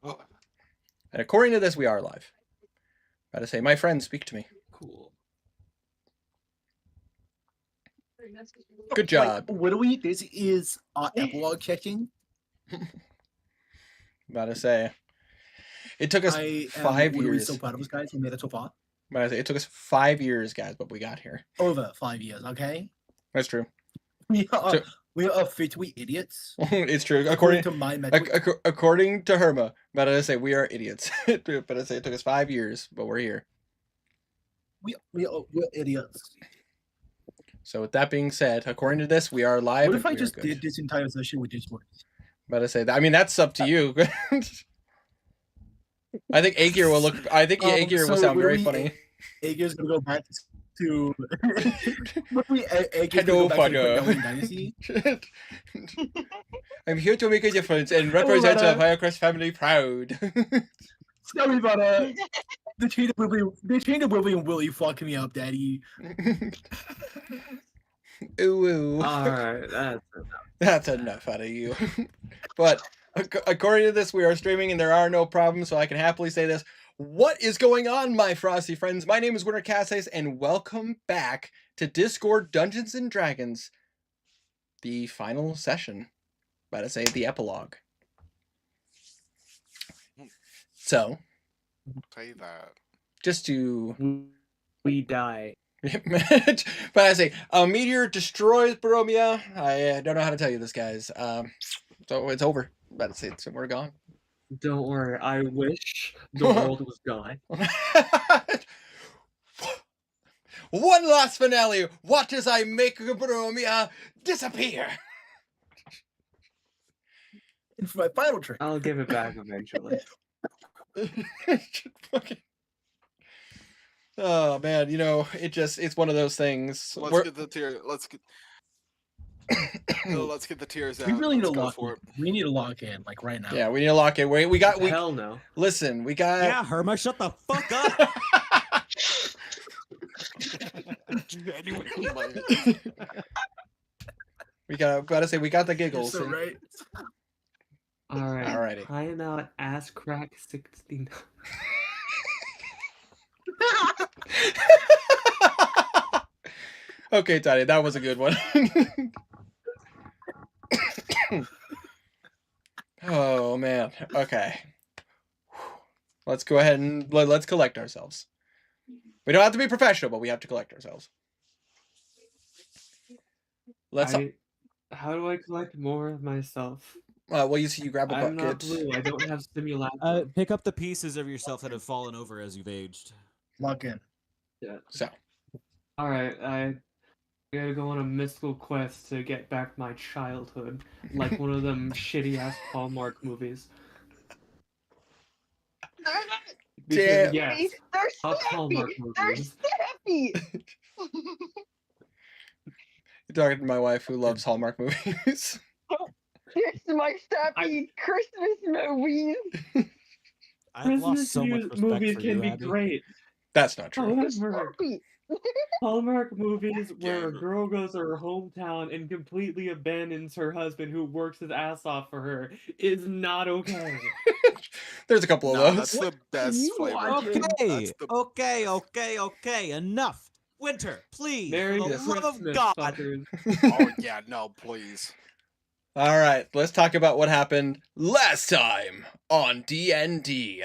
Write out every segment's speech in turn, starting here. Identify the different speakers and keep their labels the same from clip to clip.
Speaker 1: And according to this, we are live. About to say, my friend, speak to me.
Speaker 2: Cool.
Speaker 1: Good job.
Speaker 3: Like, literally, this is epilogue checking.
Speaker 1: About to say, it took us 5 years.
Speaker 3: So proud of us, guys. We made it so far.
Speaker 1: About to say, it took us 5 years, guys, but we got here.
Speaker 3: Over 5 years, okay?
Speaker 1: That's true.
Speaker 3: We are officially idiots.
Speaker 1: It's true.
Speaker 3: According to my metric.
Speaker 1: According to Herma, about to say, we are idiots. But to say, it took us 5 years, but we're here.
Speaker 3: We're idiots.
Speaker 1: So with that being said, according to this, we are live.
Speaker 3: What if I just did this entire session with this voice?
Speaker 1: About to say that. I mean, that's up to you. I think Aegir will look. I think Aegir will sound very funny.
Speaker 3: Aegir's gonna go back to.
Speaker 1: Hello, father. I'm here to make a difference and represent the Firecrest family proud.
Speaker 3: Sorry about the chain of Oblivion really fucking me up, Daddy.
Speaker 1: Ooh.
Speaker 2: Alright,
Speaker 1: that's enough out of you. But according to this, we are streaming and there are no problems, so I can happily say this. What is going on, my frosty friends? My name is Winter Cassace, and welcome back to Discord Dungeons & Dragons, the final session. About to say, the epilogue. So,
Speaker 4: say that.
Speaker 1: Just to...
Speaker 2: We die.
Speaker 1: But I say, a meteor destroys Boromia. I don't know how to tell you this, guys. So it's over. About to say, we're gone.
Speaker 2: Don't worry. I wish the world was gone.
Speaker 1: One last finale. Watch as I make Boromia disappear.
Speaker 3: And for my final trick,
Speaker 2: I'll give it back eventually.
Speaker 1: Oh man, you know, it's one of those things.
Speaker 4: Let's get the tears. Let's get the tears out.
Speaker 3: We really need to lock in. We need to lock in, like right now.
Speaker 1: Yeah, we need to lock in. We got.
Speaker 2: Hell no.
Speaker 1: Listen, we got.
Speaker 5: Yeah, Herma, shut the fuck up.
Speaker 1: We gotta say we got the giggles.
Speaker 3: So right.
Speaker 1: Alrighty.
Speaker 2: I am out ass crack 69.
Speaker 1: Okay, Tiny, that was a good one. Oh man. Okay. Let's go ahead and let's collect ourselves. We don't have to be professional, but we have to collect ourselves.
Speaker 2: How do I collect more of myself?
Speaker 1: Well, you see, you grab a bucket.
Speaker 2: I'm not blue. I don't have stimulation.
Speaker 5: Pick up the pieces of yourself that have fallen over as you've aged.
Speaker 3: Lock in.
Speaker 2: Yeah.
Speaker 1: So.
Speaker 2: All right, I gotta go on a mystical quest to get back my childhood, like one of them shitty ass Hallmark movies.
Speaker 1: Damn.
Speaker 2: Yes,
Speaker 6: they're
Speaker 2: Hallmark movies.
Speaker 6: They're
Speaker 1: You're talking to my wife who loves Hallmark movies.
Speaker 6: Here's my sappy Christmas movies.
Speaker 5: I've lost so much respect
Speaker 2: movies
Speaker 5: for
Speaker 2: can
Speaker 5: you,
Speaker 2: be
Speaker 5: Abby.
Speaker 2: great.
Speaker 1: That's not true.
Speaker 2: However, Hallmark movies where a girl goes to her hometown and completely abandons her husband who works his ass off for her is not okay.
Speaker 1: There's a couple of those.
Speaker 4: That's the best flavor.
Speaker 5: Okay. Enough. Winter, please.
Speaker 2: Merry
Speaker 5: for the love of
Speaker 2: Christmas,
Speaker 5: God.
Speaker 2: fuckers.
Speaker 4: Oh yeah, no, please.
Speaker 1: All right, let's talk about what happened last time on D&D.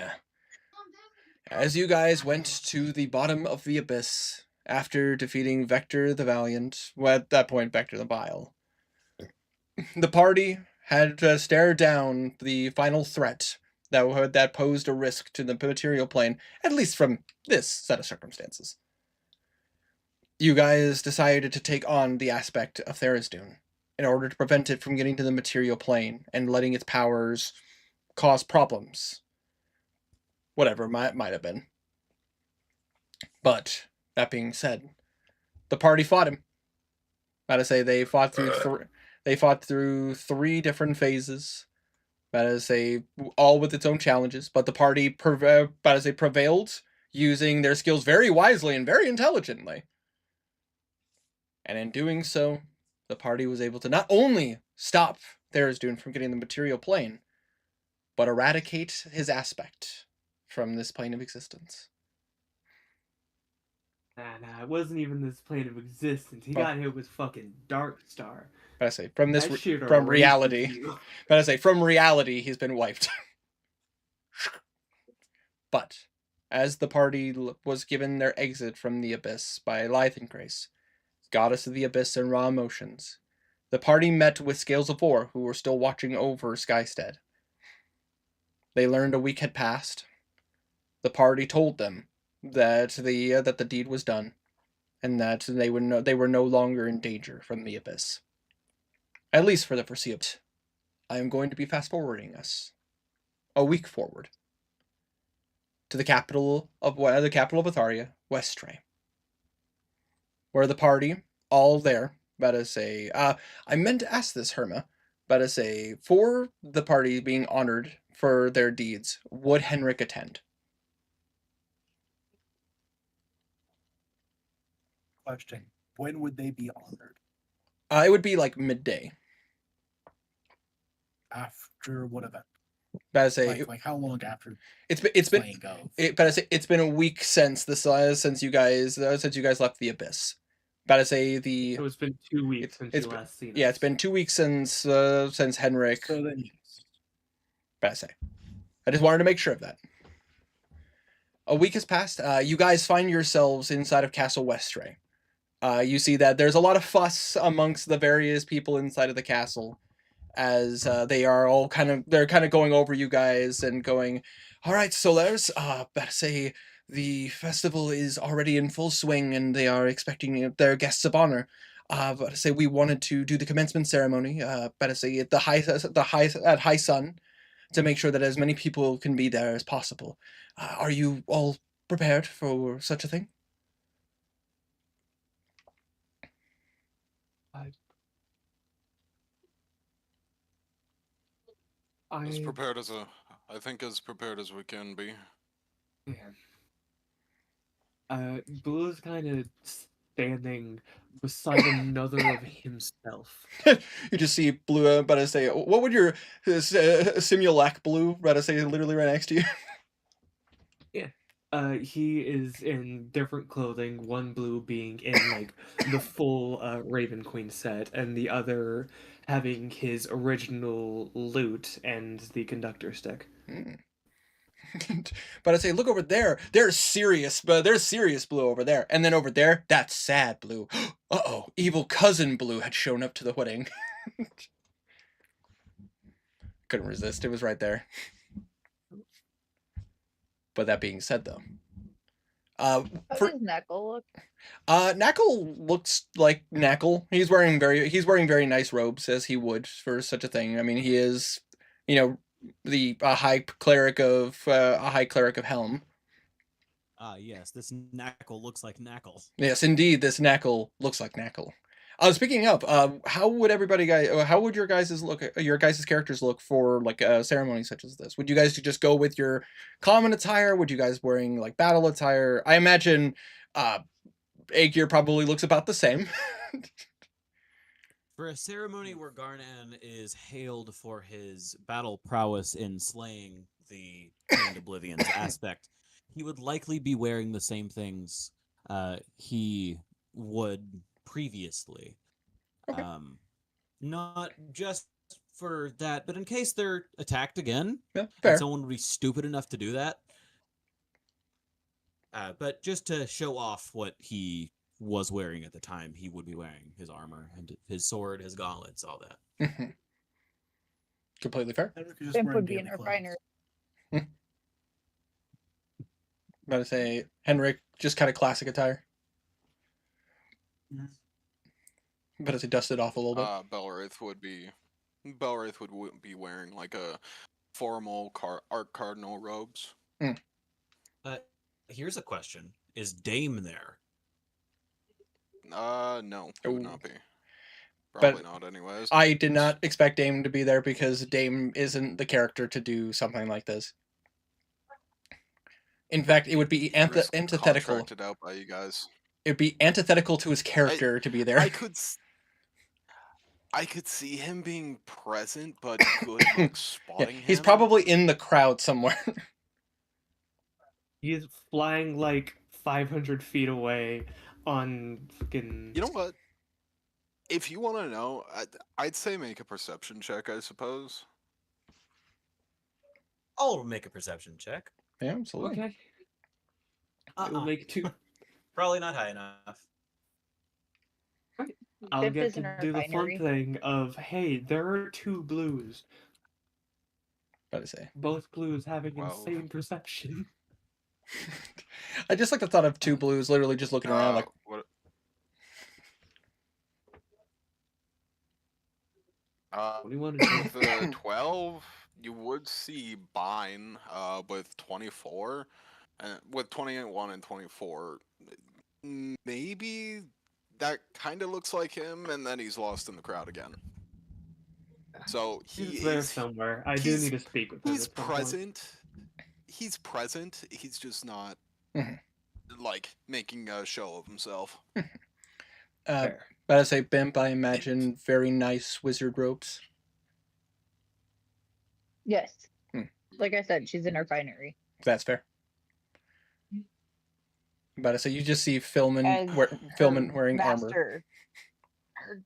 Speaker 1: As you guys went to the bottom of the abyss after defeating Vector the Valiant, well, at that point, Vector the Vile, the party had to stare down the final threat that posed a risk to the material plane, at least from this set of circumstances. You guys decided to take on the aspect of Tharizdun in order to prevent it from getting to the material plane and letting its powers cause problems. Whatever it might have been. But, that being said, the party fought him. Gotta say, they fought through three different phases. Gotta say, all with its own challenges. But the party prevailed, using their skills very wisely and very intelligently. And in doing so, the party was able to not only stop Tharizdun from getting the material plane, but eradicate his aspect from this plane of existence.
Speaker 2: Nah, it wasn't even this plane of existence. He
Speaker 1: Well-
Speaker 2: got hit with fucking Dark Star.
Speaker 1: But I say from this
Speaker 2: That shit
Speaker 1: from
Speaker 2: erases
Speaker 1: reality.
Speaker 2: you.
Speaker 1: But I say from reality, he's been wiped. But as the party was given their exit from the abyss by Lythan Grace, goddess of the abyss and raw emotions, the party met with Scales of War, who were still watching over Skystead. They learned a week had passed. The party told them that the deed was done, and that they were no longer in danger from the abyss. At least for the foreseeable. I am going to be fast forwarding us a week forward to the capital of Atharia, Westray, where the party all there. But as I meant to ask this, Herma, but as for the party being honored for their deeds, would Henrik attend?
Speaker 3: Question: when would they be honored?
Speaker 1: It would be like midday.
Speaker 3: After what event?
Speaker 1: But as
Speaker 3: Like how long after?
Speaker 1: it's been
Speaker 3: Playing of?
Speaker 1: but as it's been a week since since you guys left the abyss. But as
Speaker 2: So it's been 2 weeks since
Speaker 1: it's
Speaker 2: you
Speaker 1: been-
Speaker 2: last seen us.
Speaker 1: yeah, it's been 2 weeks since Henrik.
Speaker 3: So then, yes.
Speaker 1: But I just wanted to make sure of that. A week has passed. You guys find yourselves inside of Castle Westray. You see that there's a lot of fuss amongst the various people inside of the castle, as they are all kind of going over you guys and going, all right, so there's the festival is already in full swing and they are expecting their guests of honor. But we wanted to do the commencement ceremony. At the high sun, to make sure that as many people can be there as possible. Are you all prepared for such a thing?
Speaker 4: As
Speaker 2: I
Speaker 4: prepared as I think as prepared as we can be.
Speaker 2: Blue's kind of standing beside another of himself.
Speaker 1: You just see Blue, but I say, what would your Simulac Blue, but I say, literally right next to you?
Speaker 2: He is in different clothing, one Blue being in like the full Raven Queen set, and the other having his original lute and the conductor stick.
Speaker 1: But I say, look over there. There's serious Blue over there, and then over there, that's sad Blue. Uh-oh, evil cousin Blue had shown up to the wedding. Couldn't resist. It was right there. But that being said, though,
Speaker 6: How does Knuckle look?
Speaker 1: Knuckle looks like Knuckle. He's wearing very nice robes, as he would for such a thing. I mean, he is, a high cleric of Helm.
Speaker 5: Yes, this Knackle looks like Knackle.
Speaker 1: Yes, indeed, this Knuckle looks like Knuckle. Speaking of, how would your guys' characters look for like a ceremony such as this? Would you guys just go with your common attire? Would you guys wearing like battle attire? I imagine Aegir probably looks about the same.
Speaker 5: For a ceremony where Garnan is hailed for his battle prowess in slaying the Chained Oblivion's aspect, he would likely be wearing the same things he would previously.
Speaker 1: Okay.
Speaker 5: Not just for that, but in case they're attacked again,
Speaker 1: Yeah,
Speaker 5: and
Speaker 1: fair.
Speaker 5: someone would be stupid enough to do that. But just to show off what he was wearing at the time, he would be wearing his armor and his sword, his gauntlets, all that.
Speaker 1: Completely fair.
Speaker 3: Henrik is just
Speaker 6: Pimp
Speaker 3: wearing
Speaker 6: would be an
Speaker 3: daily clothes.
Speaker 6: refiner.
Speaker 1: About to say Henrik, just kind of classic attire.
Speaker 3: Mhm.
Speaker 1: But as he dusted off a little bit.
Speaker 4: Belwraith would be wearing like a formal Arc Cardinal robes.
Speaker 5: Here's a question: is Dame there?
Speaker 4: No, it would
Speaker 1: Ooh.
Speaker 4: not be.
Speaker 1: But
Speaker 4: Probably not, anyways.
Speaker 1: I did not expect Dame to be there because Dame isn't the character to do something like this. In fact, it would be
Speaker 4: Risk
Speaker 1: antithetical.
Speaker 4: Contracted out by you guys.
Speaker 1: It'd be antithetical to his character to be there.
Speaker 4: I could. I could see him being present, but good luck
Speaker 1: Yeah,
Speaker 4: spotting
Speaker 1: he's
Speaker 4: him.
Speaker 1: probably in the crowd somewhere.
Speaker 2: He's flying like 500 feet away on fucking.
Speaker 4: You know what? If you want to know, I'd say make a perception check, I suppose.
Speaker 5: I'll make a perception check.
Speaker 1: Yeah, absolutely.
Speaker 2: Okay. It'll make 2.
Speaker 5: Probably not high enough.
Speaker 2: I'll
Speaker 6: Fifth
Speaker 2: get
Speaker 6: is in
Speaker 2: to
Speaker 6: our
Speaker 2: do the fun
Speaker 6: binary.
Speaker 2: thing of, hey, there are 2 blues.
Speaker 1: About to say.
Speaker 2: Both blues having
Speaker 4: Wow.
Speaker 2: insane perception.
Speaker 1: I just like the thought of 2 blues literally just looking around like,
Speaker 4: What?
Speaker 2: What do you want to do?
Speaker 4: With the 12, you would see Bine with 24, and with 21 and 24, maybe that kind of looks like him, and then he's lost in the crowd again. So
Speaker 2: He's there somewhere. I do
Speaker 4: he's-
Speaker 2: need to speak with him.
Speaker 4: he's
Speaker 2: at some point.
Speaker 4: present. He's present. He's just not
Speaker 1: Mhm.
Speaker 4: like making a show of himself.
Speaker 2: Fair.
Speaker 1: about to say, Bimp, I imagine very nice wizard robes.
Speaker 6: Yes.
Speaker 1: Hmm.
Speaker 6: Like I said, she's in our binary.
Speaker 1: That's fair. About to say, you just see Philman,
Speaker 6: As
Speaker 1: Philman
Speaker 6: her
Speaker 1: wearing armor.
Speaker 6: master. Her...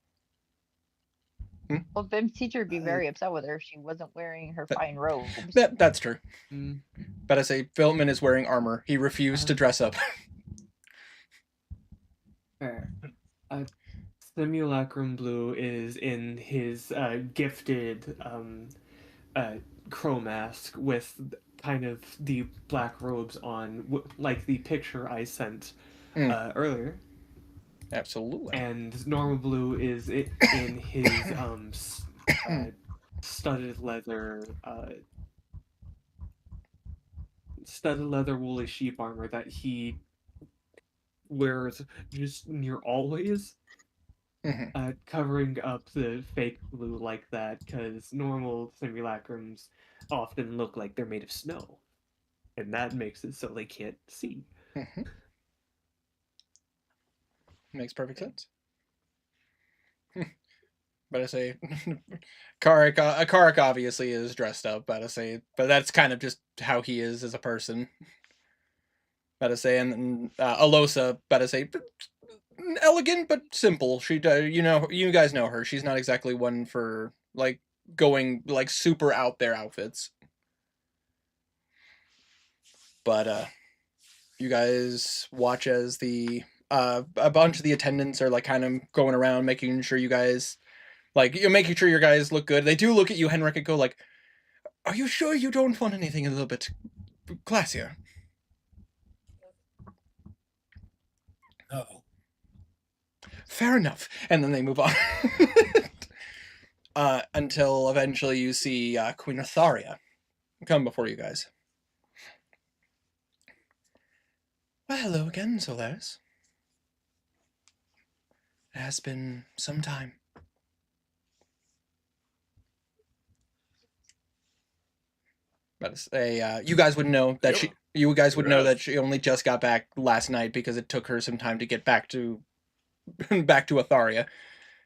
Speaker 1: Hmm?
Speaker 6: Well, Bim's teacher would be very upset with her if she wasn't wearing her
Speaker 1: That-
Speaker 6: fine robes.
Speaker 1: That's true.
Speaker 2: Mm.
Speaker 1: About to say, Philman is wearing armor. He refused to dress up.
Speaker 2: Fair. Simulacrum Blue is in his gifted crow mask with kind of the black robes on, like the picture I sent earlier.
Speaker 1: Absolutely.
Speaker 2: And Normal Blue is in his studded leather woolly sheep armor that he wears just near always.
Speaker 1: Mhm.
Speaker 2: Covering up the fake blue like that, because normal simulacrums often look like they're made of snow, and that makes it so they can't see.
Speaker 1: Mhm. Makes perfect sense. But I say, Karik obviously is dressed up. But I say, but that's kind of just how he is as a person. But I say, and then Alosa, but I say, elegant but simple. She, you guys know her. She's not exactly one for like going like super out there outfits. But you guys watch as the a bunch of the attendants are like kind of going around making sure you guys like you're making sure your guys look good. They do look at you, Henrik, and go like, "Are you sure you don't want anything a little bit classier?"
Speaker 3: No.
Speaker 1: Fair enough. And then they move on. Until eventually you see Queen Atharia come before you guys. Well, hello again, Solaris. It has been some time. But you guys would know that
Speaker 4: Yep.
Speaker 1: you guys would know
Speaker 4: Yes.
Speaker 1: that she only just got back last night because it took her some time to get back to back to Atharia.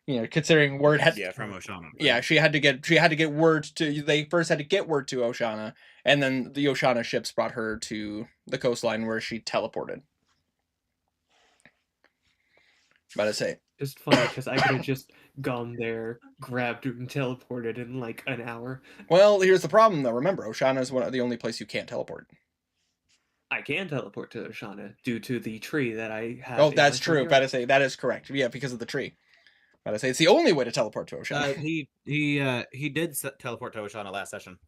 Speaker 1: You know, considering word had
Speaker 5: from Oshana.
Speaker 1: yeah, she had to get word to they first had to get word to Oshana, and then the Oshana ships brought her to the coastline where she teleported. About to say,
Speaker 2: Just funny because I could have just gone there, grabbed her, and teleported in like an hour.
Speaker 1: well, here's the problem though. Remember, Oshana is the only place you can't teleport.
Speaker 2: I can teleport to Oshana due to the tree that I have.
Speaker 1: Oh,
Speaker 2: in
Speaker 1: that's
Speaker 2: my front
Speaker 1: true.
Speaker 2: yard.
Speaker 1: About to say that is correct. Yeah, because of the tree. About to say it's the only way to teleport to Oshana.
Speaker 5: He did teleport to Oshana last session.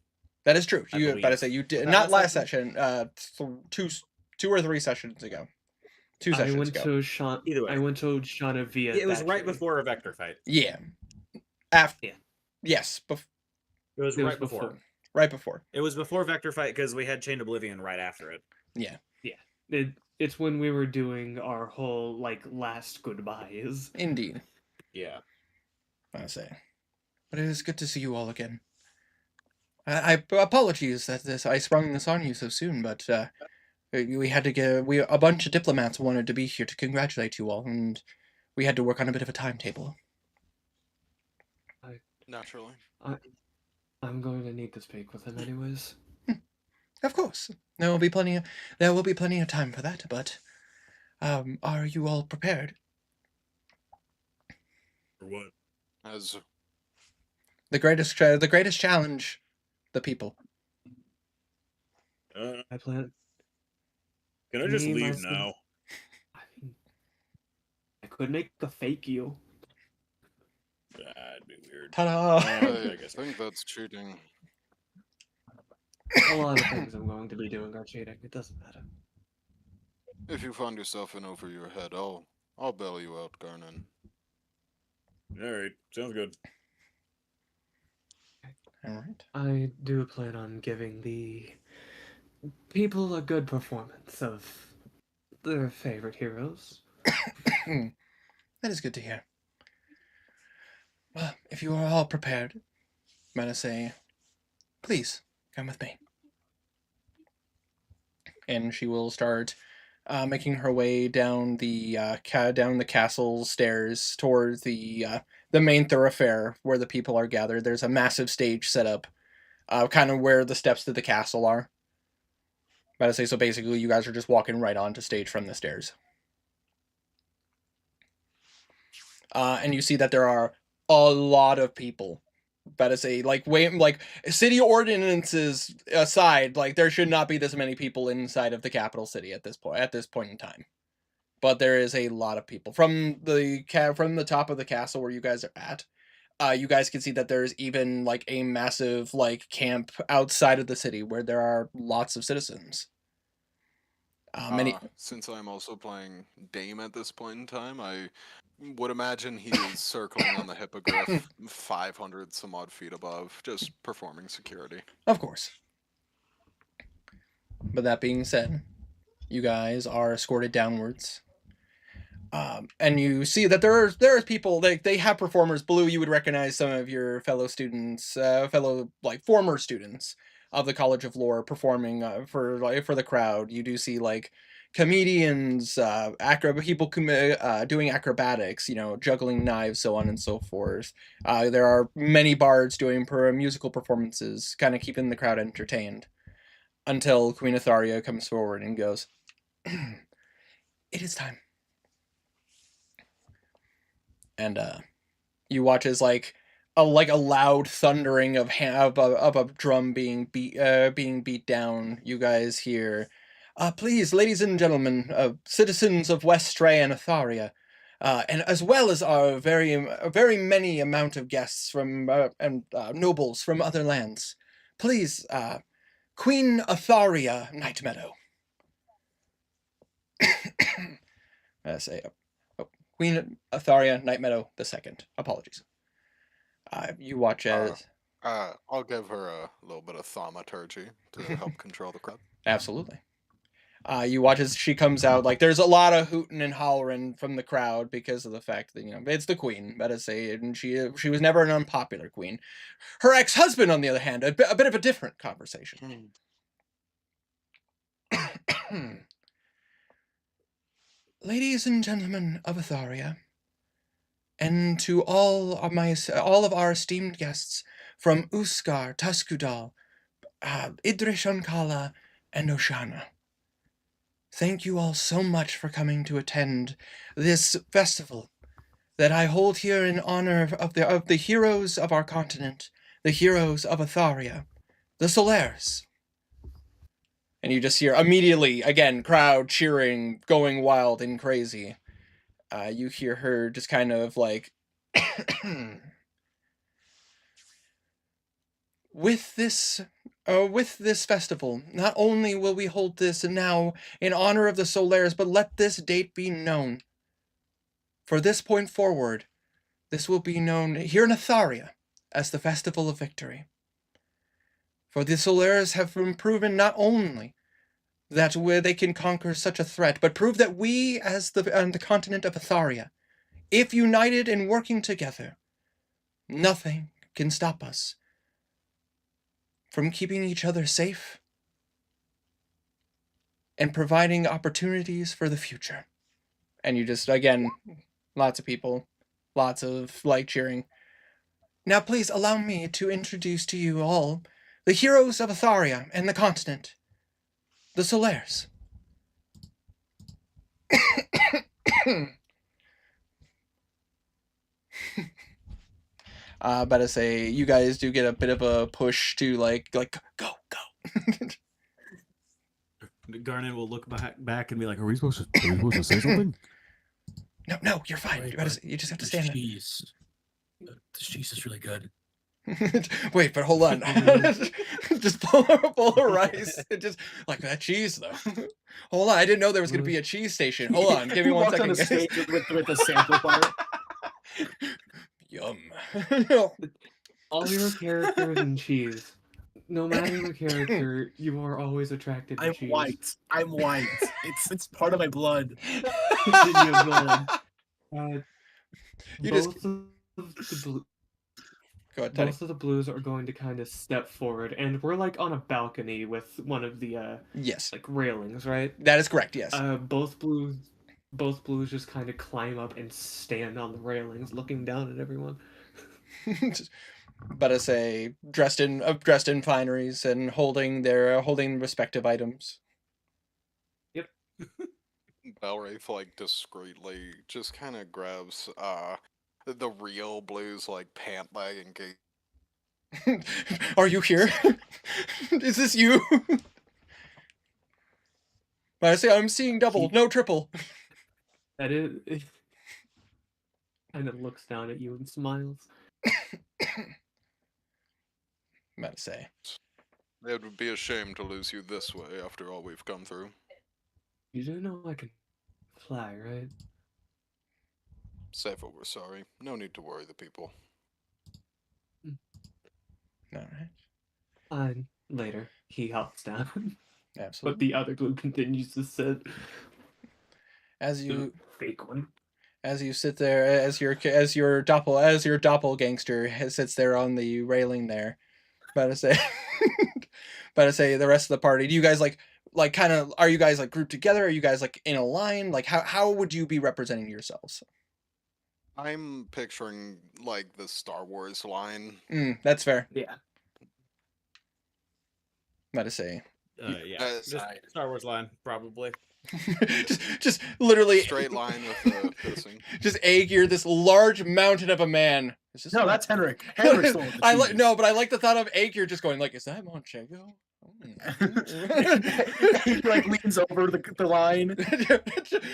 Speaker 1: That is true.
Speaker 5: I
Speaker 1: You about to
Speaker 5: believe.
Speaker 1: say you did
Speaker 5: That
Speaker 1: not last
Speaker 5: last
Speaker 1: session. Two or three sessions ago. 2
Speaker 2: I
Speaker 1: sessions
Speaker 2: went
Speaker 1: ago.
Speaker 2: to Oshana.
Speaker 5: Either way.
Speaker 2: I went to Oshana via.
Speaker 5: It was
Speaker 2: that
Speaker 5: right
Speaker 2: tree.
Speaker 5: before a vector fight.
Speaker 1: Yeah. After.
Speaker 2: Yeah.
Speaker 1: Yes.
Speaker 5: It was
Speaker 2: It was
Speaker 5: right before.
Speaker 1: Right before.
Speaker 5: It was before vector fight because we had Chained Oblivion right after it.
Speaker 1: Yeah.
Speaker 2: It's when we were doing our whole like last goodbyes.
Speaker 1: Indeed.
Speaker 5: Yeah.
Speaker 1: I say. But it is good to see you all again. I apologies that I sprung this on you so soon, but we had to get a bunch of diplomats wanted to be here to congratulate you all, and we had to work on a bit of a timetable.
Speaker 4: Naturally.
Speaker 2: I'm going to need to speak with him anyways.
Speaker 1: Of course, there will be plenty of time for that. But, are you all prepared?
Speaker 7: For what?
Speaker 4: As
Speaker 1: The greatest challenge, the people.
Speaker 2: I plan.
Speaker 7: Can I just
Speaker 2: Me,
Speaker 7: leave
Speaker 2: myself-
Speaker 7: now?
Speaker 2: I mean, I could make a fake you.
Speaker 7: That'd be weird.
Speaker 1: Ta-da!
Speaker 7: I
Speaker 4: I
Speaker 7: guess
Speaker 4: think that's cheating.
Speaker 2: A lot of things I'm going to be doing are cheating. It doesn't matter.
Speaker 4: If you find yourself in over your head, I'll bail you out, Garnan.
Speaker 7: All right, sounds good.
Speaker 1: All right.
Speaker 2: I do plan on giving the people a good performance of their favorite heroes.
Speaker 1: That is good to hear. Well, if you are all prepared, I'm gonna say, please come with me. And she will start making her way down the castle stairs towards the main thoroughfare where the people are gathered. There's a massive stage set up, kind of where the steps to the castle are. I'm gonna say, so basically, you guys are just walking right onto stage from the stairs. And you see that there are a lot of people. About to say, like, city ordinances aside, like, there should not be this many people inside of the capital city at this point in time. But there is a lot of people from the top of the castle where you guys are at. You guys can see that there's even like a massive like camp outside of the city where there are lots of citizens.
Speaker 4: Since I'm also playing Dame at this point in time, I would imagine he is circling on the hippogriff 500 some odd feet above, just performing security.
Speaker 1: Of course. But that being said, you guys are escorted downwards. And you see that there's people, they have performers. Blue, you would recognize some of your fellow students, former students of the College of Lore performing for the crowd. You do see like comedians, people doing acrobatics, juggling knives, so on and so forth. There are many bards doing musical performances, kind of keeping the crowd entertained. Until Queen Atharia comes forward and goes, "It is time." And you watch as like a loud thundering of a drum being beat down. You guys hear, "Please, ladies and gentlemen, citizens of Westray and Atharia, and as well as our very many amount of guests from and nobles from other lands, please, Queen Atharia Nightmeadow." I say, Queen Atharia Nightmeadow II. Apologies. You watch as...
Speaker 4: I'll give her a little bit of thaumaturgy to help control the crowd.
Speaker 1: Absolutely. You watch as she comes out. Like, there's a lot of hooting and hollering from the crowd because of the fact that, it's the queen, let us say, and she was never an unpopular queen. Her ex-husband, on the other hand, a bit of a different conversation. Ladies and gentlemen of Atharia, and to all of our esteemed guests from Uskar, Tuskudal, Idrish Ankala, and Oshana, thank you all so much for coming to attend this festival that I hold here in honor of the heroes of our continent, the heroes of Atharia, the Solaris. And you just hear immediately, again, crowd cheering, going wild and crazy. You hear her just kind of like, with this festival, not only will we hold this now in honor of the Solaris, but let this date be known. For this point forward, this will be known here in Atharia as the Festival of Victory. For the Solaris have been proven not only that they can conquer such a threat, but prove that we, as the continent of Atharia, if united and working together, nothing can stop us from keeping each other safe and providing opportunities for the future. And you just, again, lots of people, lots of cheering. Now please allow me to introduce to you all the heroes of Atharia and the continent, the Solaires. But to say, you guys do get a bit of a push to like go.
Speaker 5: Garnet will look back and be like, "Are we supposed to say something?"
Speaker 1: No, you're fine.
Speaker 3: Wait,
Speaker 1: You just have to
Speaker 3: the
Speaker 1: stand there.
Speaker 3: cheese. The cheese is really good.
Speaker 1: Wait, but hold on. Just pull a rice. Just like that cheese, though. Hold on, I didn't know there was going to be a cheese station. Hold on, give me
Speaker 3: He
Speaker 1: 1
Speaker 3: walks
Speaker 1: second,
Speaker 3: on the
Speaker 1: guys.
Speaker 3: stage with a sample fire.
Speaker 1: Yum.
Speaker 2: All your characters and cheese. No matter your character, you are always attracted to
Speaker 3: I'm
Speaker 2: cheese.
Speaker 3: white. I'm white. It's part of my blood.
Speaker 2: Continue going.
Speaker 1: You just-
Speaker 2: Both of the
Speaker 1: Go ahead, Teddy.
Speaker 2: both of the blues are going to kind of step forward, and we're like on a balcony with one of the
Speaker 1: Yes,
Speaker 2: like railings, right?
Speaker 1: that is correct. Yes.
Speaker 2: Both blues just kind of climb up and stand on the railings, looking down at everyone.
Speaker 1: But I say dressed in fineries and holding respective items.
Speaker 4: Belwraith like discreetly just kind of grabs the real blues like pant leg and gate.
Speaker 1: Are you here? Is this you? But I say I'm seeing double, no triple.
Speaker 2: That is. Kind of looks down at you and smiles.
Speaker 1: I'm about to say.
Speaker 4: It would be a shame to lose you this way after all we've come through.
Speaker 2: You do know I can fly, right?
Speaker 4: Say what we're sorry. No need to worry the people.
Speaker 1: All right.
Speaker 2: Later, he hops down,
Speaker 1: Absolutely.
Speaker 2: but the other blue continues to sit.
Speaker 1: As you
Speaker 2: Fake one.
Speaker 1: as you sit there, as your doppelgangster sits there on the railing there. But to say, the rest of the party. Do you guys like kind of? Are you guys like grouped together? Are you guys like in a line? Like how would you be representing yourselves?
Speaker 4: I'm picturing like the Star Wars line.
Speaker 1: That's fair.
Speaker 2: Yeah.
Speaker 1: About to say,
Speaker 5: Yeah, just Star Wars line, probably.
Speaker 1: just literally
Speaker 4: Straight line with the pissing.
Speaker 1: just Aegir, this large mountain of a man. Is this
Speaker 3: No, that's Henrik. Henrik's the one with the
Speaker 1: I like
Speaker 3: cheese.
Speaker 1: no, but I like the thought of Aegir just going like, is that Monchego?
Speaker 3: He like leans over the line.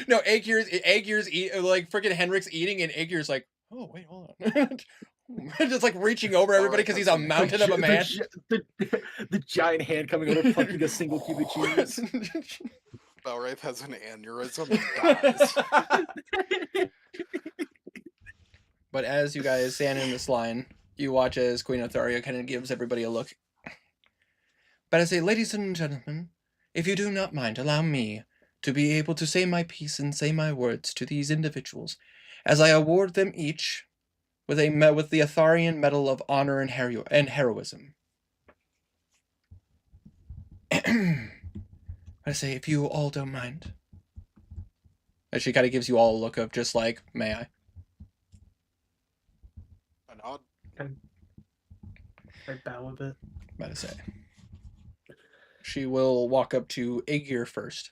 Speaker 1: No, Aegir's like freaking Henrik's eating, and Aegir's like, oh wait, hold on. Just like reaching over everybody because he's a mountain of a man.
Speaker 3: The giant hand coming over, plucking a single cube of cheese.
Speaker 4: Belwraith has an aneurysm and dies.
Speaker 1: But as you guys stand in this line, you watch as Queen Atharia kind of gives everybody a look. But I say, ladies and gentlemen, if you do not mind, allow me to be able to say my piece and say my words to these individuals, as I award them each with the Atharian Medal of Honor and Heroism. I say, if you all don't mind. And she kind of gives you all a look of just like, may I?
Speaker 4: A nod.
Speaker 2: I bow a bit.
Speaker 1: About to say. She will walk up to Aegir first.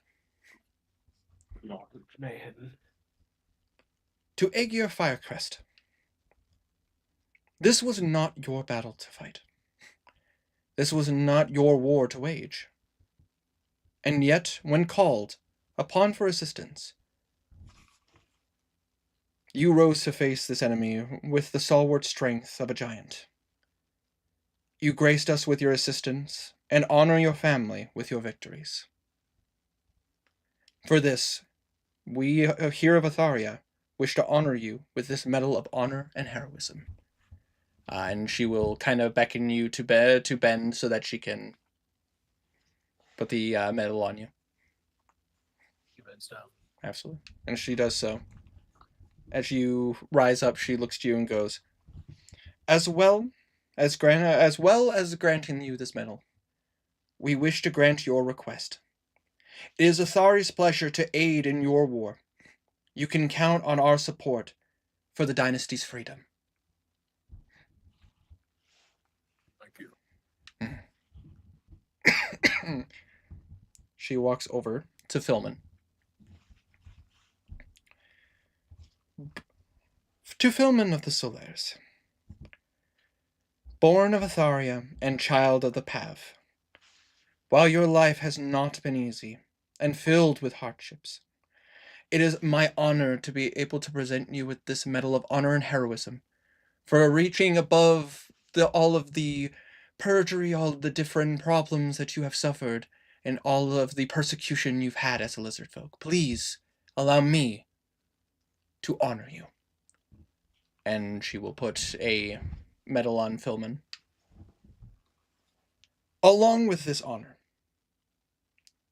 Speaker 2: Large man.
Speaker 1: To Aegir Firecrest. This was not your battle to fight. This was not your war to wage. And yet, when called upon for assistance, you rose to face this enemy with the stalwart strength of a giant. You graced us with your assistance and honor your family with your victories. For this, we here of Atharia wish to honor you with this Medal of Honor and Heroism. And she will kind of beckon you to bend so that she can put the medal on you. Absolutely. And she does so. As you rise up, she looks to you and goes, as well as granting you this medal, we wish to grant your request. It is Athari's pleasure to aid in your war. You can count on our support for the dynasty's freedom. She walks over to Philman. To Philman of the Solaires, born of Atharia and child of the Pav, while your life has not been easy and filled with hardships, it is my honor to be able to present you with this Medal of Honor and Heroism for reaching above all of the perjury, all of the different problems that you have suffered, and all of the persecution you've had as a lizard folk. Please allow me to honor you. And she will put a medal on Philman. Along with this honor,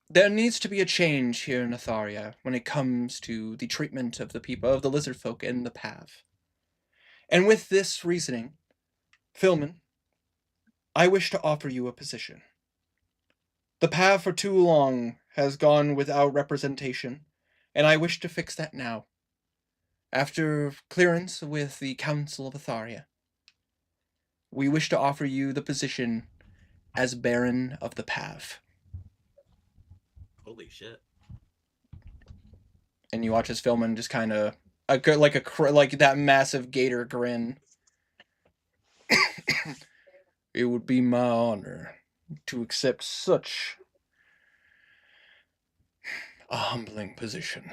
Speaker 1: there needs to be a change here in Atharia when it comes to the treatment of the people, of the lizard folk in the Pav. And with this reasoning, Philman, I wish to offer you a position. The Pav for too long has gone without representation, and I wish to fix that now. After clearance with the Council of Atharia, we wish to offer you the position as Baron of the Pav.
Speaker 5: Holy shit.
Speaker 1: And you watch as Philman just kind of like that massive gator grin. It would be my honor to accept such a humbling position.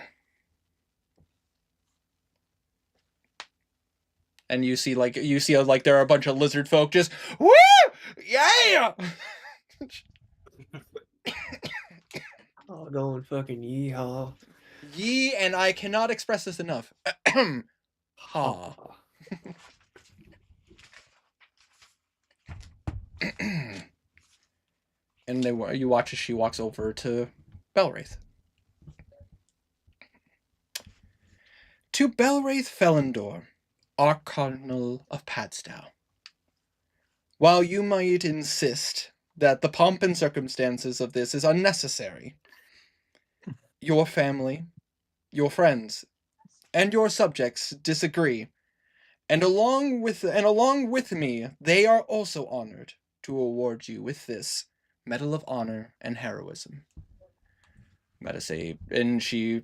Speaker 1: And you see there are a bunch of lizard folk just woo, yeah.
Speaker 2: Oh, going fucking yeehaw.
Speaker 1: Ye, and I cannot express this enough. Ha. And you watch as she walks over to Belwraith. To Belwraith Felindor, Archcardinal of Padstow. While you might insist that the pomp and circumstances of this is unnecessary, your family, your friends, and your subjects disagree, and along with me, they are also honored to award you with this Medal of Honor and Heroism. And she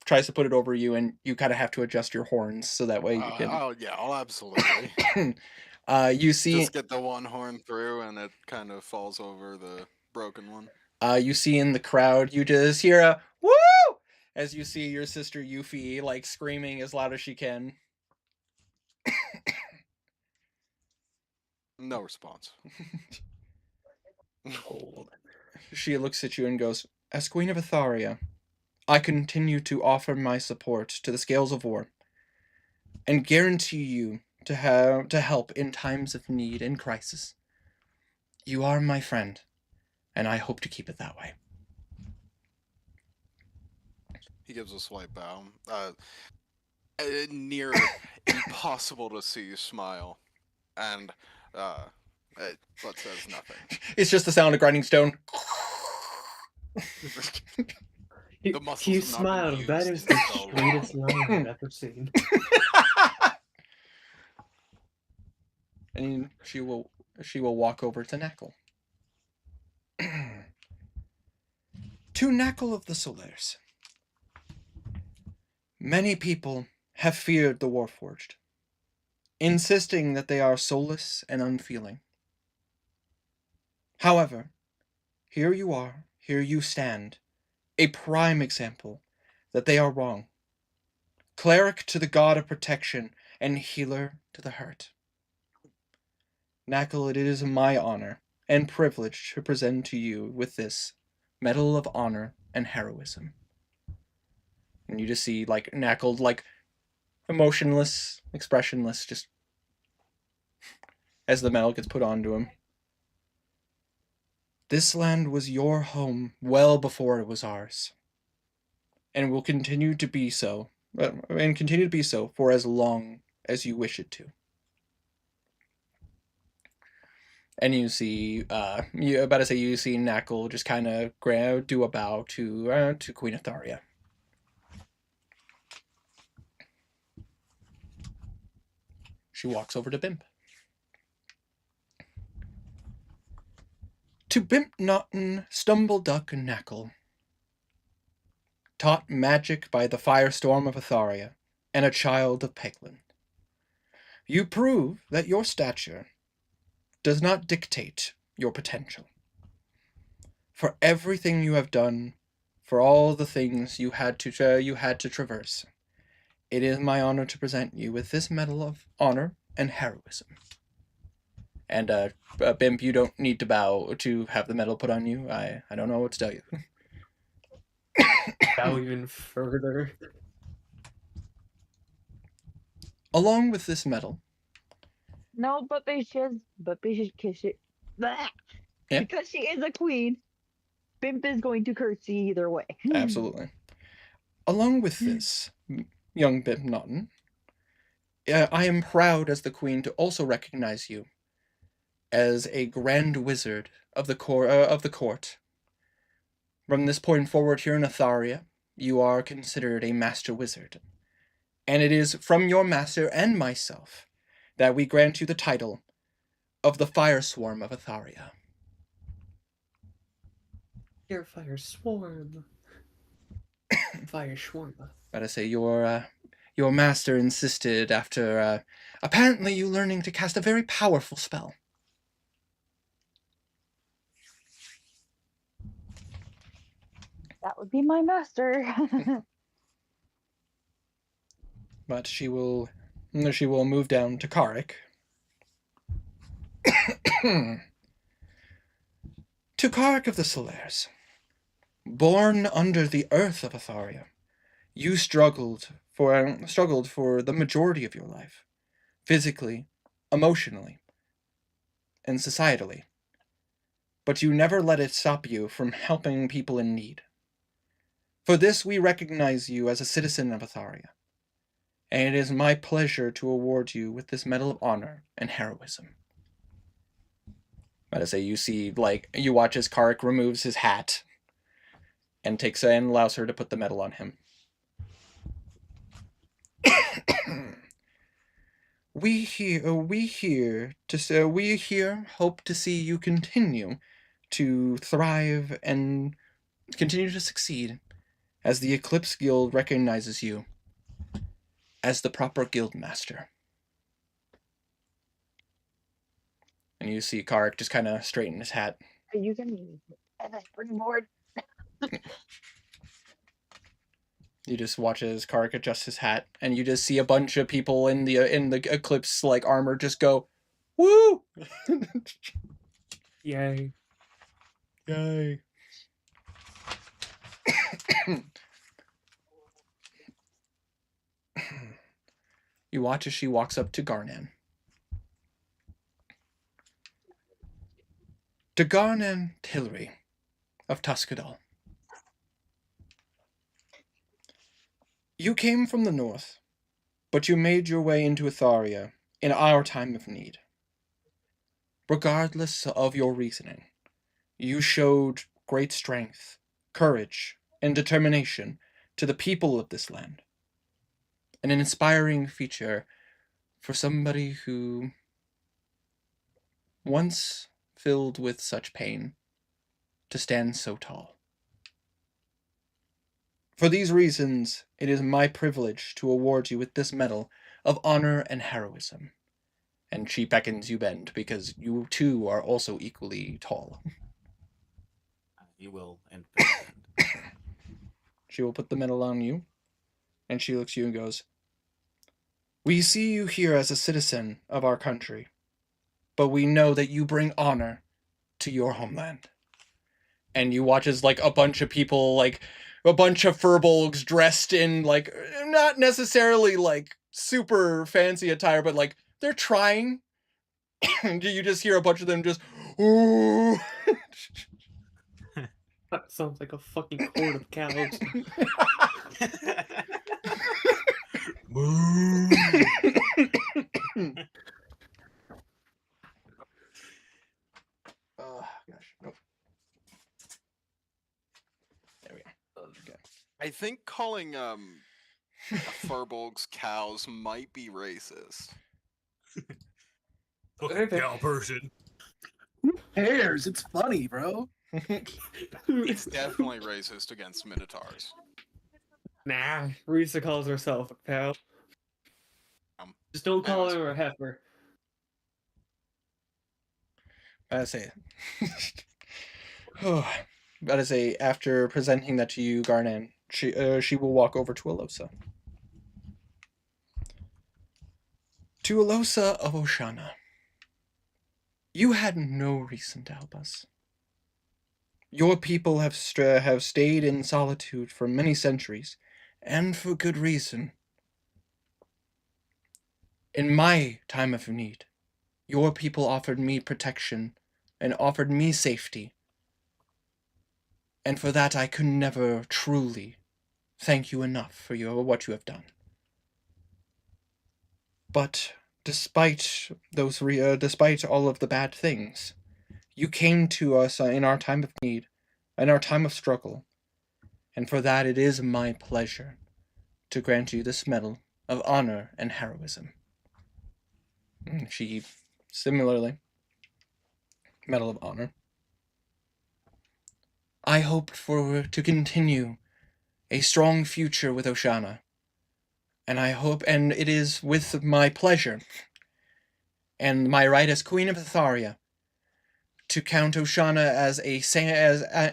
Speaker 1: tries to put it over you, and you kind of have to adjust your horns so that way you can.
Speaker 4: Oh yeah, I'll absolutely.
Speaker 1: You see,
Speaker 4: Just get the one horn through, and it kind of falls over the broken one.
Speaker 1: You see in the crowd, you just hear a woo as you see your sister Yuffie screaming as loud as she can.
Speaker 4: No response.
Speaker 1: She looks at you and goes, "As Queen of Atharia, I continue to offer my support to the Scales of War, and guarantee you to help in times of need and crisis. You are my friend, and I hope to keep it that way."
Speaker 4: He gives a slight bow. Near impossible to see smile, and but says nothing.
Speaker 1: It's just the sound of grinding stone.
Speaker 4: The muscles
Speaker 2: He
Speaker 4: have not been
Speaker 2: smiled. That
Speaker 4: used
Speaker 2: is
Speaker 4: in
Speaker 2: the
Speaker 4: so long.
Speaker 2: straightest line I've ever seen.
Speaker 1: And she will walk over to Knackle. To Knackle of the Solaires. Many people have feared the Warforged, insisting that they are soulless and unfeeling. However, here you stand, a prime example that they are wrong. Cleric to the god of protection and healer to the hurt. Knackle, it is my honor and privilege to present to you with this Medal of Honor and Heroism. And you just see Knackle emotionless, expressionless, just as the medal gets put onto him. This land was your home well before it was ours, and will continue to be so, for as long as you wish it to. And you see, you see Knackle just kind of do a bow to Queen Atharia. She walks over to Bimp. To Bimp Naughton, Stumbleduck and Knackle, taught magic by the firestorm of Atharia, and a child of Pegland, you prove that your stature does not dictate your potential. For everything you have done, for all the things you had to traverse, it is my honor to present you with this medal of honor and heroism. And Bimp, you don't need to bow to have the medal put on you. I don't know what to tell you.
Speaker 2: Bow even further.
Speaker 1: Along with this medal,
Speaker 6: No, but because she, blah.
Speaker 1: Yeah.
Speaker 6: Because she is a queen, Bimp is going to curtsy either way.
Speaker 1: absolutely. Along with this, young Bimp Naughton, I am proud as the queen to also recognize you as a grand wizard of the court. From this point forward here in Atharia, you are considered a master wizard. And it is from your master and myself that we grant you the title of the Fire Swarm of Atharia.
Speaker 2: Your fire swarm. Fire swarm.
Speaker 1: Gotta say, your master insisted after, apparently you learning to cast a very powerful spell.
Speaker 6: That would be my master.
Speaker 1: But she will move down to Karik. To Karik of the Solaires. Born under the earth of Atharia, you struggled for the majority of your life, physically, emotionally, and societally. But you never let it stop you from helping people in need. For this, we recognize you as a citizen of Atharia, and it is my pleasure to award you with this Medal of Honor and Heroism. I say, you watch as Karik removes his hat and allows her to put the medal on him. We here hope to see you continue to thrive and continue to succeed as the Eclipse Guild recognizes you as the proper guild master. And you see Karik just kind of straighten his hat.
Speaker 6: You can bring board.
Speaker 1: You just watch as Karik adjusts his hat, and you just see a bunch of people in the Eclipse armor just go, "Woo!"
Speaker 2: Yay.
Speaker 1: Yay. You watch as she walks up to Garnan. To Garnan Tillery of Tuscadal. You came from the north, but you made your way into Atharia in our time of need. Regardless of your reasoning, you showed great strength, courage, and determination to the people of this land. An inspiring feature for somebody who, once filled with such pain, to stand so tall. For these reasons, it is my privilege to award you with this medal of honor and heroism. And she beckons you bend, because you too are also equally tall.
Speaker 5: You will, and
Speaker 1: She will put the medal on you, and she looks at you and goes, "We see you here as a citizen of our country, but we know that you bring honor to your homeland." And you watch as a bunch of people, a bunch of furbolgs dressed in not necessarily super fancy attire, but they're trying. And you just hear a bunch of them just, "Ooh."
Speaker 2: That sounds like a fucking horde of cows.
Speaker 5: Moo.
Speaker 1: Oh gosh, nope. There we go. Okay.
Speaker 4: I think calling furbolgs cows might be racist.
Speaker 5: Fucking cow person.
Speaker 3: cares? It's funny, bro.
Speaker 4: It's definitely racist against Minotaurs.
Speaker 2: Nah, Risa calls herself a cow. Just don't call
Speaker 4: anyways.
Speaker 2: her a heifer.
Speaker 1: I say, gotta say, after presenting that to you, Garnan, she will walk over to Alosa. To Alosa of Oshana, you had no reason to help us. Your people have stayed in solitude for many centuries, and for good reason. In my time of need, your people offered me protection and offered me safety. And for that I could never truly thank you enough for what you have done. But despite despite all of the bad things, you came to us in our time of need, in our time of struggle, and for that it is my pleasure to grant you this medal of honor and heroism. She similarly, Medal of Honor. I hope to continue a strong future with Oshana, and it is with my pleasure and my right as Queen of Atharia to count Oshana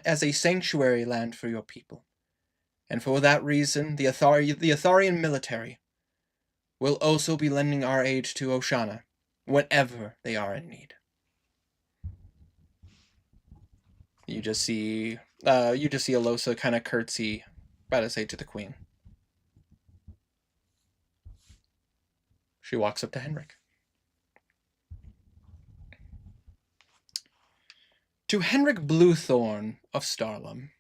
Speaker 1: as a sanctuary land for your people. And for that reason, the Atharian military will also be lending our aid to Oshana whenever they are in need. You just see Alosa kind of curtsy, about to say, to the queen. She walks up to Henrik. To Henrik Bluethorn of Starlum,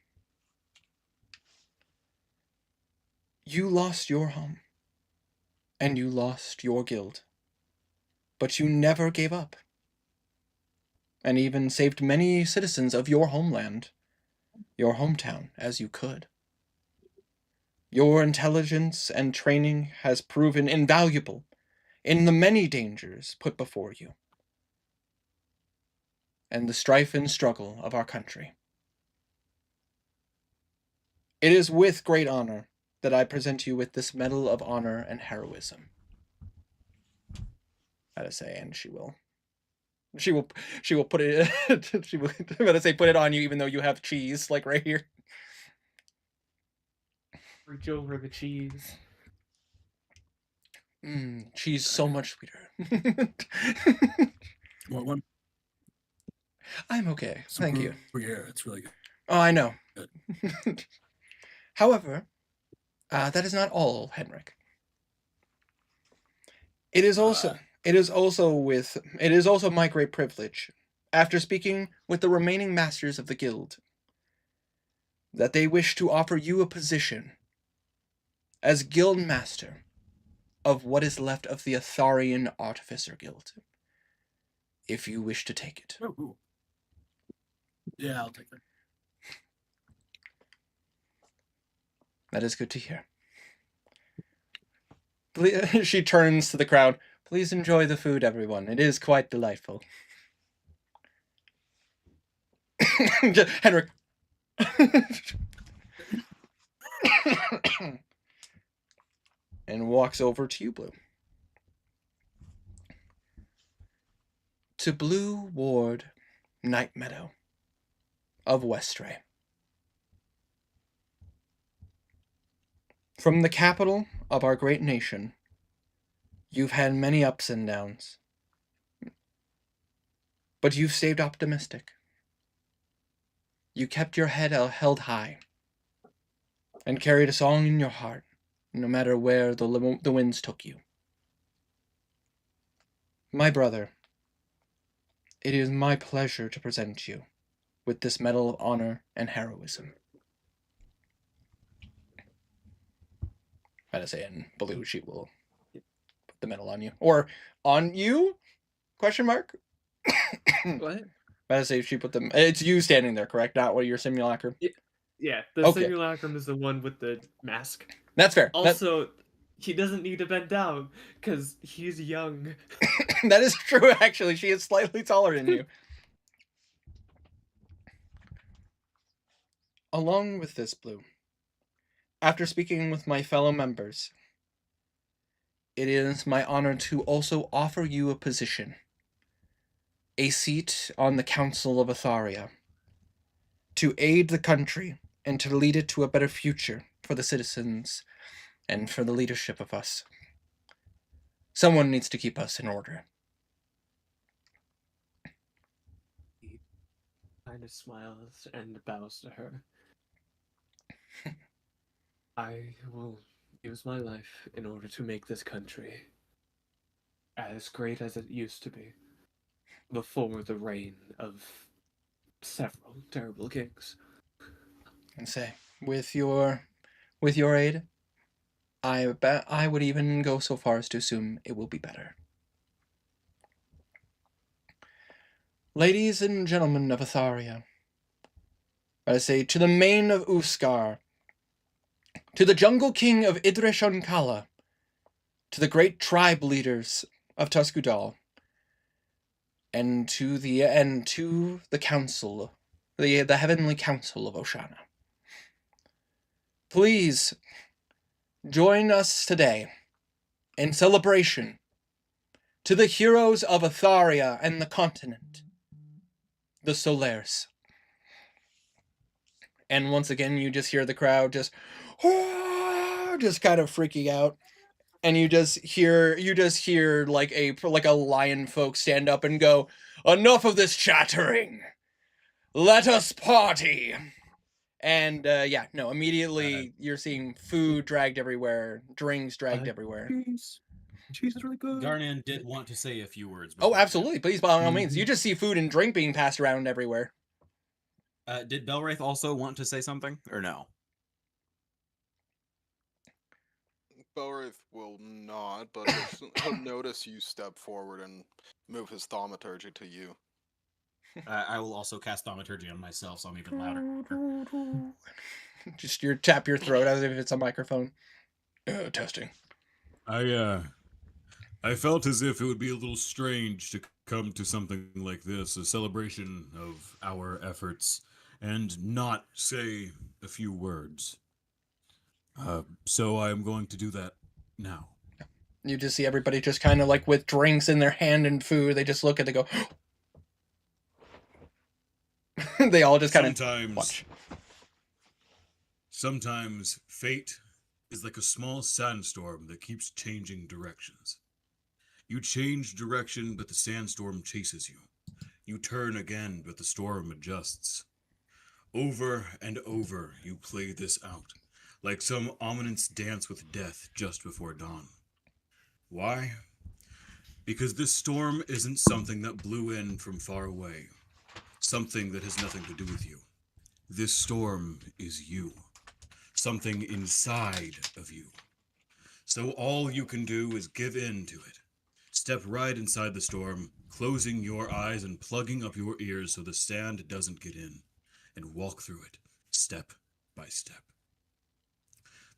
Speaker 1: you lost your home, and you lost your guild, but you never gave up, and even saved many citizens of your homeland, your hometown, as you could. Your intelligence and training has proven invaluable in the many dangers put before you, and the strife and struggle of our country. It is with great honor that I present you with this Medal of Honor and Heroism. I say, and she will put it. I'm gonna say put it on you, even though you have cheese, like right here.
Speaker 2: Reach over the cheese.
Speaker 1: Cheese so much sweeter.
Speaker 3: Want one?
Speaker 1: I'm okay, thank you.
Speaker 3: Yeah, it's really good.
Speaker 1: Oh, I know.
Speaker 3: Good.
Speaker 1: However, that is not all, Henrik. It is also my great privilege, after speaking with the remaining masters of the guild, that they wish to offer you a position as guild master of what is left of the Atharian Artificer Guild, if you wish to take it.
Speaker 3: Oh, cool. Yeah, I'll take that.
Speaker 1: That is good to hear. She turns to the crowd. Please enjoy the food, everyone. It is quite delightful. Henrik. And walks over to you, Blue. To Blue Ward Night Meadow of Westray. From the capital of our great nation, you've had many ups and downs, but you've stayed optimistic. You kept your head held high and carried a song in your heart, no matter where the winds took you. My brother, it is my pleasure to present you with this Medal of Honor and Heroism. I say in blue, she will put the medal on you. Or on you? Question mark?
Speaker 2: What?
Speaker 1: I say she put them. It's you standing there, correct? Not what your simulacrum.
Speaker 2: Yeah, the
Speaker 1: Okay.
Speaker 2: simulacrum is the one with the mask.
Speaker 1: That's fair.
Speaker 2: Also, he doesn't need to bend down because he's young.
Speaker 1: That is true. Actually, she is slightly taller than you. Along with this, Blue, after speaking with my fellow members, it is my honor to also offer you a position, a seat on the Council of Atharia, to aid the country and to lead it to a better future for the citizens and for the leadership of us. Someone needs to keep us in order.
Speaker 2: He kind of smiles and bows to her. I will use my life in order to make this country as great as it used to be before the reign of several terrible kings.
Speaker 1: And say, with your aid, I bet I would even go so far as to assume it will be better. Ladies and gentlemen of Atharia, I say to the Mane of Uskar, to the Jungle King of Idreshonkala, to the great tribe leaders of Tuskudal, and to the council, the Heavenly Council of Oshana. Please join us today in celebration to the heroes of Atharia and the continent, the Solaires. And once again, you just hear the crowd just kind of freaking out. And you just hear like a lion folk stand up and go, "Enough of this chattering! Let us party!" And immediately you're seeing food dragged everywhere, drinks dragged everywhere.
Speaker 3: Cheese is really good.
Speaker 5: Garnan did want to say a few words.
Speaker 1: Oh,
Speaker 5: before
Speaker 1: absolutely! Please, by all means. You just see food and drink being passed around everywhere.
Speaker 5: Did Belwraith also want to say something, or no?
Speaker 4: Belwraith will not, but he'll notice you step forward and move his thaumaturgy to you.
Speaker 5: I will also cast thaumaturgy on myself, so I'm even louder.
Speaker 1: Just tap your throat as if it's a microphone. Testing.
Speaker 8: I felt as if it would be a little strange to come to something like this, a celebration of our efforts, and not say a few words. So I'm going to do that now.
Speaker 1: You just see everybody just kind of like with drinks in their hand and food. They just look at it and go. They all just kind of watch.
Speaker 8: Sometimes fate is like a small sandstorm that keeps changing directions. You change direction, but the sandstorm chases you. You turn again, but the storm adjusts. Over and over, you play this out, like some ominous dance with death just before dawn. Why? Because this storm isn't something that blew in from far away, something that has nothing to do with you. This storm is you, something inside of you. So all you can do is give in to it. Step right inside the storm, closing your eyes and plugging up your ears so the sand doesn't get in, and walk through it, step by step.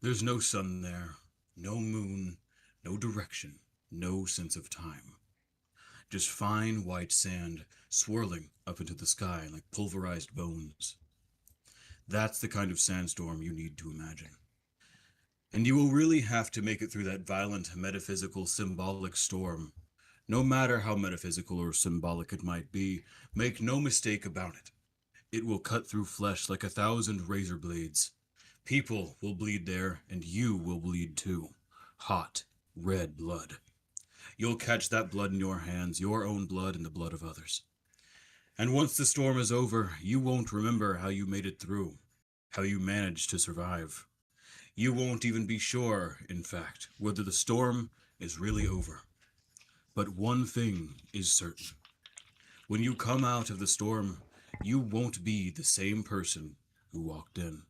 Speaker 8: There's no sun there, no moon, no direction, no sense of time. Just fine white sand swirling up into the sky like pulverized bones. That's the kind of sandstorm you need to imagine. And you will really have to make it through that violent, metaphysical, symbolic storm. No matter how metaphysical or symbolic it might be, make no mistake about it. It will cut through flesh like 1,000 razor blades. People will bleed there, and you will bleed too. Hot, red blood. You'll catch that blood in your hands, your own blood and the blood of others. And once the storm is over, you won't remember how you made it through, how you managed to survive. You won't even be sure, in fact, whether the storm is really over. But one thing is certain. When you come out of the storm, you won't be the same person who walked in.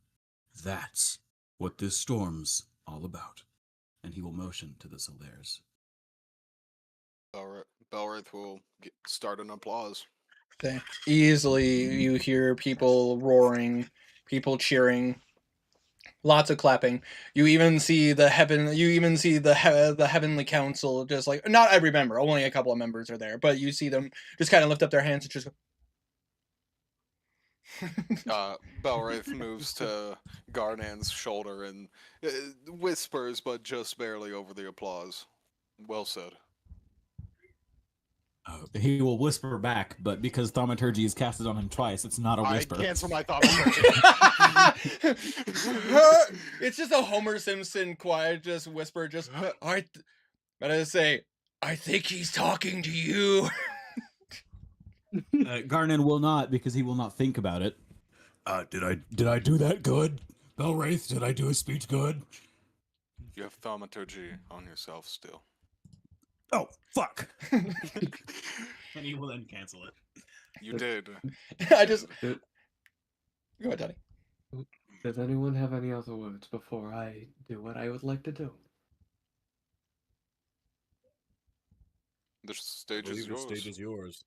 Speaker 8: That's what this storm's all about. And he will motion to the Solaires.
Speaker 4: Belwraith will start an applause.
Speaker 1: Okay. Easily, you hear people roaring, people cheering, lots of clapping. You even see the Heavenly Council, just like, not every member, only a couple of members are there, but you see them just kind of lift up their hands and just go.
Speaker 4: Belwraith moves to Garnan's shoulder and whispers, but just barely over the applause. Well said.
Speaker 5: He will whisper back, but because thaumaturgy is casted on him twice, it's not a
Speaker 4: I
Speaker 5: whisper.
Speaker 4: cancel my thaumaturgy.
Speaker 1: It's just a Homer Simpson quiet, just whisper, just I say, I think he's talking to you.
Speaker 5: Garnan will not, because he will not think about it. Did I do that good? Belwraith, did I do a speech good?
Speaker 4: You have thaumaturgy on yourself still.
Speaker 5: Oh, fuck. And he will then cancel it.
Speaker 4: You did.
Speaker 1: I just go ahead, Tony.
Speaker 2: Does anyone have any other words before I do what I would like to do?
Speaker 4: The stage
Speaker 8: I
Speaker 4: is
Speaker 8: believe
Speaker 4: yours.
Speaker 8: the stage is yours.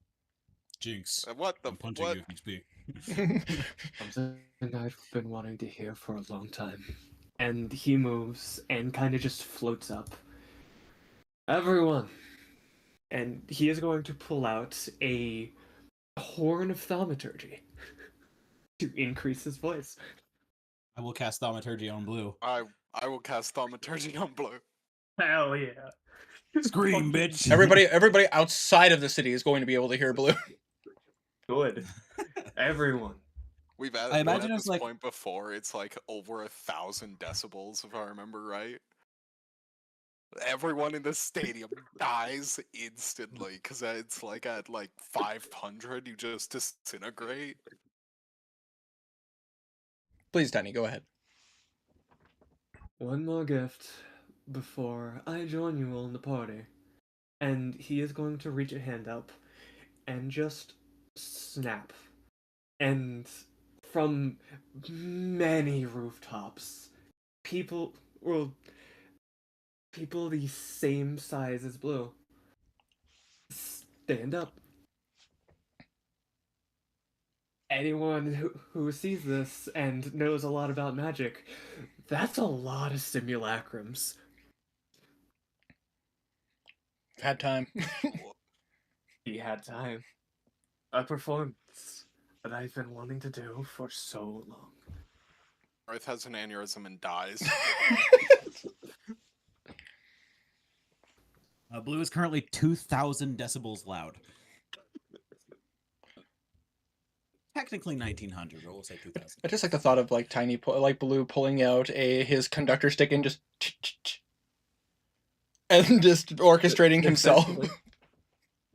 Speaker 8: Jinx.
Speaker 4: What the
Speaker 8: I'm punching
Speaker 4: what?
Speaker 8: you if you speak.
Speaker 2: Something I've been wanting to hear for a long time. And he moves and kind of just floats up. Everyone! And he is going to pull out a horn of thaumaturgy to increase his voice.
Speaker 5: I will cast thaumaturgy on blue.
Speaker 4: I will cast thaumaturgy on blue.
Speaker 2: Hell yeah.
Speaker 5: Scream, bitch.
Speaker 1: Everybody outside of the city is going to be able to hear Blue.
Speaker 2: Good. Everyone.
Speaker 4: We've
Speaker 5: I
Speaker 4: been
Speaker 5: imagine
Speaker 4: at
Speaker 5: it's
Speaker 4: this
Speaker 5: like-
Speaker 4: point before. It's like over 1,000 decibels, if I remember right. Everyone in the stadium dies instantly because it's like at like 500, you just disintegrate.
Speaker 1: Please, Tiny, go ahead.
Speaker 2: One more gift before I join you all in the party. And he is going to reach a hand up and just snap. And from many rooftops, people the same size as Blue stand up. Anyone who sees this and knows a lot about magic, that's a lot of simulacrums.
Speaker 1: Had time.
Speaker 2: He had time. A performance that I've been wanting to do for so long.
Speaker 4: Earth has an aneurysm and dies.
Speaker 5: Blue is currently 2,000 decibels loud. Technically 1,900, but we'll say 2,000.
Speaker 1: I just like the thought of like Tiny, like Blue pulling out his conductor stick and just and just orchestrating himself.
Speaker 2: Essentially,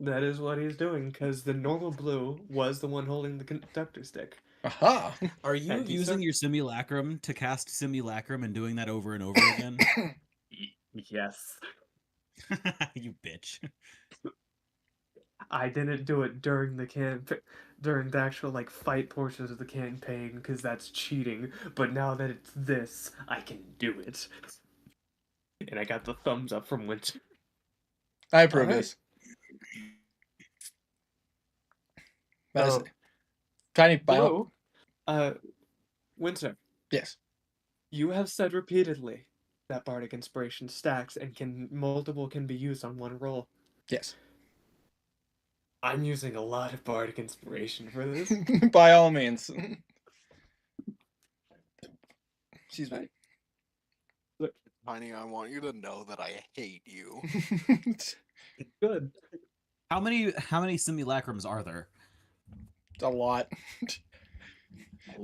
Speaker 2: that is what he's doing, because the normal Blue was the one holding the conductor stick.
Speaker 1: Aha!
Speaker 5: Are you
Speaker 2: And he
Speaker 5: using
Speaker 2: start-
Speaker 5: your simulacrum to cast simulacrum and doing that over and over again?
Speaker 2: Yes.
Speaker 5: You bitch.
Speaker 2: I didn't do it during the actual like fight portions of the campaign, because that's cheating. But now that it's this, I can do it. And I got the thumbs up from Winter.
Speaker 1: I approve
Speaker 2: Alright.
Speaker 1: this. That is
Speaker 2: So,
Speaker 1: Tiny. By all-
Speaker 2: Blue, Winter,
Speaker 1: yes.
Speaker 2: you have said repeatedly that bardic inspiration stacks and multiple can be used on one roll.
Speaker 1: Yes.
Speaker 2: I'm using a lot of bardic inspiration for this.
Speaker 1: By all means. Excuse me.
Speaker 4: Tiny, I want you to know that I hate you.
Speaker 2: Good.
Speaker 5: How many simulacrums are there?
Speaker 1: A lot.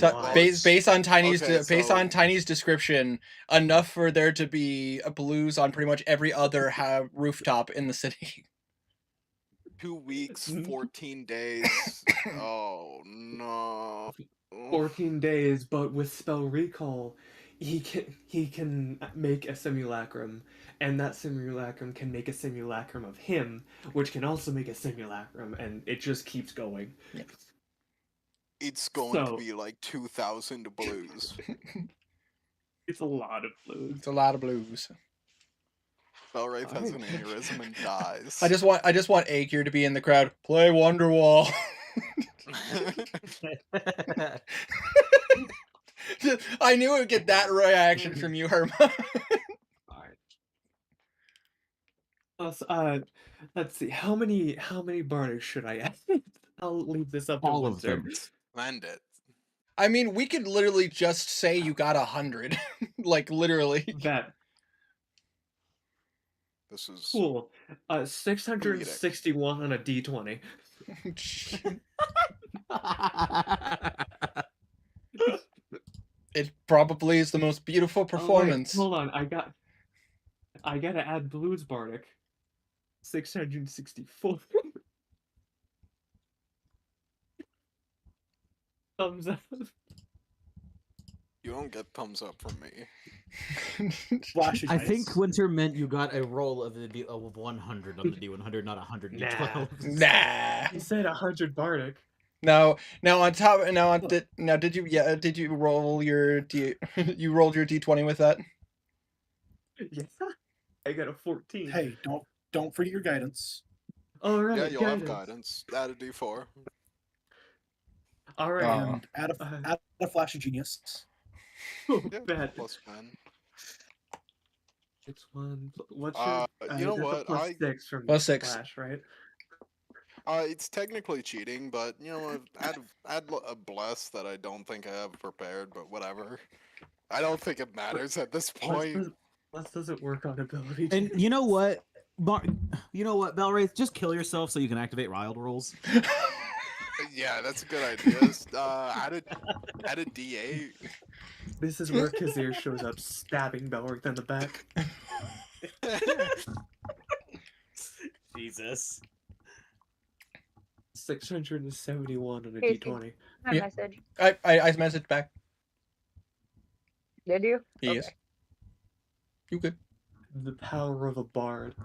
Speaker 2: Lot.
Speaker 1: Based on Tiny's
Speaker 4: Okay,
Speaker 1: based
Speaker 4: so-
Speaker 1: on Tiny's description, enough for there to be Blues on pretty much every other rooftop in the city.
Speaker 4: 2 weeks, 14 days. Oh no.
Speaker 2: 14 days, but with spell recall, he can make a simulacrum, and that simulacrum can make a simulacrum of him, which can also make a simulacrum, and it just keeps going.
Speaker 4: It's going
Speaker 2: So-
Speaker 4: to be like 2,000 blues.
Speaker 2: It's a lot of blues.
Speaker 1: It's a lot of Blues.
Speaker 4: Belwraith has an aneurysm and dies.
Speaker 1: I just want Akir to be in the crowd. Play Wonderwall. I knew it would get that reaction from you, Herma.
Speaker 2: Plus, let's see. How many bardics should I add? I'll leave this up to
Speaker 5: All of
Speaker 2: Winter.
Speaker 5: them.
Speaker 4: Send it.
Speaker 1: I mean, we could literally just say you got 100. Like, literally.
Speaker 2: That
Speaker 4: This is
Speaker 2: cool. 661 on a d20.
Speaker 1: It probably is the most beautiful performance.
Speaker 2: Oh, wait, hold on, I gotta add Blues Bardic. 664. Thumbs up.
Speaker 4: you don't get thumbs up from me.
Speaker 3: Flash
Speaker 5: I think Winter meant you got a roll of of 100 on the D100, not 100
Speaker 2: Nah.
Speaker 5: D12.
Speaker 1: Nah.
Speaker 2: He said 100 Bardic.
Speaker 1: Now on top. Did you? Yeah. Did you roll your D? You rolled your D20 with that.
Speaker 2: Yeah. I got a 14.
Speaker 3: Hey, don't forget your guidance.
Speaker 2: All right.
Speaker 4: Yeah, you'll have guidance. Add a D4.
Speaker 2: All right.
Speaker 3: And add a flash of genius.
Speaker 2: Oh,
Speaker 4: Yeah,
Speaker 2: bad.
Speaker 4: +1.
Speaker 2: It's one. What's your?
Speaker 4: You know
Speaker 2: that's a
Speaker 4: what?
Speaker 2: +6 from
Speaker 1: +6.
Speaker 2: Flash, right?
Speaker 4: It's technically cheating, but you know what? Add a bless that I don't think I have prepared, but whatever. I don't think it matters at this point.
Speaker 2: Plus doesn't work on ability.
Speaker 5: And you know what? You know what, Belwraith? Just kill yourself so you can activate Riled rolls.
Speaker 4: Yeah, that's a good idea. Add a D8.
Speaker 2: This is where Kazir shows up stabbing Belric in the back.
Speaker 5: Jesus.
Speaker 2: 671 on a
Speaker 6: Hey,
Speaker 2: d20.
Speaker 6: My
Speaker 1: Yeah.
Speaker 6: message.
Speaker 1: I messaged back.
Speaker 6: Did you?
Speaker 1: Yes.
Speaker 6: Okay.
Speaker 1: You good?
Speaker 2: The power of a bard.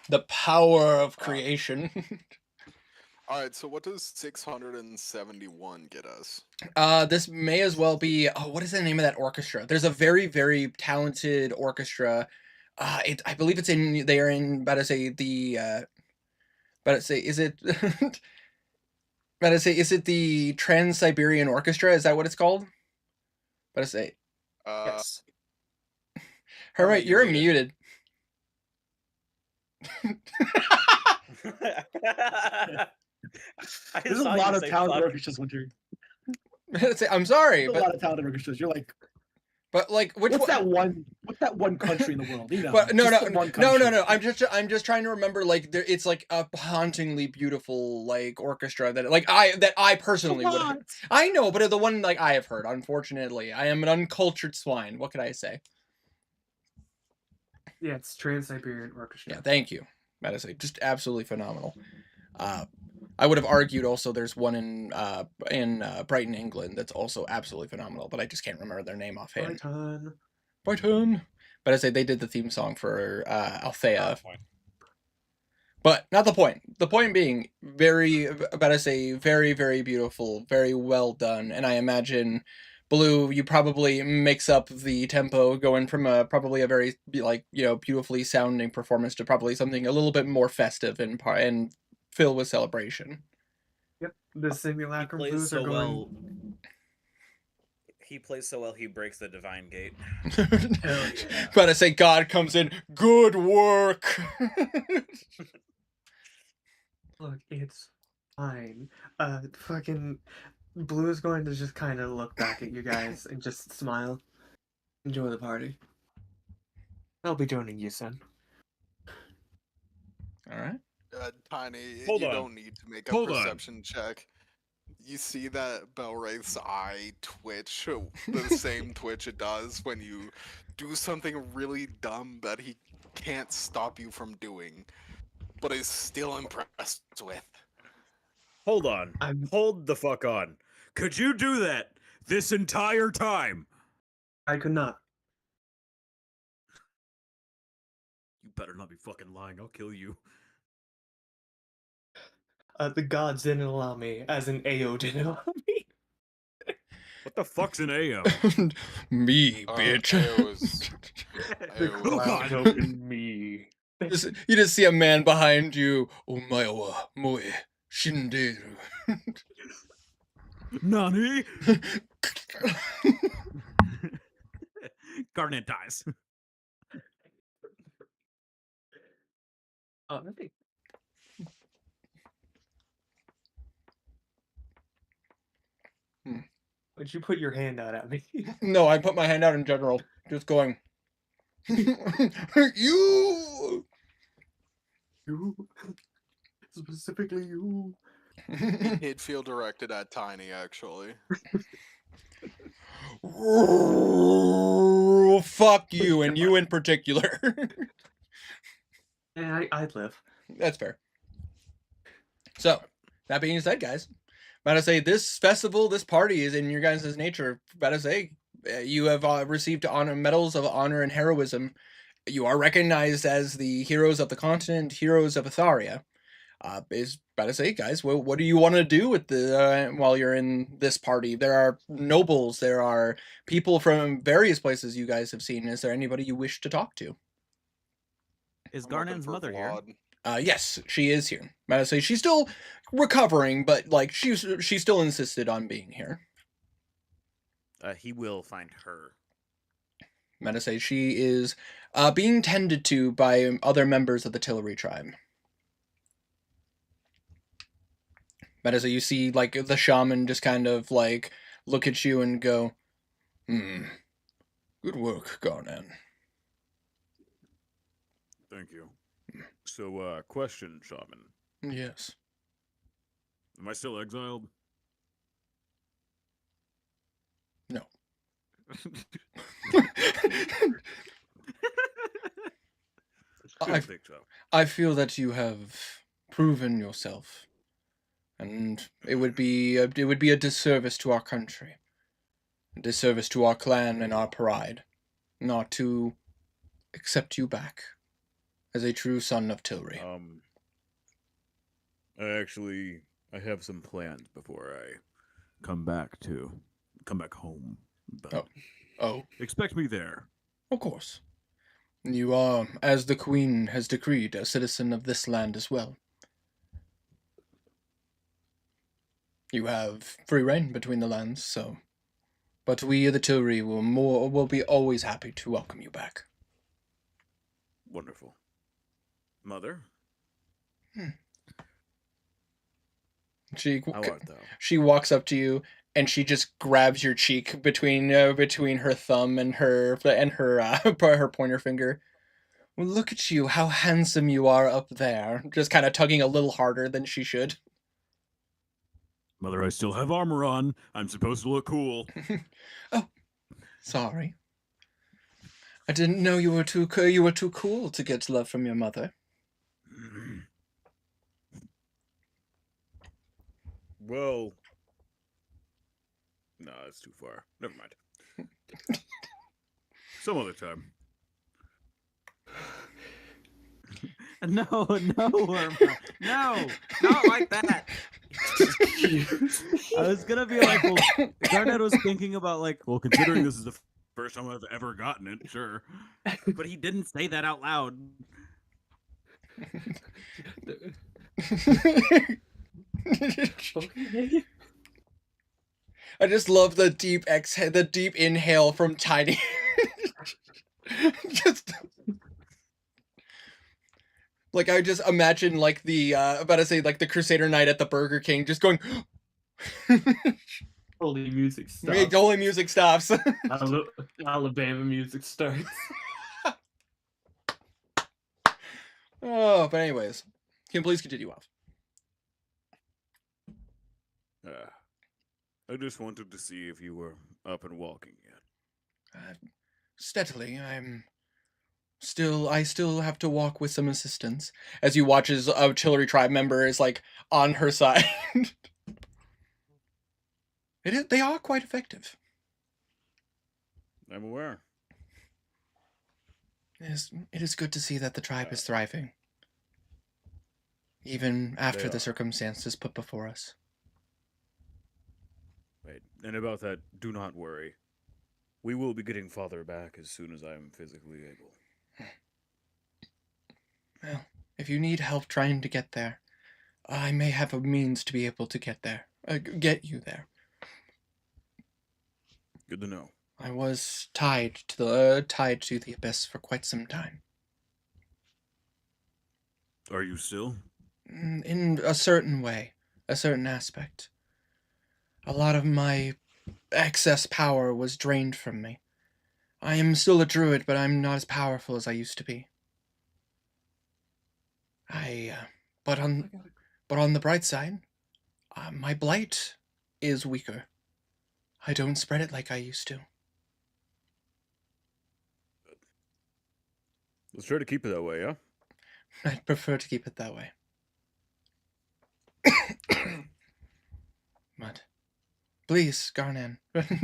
Speaker 1: The power of creation.
Speaker 4: All right, so what does 671 get us?
Speaker 1: This may as well be. Oh, what is the name of that orchestra? There's a very, very talented orchestra. I believe it's in. They are in. About to say the. About to say, is it? About to say, is it the Trans-Siberian Orchestra? Is that what it's called? About to say.
Speaker 3: Yes.
Speaker 1: All right, you're muted.
Speaker 3: There's a lot of talented orchestras, Winter.
Speaker 1: I'm sorry,
Speaker 3: There's a lot of talented orchestras. You're like,
Speaker 1: but like, which
Speaker 3: what's
Speaker 1: one?
Speaker 3: that one country in the world? You know,
Speaker 1: But no.
Speaker 3: country.
Speaker 1: I'm just trying to remember. Like, it's like a hauntingly beautiful like orchestra that I personally would. I know, but the one like I have heard. Unfortunately, I am an uncultured swine. What could I say?
Speaker 2: Yeah, it's Trans-Siberian Orchestra.
Speaker 1: Yeah, thank you. That is just absolutely phenomenal. I would have argued also there's one in Brighton, England that's also absolutely phenomenal, but I just can't remember their name offhand. Brighton. But I say they did the theme song for Althea. But not the point. The point being very, very beautiful, very well done, and I imagine Blue, you probably mix up the tempo going from probably a very beautifully sounding performance to probably something a little bit more festive and filled with celebration.
Speaker 2: Yep, the simulacrum
Speaker 9: He plays
Speaker 2: blues are
Speaker 9: so
Speaker 2: going.
Speaker 9: well. He plays so well. He breaks the divine gate.
Speaker 2: Hell yeah.
Speaker 1: But I say God comes in. Good work.
Speaker 2: Look, it's fine. Fucking Blue is going to just kind of look back at you guys and just smile. Enjoy the party. I'll be joining you, son.
Speaker 1: All right.
Speaker 4: Tiny,
Speaker 7: Hold
Speaker 4: you
Speaker 7: on.
Speaker 4: don't need to make a
Speaker 8: Hold on.
Speaker 4: perception check. You see that Belwraith's eye twitch, the same twitch it does when you do something really dumb that he can't stop you from doing, but is still impressed with.
Speaker 7: Hold on.
Speaker 2: I'm-
Speaker 7: Hold the fuck on.
Speaker 8: Could you do that this entire time?
Speaker 2: I could not.
Speaker 8: You better not be fucking lying. I'll kill you.
Speaker 2: The gods didn't allow me, as in AO didn't allow me.
Speaker 8: What the fuck's an AO?
Speaker 1: Me, bitch.
Speaker 2: The
Speaker 4: Ayo
Speaker 2: gods
Speaker 1: God.
Speaker 2: opened me.
Speaker 1: You just see a man behind you. Omaewa moe shinderu.
Speaker 8: Nani? Garnet dies.
Speaker 2: Alright. Would you put your hand out at me?
Speaker 1: No, I put my hand out in general. Just going. You!
Speaker 2: You. Specifically you.
Speaker 4: He did feel directed at Tiny, actually.
Speaker 1: Fuck you, and you in particular.
Speaker 2: Yeah, I'd live.
Speaker 1: That's fair. So, that being said, guys, about to say this festival, this party is in your guys' nature. About to say, you have received medals of honor and heroism. You are recognized as the heroes of the continent, heroes of Atharia. Is about to say, guys, what do you want to do with the while you're in this party? There are nobles, there are people from various places you guys have seen. Is there anybody you wish to talk to?
Speaker 5: Is
Speaker 4: I'm looking
Speaker 5: Garnan's
Speaker 4: for
Speaker 5: mother here?
Speaker 4: Vlad.
Speaker 1: Yes, she is here. About to say she's still recovering, but like she still insisted on being here.
Speaker 9: He will find her.
Speaker 1: About to say she is being tended to by other members of the Tillery tribe. But as you see, like, the shaman just kind of, like, look at you and go, good work, Garnan.
Speaker 8: Thank you. So, question, shaman.
Speaker 1: Yes.
Speaker 8: Am I still exiled?
Speaker 1: No.
Speaker 8: Didn't think so.
Speaker 1: I feel that you have proven yourself, and it would be a disservice to our country, a disservice to our clan and our pride, not to accept you back as a true son of Tilry.
Speaker 8: I have some plans before I come back home. But
Speaker 1: Oh,
Speaker 8: expect me there.
Speaker 1: of course. You are, as the Queen has decreed, a citizen of this land as well. You have free reign between the lands, so... But we, the Tilry, will be always happy to welcome you back.
Speaker 8: Wonderful. Mother?
Speaker 1: She
Speaker 8: How art thou?
Speaker 1: She walks up to you and she just grabs your cheek between her thumb and her her pointer finger. Well, look at you, how handsome you are up there. Just kind of tugging a little harder than she should.
Speaker 8: Mother, I still have armor on. I'm supposed to look cool.
Speaker 1: Oh, sorry. I didn't know you were too cool to get love from your mother.
Speaker 8: Well, no, that's too far. Never mind. Some other time.
Speaker 5: No, Irma. No, not like that. I was gonna be like, well, Garnet was thinking about like, well, considering this is the
Speaker 8: First time I've ever gotten it, sure.
Speaker 5: but he didn't say that out loud.
Speaker 2: Okay.
Speaker 1: I just love the deep inhale from Tiny. Just like I just imagine like the about to say like the Crusader Knight at the Burger King just going.
Speaker 2: Holy music stops.
Speaker 1: Holy music stops.
Speaker 2: Alabama music starts.
Speaker 1: Oh, but anyways, can you please continue off?
Speaker 8: I just wanted to see if you were up and walking yet.
Speaker 1: Steadily, I still have to walk with some assistance. As you watch as a Chillery tribe member is like on her side. They are quite effective.
Speaker 8: I'm aware.
Speaker 1: It is good to see that the tribe is thriving. Even after the circumstances put before us.
Speaker 8: Right. And about that, do not worry. We will be getting father back as soon as I am physically able.
Speaker 1: Well, if you need help trying to get there, I may have a means to be able to get there. Get you there.
Speaker 8: Good to know.
Speaker 1: I was tied to the abyss for quite some time.
Speaker 8: Are you still?
Speaker 1: In a certain way, a certain aspect. A lot of my excess power was drained from me. I am still a druid, but I'm not as powerful as I used to be. But on the bright side, my blight is weaker. I don't spread it like I used to.
Speaker 7: Let's try to keep it that way, yeah?
Speaker 1: I'd prefer to keep it that way. But please, Garnan,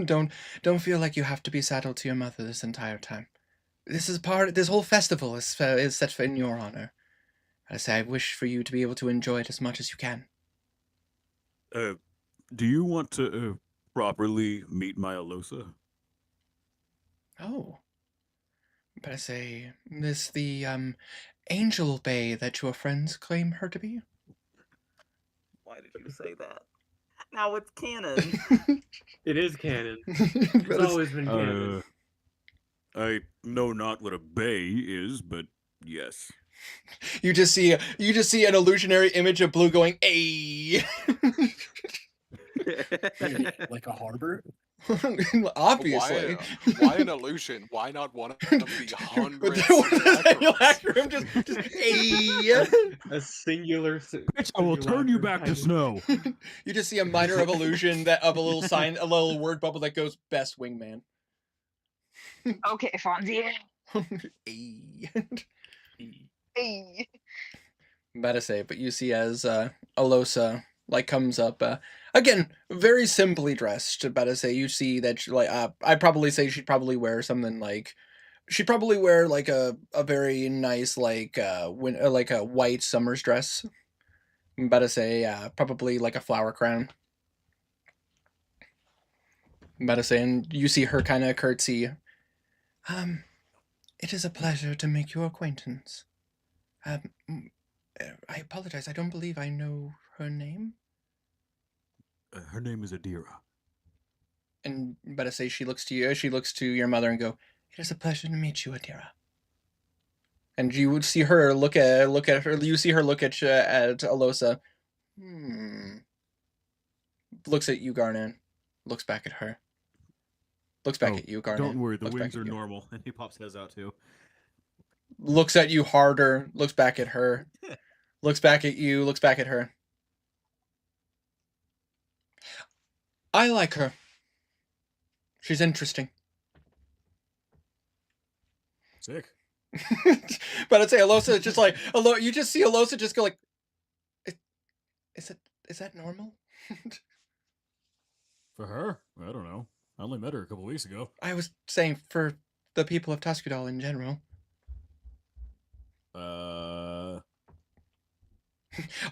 Speaker 1: don't feel like you have to be saddled to your mother this entire time. This whole festival is set in your honor. I say I wish for you to be able to enjoy it as much as you can.
Speaker 8: Do you want to properly meet my Alosa?
Speaker 1: Oh. But I say, is the Angel Bay that your friends claim her to be?
Speaker 9: Why did you say that? Now it's canon.
Speaker 2: It is canon.
Speaker 1: It's
Speaker 2: It's always been canon.
Speaker 8: I know not what a bay is, but yes.
Speaker 1: You just see an illusionary image of Blue going, "Ay."
Speaker 3: Like a harbor?
Speaker 1: Obviously.
Speaker 4: Why an illusion? Why not one of the hundreds?
Speaker 1: Daniel Ackram just "Ay."
Speaker 2: A singular.
Speaker 8: Bitch, I will turn you back to snow.
Speaker 1: You just see a minor of illusion that of a little sign, a little word bubble that goes "Best Wingman."
Speaker 6: Okay, Fonzie.
Speaker 1: Ay.
Speaker 6: Hey.
Speaker 1: About to say, but you see as Alosa comes up again, very simply dressed. About to say, you see that she, I'd probably say she'd probably wear something she'd probably wear a very nice like a white summer's dress. I'm about to say probably like a flower crown. I'm about to say, and you see her kind of curtsy. It is a pleasure to make your acquaintance. I apologize. I don't believe I know her name.
Speaker 8: Her name is Adira.
Speaker 1: And better say she looks to you. She looks to your mother and go, "It is a pleasure to meet you, Adira." And you would see her look at her. You see her look at Alosa. Looks at you, Garnan. Looks back at her. Looks back at you, Garnan.
Speaker 8: Don't worry, the
Speaker 1: Looks back
Speaker 8: wings
Speaker 1: at
Speaker 8: are
Speaker 1: you.
Speaker 8: normal. And he pops his out too.
Speaker 1: Looks at you harder. Looks back at her. Looks back at you. Looks back at her. I like her. She's interesting.
Speaker 8: Sick.
Speaker 1: But I'd say Alosa just you just see Alosa just go like, is that normal?
Speaker 8: For her? I don't know. I only met her a couple weeks ago.
Speaker 1: I was saying for the people of Tuscadal in general.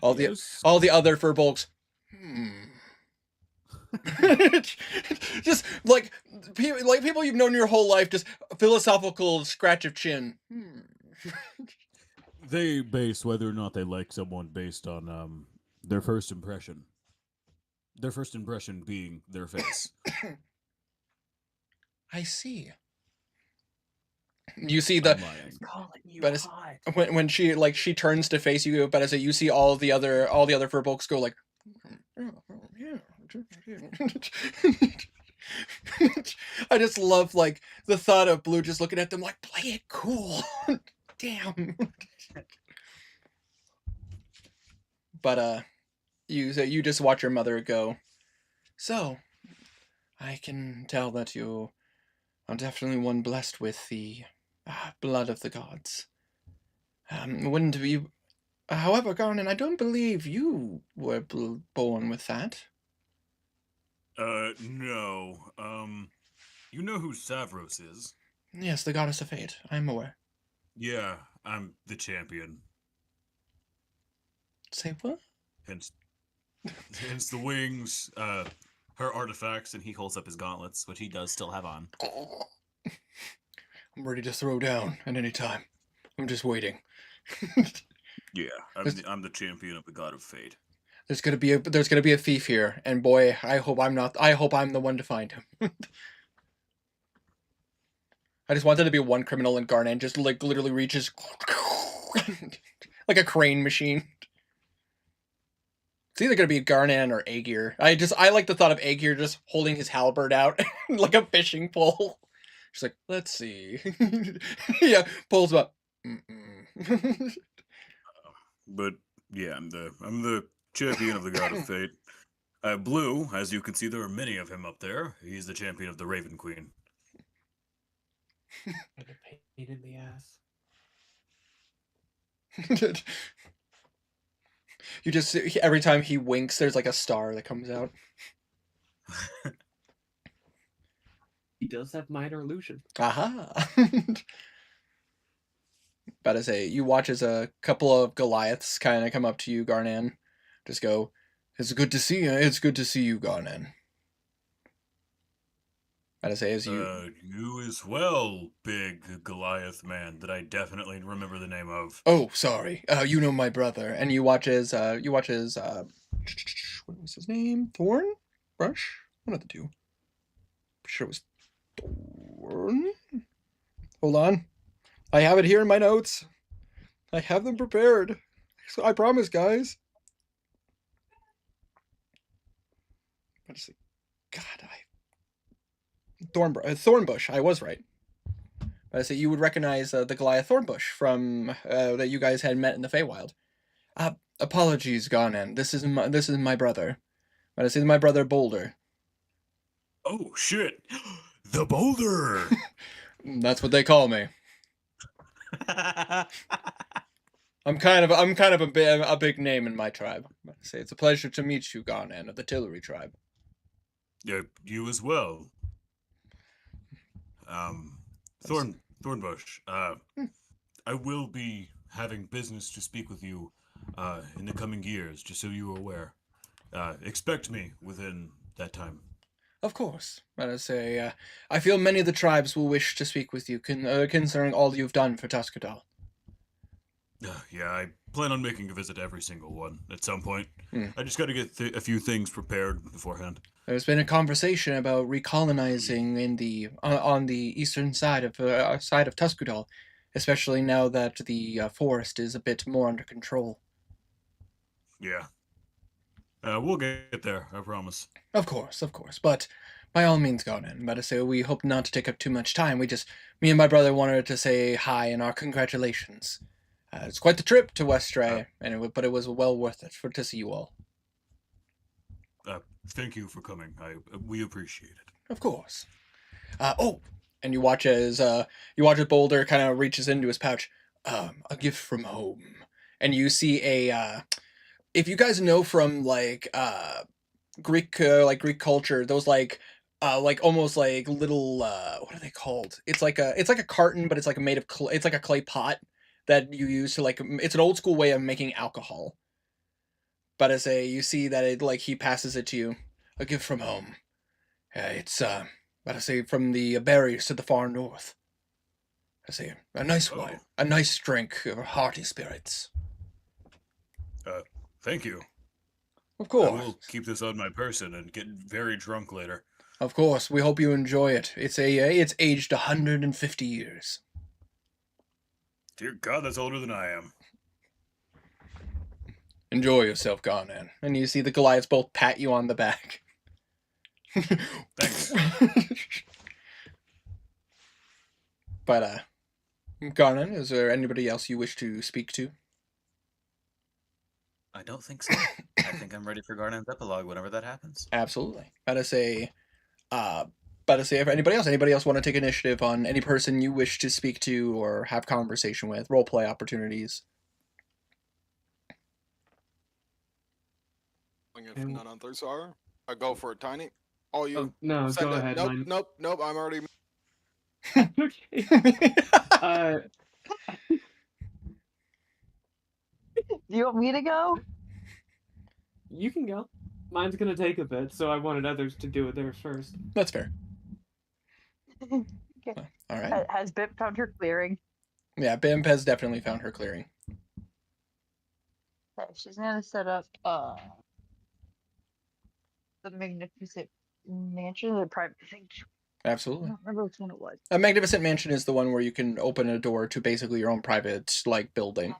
Speaker 1: All the other furbolgs. Just like people you've known your whole life, just a philosophical scratch of chin.
Speaker 8: They base whether or not they like someone based on their first impression. Their first impression being their face.
Speaker 1: I see. You see the when she turns to face you, but as you see all the other furbolgs go like. I just love the thought of Blue just looking at them like, play it cool. Damn. But you just watch your mother go, so I can tell that you are definitely one blessed with the blood of the gods. Wouldn't be. However, Garnan, I don't believe you were born with that.
Speaker 8: No. You know who Savros is?
Speaker 1: Yes, the goddess of fate. I'm aware.
Speaker 8: Yeah, I'm the champion.
Speaker 1: Say what?
Speaker 8: Hence the wings, her artifacts, and he holds up his gauntlets, which he does still have on.
Speaker 1: I'm ready to throw down at any time. I'm just waiting.
Speaker 8: Yeah, I'm the champion of the god of fate.
Speaker 1: There's gonna be a thief here, and boy, I hope I'm the one to find him. I just want there to be one criminal in Garnan just literally reaches like a crane machine. It's either gonna be Garnan or Aegir. I like the thought of Aegir just holding his halberd out like a fishing pole. She's like, let's see. Yeah, pulls him up. Mm-mm.
Speaker 8: But yeah, I'm the champion of the God of Fate. Blue, as you can see, there are many of him up there. He's the champion of the Raven Queen.
Speaker 2: And a pain in the ass.
Speaker 1: You just every time he winks, there's like a star that comes out.
Speaker 2: He does have minor illusion.
Speaker 1: Aha! About to say, you watch as a couple of Goliaths kind of come up to you, Garnan. Just go, it's good to see you. It's good to see you, Garnan. About to say, as you...
Speaker 8: You as well, big Goliath man that I definitely remember the name of.
Speaker 1: Oh, sorry. You know my brother. And you watch as, what was his name? Thorn? Brush? One of the two. Pretty sure it was Thorn? Hold on. I have it here in my notes. I have them prepared. So I promise, guys. God, Thornbush. I was right. I say you would recognize the Goliath Thornbush from that you guys had met in the Feywild. Apologies, Garnan. This is my brother. But I say my brother Boulder.
Speaker 8: Oh shit, the Boulder.
Speaker 1: That's what they call me. I'm kind of a big name in my tribe. I say it's a pleasure to meet you, Garnan of the Tillery tribe.
Speaker 8: Yeah, you as well. Thornbush. I will be having business to speak with you in the coming years, just so you are aware. Expect me within that time.
Speaker 1: Of course. But I say, I feel many of the tribes will wish to speak with you concerning all you've done for Tuscadal.
Speaker 8: Yeah, I plan on making a visit to every single one at some point.
Speaker 1: Hmm.
Speaker 8: I just got to get a few things prepared beforehand.
Speaker 1: There's been a conversation about recolonizing in the on the eastern side of Tuscadal, especially now that the forest is a bit more under control.
Speaker 8: Yeah. We'll get there, I promise.
Speaker 1: Of course. But by all means, Garnan. But I say we hope not to take up too much time. Me and my brother wanted to say hi and our congratulations. It's quite the trip to Westray, but it was well worth it to see you all.
Speaker 8: Thank you for coming. We appreciate it.
Speaker 1: Of course. And you watch as Boulder kind of reaches into his pouch. A gift from home, and you see a. If you guys know from Greek culture, those almost like little what are they called? It's like a carton, but it's like made of clay. It's like a clay pot that you use to it's an old school way of making alcohol. But you see that he passes it to you, a gift from home. It's from the berries to the far north. A nice wine, a nice drink of hearty spirits.
Speaker 8: Thank you.
Speaker 1: Of course.
Speaker 8: I will keep this on my person and get very drunk later.
Speaker 1: Of course, we hope you enjoy it. It's aged 150 years.
Speaker 8: Dear God, that's older than I am.
Speaker 1: Enjoy yourself, Garnan. And you see the Goliaths both pat you on the back.
Speaker 8: Thanks.
Speaker 1: But, Garnan, is there anybody else you wish to speak to?
Speaker 10: I don't think so. I think I'm ready for Garnan's epilogue whenever that happens.
Speaker 1: Absolutely. If anybody else want to take initiative on any person you wish to speak to or have conversation with, roleplay opportunities.
Speaker 4: If none others are, I go for a tiny. Oh, you?
Speaker 2: Oh, no, go ahead.
Speaker 4: Nope. I'm already.
Speaker 2: Okay.
Speaker 6: Do you want me to go?
Speaker 2: You can go. Mine's gonna take a bit, so I wanted others to do it theirs first.
Speaker 1: That's fair.
Speaker 6: Okay.
Speaker 1: All right.
Speaker 6: Has Bip found her clearing?
Speaker 1: Yeah, Bimp has definitely found her clearing.
Speaker 6: Okay, she's gonna set up the Magnificent Mansion, the private thing. I
Speaker 1: Absolutely.
Speaker 6: don't remember which one it was.
Speaker 1: A Magnificent Mansion is the one where you can open a door to basically your own private building.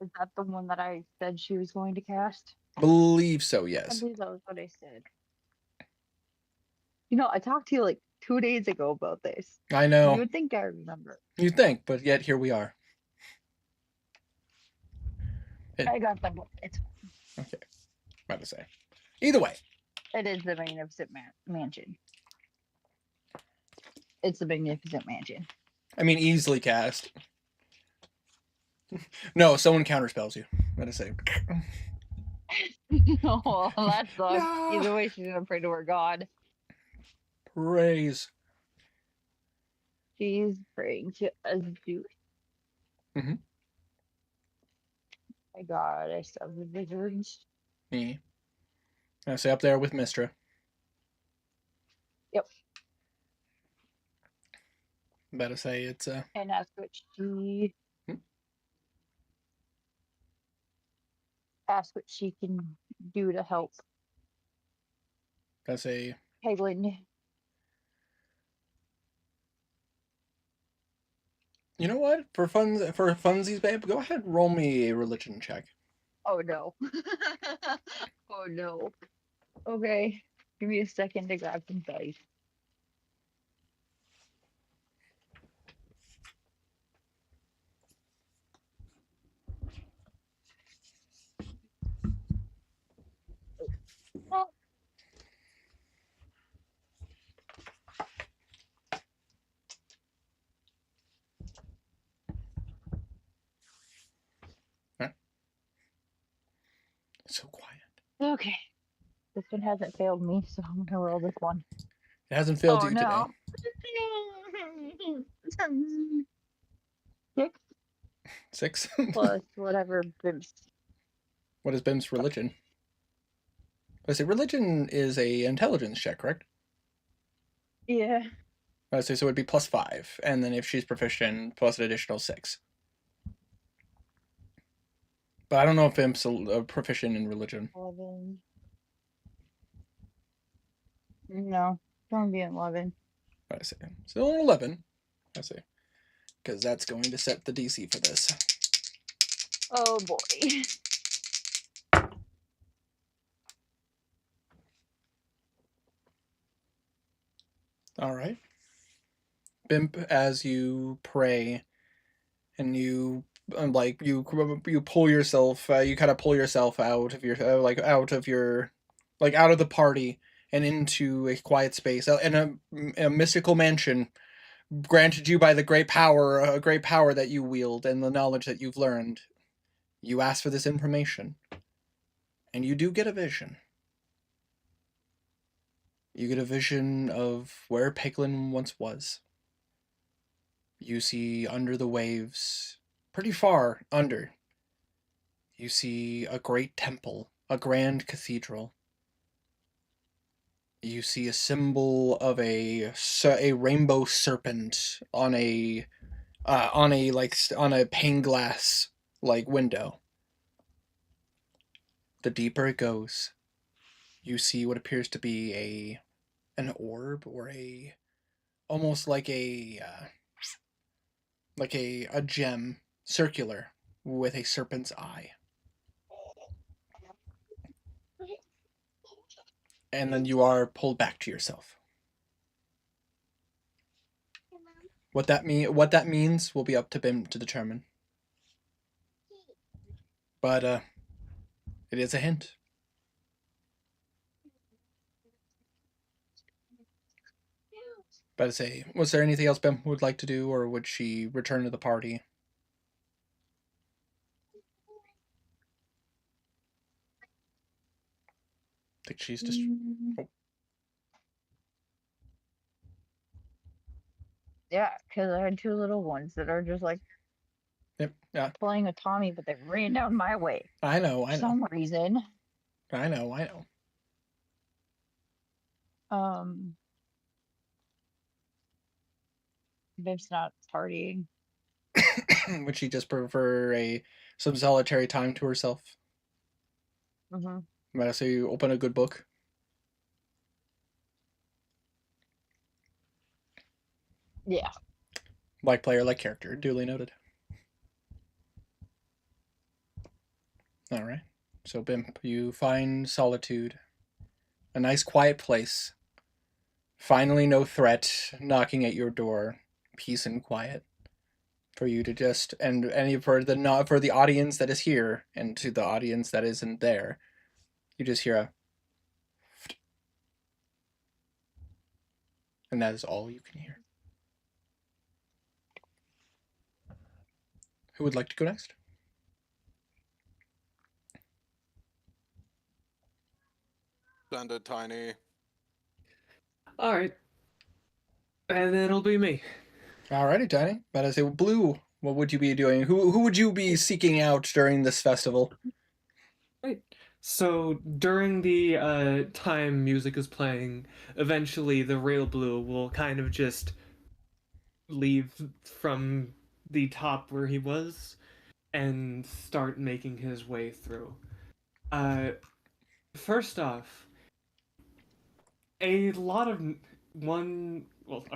Speaker 6: Is that the one that I said she was going to cast?
Speaker 1: Believe so,
Speaker 6: I
Speaker 1: yes.
Speaker 6: believe that was what I said. You know, I talked to you like 2 days ago about this.
Speaker 1: I
Speaker 6: You
Speaker 1: know.
Speaker 6: would think I remember.
Speaker 1: You think, but yet here we are.
Speaker 6: I got the book. It's
Speaker 1: Okay. About to say. Either way.
Speaker 6: it is the Magnificent Mansion. It's the Magnificent Mansion.
Speaker 1: I mean, easily cast. No, someone counterspells you. About to say.
Speaker 6: Oh, that sucks.
Speaker 1: No.
Speaker 6: Either way, she's gonna pray to her god.
Speaker 1: Praise.
Speaker 6: She's praying to Zeus.
Speaker 1: Mm-hmm.
Speaker 6: My god, I still have the wizards.
Speaker 1: Me. I say up there with Mistra.
Speaker 6: Yep.
Speaker 1: About to say it's
Speaker 6: And ask what she ask what she can do to help
Speaker 1: About to say
Speaker 6: Peglin.
Speaker 1: you know what? For funsies, babe, go ahead and roll me a religion check.
Speaker 6: Oh no. Oh no. Okay. Give me a second to grab some dice. Oh.
Speaker 1: It's so quiet.
Speaker 6: Okay. This one hasn't failed me, so I'm gonna roll this one.
Speaker 1: It hasn't failed
Speaker 6: Oh
Speaker 1: you
Speaker 6: no.
Speaker 1: today.
Speaker 6: 6
Speaker 1: 6?
Speaker 6: plus whatever Bim's.
Speaker 1: What is Bim's religion? I say religion is a intelligence check, correct?
Speaker 6: Yeah.
Speaker 1: I say so it'd be +5, and then if she's proficient, plus an additional 6. But I don't know if Bim's proficient in religion.
Speaker 6: 11. No, it's gonna be 11.
Speaker 1: I say so 11. I say because that's going to set the DC for this.
Speaker 6: Oh boy.
Speaker 1: All right. Bimp, as you pray, and you you pull yourself, you kind of pull yourself out of your out of the party and into a quiet space in a mystical mansion granted you by the great power that you wield and the knowledge that you've learned. You ask for this information, and you do get a vision. You get a vision of where Peglin once was. You see under the waves, pretty far under, you see a great temple, a grand cathedral. You see a symbol of a rainbow serpent on a pane glass window. The deeper it goes, you see what appears to be an orb or almost like a gem, circular, with a serpent's eye. And then you are pulled back to yourself. What that means will be up to Bim to determine. But it is a hint. But I say, was there anything else Bim would like to do, or would she return to the party? I think she's just. Oh.
Speaker 6: Yeah, because I had two little ones that are just like
Speaker 1: yeah
Speaker 6: playing with Tommy, but they ran down my way.
Speaker 1: I know.
Speaker 6: For some reason.
Speaker 1: I know.
Speaker 6: Bim's not partying.
Speaker 1: Would she just prefer some solitary time to herself?
Speaker 6: Mm-hmm.
Speaker 1: So you open a good book.
Speaker 6: Yeah.
Speaker 1: Like player, like character. Duly noted. All right. So, Bimp, you find solitude. A nice quiet place. Finally no threat knocking at your door. Peace and quiet. For you to just for the audience that is here and to the audience that isn't there, you just hear a and that is all you can hear. Who would like to go next?
Speaker 4: Send it, Tiny.
Speaker 2: All right. And it'll be me.
Speaker 1: Alrighty, Tiny. But I say, Blue, what would you be doing? Who would you be seeking out during this festival?
Speaker 2: Right. So during the time music is playing, eventually the Rail Blue will kind of just leave from the top where he was and start making his way through. First off, a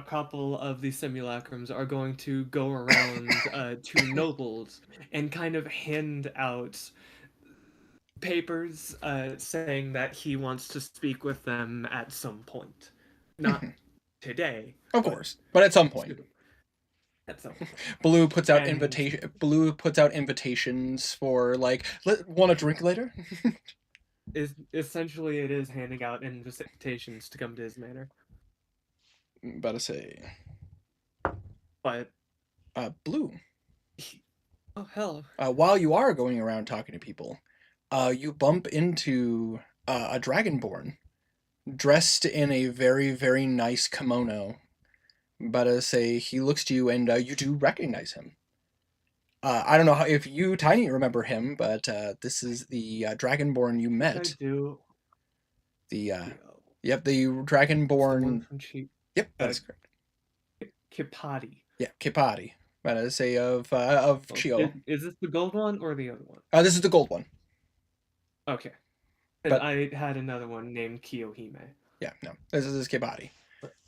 Speaker 2: couple of the simulacrums are going to go around to nobles and kind of hand out papers saying that he wants to speak with them at some point. Not today.
Speaker 1: Of course, but at some point.
Speaker 2: Soon. At some point.
Speaker 1: Blue puts out
Speaker 2: And-
Speaker 1: Blue puts out invitations for like, want a drink later?
Speaker 2: Essentially, it is handing out invitations to come to his manor.
Speaker 1: About to say,
Speaker 2: But
Speaker 1: Blue.
Speaker 2: oh hell,
Speaker 1: While you are going around talking to people, you bump into a dragonborn dressed in a very, very nice kimono. But say he looks to you and you do recognize him. I don't know if you, Tiny, remember him, but this is the dragonborn you
Speaker 2: I
Speaker 1: met.
Speaker 2: do.
Speaker 1: The
Speaker 2: The
Speaker 1: dragonborn.
Speaker 2: one from
Speaker 1: Yep, that's correct.
Speaker 2: Kipati.
Speaker 1: Yeah, Kipati. But I say of Chio.
Speaker 2: Is this the gold one or the other one?
Speaker 1: This is the gold one.
Speaker 2: Okay. And
Speaker 1: But-
Speaker 2: I had another one named Kiyohime.
Speaker 1: Yeah, no, this is Kipati.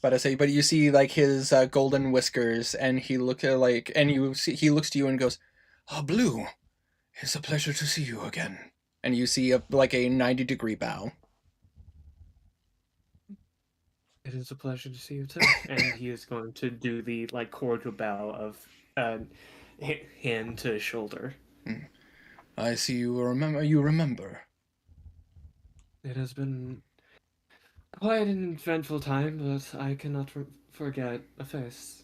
Speaker 1: But I say, but you see like his golden whiskers, and he he looks to you and goes, "Oh, Blue, it's a pleasure to see you again." And you see a 90-degree bow.
Speaker 2: It is a pleasure to see you too. And he is going to do the cordial bow of hand to shoulder.
Speaker 1: I see you remember.
Speaker 2: It has been quite an eventful time, but I cannot forget a face.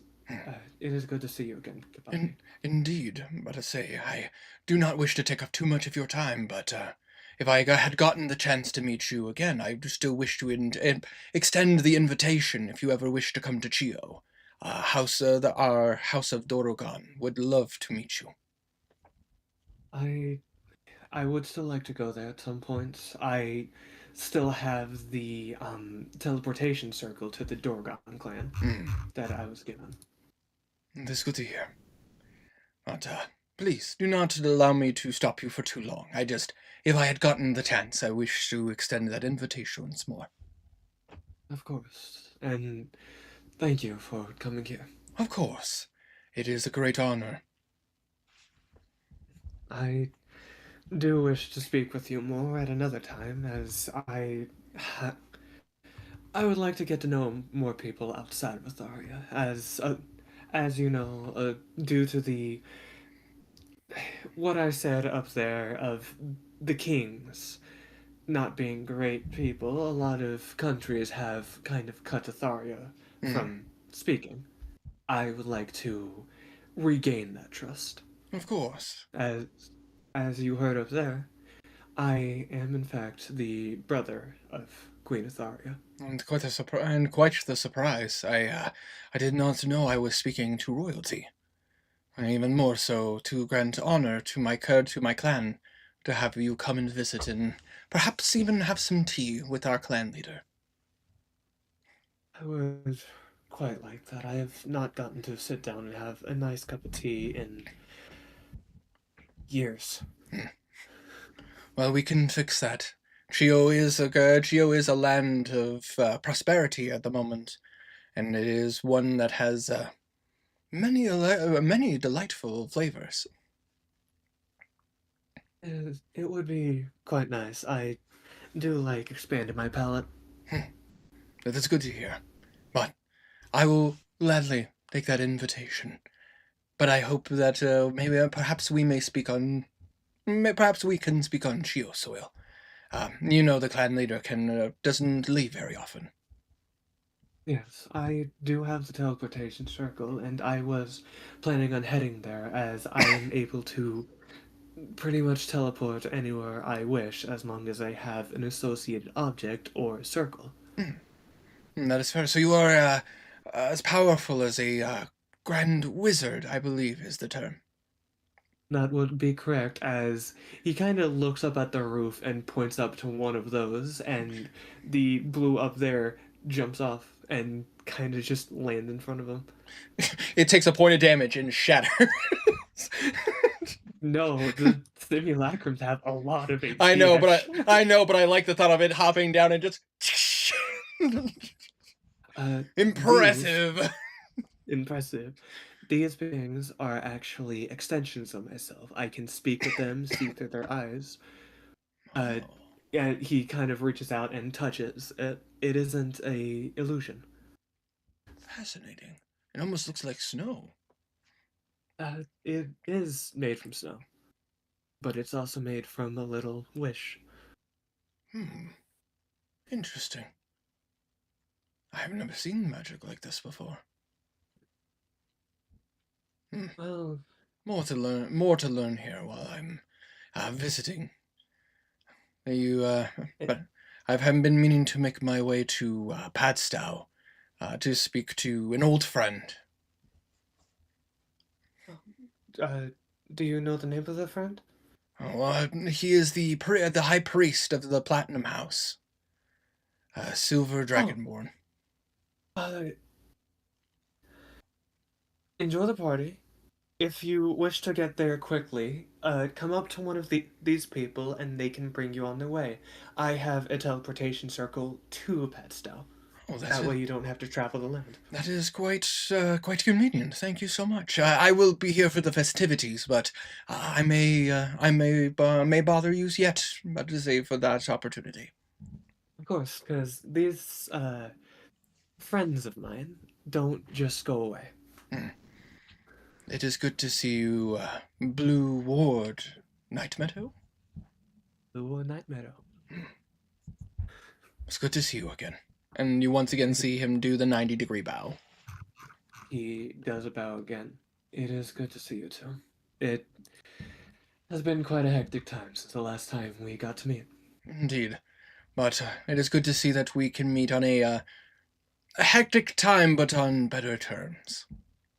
Speaker 2: It is good to see you again. Goodbye.
Speaker 1: Indeed, but I say, I do not wish to take up too much of your time, but if I had gotten the chance to meet you again, I still wish to extend the invitation if you ever wish to come to Chio. Our House of Dorogon would love to meet you.
Speaker 2: I would still like to go there at some point. I still have the teleportation circle to the Dorgon clan that I was given.
Speaker 1: That's good to hear. But please, do not allow me to stop you for too long. If I had gotten the chance, I wish to extend that invitation once more.
Speaker 2: Of course. And thank you for coming here.
Speaker 1: Of course. It is a great honor.
Speaker 2: I do wish to speak with you more at another time, as I would like to get to know more people outside of Atharia, as you know, due to what I said up there of the kings not being great people. A lot of countries have kind of cut Atharia from speaking. I would like to regain that trust.
Speaker 1: Of course.
Speaker 2: As you heard up there, I am in fact the brother of Queen Atharia.
Speaker 1: And quite the surprise. I did not know I was speaking to royalty. And even more so to grant honor to my clan, to have you come and visit and perhaps even have some tea with our clan leader.
Speaker 2: I would quite like that. I have not gotten to sit down and have a nice cup of tea in years.
Speaker 1: Well, we can fix that. Chio is a land of prosperity at the moment, and it is one that has many delightful flavors.
Speaker 2: It would be quite nice. I do like expanding my palette.
Speaker 1: That is good to hear. But I will gladly take that invitation. But I hope that maybe perhaps we may speak on. Perhaps we can speak on Shio soil. You know, the clan leader doesn't leave very often.
Speaker 2: Yes, I do have the teleportation circle, and I was planning on heading there as I am able to pretty much teleport anywhere I wish as long as I have an associated object or circle.
Speaker 1: That is fair. So you are as powerful as a grand wizard, I believe is the term.
Speaker 2: That would be correct, as he kind of looks up at the roof and points up to one of those, and the blue up there jumps off and kind of just lands in front of him.
Speaker 1: It takes a point of damage and shatters.
Speaker 2: No, the simulacrums have a lot of HP.
Speaker 1: I know, but
Speaker 2: actually.
Speaker 1: I know, but I like the thought of it hopping down and just impressive.
Speaker 2: Impressive. These beings are actually extensions of myself. I can speak with them, see through their eyes. And he kind of reaches out and touches it. It isn't a illusion.
Speaker 1: Fascinating. It almost looks like snow.
Speaker 2: It is made from snow, but it's also made from a little wish.
Speaker 1: Interesting. I have never seen magic like this before.
Speaker 2: Well,
Speaker 1: more to learn here while I'm visiting. But I've been meaning to make my way to Padstow to speak to an old friend.
Speaker 2: Do you know the name of the friend?
Speaker 1: He is the high priest of the Platinum House. Silver Dragonborn.
Speaker 2: Enjoy the party. If you wish to get there quickly, come up to one of these people and they can bring you on their way. I have a teleportation circle to Padstow. That way you don't have to travel the land.
Speaker 1: That is quite convenient. Thank you so much. I will be here for the festivities, but I may bother you yet. But to say for that opportunity.
Speaker 2: Of course, because these friends of mine don't just go away.
Speaker 1: It is good to see you, Blue Ward Night Meadow.
Speaker 2: Blue Ward Night Meadow.
Speaker 1: It's good to see you again. And you once again see him do the 90-degree bow.
Speaker 2: He does a bow again. It is good to see you too. It has been quite a hectic time since the last time we got to meet.
Speaker 1: Indeed. But it is good to see that we can meet on a hectic time, but on better terms.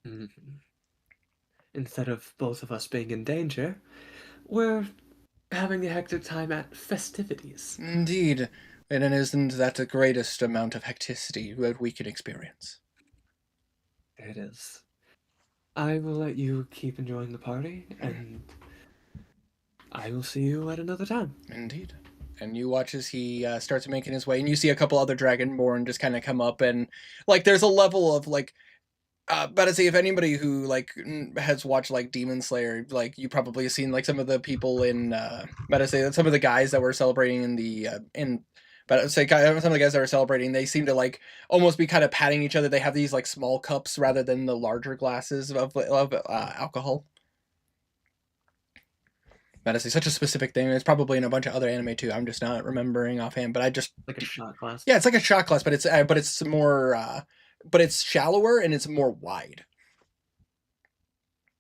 Speaker 2: Mm-hmm. Instead of both of us being in danger, we're having a hectic time at festivities.
Speaker 1: Indeed. And isn't that the greatest amount of hecticity that we can experience?
Speaker 2: It is. I will let you keep enjoying the party, and I will see you at another time.
Speaker 1: Indeed. And you watch as he starts making his way, and you see a couple other Dragonborn just kind of come up, and like there's a level of like, but to say if anybody who like has watched like Demon Slayer, like you probably have seen like some of the people in, but to say that some of the guys that were celebrating in the But say some of the guys that are celebrating, they seem to like almost be kind of patting each other. They have these like small cups rather than the larger glasses of alcohol. That is such a specific thing. It's probably in a bunch of other anime too. I'm just not remembering offhand. But I just
Speaker 2: like a shot glass.
Speaker 1: Yeah, it's like a shot glass, but it's more, but it's shallower and it's more wide.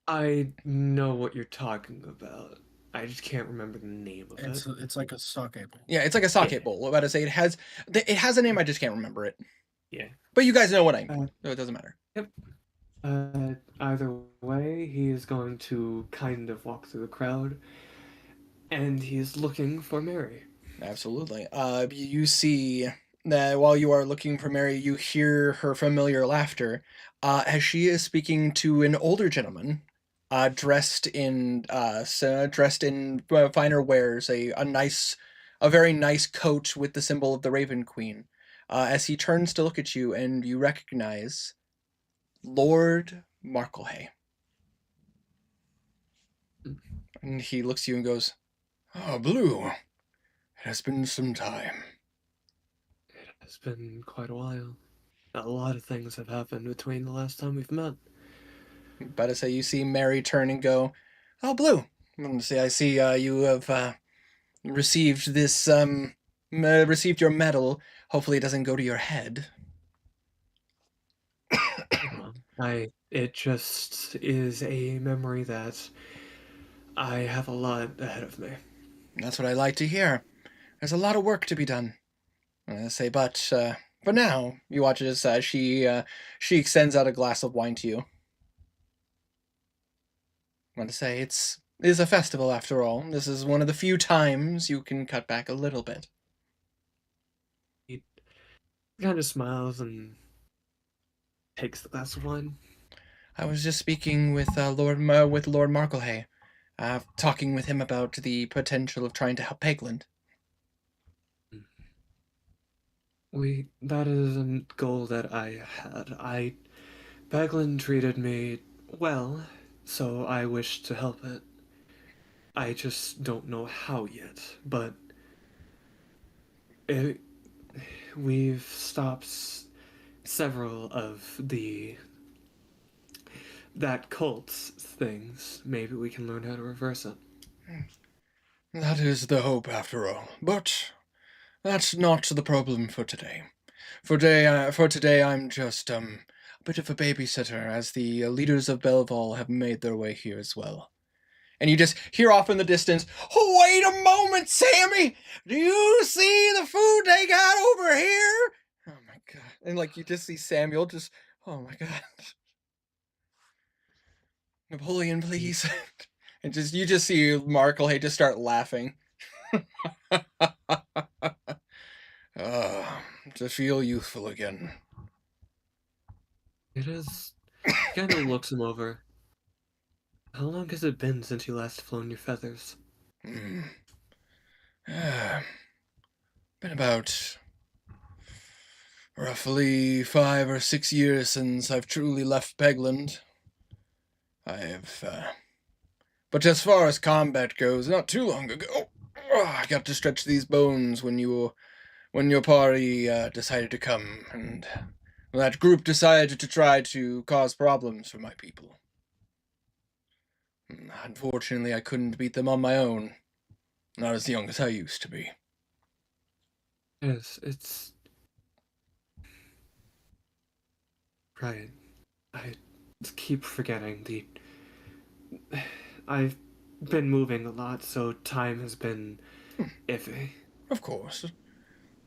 Speaker 2: I know what you're talking about. I just can't remember the name of it.
Speaker 3: It's like a sake bowl.
Speaker 1: Yeah, it's like a sake bowl. I'm about to say it has a name. I just can't remember it.
Speaker 2: Yeah.
Speaker 1: But you guys know what I mean. So it doesn't matter.
Speaker 2: Yep. Either way, he is going to kind of walk through the crowd, and he is looking for Mary.
Speaker 1: Absolutely. You see that while you are looking for Mary, you hear her familiar laughter, as she is speaking to an older gentleman. Dressed in finer wares, a very nice coat with the symbol of the Raven Queen. As he turns to look at you, and you recognize Lord Marklehay. And he looks at you and goes, Oh, Blue. It has been some time.
Speaker 2: It has been quite a while. A lot of things have happened between the last time we've met.
Speaker 1: About to say, you see Mary turn and go, "Oh, Blue. I'm going to say, I see you have received this, received your medal. Hopefully it doesn't go to your head."
Speaker 2: It just is a memory that I have a lot ahead of me.
Speaker 1: That's what I like to hear. There's a lot of work to be done. I say, but for now, you watch as she extends out a glass of wine to you. I want to say it is a festival after all. This is one of the few times you can cut back a little bit.
Speaker 2: He kind of smiles and takes the glass of wine.
Speaker 1: I was just speaking with Lord Marklehay, talking with him about the potential of trying to help Pegland.
Speaker 2: That is a goal that I had. Bagland treated me well, so I wish to help it. I just don't know how yet, but we've stopped several of that cult's things. Maybe we can learn how to reverse it.
Speaker 1: That is the hope, after all. But that's not the problem for today. For today, I'm just a bit of a babysitter, as the leaders of Belval have made their way here as well. And you just hear off in the distance, "Oh, wait a moment, Sammy! Do you see the food they got over here?" Oh my god. And like you just see Samuel just, oh my god. "Napoleon, please." And you just see Marklehay just start laughing. To feel youthful again.
Speaker 2: It is. He kind of looks him over. How long has it been since you last flown your feathers?
Speaker 1: Been about roughly 5 or 6 years since I've truly left Pegland. But as far as combat goes, not too long ago, I got to stretch these bones when your party decided to come, and that group decided to try to cause problems for my people. Unfortunately, I couldn't beat them on my own. Not as young as I used to be.
Speaker 2: Yes, it's... Right. I keep forgetting I've been moving a lot, so time has been iffy.
Speaker 1: Of course.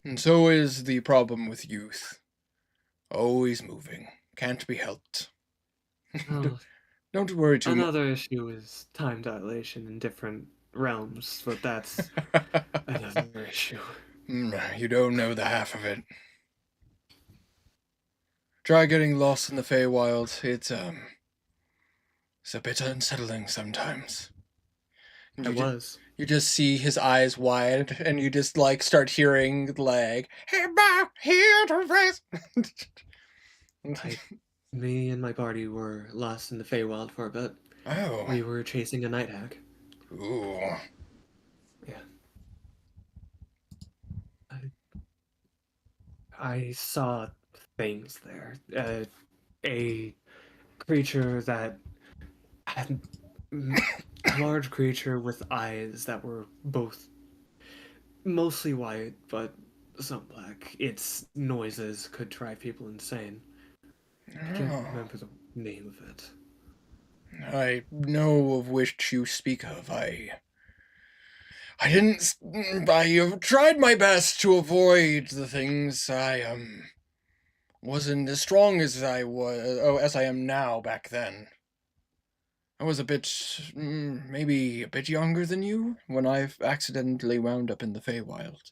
Speaker 1: And so is the problem with youth. Always moving. Can't be helped.
Speaker 2: Well,
Speaker 1: Don't worry too much.
Speaker 2: another issue is time dilation in different realms, but that's another issue.
Speaker 1: You don't know the half of it. Try getting lost in the Feywild. It's a bit unsettling sometimes.
Speaker 2: You
Speaker 1: just see his eyes wide, and you just like start hearing like, "Hey, back here to race."
Speaker 2: Me and my party were lost in the Feywild for a bit.
Speaker 1: Oh.
Speaker 2: We were chasing a night hag.
Speaker 1: Ooh.
Speaker 2: Yeah. I saw things there. A creature that had a large creature with eyes that were both mostly white, but some black. Its noises could drive people insane. I can't remember the name of it.
Speaker 1: I know of which you speak of. I have tried my best to avoid the things. I wasn't as strong as I am now back then. I was a bit, maybe a bit younger than you when I accidentally wound up in the Feywild.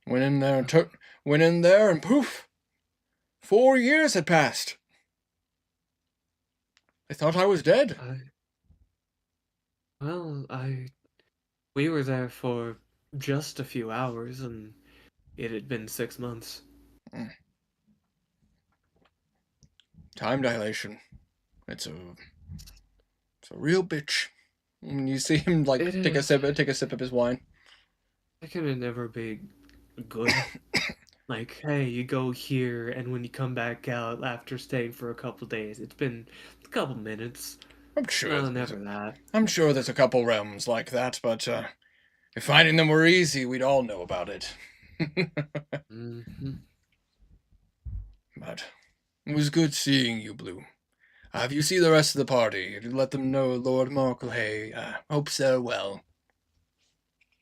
Speaker 1: Went in there and poof, 4 years had passed. I thought I was dead.
Speaker 2: We were there for just a few hours, and it had been 6 months.
Speaker 1: Time dilation. It's a real bitch. And you see him like
Speaker 2: It
Speaker 1: take a
Speaker 2: is.
Speaker 1: sip of his wine.
Speaker 2: It can never be good. Like, hey, you go here, and when you come back out after staying for a couple days, it's been a couple minutes.
Speaker 1: I'm sure.
Speaker 2: No, never that.
Speaker 1: I'm sure there's a couple realms like that, but if finding them were easy, we'd all know about it.
Speaker 2: Mm-hmm.
Speaker 1: But it was good seeing you, Blue. Have you seen the rest of the party? Let them know Lord Markley hopes they're well.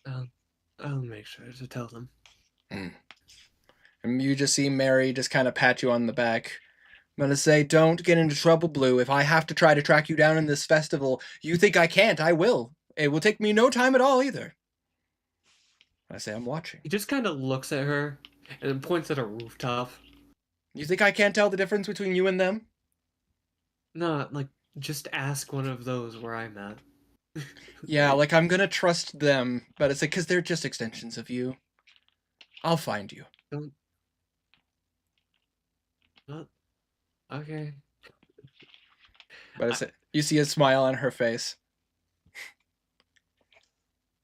Speaker 2: I'll make sure to tell them.
Speaker 1: And you just see Mary just kind of pat you on the back. I'm gonna say, don't get into trouble, Blue. If I have to try to track you down in this festival, you think I can't, I will. It will take me no time at all, either. I say, I'm watching.
Speaker 2: He just kind of looks at her and then points at a rooftop.
Speaker 1: You think I can't tell the difference between you and them?
Speaker 2: No, like, just ask one of those where I'm at.
Speaker 1: Yeah, like, I'm gonna trust them, but it's like, because they're just extensions of you. I'll find you.
Speaker 2: Don't. Not. Okay.
Speaker 1: But it's, you see a smile on her face.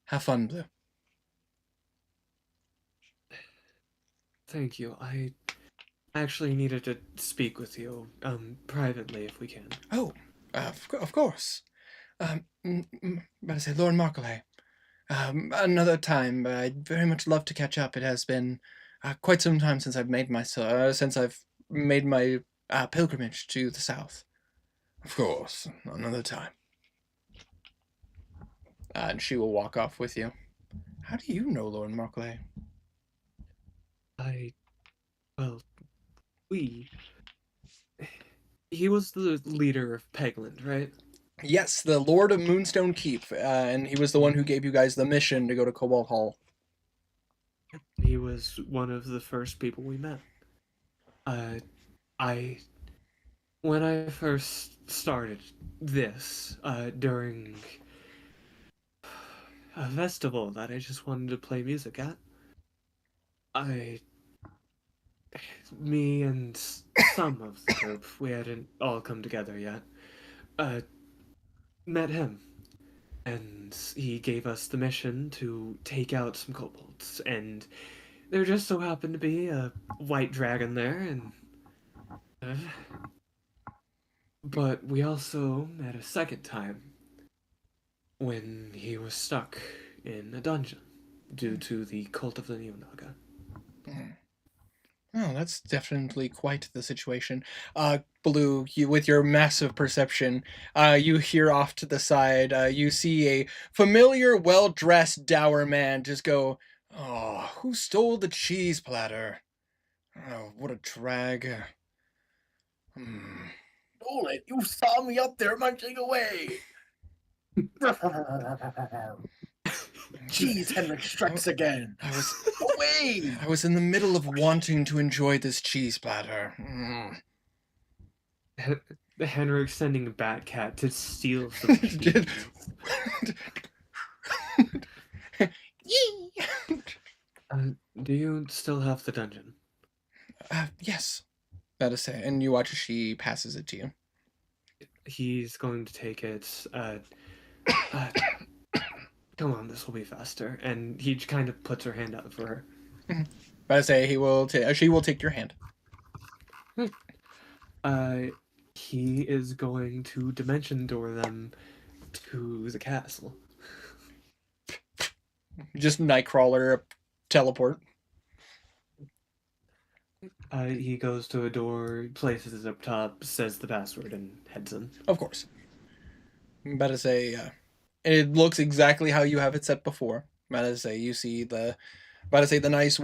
Speaker 1: Have fun, Blue.
Speaker 2: Thank you. I actually needed to speak with you, privately if we can.
Speaker 1: Oh, of course. But I say, Lord Markley, another time. I'd very much love to catch up. It has been quite some time since I've made my pilgrimage to the south. Of course, another time. And she will walk off with you. How do you know Lord Markley?
Speaker 2: He was the leader of Pegland, right?
Speaker 1: Yes, the Lord of Moonstone Keep, and he was the one who gave you guys the mission to go to Cobalt Hall.
Speaker 2: He was one of the first people we met. When I first started this, during a festival that I just wanted to play music at, me and some of the group, we hadn't all come together yet, met him. And he gave us the mission to take out some kobolds, and there just so happened to be a white dragon there, and but we also met a second time when he was stuck in a dungeon due to the cult of the Neonaga.
Speaker 1: Oh, that's definitely quite the situation. Blue, you with your massive perception, you hear off to the side, you see a familiar, well-dressed, dour man just go, "Oh, who stole the cheese platter? Oh, what a drag."
Speaker 3: Stole it. You saw me up there munching away. Jeez, Henrik strikes again. Away!
Speaker 1: I was in the middle of wanting to enjoy this cheese platter.
Speaker 2: Henrik sending a bat cat to steal some cheese. Do you still have the dungeon?
Speaker 1: Yes. That is it. And you watch as she passes it to you.
Speaker 2: He's going to take it. Come on, this will be faster. And he kind of puts her hand out for her.
Speaker 1: But I say she will take your hand.
Speaker 2: He is going to dimension door them to the castle.
Speaker 1: Just Nightcrawler teleport.
Speaker 2: He goes to a door, places it up top, says the password, and heads in.
Speaker 1: Of course. But I say, it looks exactly how you have it set before. But I say, you see the nice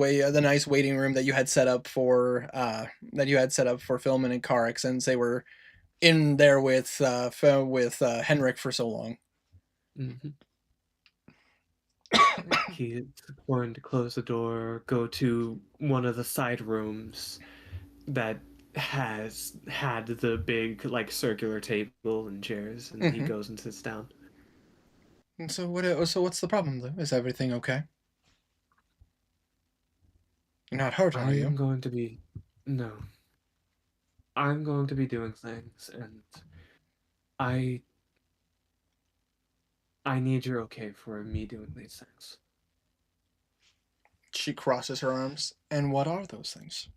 Speaker 1: waiting room that you had set up for Philman and Karix, since they were in there with Henrik for so long.
Speaker 2: Mm-hmm. He's going to close the door, go to one of the side rooms that has had the big, like, circular table and chairs, and he goes and sits down.
Speaker 1: And so what's the problem, Lou? Is everything okay? You're not hurt, are you?
Speaker 2: I'm going to be doing things, and I need your okay for me doing these things.
Speaker 1: She crosses her arms. And what are those things?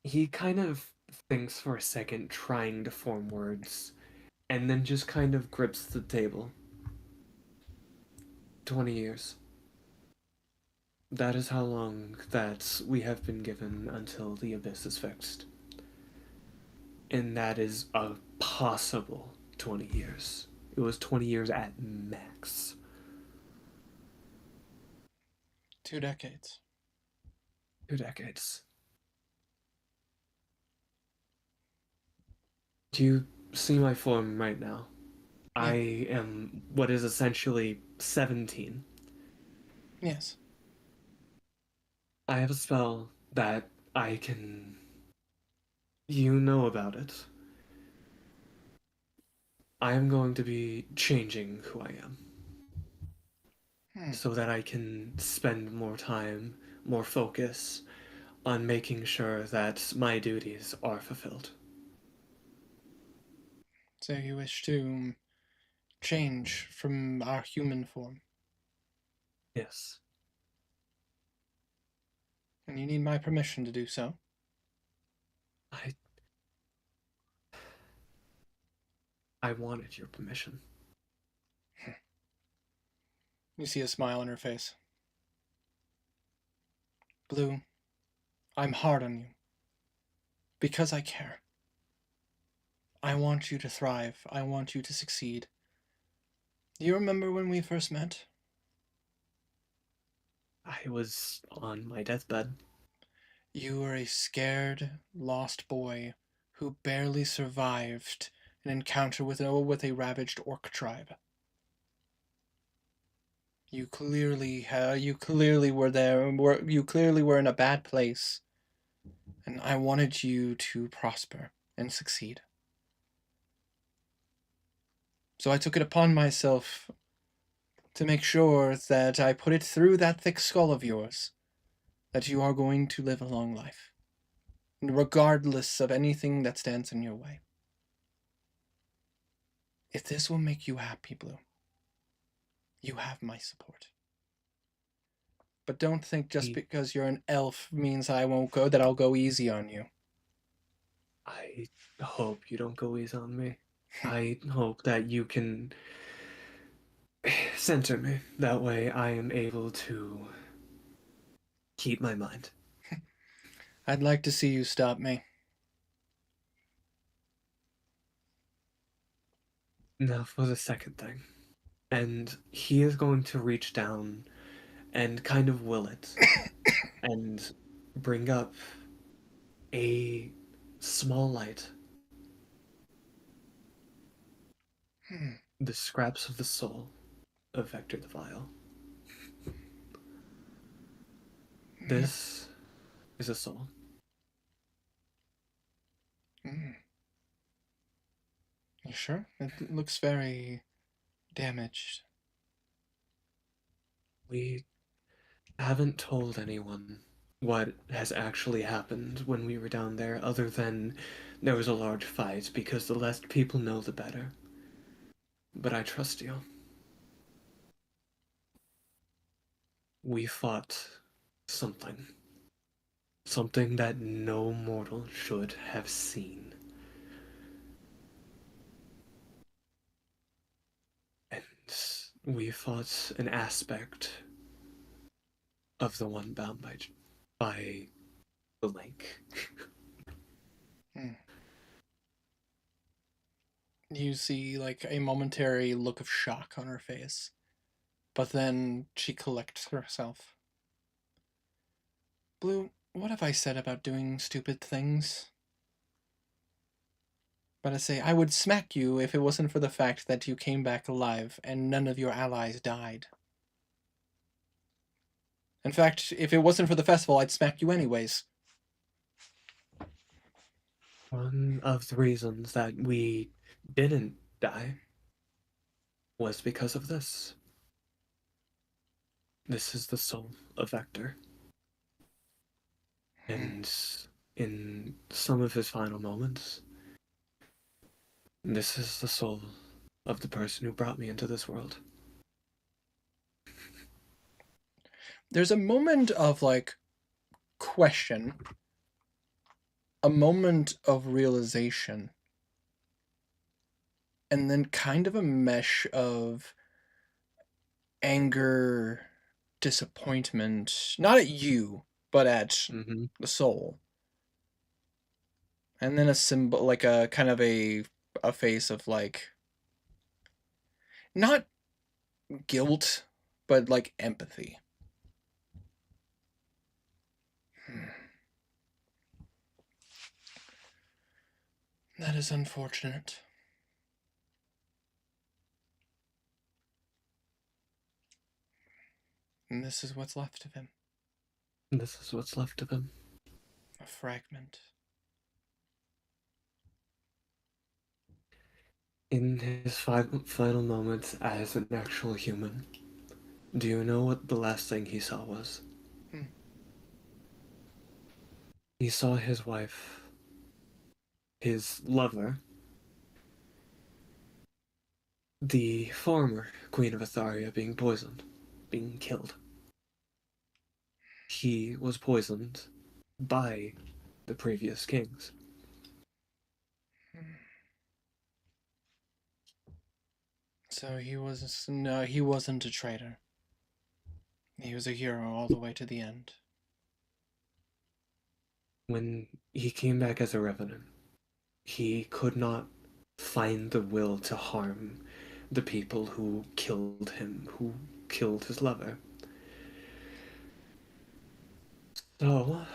Speaker 2: He kind of thinks for a second, trying to form words, and then just kind of grips the table. 20 years. That is how long that we have been given until the abyss is fixed. And that is a possible 20 years. It was 20 years at max.
Speaker 1: 2 decades.
Speaker 2: 2 decades. Do you see my form right now?
Speaker 1: Yeah.
Speaker 2: I am what is essentially 17.
Speaker 1: Yes.
Speaker 2: I have a spell that I can. You know about it. I am going to be changing who I am. So that I can spend more time, more focus on making sure that my duties are fulfilled.
Speaker 1: So you wish to change from our human form.
Speaker 2: Yes.
Speaker 1: And you need my permission to do so.
Speaker 2: I wanted your permission.
Speaker 1: You see a smile on her face. Blue, I'm hard on you. Because I care. I want you to thrive. I want you to succeed. Do you remember when we first met?
Speaker 2: I was on my deathbed.
Speaker 1: You were a scared, lost boy who barely survived an encounter with a ravaged orc tribe. You clearly were there. You clearly were in a bad place, and I wanted you to prosper and succeed. So I took it upon myself to make sure that I put it through that thick skull of yours that you are going to live a long life, regardless of anything that stands in your way. If this will make you happy, Blue, you have my support. But don't think just because you're an elf means that I'll go easy on you.
Speaker 2: I hope you don't go easy on me. I hope that you can center me. That way I am able to keep my mind.
Speaker 1: I'd like to see you stop me.
Speaker 2: Now for the second thing. And he is going to reach down and kind of will it and bring up a small light. The scraps of the soul of Vector the Vile. This is a soul.
Speaker 1: You sure? It looks very damaged.
Speaker 2: We haven't told anyone what has actually happened when we were down there, other than there was a large fight, because the less people know, the better. But I trust you. We fought something. Something that no mortal should have seen. And we fought an aspect of the one bound by the lake.
Speaker 1: You see, like, a momentary look of shock on her face. But then she collects herself. Blue, what have I said about doing stupid things? But I say, I would smack you if it wasn't for the fact that you came back alive and none of your allies died. In fact, if it wasn't for the festival, I'd smack you anyways.
Speaker 2: One of the reasons that we didn't die was because of this. This is the soul of Vector. And in some of his final moments, This is the soul of the person who brought me into this world.
Speaker 1: There's a moment of like question, a moment of realization, and then kind of a mesh of anger, disappointment, not at you, but at
Speaker 2: Mm-hmm.
Speaker 1: the soul. And then a symbol, like a kind of a face of like, not guilt, but like empathy. That is unfortunate. And this is what's left of him.
Speaker 2: This is what's left of him.
Speaker 1: A fragment.
Speaker 2: In his final moments as an actual human, do you know what the last thing he saw was? He saw his wife, his lover, the former Queen of Atharia, being poisoned, being killed. He was poisoned by the previous kings.
Speaker 1: So he wasn't a traitor. He was a hero all the way to the end.
Speaker 2: When he came back as a revenant, he could not find the will to harm the people who killed him, who killed his lover. So,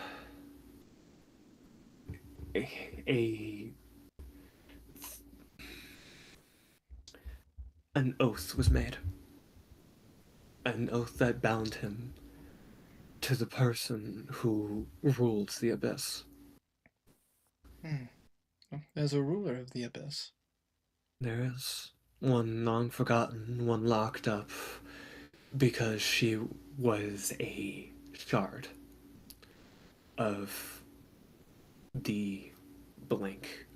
Speaker 2: an oath was made. An oath that bound him to the person who ruled the Abyss.
Speaker 1: As a ruler of the Abyss.
Speaker 2: There is one long forgotten, one locked up, because she was a shard of the blank.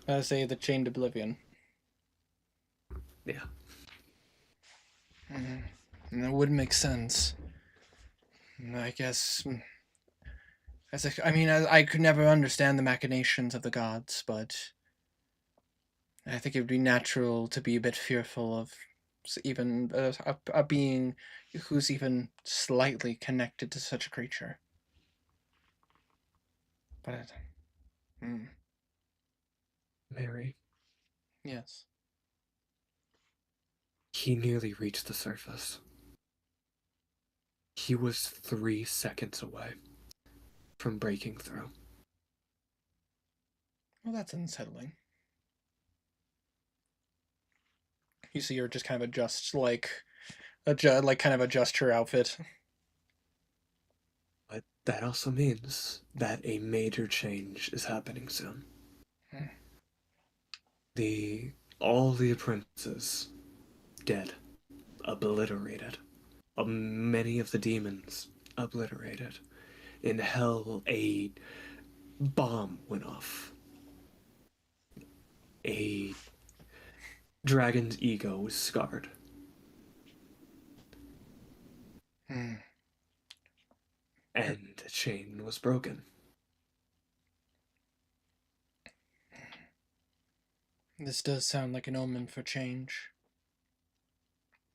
Speaker 1: I say the chained oblivion.
Speaker 2: Yeah.
Speaker 1: And that would make sense. I guess. I could never understand the machinations of the gods, but I think it would be natural to be a bit fearful of even a being who's even slightly connected to such a creature. But,
Speaker 2: Mary.
Speaker 1: Yes.
Speaker 2: He nearly reached the surface. He was 3 seconds away from breaking through.
Speaker 1: Well, that's unsettling. You see her just kind of adjust her outfit.
Speaker 2: But that also means that a major change is happening soon. All the apprentices dead, obliterated. Many of the demons obliterated. In hell, a bomb went off. A dragon's ego was scarred. And a chain was broken.
Speaker 1: This does sound like an omen for change.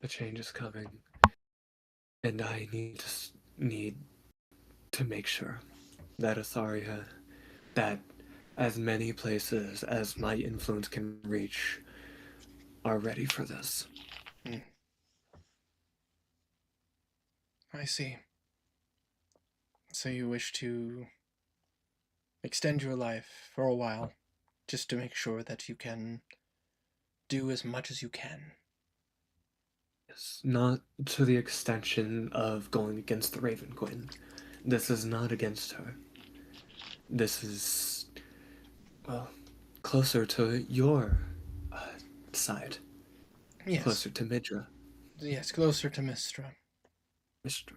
Speaker 2: The change is coming. And I need to make sure that Atharia, that as many places as my influence can reach, are ready for this.
Speaker 1: I see. So you wish to extend your life for a while, just to make sure that you can do as much as you can.
Speaker 2: Yes, not to the extension of going against the Raven Queen. This is not against her. This is, well, closer to your side.
Speaker 1: Yes.
Speaker 2: Closer to Midra.
Speaker 1: Yes, closer to Mistra.
Speaker 2: Mistra.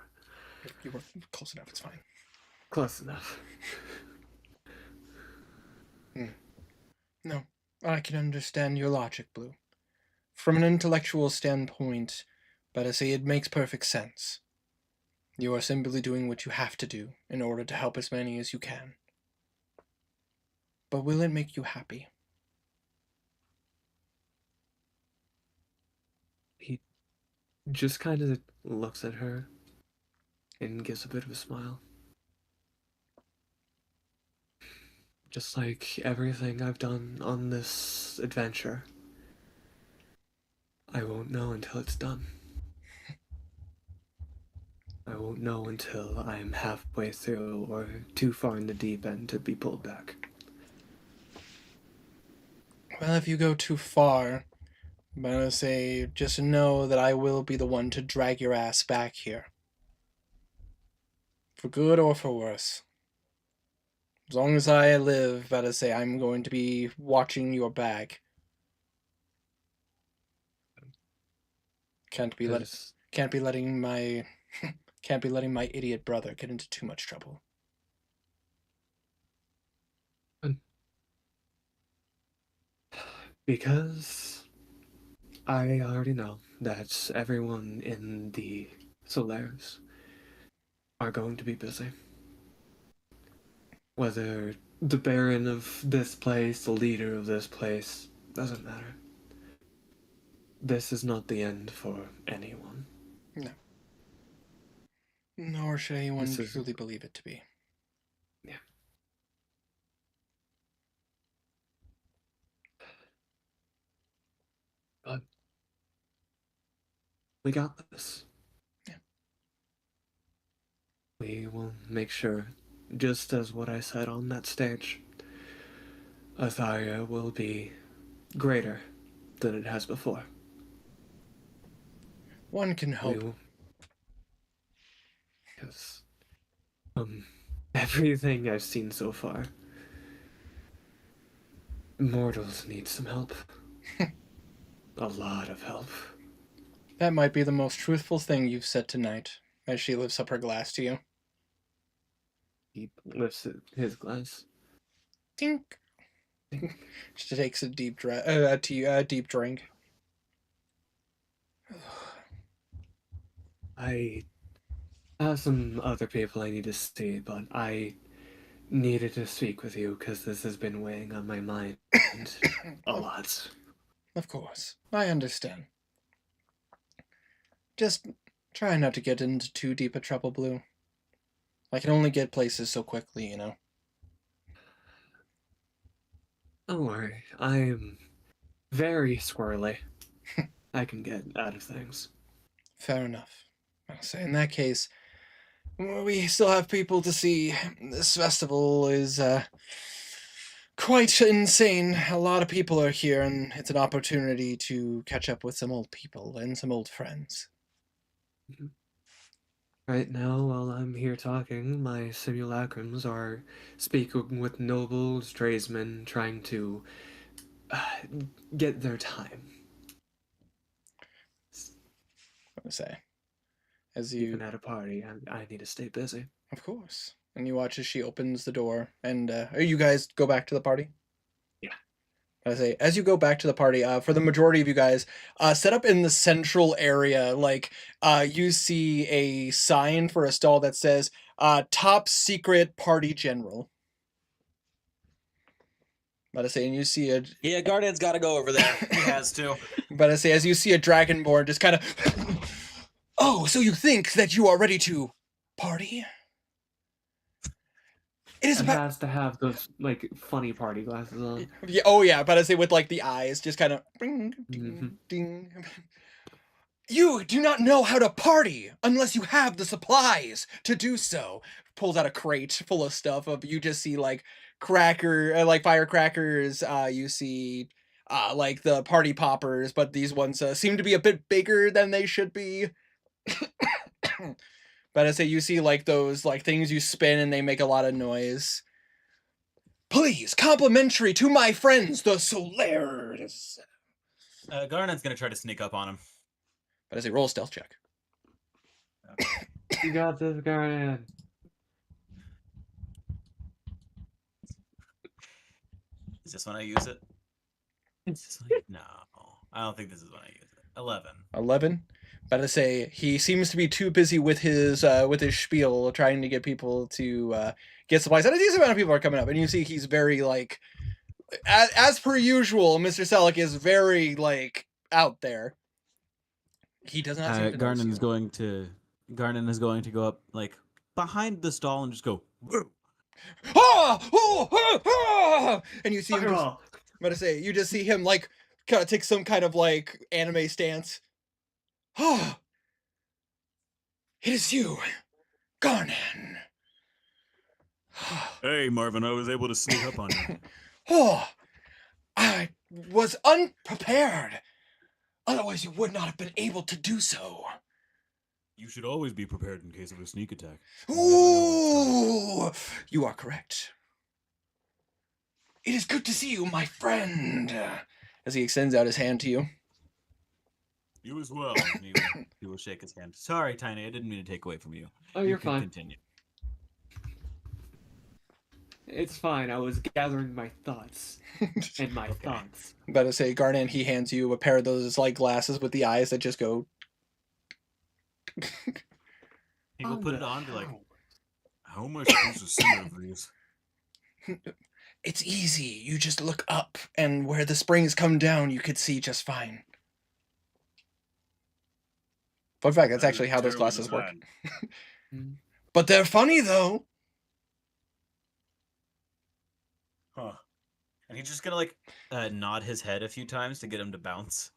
Speaker 1: You were close enough, it's fine.
Speaker 2: Close enough.
Speaker 1: No. I can understand your logic, Blue. From an intellectual standpoint, but I say it makes perfect sense. You are simply doing what you have to do in order to help as many as you can. But will it make you happy?
Speaker 2: He just kind of looks at her and gives a bit of a smile. Just like everything I've done on this adventure, I won't know until it's done. I won't know until I'm halfway through or too far in the deep end to be pulled back.
Speaker 1: Well, if you go too far, I'm gonna say just know that I will be the one to drag your ass back here. For good or for worse. As long as I live, better say I'm going to be watching your back. Can't be letting my can't be letting my idiot brother get into too much trouble.
Speaker 2: Because I already know that everyone in the Solaris are going to be busy. Whether the Baron of this place, the leader of this place, doesn't matter. This is not the end for anyone.
Speaker 1: No. Nor should anyone
Speaker 2: This is-
Speaker 1: truly believe it to be.
Speaker 2: Yeah. But we got this.
Speaker 1: Yeah.
Speaker 2: We will make sure, just as what I said on that stage, Atharia will be greater than it has before.
Speaker 1: One can hope.
Speaker 2: Because everything I've seen so far, mortals need some help. A lot of help.
Speaker 1: That might be the most truthful thing you've said tonight, as she lifts up her glass to you.
Speaker 2: He lifts his glass.
Speaker 1: Tink. She takes a deep deep drink.
Speaker 2: I have some other people I need to see, but I needed to speak with you because this has been weighing on my mind a lot.
Speaker 1: Of course, I understand. Just try not to get into too deep a trouble, Blue. I can only get places so quickly, you know.
Speaker 2: Don't worry, I'm very squirrely. I can get out of things.
Speaker 1: Fair enough. I'll say in that case, we still have people to see. This festival is quite insane. A lot of people are here, and it's an opportunity to catch up with some old people and some old friends.
Speaker 2: Right now, while I'm here talking, my simulacrums are speaking with nobles, tradesmen, trying to get their time.
Speaker 1: I say, as you
Speaker 2: Even at a party, I need to stay busy.
Speaker 1: Of course. And you watch as she opens the door, and you guys go back to the party?
Speaker 2: Yeah.
Speaker 1: I say, as you go back to the party, for the majority of you guys, set up in the central area, like, you see a sign for a stall that says, top secret party general. But I say, and you see a...
Speaker 10: Yeah, Guardian's got to go over there. He has to.
Speaker 1: But I say, as you see a dragonborn just kind of... Oh, so you think that you are ready to party? It is about...
Speaker 2: has to have those like funny party glasses on.
Speaker 1: Yeah, oh yeah, but I say with like the eyes just kind of ding, ding, ding. You do not know how to party unless you have the supplies to do so. Pulls out a crate full of stuff. You just see like like firecrackers. You see like the party poppers, but these ones seem to be a bit bigger than they should be. But I say you see like those like things you spin and they make a lot of noise. Please, complimentary to my friends, the Solaris.
Speaker 10: Garnet's gonna try to sneak up on him.
Speaker 1: But I say roll a stealth check.
Speaker 10: Okay.
Speaker 2: You got this, Garnet.
Speaker 10: Is this when I use it? It's like, no, I don't think this is when I use it. 11.
Speaker 1: 11. About to say he seems to be too busy with his spiel, trying to get people to get supplies. And a decent amount of people are coming up, and you see he's very like, as per usual, Mr. Selleck is very like out there. He does not seem to notice
Speaker 5: Garnon
Speaker 1: you.
Speaker 5: is going to go up like behind the stall and just go. Woo!
Speaker 1: Ah! Oh! Ah! Ah! And you see him. Just,
Speaker 2: Fireball.
Speaker 1: I'm about to say you just see him like kind of take some kind of like anime stance. Ah! It is you, Garnan.
Speaker 8: Hey, Marvin, I was able to sneak up on you.
Speaker 1: Oh, I was unprepared. Otherwise, you would not have been able to do so.
Speaker 8: You should always be prepared in case of a sneak attack.
Speaker 1: Ooh, you are correct. It is good to see you, my friend. As he extends out his hand to you.
Speaker 8: You as well.
Speaker 5: He will shake his hand. Sorry, Tiny, I didn't mean to take away from you.
Speaker 2: Oh,
Speaker 5: You
Speaker 2: you're
Speaker 5: can
Speaker 2: fine.
Speaker 5: Continue.
Speaker 2: It's fine. I was gathering my thoughts. And my thoughts.
Speaker 1: About to say, Garnan, he hands you a pair of those like glasses with the eyes that just go.
Speaker 5: He will put it on, be like,
Speaker 8: How am I supposed to see over these?
Speaker 1: It's easy. You just look up, and where the springs come down, you could see just fine. Fun fact, that's
Speaker 8: That
Speaker 1: actually
Speaker 8: is
Speaker 1: how those
Speaker 8: terribly
Speaker 1: glasses work.
Speaker 8: designed.
Speaker 1: But they're funny, though.
Speaker 10: Huh. And he's just gonna like nod his head a few times to get him to bounce.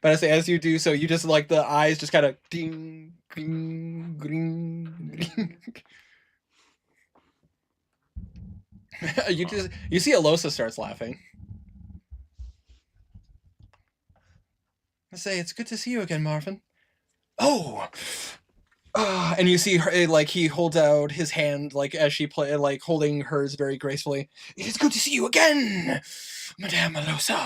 Speaker 1: But I say, as you do so, you just like the eyes just kind of ding, ding, ding, ding. You see Alosa starts laughing. I say, it's good to see you again, Marvin. Oh, and you see her like he holds out his hand like as she play like holding hers very gracefully. It is good to see you again, Madame Alosa.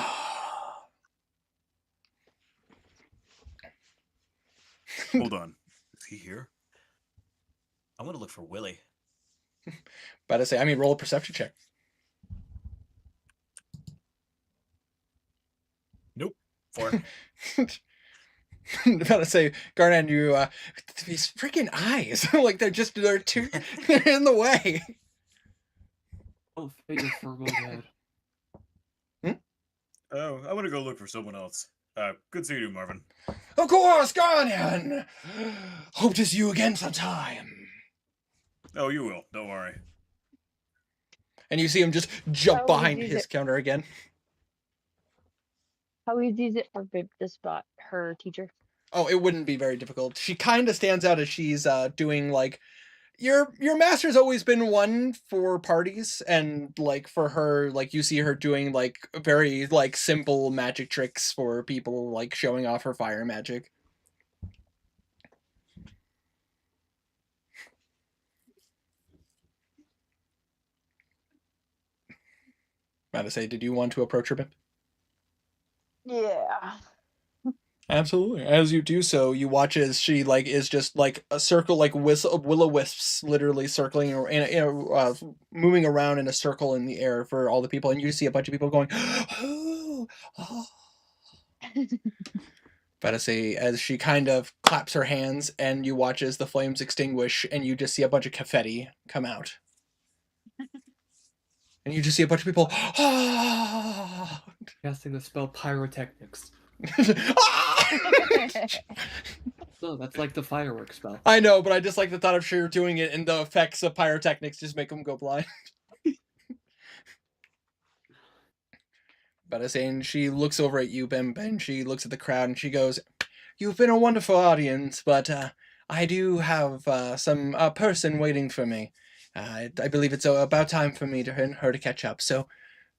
Speaker 8: Hold on.
Speaker 10: Is he here? I want to look for Willie.
Speaker 1: About to say, I mean, roll a perception check.
Speaker 10: Nope. 4.
Speaker 1: About to say, Garnan, you these freaking eyes, like they're in the way.
Speaker 2: Oh, figure for real bad.
Speaker 8: Oh, I want to go look for someone else. Good seeing you, Marvin.
Speaker 1: Of course, Garnan. Hope to see you again sometime.
Speaker 8: Oh, you will. Don't worry.
Speaker 1: And you see him just jump
Speaker 6: How
Speaker 1: behind
Speaker 6: easy is
Speaker 1: his
Speaker 6: it?
Speaker 1: counter again.
Speaker 6: How easy is it for Bib to spot her teacher?
Speaker 1: Oh, it wouldn't be very difficult. She kind of stands out as she's doing like your master's always been one for parties, and like for her, like you see her doing like very like simple magic tricks for people, like showing off her fire magic. About to say, did you want to approach her, Bip?
Speaker 6: Yeah.
Speaker 1: Absolutely. As you do so, you watch as she like is just like a circle, like will-o'-wisps, literally circling or moving around in a circle in the air for all the people, and you see a bunch of people going, oh, oh. But I say, as she kind of claps her hands, and you watch as the flames extinguish, and you just see a bunch of confetti come out, and you just see a bunch of people.
Speaker 2: Casting the spell pyrotechnics. No, that's like the fireworks spell.
Speaker 1: I know, but I just like the thought of Sheer doing it, and the effects of pyrotechnics just make them go blind. But I say, and she looks over at you, Bim, and she looks at the crowd, and she goes, "You've been a wonderful audience, but I do have some person waiting for me. I believe it's about time for me her to catch up. So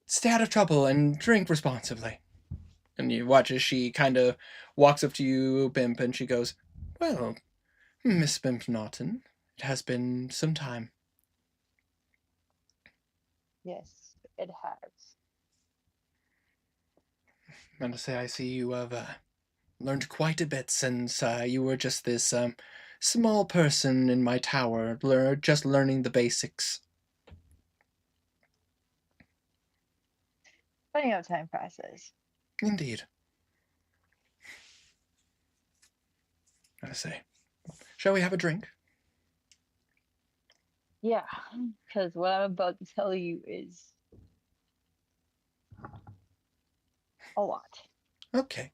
Speaker 1: stay out of trouble and drink responsibly." And you watch as she kind of walks up to you, Bimp, and she goes, "Well, Miss Bimp Norton, it has been some time."
Speaker 6: Yes, it has.
Speaker 1: And to say, I see you have learned quite a bit since you were just this small person in my tower, just learning the basics.
Speaker 6: Funny how time passes.
Speaker 1: Indeed. I say, shall we have a drink?
Speaker 6: Yeah, because what I'm about to tell you is a lot.
Speaker 1: Okay.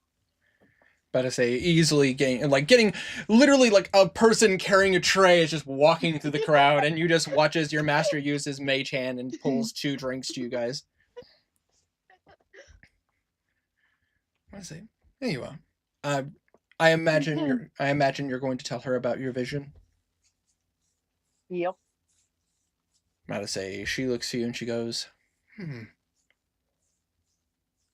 Speaker 1: About to say, easily getting literally like a person carrying a tray is just walking through the crowd, and you just watch as your master uses mage hand and pulls 2 drinks to you guys. I say, there you are. I imagine you're going to tell her about your vision.
Speaker 6: Yep.
Speaker 1: About to say, she looks to you and she goes,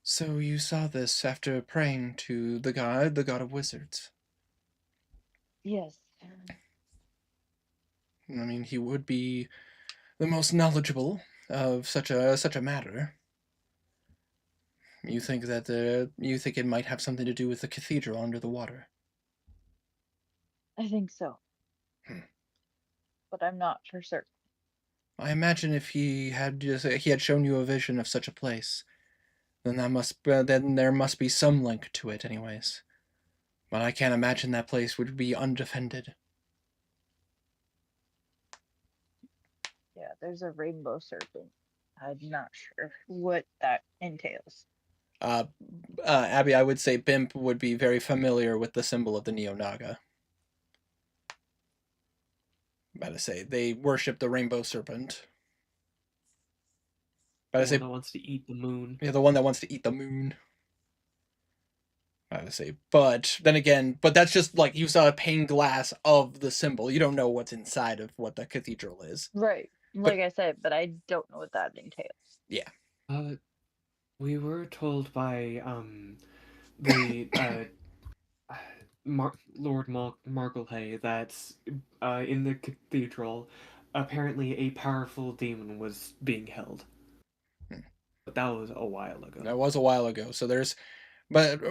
Speaker 1: So you saw this after praying to the god of wizards.
Speaker 6: Yes.
Speaker 1: I mean, he would be the most knowledgeable of such a matter. You think that you think it might have something to do with the cathedral under the water?
Speaker 6: I think so. But I'm not for certain.
Speaker 1: I imagine if he had shown you a vision of such a place, then there must be some link to it, anyways. But I can't imagine that place would be undefended.
Speaker 6: Yeah, there's a rainbow serpent. I'm not sure what that entails.
Speaker 1: Abby, I would say Bimp would be very familiar with the symbol of the Neo-Naga. About to say, they worship the rainbow serpent.
Speaker 2: The one that wants to eat the moon.
Speaker 1: Yeah, the one that wants to eat the moon. I would say, but then again, that's just like you saw a pane glass of the symbol. You don't know what's inside of what the cathedral is.
Speaker 6: Right. Like I said, but I don't know what that entails.
Speaker 1: Yeah.
Speaker 2: We were told by the Lord Marglehay that in the cathedral, apparently a powerful demon was being held. But that was a while ago.
Speaker 1: That was a while ago. So there's, but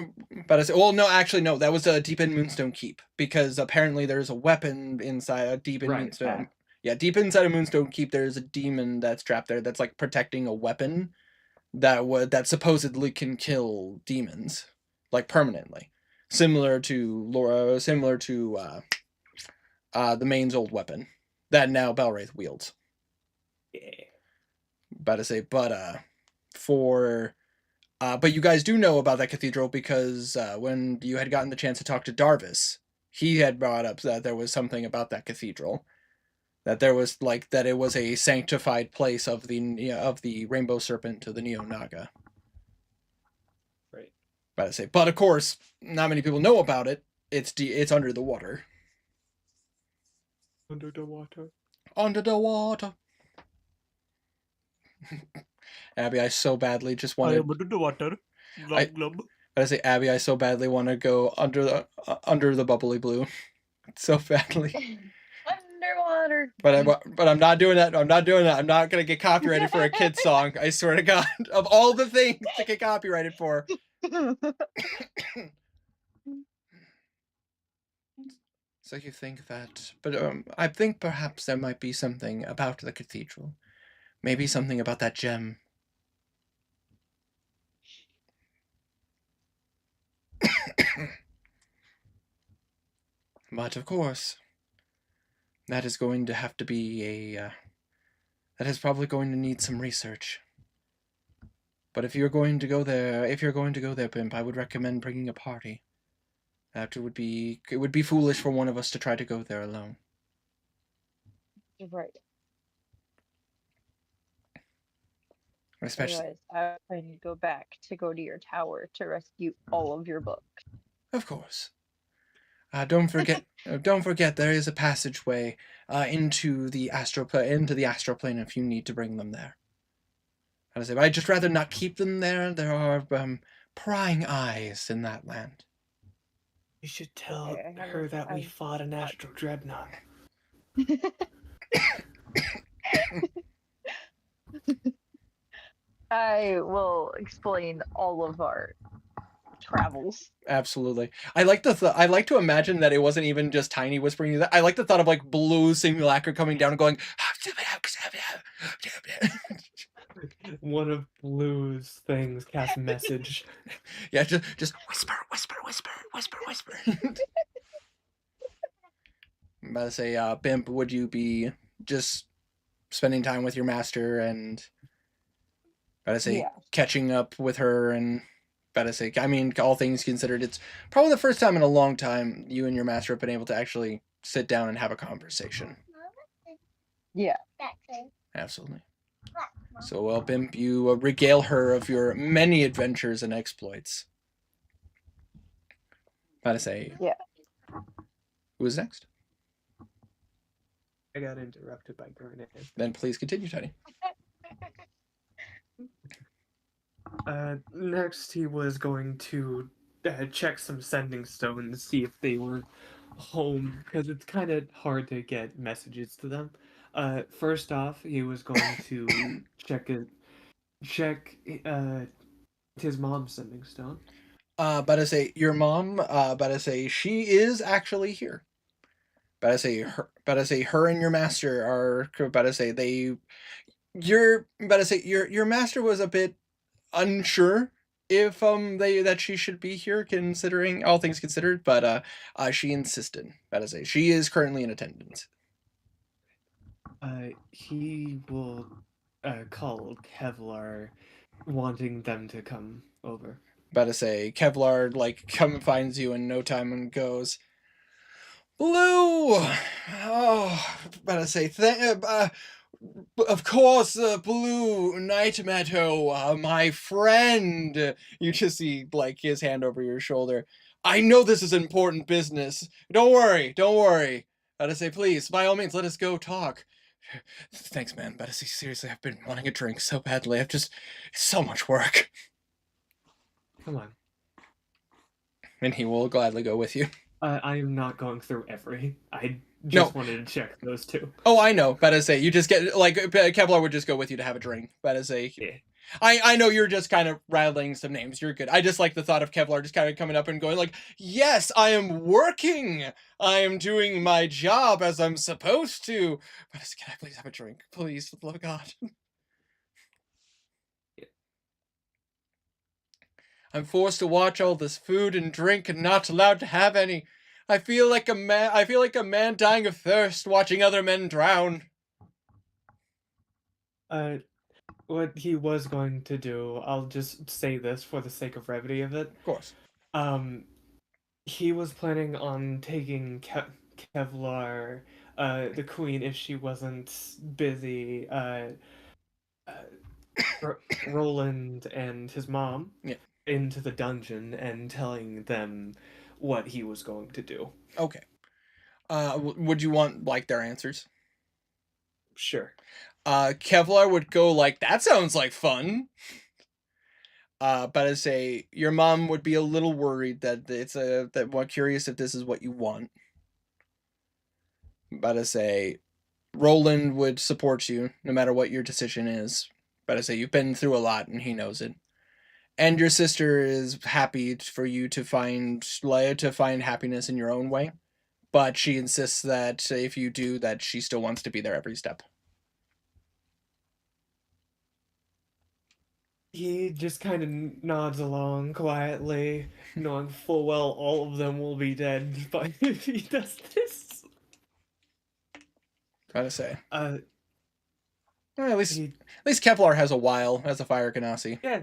Speaker 1: I say, well, no, actually, no, that was deep in Moonstone Keep, because apparently there's a weapon inside deep in Moonstone. Yeah, deep inside of Moonstone Keep, there's a demon that's trapped there that's like protecting a weapon that supposedly can kill demons, like permanently, similar to the main's old weapon that now Belwraith wields.
Speaker 2: Yeah.
Speaker 1: About to say, but you guys do know about that cathedral because when you had gotten the chance to talk to Darvis, he had brought up that there was something about that cathedral, that there was that it was a sanctified place of the rainbow serpent to the Neo-Naga.
Speaker 2: Right.
Speaker 1: About to say, but of course, not many people know about it. It's under the water.
Speaker 2: Under the water.
Speaker 1: Under the water. Abby, I so badly just want to.
Speaker 10: I am under the water. Glub, glub.
Speaker 1: I say, Abby, I so badly want to go under the bubbly blue, so badly.
Speaker 6: Underwater.
Speaker 1: But I'm not doing that. I'm not doing that. I'm not gonna get copyrighted for a kid's song. I swear to God. Of all the things to get copyrighted for. So you think that? But I think perhaps there might be something about the cathedral. Maybe something about that gem. But of course, that is going to have to be that is probably going to need some research. But if you're going to go there, Pimp, I would recommend bringing a party. It would be foolish for one of us to try to go there alone.
Speaker 6: You're right.
Speaker 1: Especially.
Speaker 6: Anyways, I need to go back to your tower to rescue all of your books.
Speaker 1: Of course. Don't forget there is a passageway into the astral plane if you need to bring them there. I'd just rather not keep them there. There are prying eyes in that land.
Speaker 2: You should tell her that we fought an astral dreadnought.
Speaker 6: I will explain all of our travels.
Speaker 1: Absolutely. I like to imagine that it wasn't even just Tiny whispering you that. I like the thought of blue simulacra coming down and going
Speaker 2: one of Blue's things cast message.
Speaker 1: Yeah, just whisper, whisper, whisper, whisper, whisper. I'm about to say, Bimp, would you be just spending time with your master and about to say
Speaker 6: Yeah.
Speaker 1: catching up with her and about to say, I mean, all things considered, it's probably the first time in a long time you and your master have been able to actually sit down and have a conversation.
Speaker 6: Yeah.
Speaker 1: Absolutely. So, well, Bimp, you regale her of your many adventures and exploits. About to say,
Speaker 6: Yeah.
Speaker 1: who is next?
Speaker 2: I got interrupted by Garnet.
Speaker 1: Then please continue, Teddy.
Speaker 2: Next, he was going to check some sending stones, see if they were home, because it's kind of hard to get messages to them. First off, he was going to check his mom's sending stone.
Speaker 1: About to say, your mom, about to say, she is actually here. About to say, her and your master are, about to say, your master was a bit unsure if that she should be here, considering all things considered, but she insisted. About to say, she is currently in attendance.
Speaker 2: He will call Kevlar, wanting them to come over.
Speaker 1: About to say, Kevlar finds you in no time and goes, Blue. Oh, about to say, of course, Blue Night Meadow, my friend. You just see his hand over your shoulder. I know this is important business. Don't worry, don't worry. About to say, please, by all means, let us go talk. Thanks, man. About to say, seriously, I've been wanting a drink so badly. It's so much work.
Speaker 2: Come on.
Speaker 1: And he will gladly go with you.
Speaker 2: I am not going through every. I just wanted to check those two.
Speaker 1: Oh, I know. But to say, you just get Kevlar would just go with you to have a drink. But to say,
Speaker 2: Yeah.
Speaker 1: I know you're just kind of rattling some names. You're good. I just like the thought of Kevlar just kind of coming up and going yes, I am working. I am doing my job as I'm supposed to. But can I please have a drink? Please, for the love of God.
Speaker 2: Yeah.
Speaker 1: I'm forced to watch all this food and drink and not allowed to have any. I feel like a man dying of thirst watching other men drown.
Speaker 2: What he was going to do, I'll just say this for the sake of brevity of it.
Speaker 1: Of course.
Speaker 2: He was planning on taking Kevlar, the queen, if she wasn't busy, Roland and his mom, into the dungeon and telling them what he was going to do.
Speaker 1: Okay. Would you want their answers?
Speaker 2: Sure.
Speaker 1: Kevlar would go that sounds like fun. But I say your mom would be a little worried that more curious if this is what you want. But I say Roland would support you no matter what your decision is. But I say you've been through a lot and he knows it. And your sister is happy for you to find happiness in your own way. But she insists that if you do, that she still wants to be there every step.
Speaker 2: He just kind of nods along quietly, knowing full well all of them will be dead, but if he does this...
Speaker 1: Trying to say.
Speaker 2: Well,
Speaker 1: at least Kevlar has a while as a Fire Ganassi.
Speaker 2: Yeah.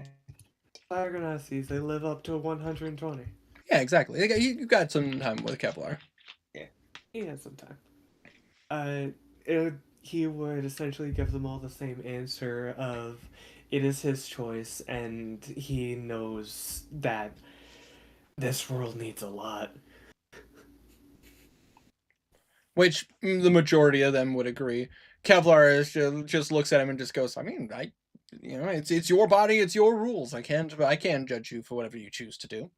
Speaker 2: Fire Ganassis, they live up to 120.
Speaker 1: Yeah, exactly. You got some time with Kevlar.
Speaker 2: Yeah, he has some time. He would essentially give them all the same answer of it is his choice, and he knows that this world needs a lot.
Speaker 1: Which the majority of them would agree. Kevlar just looks at him and just goes, I mean, it's your body, it's your rules. I can't judge you for whatever you choose to do.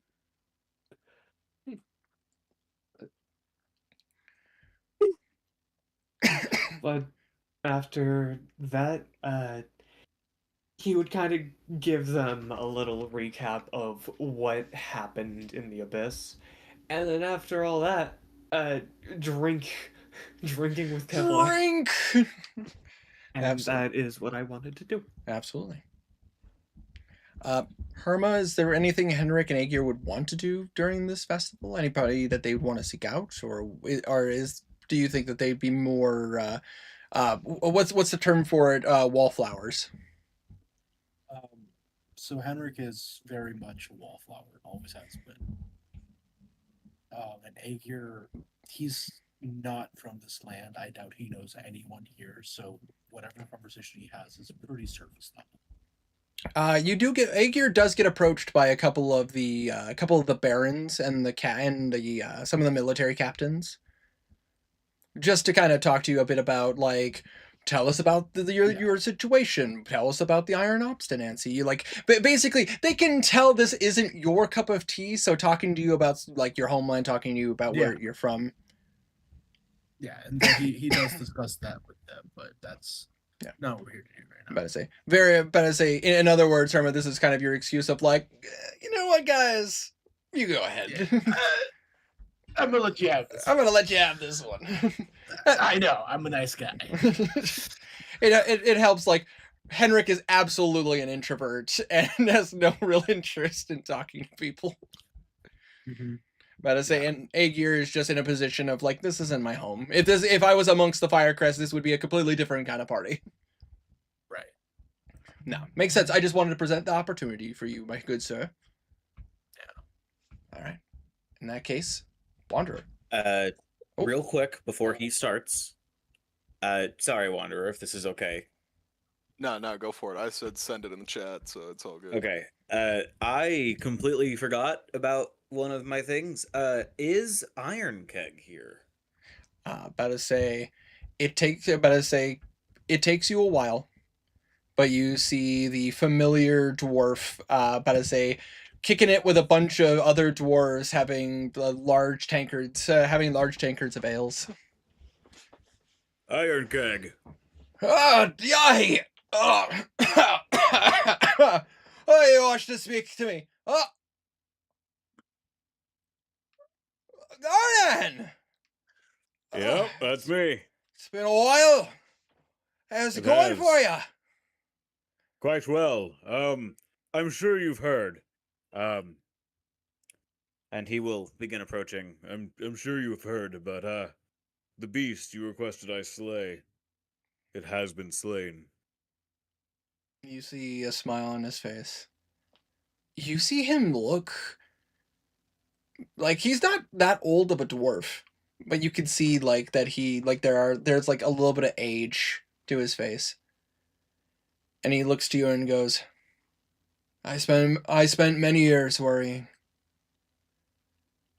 Speaker 2: But after that, he would kind of give them a little recap of what happened in the Abyss. And then after all that, drinking with Kevlar.
Speaker 1: Drink!
Speaker 2: And that is what I wanted to do.
Speaker 1: Absolutely. Herma, is there anything Henrik and Aegir would want to do during this festival? Anybody that they want to seek out, do you think that they'd be more what's the term for it? Wallflowers.
Speaker 3: So Henrik is very much a wallflower, always has been. And Aegir, he's not from this land. I doubt he knows anyone here. So whatever conversation he has is pretty surface level.
Speaker 1: You do get Aegir does get approached by a couple of the barons and some of the military captains, just to kind of talk to you a bit about, like, tell us about your situation. Tell us about the Iron Obstinacy. Like, basically, they can tell this isn't your cup of tea. So talking to you about, like, your homeland, talking to you about where you're from.
Speaker 3: Yeah, and he does discuss that with them, but that's not what we're here to do right now.
Speaker 1: But I say, in other words, Herma, this is kind of your excuse of, like, you know what, guys, you go ahead.
Speaker 3: Yeah. I'm gonna let you have this.
Speaker 1: I'm gonna let you have this one.
Speaker 3: I know, I'm a nice guy.
Speaker 1: It helps. Like, Henrik is absolutely an introvert and has no real interest in talking to people.
Speaker 3: Mm-hmm.
Speaker 1: But I say, and Aegir is just in a position of, like, this isn't my home. If I was amongst the Firecrest, this would be a completely different kind of party.
Speaker 3: Right.
Speaker 1: No, makes sense. I just wanted to present the opportunity for you, my good sir. Yeah. All right. In that case, Wanderer.
Speaker 10: Real quick before he starts. Sorry, Wanderer, if this is okay.
Speaker 4: No, go for it. I said send it in the chat, so it's all good.
Speaker 10: Okay. I completely forgot about one of my things. Is Iron Keg here?
Speaker 1: About to say, it takes you a while, but you see the familiar dwarf. About to say, kicking it with a bunch of other dwarves having large tankards of ales.
Speaker 8: Iron Keg.
Speaker 1: Oh, yay! Oh, oh, you wish to speak to me? Oh, Garden!
Speaker 8: Yep, that's me.
Speaker 1: It's been a while. How's it going for you?
Speaker 8: Quite well. I'm sure you've heard.
Speaker 10: And he will begin approaching.
Speaker 8: I'm sure you've heard about the beast you requested I slay. It has been slain.
Speaker 1: You see a smile on his face. You see him look like he's not that old of a dwarf, but you can see, like, that there's like a little bit of age to his face. And he looks to you and goes, I spent many years worrying.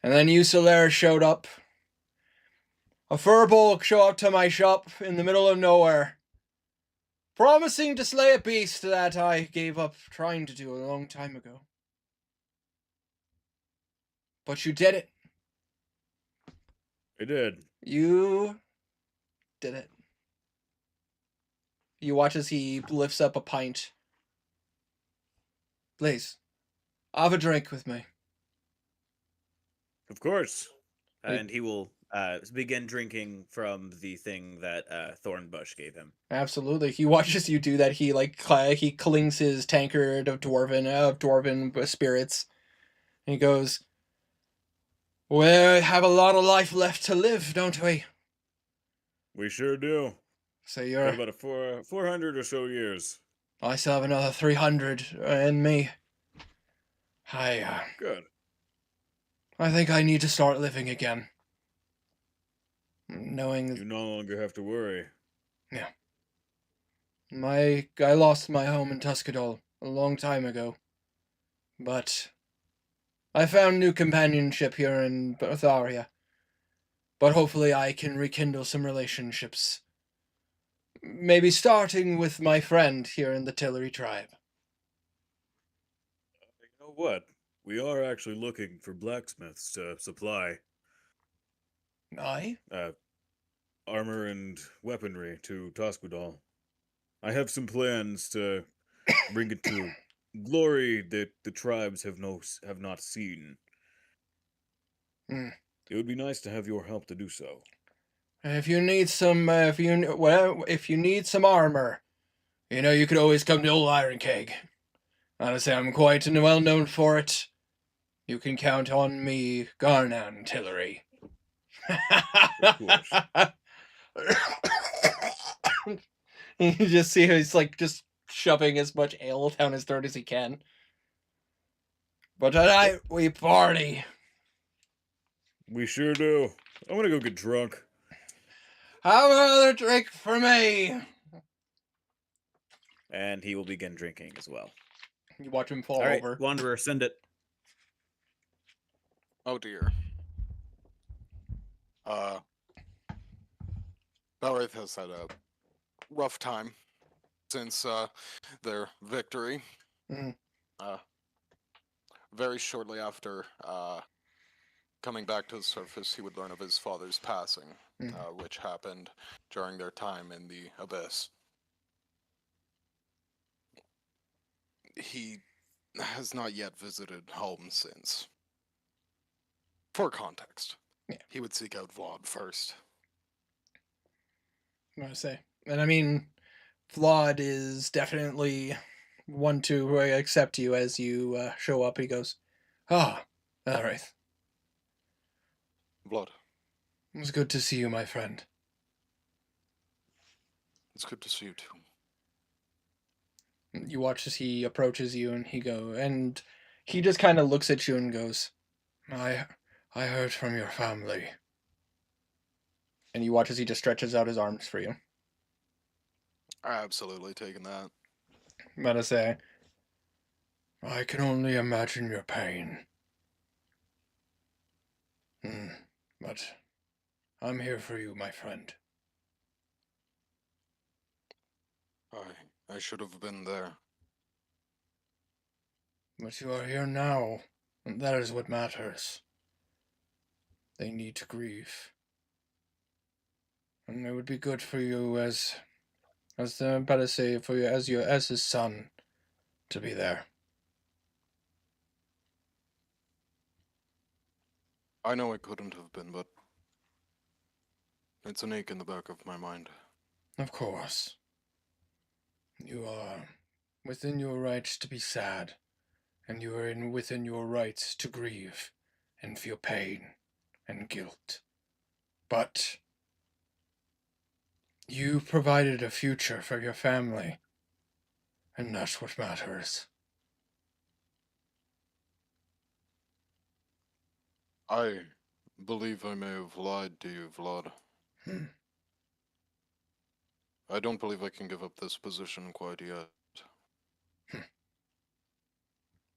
Speaker 1: And then you, Solaire, showed up. A furbolg showed up to my shop in the middle of nowhere, promising to slay a beast that I gave up trying to do a long time ago. But you did it.
Speaker 8: I did.
Speaker 1: You did it. You watch as he lifts up a pint. Please, have a drink with me.
Speaker 8: Of course.
Speaker 10: And he will begin drinking from the thing that Thornbush gave him.
Speaker 1: Absolutely. He watches you do that. He clings his tankard of dwarven spirits. And he goes, we have a lot of life left to live, don't we?
Speaker 8: We sure do.
Speaker 1: So you're
Speaker 8: got about 400 or so years.
Speaker 1: I still have another 300 in me.
Speaker 8: Good.
Speaker 1: I think I need to start living again. Knowing
Speaker 8: you no longer have to worry.
Speaker 1: Yeah. I lost my home in Tuscadol a long time ago. But I found new companionship here in Bertharia. But hopefully I can rekindle some relationships. Maybe starting with my friend here in the Tillery tribe.
Speaker 8: You know what? We are actually looking for blacksmiths to supply.
Speaker 1: Aye?
Speaker 8: Armor and weaponry to Tosquedal. I have some plans to bring it to glory that the tribes have not seen.
Speaker 1: Mm.
Speaker 8: It would be nice to have your help to do so.
Speaker 1: If you need some, if you need some armor, you know, you could always come to old Iron Keg. Honestly, I'm quite well known for it. You can count on me, Garnan Tillery.
Speaker 7: Of course.
Speaker 1: You just see he's like just shoving as much ale down his throat as he can. But tonight we party.
Speaker 7: We sure do. I'm gonna go get drunk.
Speaker 1: Have another drink for me.
Speaker 10: And he will begin drinking as well.
Speaker 1: You watch him fall
Speaker 10: All right,
Speaker 1: over.
Speaker 10: Wanderer, send it.
Speaker 4: Oh dear. Belraith has had a rough time since their victory.
Speaker 1: Mhm.
Speaker 4: Very shortly after coming back to the surface, he would learn of his father's passing, which happened during their time in the Abyss. He has not yet visited home since. For context, he would seek out Vlad first.
Speaker 1: I'm gonna say, and I mean, Vlad is definitely one to accept you as you show up. He goes, "Ah, all right.
Speaker 4: Vlad,
Speaker 1: It was good to see you, my friend."
Speaker 4: it's good to see you too.
Speaker 1: You watch as he approaches you, and he just kind of looks at you and goes, I heard from your family." And you watch as he just stretches out his arms for you.
Speaker 4: Absolutely taking that.
Speaker 1: I'm gonna say, "I can only imagine your pain. But I'm here for you, my friend."
Speaker 4: I should have been there.
Speaker 1: But you are here now, and that is what matters. They need to grieve. And it would be good for you as I'm about to say, for you as his son, to be there.
Speaker 4: I know it couldn't have been, but it's an ache in the back of my mind.
Speaker 1: Of course. You are within your rights to be sad, and you are within your rights to grieve and feel pain and guilt. But you provided a future for your family, and that's what matters.
Speaker 4: I believe I may have lied to you, Vlad. I don't believe I can give up this position quite yet.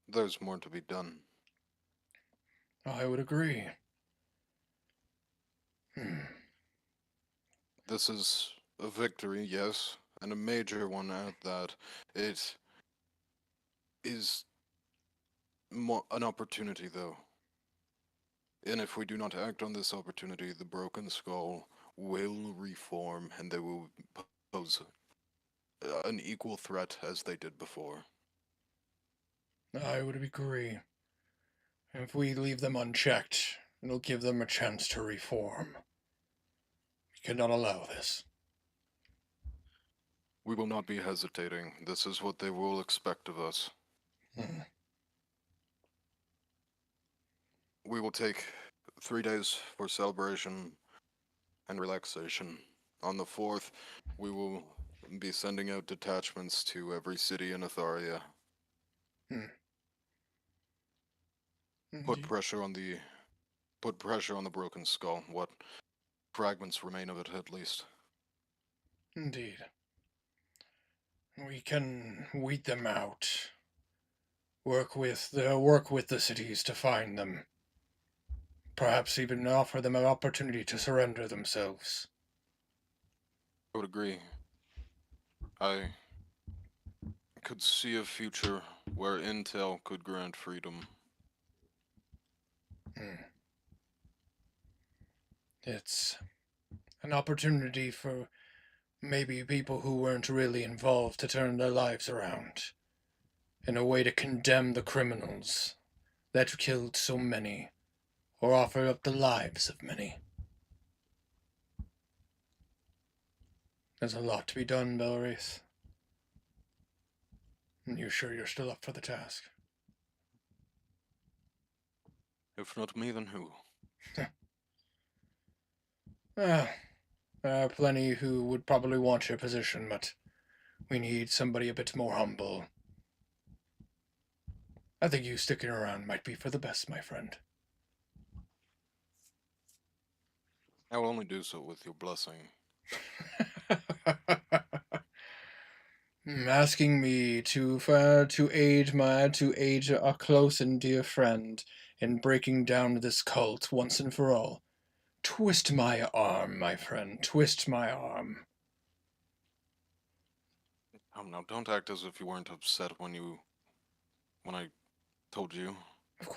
Speaker 4: There's more to be done.
Speaker 1: I would agree.
Speaker 4: This is a victory, yes, and a major one at that. It is an opportunity, though. And if we do not act on this opportunity, the Broken Skull will reform, and they will pose an equal threat as they did before.
Speaker 1: I would agree. If we leave them unchecked, it'll give them a chance to reform. We cannot allow this.
Speaker 4: We will not be hesitating. This is what they will expect of us. We will take 3 days for celebration and relaxation. On the 4th, we will be sending out detachments to every city in Atharia. Put pressure on the Broken Skull. What fragments remain of it, at least.
Speaker 1: Indeed. We can weed them out. Work with the cities to find them. Perhaps even offer them an opportunity to surrender themselves.
Speaker 4: I would agree. I could see a future where Intel could grant freedom.
Speaker 1: It's an opportunity for maybe people who weren't really involved to turn their lives around. In a way to condemn the criminals that killed so many, or offer up the lives of many. There's a lot to be done, Belraith. You sure you're still up for the task?
Speaker 4: If not me, then who?
Speaker 1: There are plenty who would probably want your position, but we need somebody a bit more humble. I think you sticking around might be for the best, my friend.
Speaker 4: I will only do so with your blessing.
Speaker 1: Asking me to aid a close and dear friend in breaking down this cult once and for all. Twist my arm, my friend. Twist my arm.
Speaker 4: Now, don't act as if you weren't upset when I told you.
Speaker 1: Of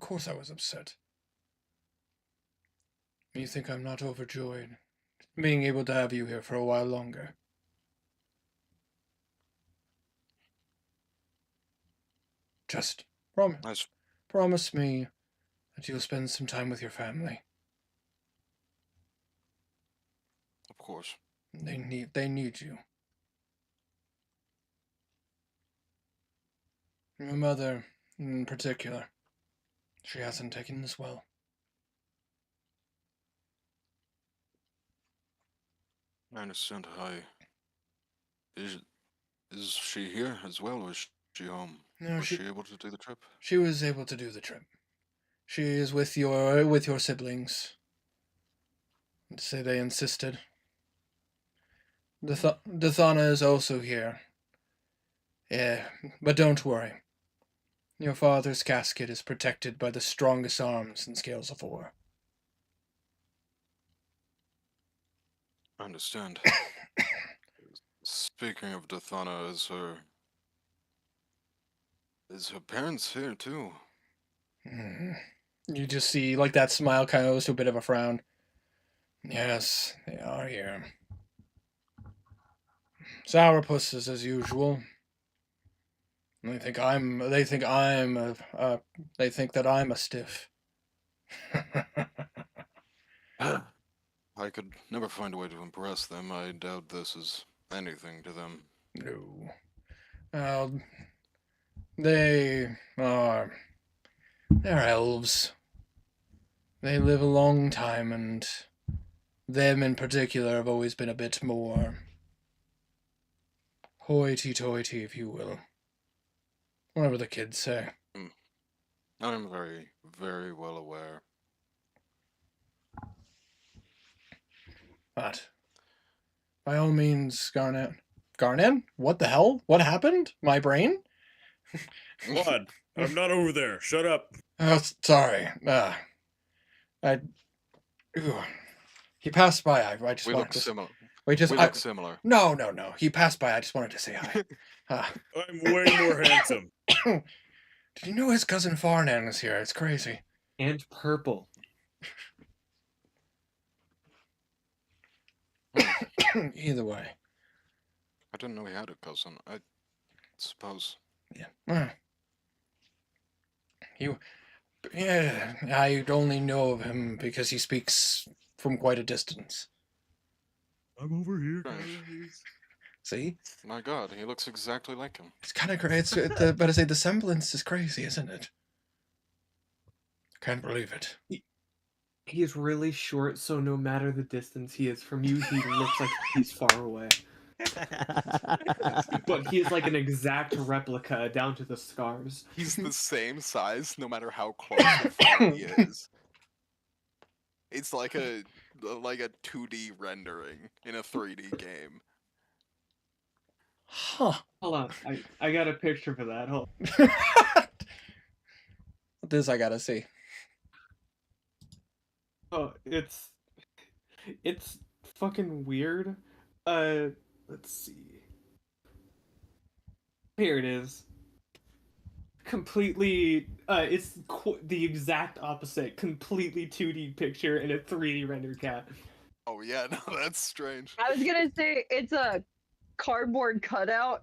Speaker 1: course I was upset. You think I'm not overjoyed being able to have you here for a while longer? Just promise me that you'll spend some time with your family.
Speaker 4: Of course.
Speaker 1: They need you. Your mother, in particular, she hasn't taken this well.
Speaker 4: I understand. Is she here as well, or is she home?
Speaker 1: No,
Speaker 4: Was she able to do the trip?
Speaker 1: She was able to do the trip. She is with your siblings. I'd say they insisted. Dathana is also here. Yeah, but don't worry. Your father's casket is protected by the strongest arms in Scales of Ore.
Speaker 4: I understand. Speaking of Dathana, is her parents here too?
Speaker 1: You just see, like, that smile kind of goes to a bit of a frown. Yes, they are here. Sourpuss is as usual. They think that I'm a stiff.
Speaker 4: I could never find a way to impress them. I doubt this is anything to them.
Speaker 1: No. Well, they're elves. They live a long time, and them in particular have always been a bit more hoity-toity, if you will. Whatever the kids say.
Speaker 4: I'm very, very well aware.
Speaker 1: But, by all means, Garnet. Garnet? What the hell? What happened? My brain?
Speaker 7: What? I'm not over there. Shut up.
Speaker 1: Oh, sorry. He passed by. I just
Speaker 4: We
Speaker 1: wanted
Speaker 4: look
Speaker 1: to...
Speaker 4: similar.
Speaker 1: We
Speaker 4: look similar.
Speaker 1: No. He passed by. I just wanted to say hi.
Speaker 7: I'm way more handsome.
Speaker 1: Did you know his cousin Farnan is here? It's crazy.
Speaker 2: And purple.
Speaker 1: Either way.
Speaker 4: I didn't know he had a cousin. I suppose.
Speaker 1: Yeah. I only know of him because he speaks from quite a distance.
Speaker 7: I'm over here,
Speaker 4: guys.
Speaker 1: See?
Speaker 4: My God, he looks exactly like him.
Speaker 1: It's kind of crazy. But I say the semblance is crazy, isn't it? Can't believe it.
Speaker 2: He is really short, so no matter the distance he is from you, he looks like he's far away. But he is like an exact replica down to the scars.
Speaker 4: He's the same size no matter how close or far he is. It's like a 2D rendering in a 3D game.
Speaker 1: Huh.
Speaker 2: Hold on, I got a picture for that. Hold
Speaker 1: This I gotta see.
Speaker 2: Oh, it's fucking weird. Let's see. Here it is. Completely, it's the exact opposite. Completely 2D picture and a 3D rendered cat.
Speaker 4: Oh yeah, no, that's strange.
Speaker 6: I was gonna say it's a cardboard cutout.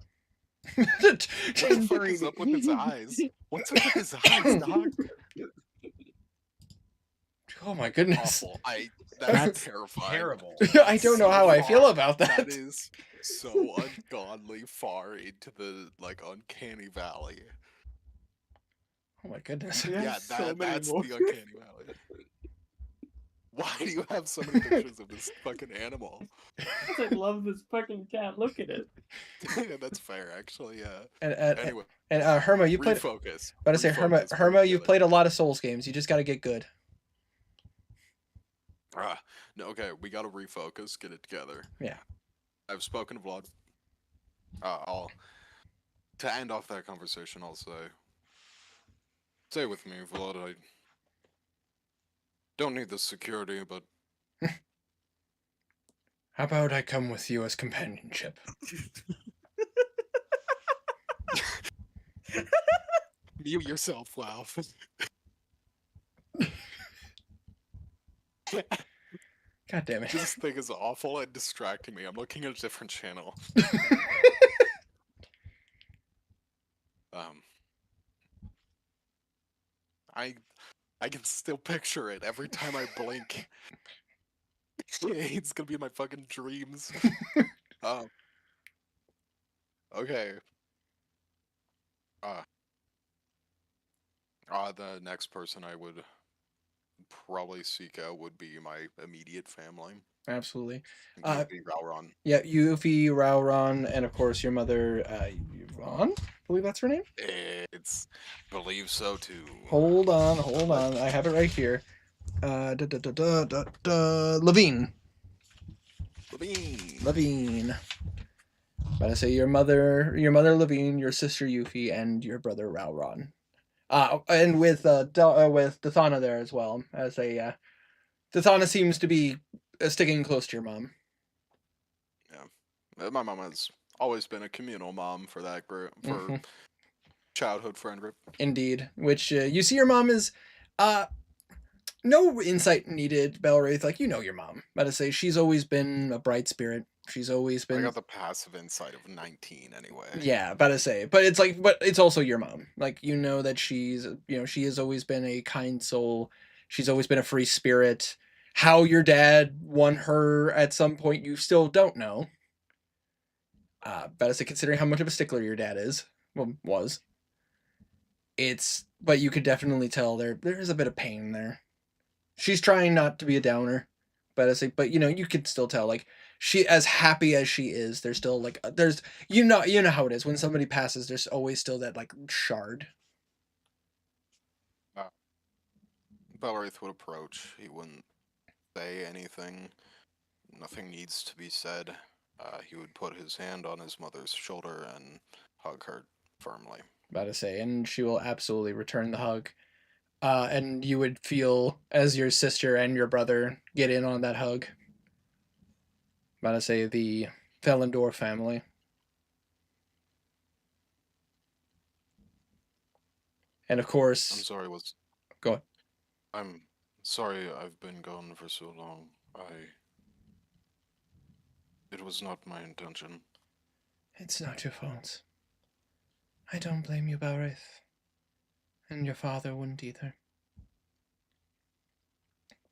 Speaker 4: What the fuck is up with his eyes? What's up with his eyes, dog?
Speaker 1: Oh my goodness.
Speaker 4: Awful. That's terrifying.
Speaker 5: Terrible.
Speaker 1: I don't know how I feel about that.
Speaker 4: That is so ungodly far into the like uncanny valley.
Speaker 1: Oh my goodness.
Speaker 2: Yeah,
Speaker 4: Yeah,
Speaker 2: so many
Speaker 4: that's
Speaker 2: more.
Speaker 4: the uncanny valley. Why do you have so many pictures of this fucking animal?
Speaker 2: 'Cause I love this fucking cat. Look at it.
Speaker 4: Yeah, that's fair, actually. Yeah.
Speaker 1: And
Speaker 4: Anyway,
Speaker 1: Herma, you played.
Speaker 4: refocus.
Speaker 1: But I say, Herma,
Speaker 4: Refocus,
Speaker 1: Herma, you've
Speaker 4: together.
Speaker 1: played a lot of Souls games. You just got to get good.
Speaker 4: No, okay, we gotta refocus, get it together.
Speaker 1: Yeah.
Speaker 4: I've spoken to Vlad. I'll to end off that conversation. I'll say with me, Vlad. I don't need the security, but
Speaker 1: How about I come with you as companionship?
Speaker 4: mute yourself, laugh.
Speaker 1: God damn it.
Speaker 4: This thing is awful and distracting me. I'm looking at a different channel. I can still picture it every time I blink. It's gonna be in my fucking dreams. Okay. The next person I would probably seek out would be my immediate family.
Speaker 1: Absolutely.
Speaker 4: Yuffie, Rauron.
Speaker 1: Yeah, Yuffie, Rauron, and of course your mother, Yvonne? I believe that's her name?
Speaker 4: It's believe so too.
Speaker 1: Hold on. I have it right here. Levine. Levine. But I say your mother Levine, your sister Yuffie, and your brother Rauron. And with Dathana there as well. As Dathana seems to be sticking close to your mom.
Speaker 4: Yeah, my mom has always been a communal mom for that group, for childhood friend group.
Speaker 1: Indeed, which you see your mom is, no insight needed, Belwraith. Like, you know your mom. But I say she's always been a bright spirit. She's always been.
Speaker 4: I got the passive insight of 19 anyway.
Speaker 1: Yeah, but I say, but it's also your mom. Like, you know that she has always been a kind soul. She's always been a free spirit. How your dad won her at some point, you still don't know. But I say, considering how much of a stickler your dad was, but you could definitely tell there is a bit of pain there. She's trying not to be a downer, but I say, but you can still tell, like, she, as happy as she is, there's still like there's you know how it is when somebody passes. There's always still that like shard.
Speaker 4: Belwraith would approach. He wouldn't say anything. Nothing needs to be said. He would put his hand on his mother's shoulder and hug her firmly.
Speaker 1: About to say, and she will absolutely return the hug. And you would feel as your sister and your brother get in on that hug. About to say, the Felindor family. And of course...
Speaker 4: I'm sorry,
Speaker 1: Go on.
Speaker 4: I'm sorry I've been gone for so long. It was not my intention.
Speaker 1: It's not your fault. I don't blame you, Belwraith. And your father wouldn't either.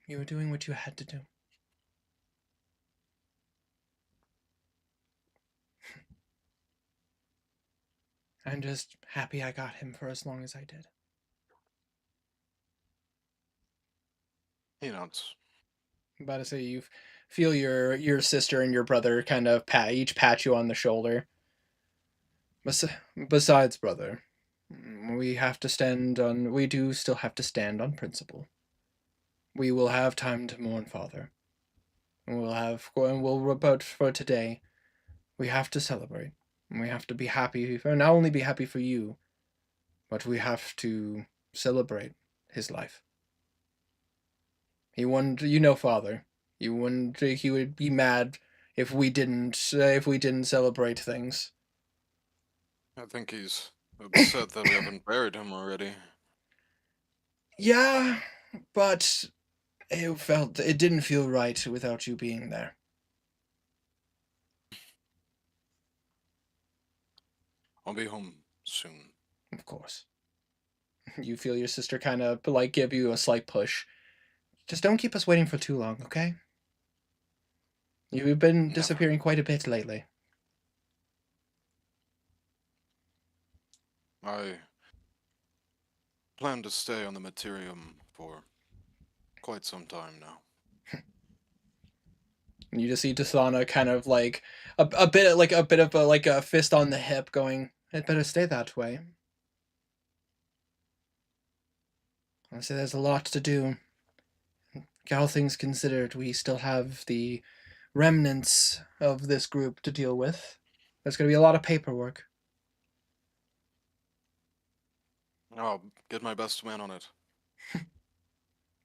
Speaker 1: You were doing what you had to do. I'm just happy I got him for as long as I did.
Speaker 4: It's...
Speaker 1: I'm about to say, you feel your sister and your brother kind of each pat you on the shoulder. Besides, brother, we do still have to stand on principle. We will have time to mourn father. And but for today, we have to celebrate. And we have to be happy, not only be happy for you, but we have to celebrate his life. He wouldn't, father. He would be mad if we didn't celebrate things.
Speaker 4: I think he's upset that we haven't buried him already.
Speaker 1: Yeah, but it didn't feel right without you being there.
Speaker 4: I'll be home soon.
Speaker 1: Of course. You feel your sister kind of like give you a slight push. Just don't keep us waiting for too long, okay? You've been disappearing quite a bit lately.
Speaker 4: I plan to stay on the Materium for quite some time now.
Speaker 1: And you just see Dasana kind of like a bit of a fist on the hip, going, "It better stay that way." Honestly, there's a lot to do. All things considered, we still have the remnants of this group to deal with. There's going to be a lot of paperwork.
Speaker 4: I'll get my best man on it.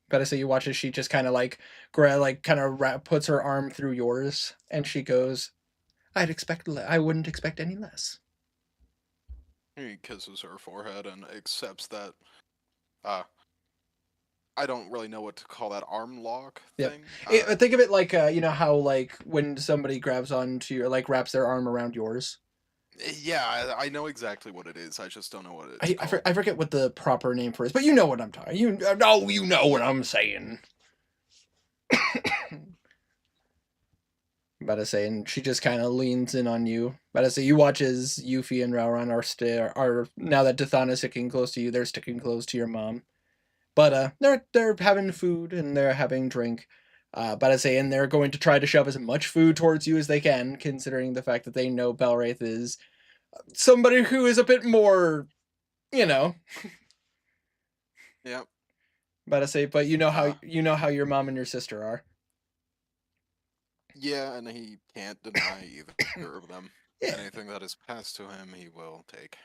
Speaker 1: Gotta say, you watch as she just kind of puts her arm through yours, and she goes, I wouldn't expect any less."
Speaker 4: He kisses her forehead and accepts that. I don't really know what to call that arm lock
Speaker 1: Yep.
Speaker 4: thing.
Speaker 1: Think of it like you know how like when somebody grabs onto your wraps their arm around yours.
Speaker 4: Yeah, I know exactly what it is. I just don't know what it's called.
Speaker 1: I forget what the proper name for it is, but you know what I'm talking. You know what I'm saying. About to say, and she just kind of leans in on you. About to say, you watch as Yuffie and Rauron are now that Dathana is sticking close to you, they're sticking close to your mom. But they're having food and they're having drink. But I say, and they're going to try to shove as much food towards you as they can, considering the fact that they know Belwraith is somebody who is a bit more, you know.
Speaker 4: Yep.
Speaker 1: But I say, but you know how your mom and your sister are.
Speaker 4: Yeah, and he can't deny either of them.
Speaker 1: Yeah.
Speaker 4: Anything that is passed to him, he will take.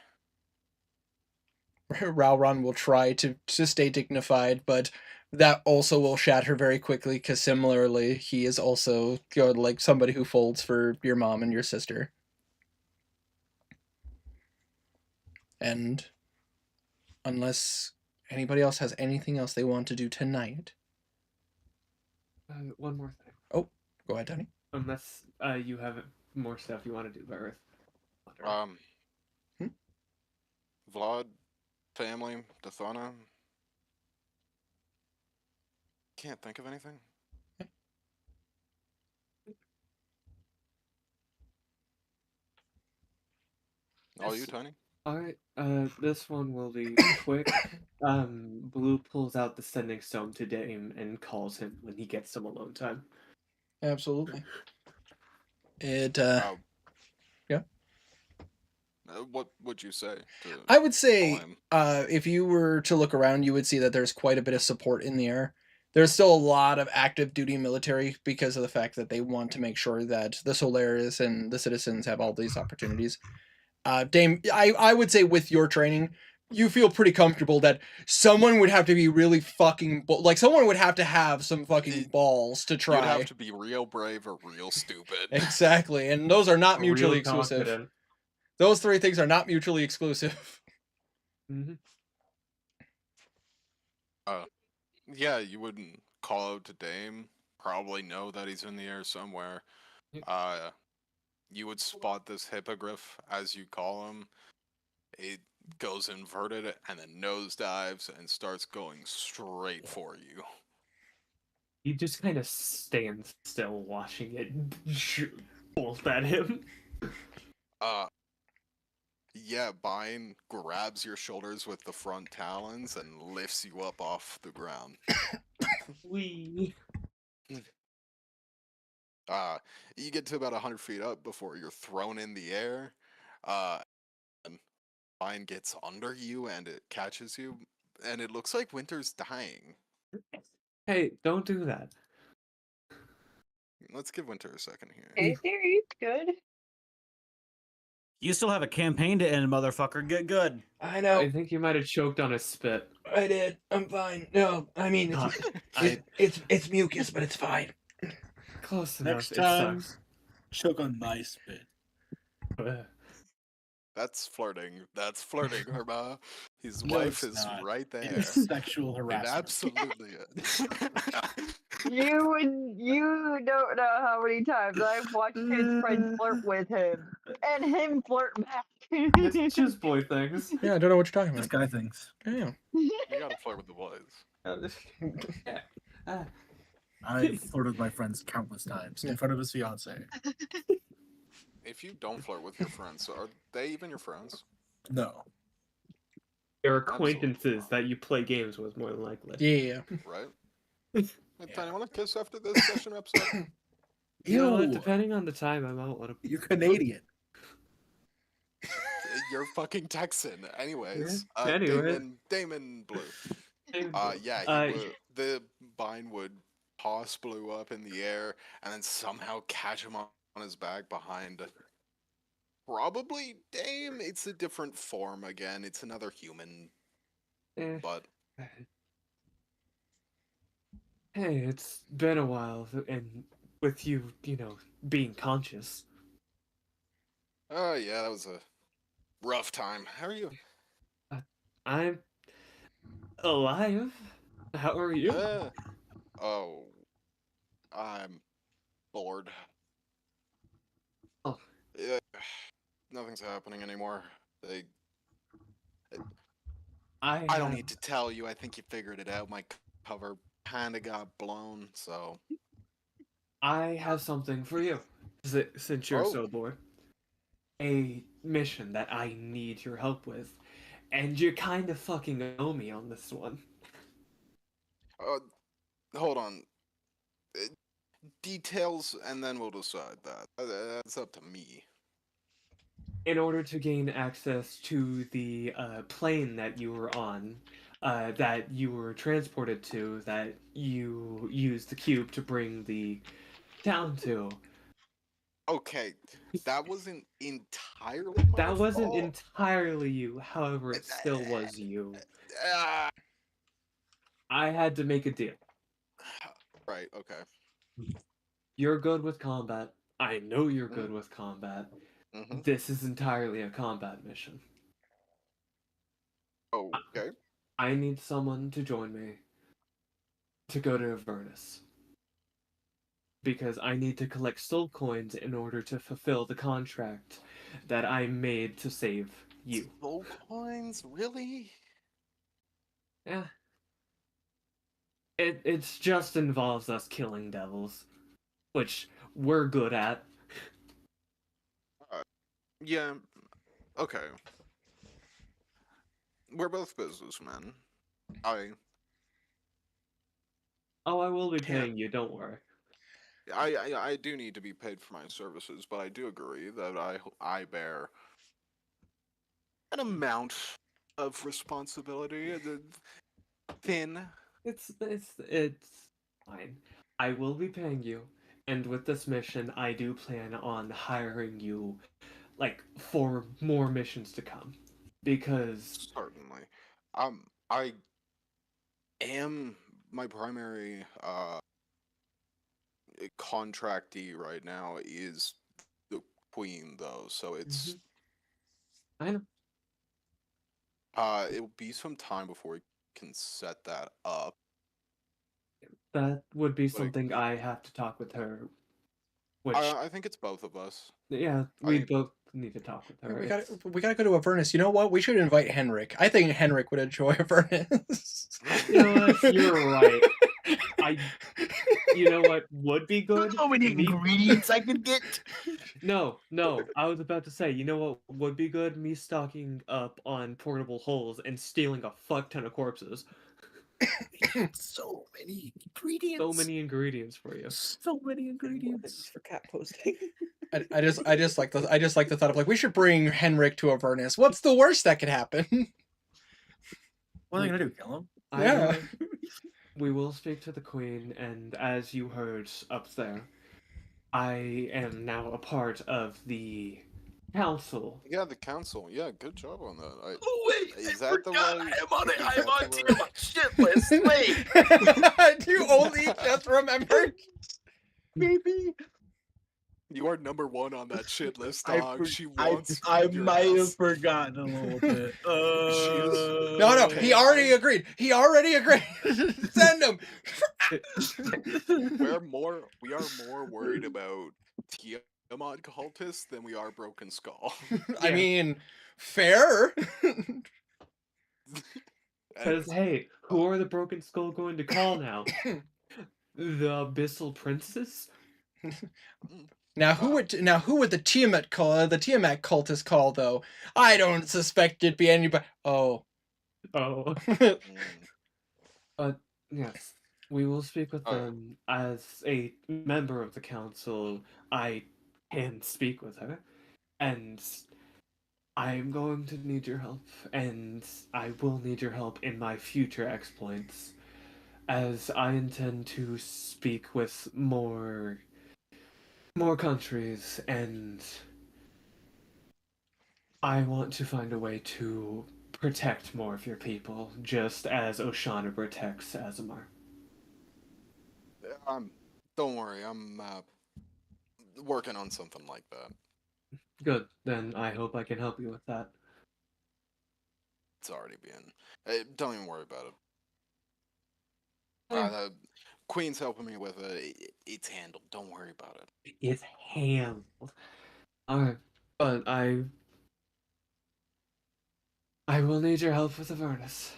Speaker 1: Rauron will try to stay dignified, but that also will shatter very quickly, because similarly, he is also like somebody who folds for your mom and your sister. And unless anybody else has anything else they want to do tonight.
Speaker 2: One more thing.
Speaker 1: Oh, go ahead, Tony.
Speaker 2: Unless you have more stuff you want to do, Earth.
Speaker 4: Vlad, family, Dathana. Can't think of anything. All you, Tony?
Speaker 2: Alright, this one will be quick. Blue pulls out the sending stone to Dame and calls him when he gets some alone time.
Speaker 1: Absolutely. It yeah.
Speaker 4: What would you say?
Speaker 1: I would say,
Speaker 4: call him?
Speaker 1: if you were to look around, you would see that there's quite a bit of support in the air. There's still a lot of active duty military because of the fact that they want to make sure that the Solaris and the citizens have all these opportunities. Dame, I would say with your training, you feel pretty comfortable that someone would have to be really fucking someone would have to have some fucking balls to try.
Speaker 4: You'd have to be real brave or real stupid.
Speaker 1: Exactly, and those are not mutually
Speaker 2: Real
Speaker 1: exclusive.
Speaker 2: confident.
Speaker 1: Those three things are not mutually exclusive.
Speaker 2: Mm-hmm.
Speaker 4: Yeah, you wouldn't call out to Dame. Probably know that he's in the air somewhere. You would spot this hippogriff, as you call him. It goes inverted and then nosedives and starts going straight for you.
Speaker 2: He just kind of stands still watching it bolt at him.
Speaker 4: Yeah, Bine grabs your shoulders with the front talons and lifts you up off the ground.
Speaker 2: Wee.
Speaker 4: You get to about 100 feet up before you're thrown in the air. And Bine gets under you and it catches you. And it looks like Winter's dying.
Speaker 2: Hey, don't do that.
Speaker 4: Let's give Winter a second here.
Speaker 6: Hey, Theory, good.
Speaker 5: You still have a campaign to end, motherfucker. Get good.
Speaker 1: I know.
Speaker 2: I think you might have choked on his spit.
Speaker 1: I did. I'm fine. No, I mean
Speaker 2: God,
Speaker 1: it's mucus, but it's fine.
Speaker 2: Close enough.
Speaker 3: Next
Speaker 2: It
Speaker 3: time,
Speaker 2: sucks.
Speaker 3: choke on my spit.
Speaker 4: That's flirting. That's flirting, Irma. His
Speaker 3: No,
Speaker 4: wife
Speaker 3: it's
Speaker 4: is
Speaker 3: not.
Speaker 4: right there.
Speaker 3: It's sexual
Speaker 4: It
Speaker 3: harassment.
Speaker 4: absolutely is.
Speaker 6: You don't know how many times I've watched his friends flirt with him and him flirt back.
Speaker 2: It's just boy things.
Speaker 1: Yeah, I don't know what you're talking
Speaker 3: This
Speaker 1: about.
Speaker 3: guy thinks.
Speaker 1: Yeah.
Speaker 4: You gotta flirt with the boys.
Speaker 3: I've flirted with my friends countless times in front of his fiance.
Speaker 4: If you don't flirt with your friends, are they even your friends?
Speaker 3: No.
Speaker 2: Your acquaintances that you play games with, more than likely.
Speaker 1: Yeah.
Speaker 4: Right? Hey, Tiny, want to kiss after this session episode?
Speaker 2: You know what?
Speaker 3: Ew.
Speaker 2: Depending on the time, I might want to.
Speaker 3: You're Canadian.
Speaker 4: You're fucking Texan. Anyways,
Speaker 2: Anyway.
Speaker 4: Damon Blue. Yeah, the vine would toss Blue up in the air and then somehow catch him on his back behind. Probably Dame. It's a different form again. It's another human, but
Speaker 2: Hey, it's been a while, and with you, being conscious.
Speaker 4: oh yeah, that was a rough time. How are you?
Speaker 2: I'm alive. How are you?
Speaker 4: Oh, I'm bored.
Speaker 2: Oh.
Speaker 4: Yeah, nothing's happening anymore. I don't need to tell you. I think you figured it out. My cover kinda got blown, so.
Speaker 2: I have something for you, since you're so bored. A mission that I need your help with, and you kind of fucking owe me on this one.
Speaker 4: Hold on. Details, and then we'll decide that. That's up to me.
Speaker 2: In order to gain access to the plane that you were on, that you were transported to, that you used the cube to bring the town to.
Speaker 4: Okay, that wasn't entirely my
Speaker 2: That wasn't
Speaker 4: fault.
Speaker 2: entirely you, however, it still was you.
Speaker 4: Ah,
Speaker 2: I had to make a deal.
Speaker 4: right, okay.
Speaker 2: You're good with combat. I know you're good with combat. This is entirely a combat mission.
Speaker 4: Okay.
Speaker 2: I need someone to join me to go to Avernus. Because I need to collect soul coins in order to fulfill the contract that I made to save you.
Speaker 4: Soul coins? Really?
Speaker 2: Yeah. It just involves us killing devils, which we're good at.
Speaker 4: Yeah. Okay. We're both businessmen.
Speaker 2: Oh, I will be paying you, don't worry.
Speaker 4: I do need to be paid for my services, but I do agree that I bear an amount of responsibility. Thin.
Speaker 2: It's fine. I will be paying you, and with this mission, I do plan on hiring you, for more missions to come, because
Speaker 4: Certainly. I am my primary contractee right now is the queen, though, so it's
Speaker 2: I know.
Speaker 4: It'll be some time before we can set that up.
Speaker 2: That would be something I have to talk with her. Which
Speaker 4: I think it's both of us.
Speaker 2: Yeah, we both need to talk with her.
Speaker 1: We gotta go to Avernus. You know what? We should invite Henrik. I think Henrik would enjoy Avernus.
Speaker 2: You know what? You're right. You know what would be good?
Speaker 3: So many ingredients I could get.
Speaker 2: No. I was about to say, you know what would be good? Me stocking up on portable holes and stealing a fuck ton of corpses.
Speaker 3: So many ingredients.
Speaker 2: So many ingredients for you.
Speaker 3: So many ingredients
Speaker 10: for cat posting.
Speaker 1: I just like the thought of we should bring Henrik to Avernus. What's the worst that could happen?
Speaker 3: What are they gonna do? Kill him?
Speaker 1: Yeah.
Speaker 2: We will speak to the queen, and as you heard up there, I am now a part of the council.
Speaker 4: Yeah, the council. Yeah, good job on that.
Speaker 3: Oh wait,
Speaker 4: is that the right?
Speaker 3: I'm on my shit list. Wait.
Speaker 1: You only just remembered?
Speaker 3: Maybe.
Speaker 4: You are number one on that shit list, dog. She wants.
Speaker 3: I
Speaker 4: your
Speaker 3: might
Speaker 4: ass.
Speaker 3: have forgotten a little bit.
Speaker 1: No, he already agreed. Send him.
Speaker 4: We are more worried about Tiamat cultists than we are Broken Skull.
Speaker 1: I mean, fair.
Speaker 2: Because hey, who are the Broken Skull going to call now? The Abyssal Princess?
Speaker 1: Now who would the Tiamat cultist call though? I don't suspect it'd be anybody. Oh,
Speaker 2: Oh.
Speaker 4: Mm.
Speaker 2: But yes, we will speak with
Speaker 4: Okay.
Speaker 2: them. As a member of the council, I can speak with her, and I'm going to need your help, and I will need your help in my future exploits, as I intend to speak with more countries, and I want to find a way to protect more of your people, just as Oshana protects Azamar.
Speaker 4: Don't worry, I'm working on something like that.
Speaker 2: Good, then I hope I can help you with that.
Speaker 4: It's already been. Don't even worry about it.
Speaker 2: Eh,
Speaker 4: The Queen's helping me with it. It's handled. Don't worry about it.
Speaker 2: It's handled. Alright, but I will need your help with Avernus.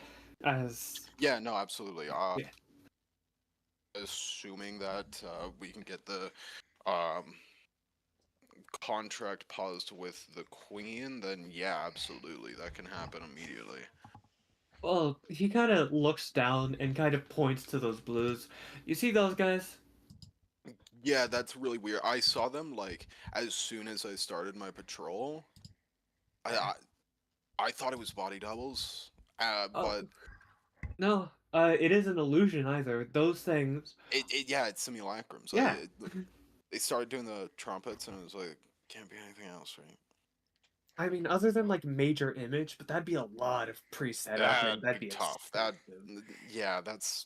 Speaker 2: As
Speaker 4: Yeah, no, absolutely.
Speaker 2: Yeah.
Speaker 4: Assuming that we can get the um contract paused with the Queen, then yeah, absolutely, that can happen immediately.
Speaker 2: well, he kind of looks down and kind of points to those blues. You see those guys?
Speaker 4: Yeah, that's really weird. I saw them like as soon as I started my patrol. I I thought it was body doubles,
Speaker 2: Oh,
Speaker 4: but
Speaker 2: no. It isn't an illusion either. Those things.
Speaker 4: yeah, it's simulacrums.
Speaker 2: Yeah.
Speaker 4: They started doing the trumpets, and it was like, can't be anything else, right?
Speaker 2: I mean, other than like major image, but that'd be a lot of pre-setup, and that'd
Speaker 4: That'd be
Speaker 2: be
Speaker 4: tough. That
Speaker 2: expensive.
Speaker 4: yeah, that's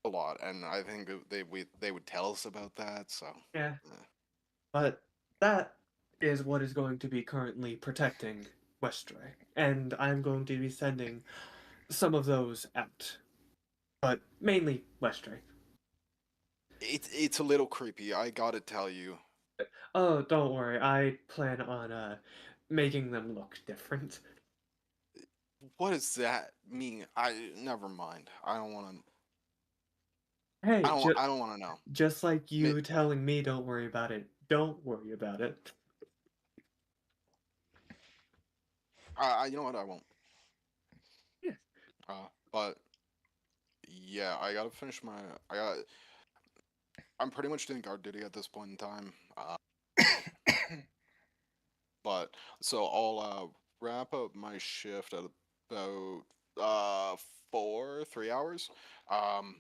Speaker 4: a lot, and I think they would tell us about that. So
Speaker 2: Yeah.
Speaker 4: eh.
Speaker 2: But that is what is going to be currently protecting Westray, and I'm going to be sending some of those out, but mainly Westray.
Speaker 4: It's a little creepy. I gotta tell you.
Speaker 2: Oh, don't worry. I plan on making them look different.
Speaker 4: What does that mean? I never mind. I don't want to.
Speaker 2: Hey,
Speaker 4: I don't want to know.
Speaker 2: just like
Speaker 4: Ma-
Speaker 2: you telling me, don't worry about it. Don't worry about it.
Speaker 4: You know what? I won't.
Speaker 2: Yeah.
Speaker 4: But yeah, I gotta finish my. I got. I'm pretty much doing guard duty at this point in time. But so I'll wrap up my shift at about 3 hours. Um,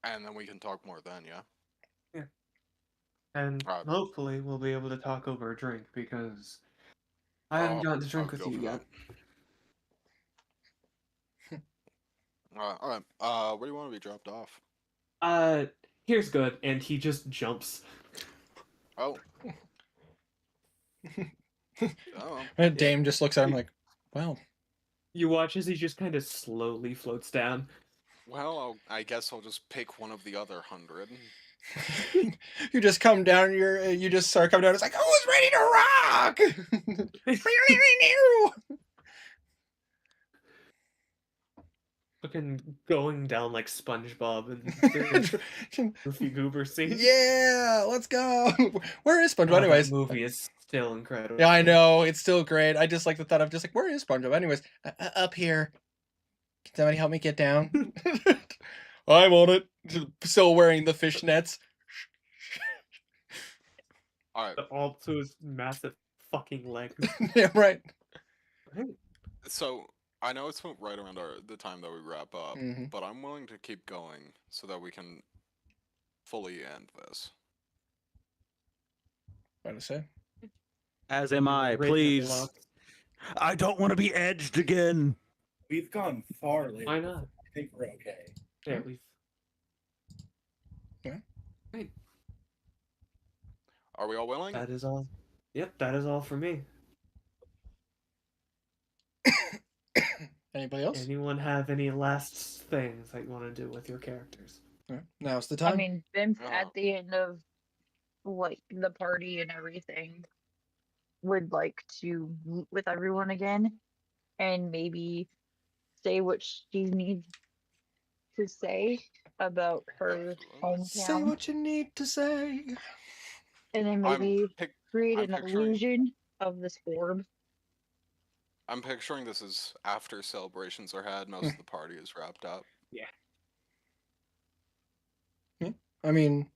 Speaker 4: and then we can talk more then. Yeah.
Speaker 2: Yeah. And
Speaker 4: All right.
Speaker 2: hopefully we'll be able to talk over a drink because I haven't gotten to drink
Speaker 4: I'll
Speaker 2: with
Speaker 4: go
Speaker 2: you
Speaker 4: for
Speaker 2: yet.
Speaker 4: that. All right. Where do you want to be dropped off?
Speaker 2: Here's good, and he just jumps.
Speaker 4: Oh. Oh.
Speaker 1: And Dame just looks at him like, well.
Speaker 2: You watch as he just kind of slowly floats down.
Speaker 4: Well, I guess I'll just pick one of the other 100.
Speaker 1: You just come down, you just start coming down, it's like, who's ready to rock?
Speaker 2: Fucking going down like SpongeBob and Goofy Goober scene.
Speaker 1: Yeah, let's go. Where is SpongeBob?
Speaker 2: Oh,
Speaker 1: Anyways,
Speaker 2: that movie is still incredible.
Speaker 1: yeah, I know, it's still great. I just like the thought of just like, where is SpongeBob? Anyways, up here. Can somebody help me get down? I'm on it. Still wearing the fishnets.
Speaker 4: All right.
Speaker 2: All to his massive fucking legs.
Speaker 1: Yeah, right.
Speaker 4: So I know it's right around the time that we wrap up,
Speaker 1: Mhm.
Speaker 4: but I'm willing to keep going so that we can fully end this.
Speaker 1: What to say?
Speaker 5: As am I,
Speaker 2: Great
Speaker 5: please.
Speaker 2: epilogue.
Speaker 5: I don't want to be edged again.
Speaker 3: We've gone far lately.
Speaker 2: Why not?
Speaker 3: I think we're okay.
Speaker 2: Yeah, we've.
Speaker 1: Yeah.
Speaker 2: Right.
Speaker 4: Are we all willing?
Speaker 2: That is all. Yep, that is all for me.
Speaker 1: Anybody else?
Speaker 2: Anyone have any last things that you want to do with your characters?
Speaker 1: Alright, now's the
Speaker 6: I
Speaker 1: time.
Speaker 6: mean, Bim's
Speaker 4: Oh.
Speaker 6: at the end of like the party and everything would like to meet with everyone again and maybe say what she needs to say about her
Speaker 4: Absolutely.
Speaker 1: Say
Speaker 6: hometown,
Speaker 1: what you need to say.
Speaker 6: and then
Speaker 4: I'm
Speaker 6: maybe
Speaker 4: pic-
Speaker 6: create
Speaker 4: I'm
Speaker 6: an
Speaker 4: picturing.
Speaker 6: illusion of this orb
Speaker 4: I'm picturing this is after celebrations are had, most of the party is wrapped up.
Speaker 1: I mean,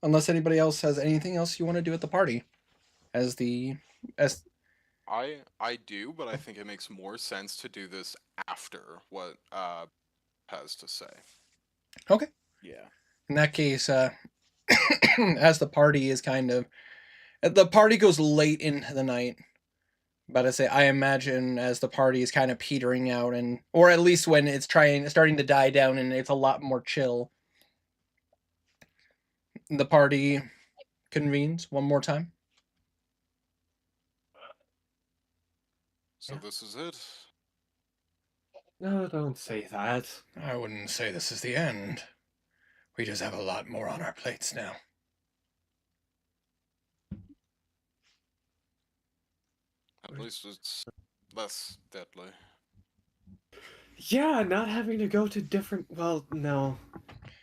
Speaker 1: unless anybody else has anything else you want to do at the party, as
Speaker 4: I do, but I think it makes more sense to do this after what has to say.
Speaker 1: Okay.
Speaker 10: Yeah.
Speaker 1: In that case, as the party goes late into the night. But I say, I imagine as the party is kind of petering out, or at least when it's starting to die down and it's a lot more chill, the party convenes one more time.
Speaker 4: So this is it.
Speaker 2: No, don't say that.
Speaker 1: I wouldn't say this is the end. We just have a lot more on our plates now.
Speaker 4: At least it's less deadly.
Speaker 2: Yeah, not having to go to different. Well, no.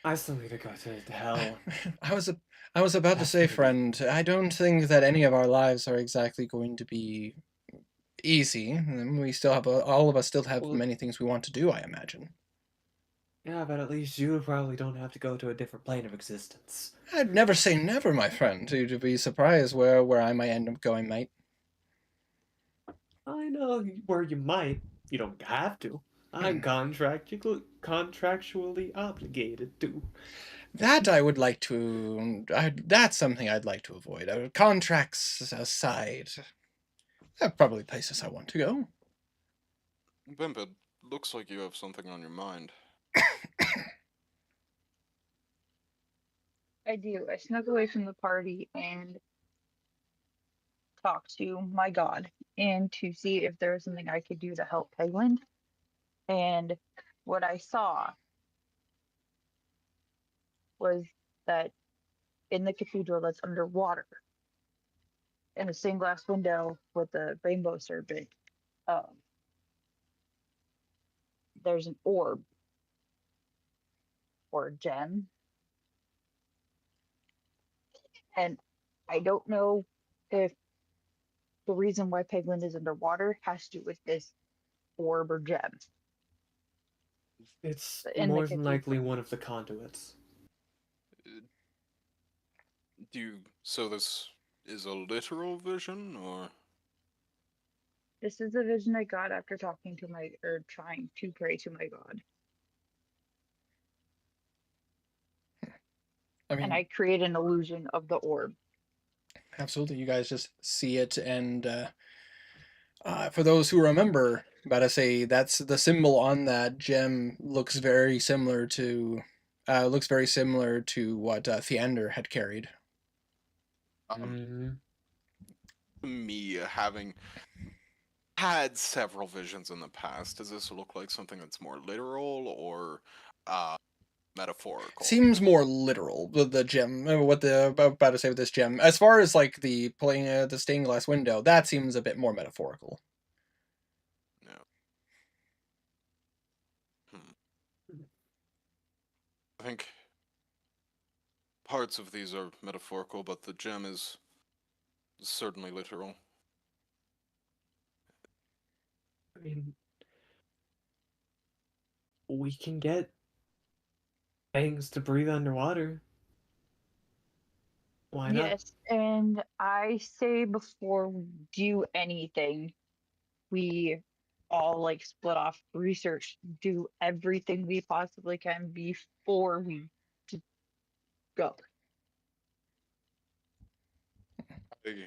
Speaker 2: I still need to go to hell.
Speaker 1: I was about to say, friend, I don't think that any of our lives are exactly going to be easy. We still have all of us still have many things we want to do, I imagine.
Speaker 2: Yeah, but at least you probably don't have to go to a different plane of existence.
Speaker 1: I'd never say never, my friend. You'd be surprised where I might end up going, mate.
Speaker 2: I know where you might. You don't have to. I'm contractually obligated to.
Speaker 1: That I would like to. That's something I'd like to avoid. Contracts aside, there are probably places I want to go.
Speaker 4: Bimp, it looks like you have something on your mind.
Speaker 6: I do. I snuck away from the party and talked to my god and to see if there was something I could do to help Pegland. And what I saw was that in the cathedral that's underwater, in a stained glass window with the rainbow serpent, there's an orb or a gem. And I don't know if the reason why Pegland is underwater has to do with this orb or gem.
Speaker 2: It's
Speaker 6: In the
Speaker 2: more than
Speaker 6: cathedral.
Speaker 2: likely one of the conduits.
Speaker 4: So this is a literal vision, or?
Speaker 6: This is the vision I got after talking to trying to pray to my god.
Speaker 1: I mean,
Speaker 6: And I create an illusion of the orb.
Speaker 1: Absolutely, you guys just see it, and for those who remember, about to say that's the symbol on that gem looks very similar to what Theander had carried.
Speaker 4: Me having had several visions in the past, does this look like something that's more literal or metaphorical?
Speaker 1: Seems more literal. The gem, what the about to say with this gem, as far as like the pulling the stained glass window, that seems a bit more metaphorical.
Speaker 4: I think parts of these are metaphorical, but the gem is certainly literal.
Speaker 2: I mean, we can get things to breathe underwater. Why not?
Speaker 6: Yes, and I say before we do anything, we all like split off research, do everything we possibly can before we go.
Speaker 4: I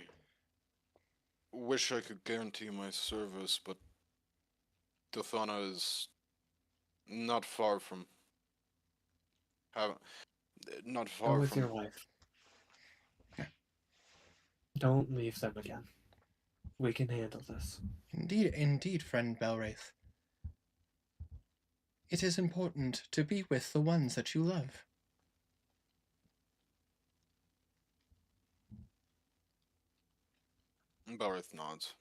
Speaker 4: wish I could guarantee my service, but Dathana is not far from not
Speaker 2: Go
Speaker 4: far
Speaker 2: with
Speaker 4: from
Speaker 2: your wife. Don't leave them again. We can handle this.
Speaker 1: Indeed, friend Belwraith. It is important to be with the ones that you love.
Speaker 4: Belwraith nods.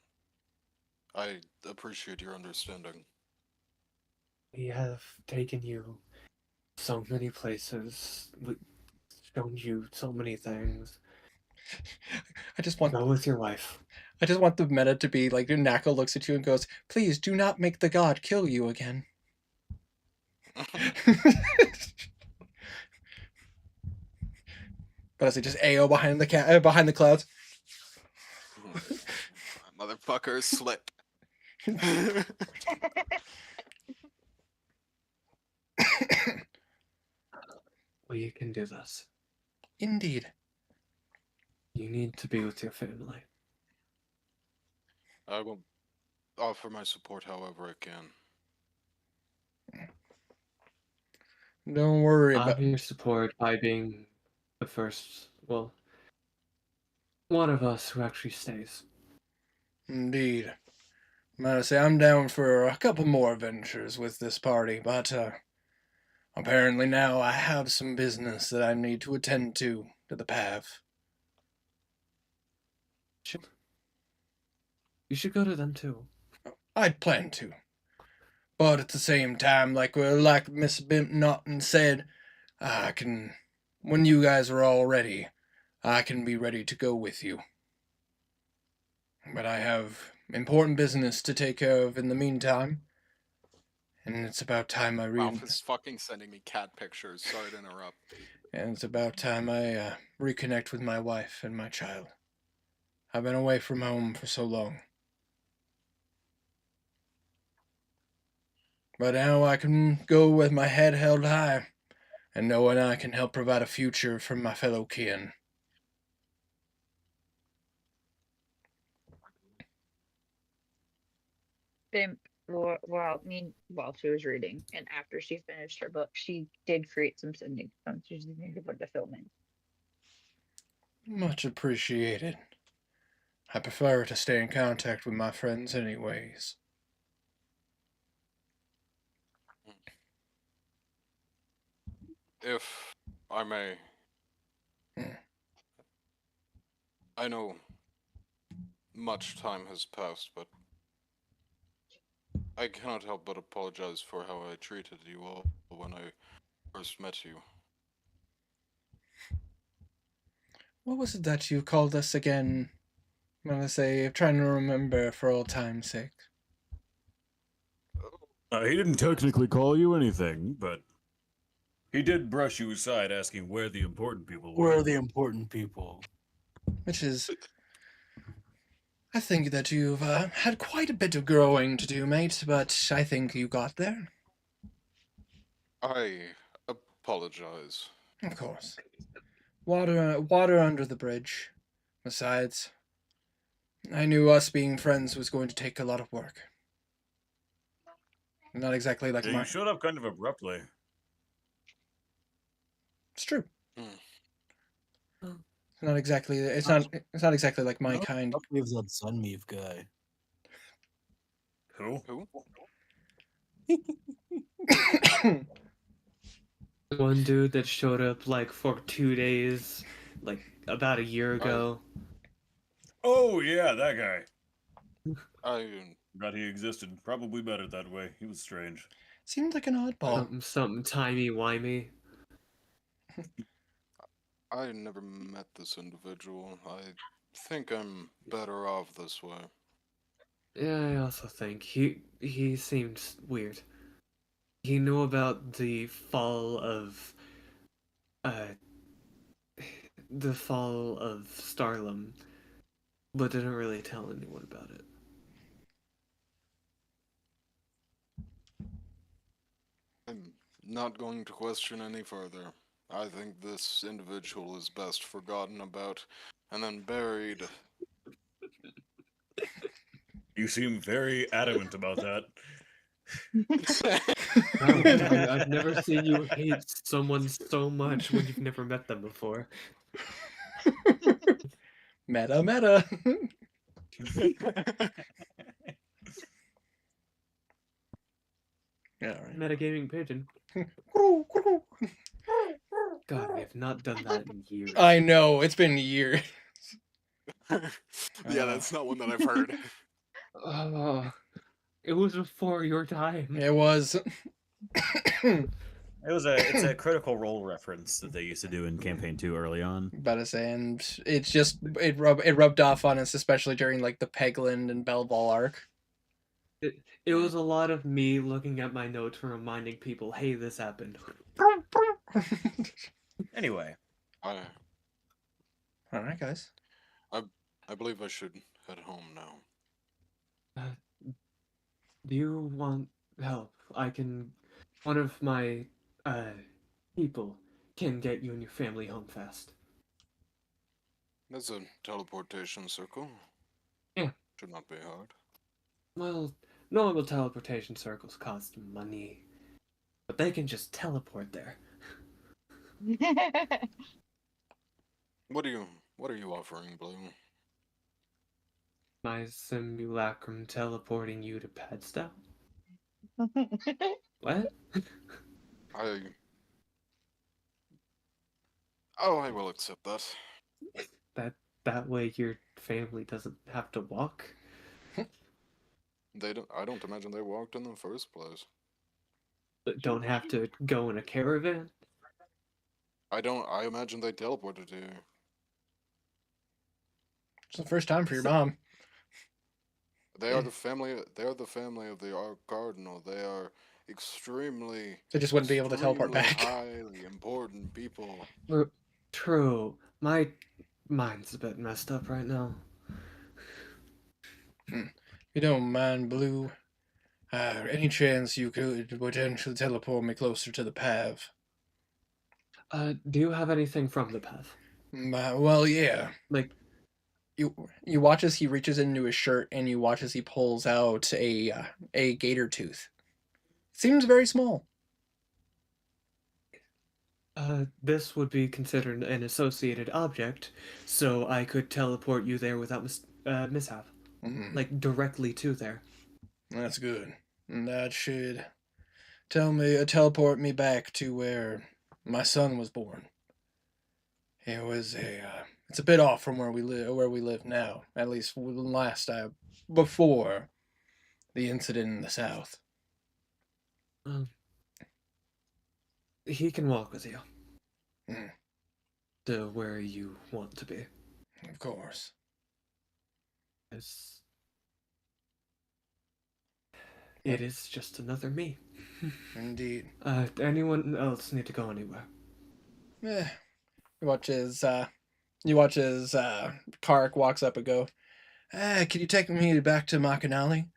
Speaker 4: I appreciate your understanding.
Speaker 2: We have taken you so many places, shown you so many things.
Speaker 1: I just want
Speaker 2: Go with your wife.
Speaker 1: I just want the meta to be like Nako looks at you and goes, "Please do not make the god kill you again." But as they just AO behind the clouds.
Speaker 4: Motherfucker, slip.
Speaker 2: We can do this.
Speaker 1: Indeed.
Speaker 2: You need to be with your family.
Speaker 4: I will offer my support however I can.
Speaker 1: Don't worry about.
Speaker 2: I'm your support by being the first, well, one of us who actually stays.
Speaker 1: Indeed. I'm gonna say I'm down for a couple more adventures with this party, but apparently now I have some business that I need to attend to the path.
Speaker 2: You should go to them too.
Speaker 1: I'd plan to. But at the same time, like Miss Bimp Naughton said, I can, when you guys are all ready, I can be ready to go with you. But I have important business to take care of in the meantime. And it's about time I read.
Speaker 4: Ralph is fucking sending me cat pictures. Sorry to interrupt.
Speaker 1: And it's about time I reconnect with my wife and my child. I've been away from home for so long. But now I can go with my head held high, and knowing I can help provide a future for my fellow kin.
Speaker 6: Bimp, well, while she was reading, and after she finished her book, she did create some sending stones. She just needed to put the film in.
Speaker 1: Much appreciated. I prefer to stay in contact with my friends anyways.
Speaker 4: If I may. I know much time has passed, but I cannot help but apologize for how I treated you all when I first met you.
Speaker 1: What was it that you called us again? I'm gonna say, I'm trying to remember for old time's sake.
Speaker 8: He didn't technically call you anything, but he did brush you aside asking where the important people were.
Speaker 3: Where are the important people?
Speaker 1: Which is, I think that you've had quite a bit of growing to do, mate, but I think you got there.
Speaker 4: I apologize.
Speaker 1: Of course. Water under the bridge. Besides, I knew us being friends was going to take a lot of work. Not exactly like
Speaker 8: You showed up kind of abruptly.
Speaker 1: It's true.
Speaker 4: Hmm.
Speaker 1: It's not exactly. It's not exactly like my kind.
Speaker 3: Leaves that Sunmeave guy.
Speaker 4: Who?
Speaker 2: One dude that showed up like for 2 days, like about a year ago.
Speaker 8: Oh yeah, that guy.
Speaker 4: I
Speaker 8: Forgot he existed. Probably better that way. He was strange.
Speaker 1: Seemed like an oddball.
Speaker 2: Something timey-wimey.
Speaker 4: I never met this individual. I think I'm better off this way.
Speaker 2: Yeah, I also think he seemed weird. He knew about the fall of Starlum, but didn't really tell anyone about it.
Speaker 4: I'm not going to question any further. I think this individual is best forgotten about and then buried.
Speaker 8: You seem very adamant about that.
Speaker 2: I've never seen you hate someone so much when you've never met them before.
Speaker 1: Meta. Yeah, right.
Speaker 2: Metagaming pigeon. God, I have not done that in years.
Speaker 1: I know, it's been years.
Speaker 4: Yeah, that's not one that I've heard.
Speaker 2: It was before your time.
Speaker 1: It was.
Speaker 5: It's a Critical Role reference that they used to do in campaign 2 early on.
Speaker 1: About to say, and it's just it rubbed off on us, especially during like the Pegland and Belval arc.
Speaker 2: It was a lot of me looking at my notes and reminding people, hey, this happened.
Speaker 5: Anyway,
Speaker 4: I
Speaker 1: All right, guys.
Speaker 4: I believe I should head home now.
Speaker 2: Do you want help? One of my people can get you and your family home fast.
Speaker 4: There's a teleportation circle.
Speaker 2: Yeah.
Speaker 4: Should not be hard.
Speaker 2: Well, normal teleportation circles cost money, but they can just teleport there.
Speaker 4: What are you offering, Blue?
Speaker 2: My simulacrum teleporting you to Padstow? What?
Speaker 4: I will accept that.
Speaker 2: That way your family doesn't have to walk?
Speaker 4: I don't imagine they walked in the first place.
Speaker 2: Don't have to go in a caravan?
Speaker 4: I imagine they teleported here.
Speaker 1: It's the first time for your mom.
Speaker 4: They are the family of the Arc Cardinal. They are extremely
Speaker 1: They just wouldn't be able to teleport
Speaker 4: extremely
Speaker 1: back.
Speaker 4: highly important people.
Speaker 2: True. My mind's a bit messed up right now.
Speaker 1: You don't mind, Blue? Any chance you could potentially teleport me closer to the path?
Speaker 2: Do you have anything from the path?
Speaker 1: Well, yeah.
Speaker 2: Like,
Speaker 1: You watch as he reaches into his shirt, and you watch as he pulls out a gator tooth. Seems very small.
Speaker 2: this would be considered an associated object, so I could teleport you there without mishap. Like, directly to there.
Speaker 1: That's good. And that should teleport me back to where my son was born. It was it's a bit off from where we live now. At least before the incident in the south.
Speaker 2: He can walk with you.
Speaker 1: Mm.
Speaker 2: To where you want to be.
Speaker 1: Of course.
Speaker 2: It is just another me.
Speaker 1: Indeed.
Speaker 2: Anyone else need to go anywhere?
Speaker 1: You watch as Kark walks up and go, can you take me back to Makanali?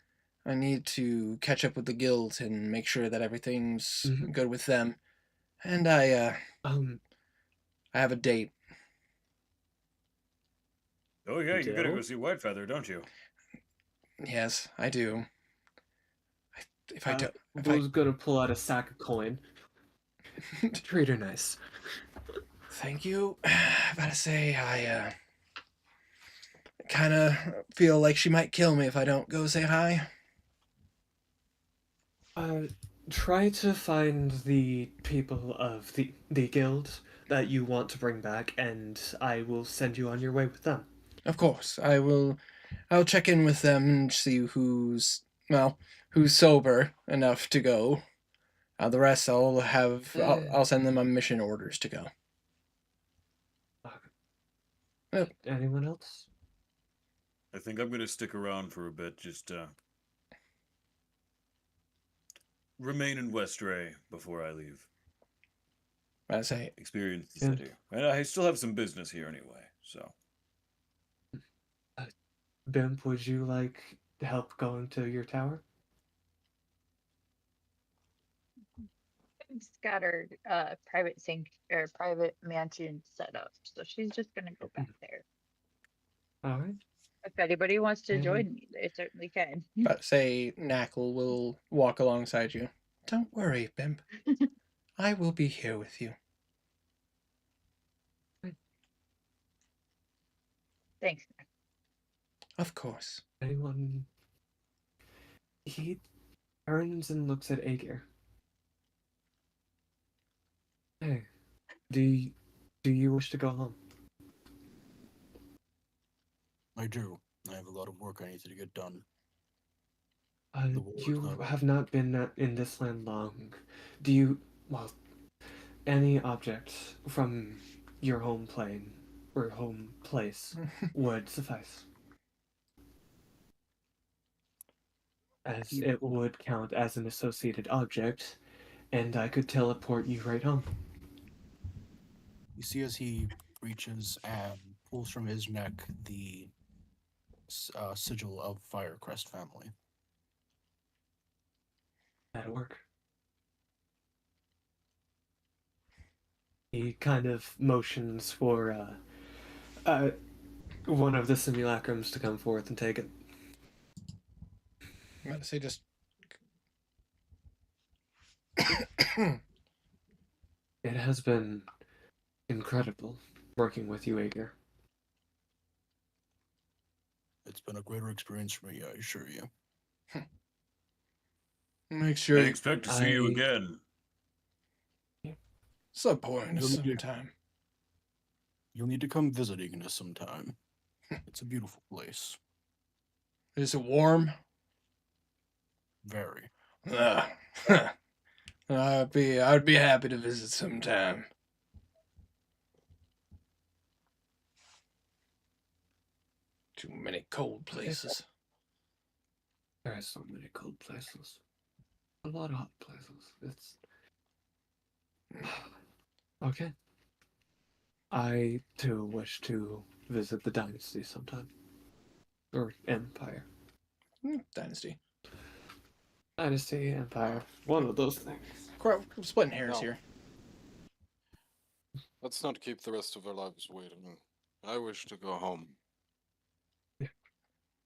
Speaker 1: I need to catch up with the guild and make sure that everything's good with them. And I have a date.
Speaker 7: Oh yeah, you gotta go see Whitefeather, don't you?
Speaker 1: Yes, I do.
Speaker 2: Blue's gonna pull out a sack of coin. Treat her nice.
Speaker 1: Thank you. I gotta say, I kind of feel like she might kill me if I don't go say hi.
Speaker 2: Try to find the people of the guild that you want to bring back, and I will send you on your way with them.
Speaker 1: Of course, I will. I'll check in with them and see who's sober enough to go. The rest I'll send them on mission orders to go.
Speaker 2: Anyone else?
Speaker 7: I think I'm gonna stick around for a bit, just remain in Westray before I leave.
Speaker 1: I say
Speaker 7: Experience the city. And I still have some business here anyway, so.
Speaker 2: Bimp, would you like help going to your tower?
Speaker 6: Bimp's got her private private mansion set up, so she's just gonna go back there.
Speaker 2: All right.
Speaker 6: If anybody wants to join me, they certainly can.
Speaker 1: But say Knackle will walk alongside you. Don't worry, Bimp. I will be here with you.
Speaker 6: Thanks.
Speaker 1: Of course.
Speaker 2: Anyone? He turns and looks at Aegir. Hey, do you wish to go home?
Speaker 3: I do. I have a lot of work I need to get done.
Speaker 2: You have not been in this land long. Do you? Well, any object from your home plane or home place would suffice. As it would count as an associated object, and I could teleport you right home.
Speaker 3: You see as he reaches and pulls from his neck the sigil of Firecrest family.
Speaker 2: That'll work. He kind of motions for one of the simulacrums to come forth and take it.
Speaker 1: I'm about to say just.
Speaker 2: It has been incredible working with you, Ager.
Speaker 3: It's been a greater experience for me, I assure you.
Speaker 1: Make sure
Speaker 8: I
Speaker 1: you
Speaker 8: expect to see you again.
Speaker 1: support us
Speaker 3: You'll need-
Speaker 1: sometime.
Speaker 3: You'll need to come visiting us sometime. It's a beautiful place.
Speaker 1: Is it warm?
Speaker 3: Very.
Speaker 1: I'd be happy to visit sometime. Too many cold places.
Speaker 2: There are so many cold places. A lot of hot places. It's okay. I too wish to visit the dynasty sometime. Or empire.
Speaker 1: Dynasty.
Speaker 2: Dynasty, empire. One of those things.
Speaker 1: We're splitting hairs
Speaker 4: No.
Speaker 1: here.
Speaker 4: Let's not keep the rest of our lives waiting. I wish to go home.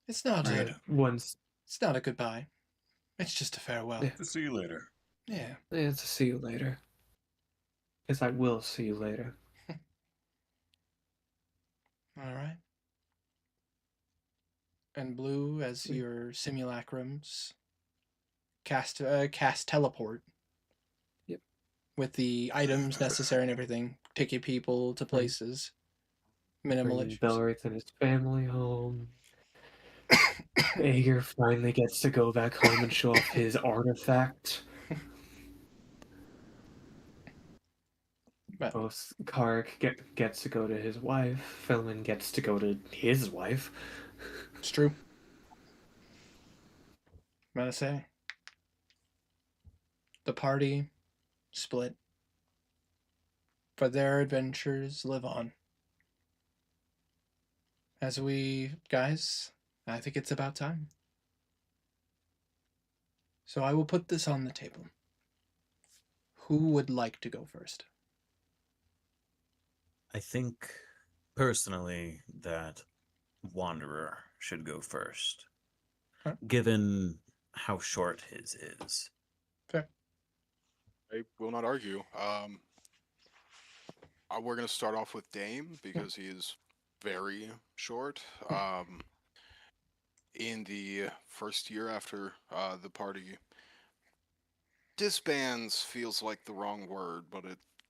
Speaker 1: It's not
Speaker 2: Once
Speaker 1: it's not a goodbye. It's just a farewell.
Speaker 2: Yeah.
Speaker 8: To see you later.
Speaker 1: Yeah.
Speaker 2: to see you later. Because I will see you later.
Speaker 1: All right. And Blue, as your simulacrums cast teleport.
Speaker 2: Yep.
Speaker 1: With the items necessary and everything, taking people to places. Minimal
Speaker 2: Bringing
Speaker 1: issues.
Speaker 2: Belrith and his family home. Ager finally gets to go back home and show off his artifact.
Speaker 1: But
Speaker 2: Both Kark gets to go to his wife. Philman gets to go to his wife.
Speaker 1: it's true. I'm gonna say. The party split. But their adventures live on. As we, guys, I think it's about time. So I will put this on the table. Who would like to go first?
Speaker 10: I think personally that Wanderer should go first,
Speaker 1: Huh?
Speaker 10: given how short his is.
Speaker 1: Fair.
Speaker 4: I will not argue. We're going to start off with Dame because he is very short. In the first year after the party disbands feels like the wrong word, but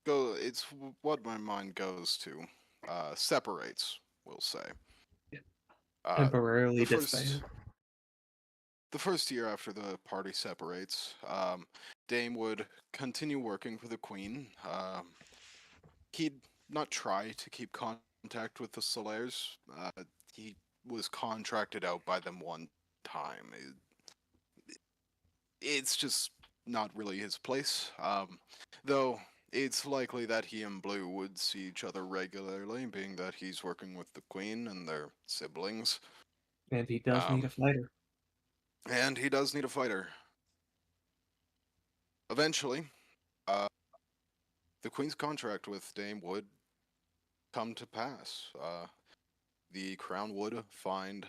Speaker 4: it's what my mind goes to. Separates, we'll say.
Speaker 2: Temporarily
Speaker 4: the first-
Speaker 2: disbanded.
Speaker 4: The first year after the party separates, Dame would continue working for the Queen. He'd not try to keep contact with the Solaires. He was contracted out by them one time. It's just not really his place. Though it's likely that he and Blue would see each other regularly, being that he's working with the Queen and their siblings.
Speaker 2: And he does need a fighter.
Speaker 4: And he does need a fighter. Eventually, the Queen's contract with Dame would come to pass. The Crown would find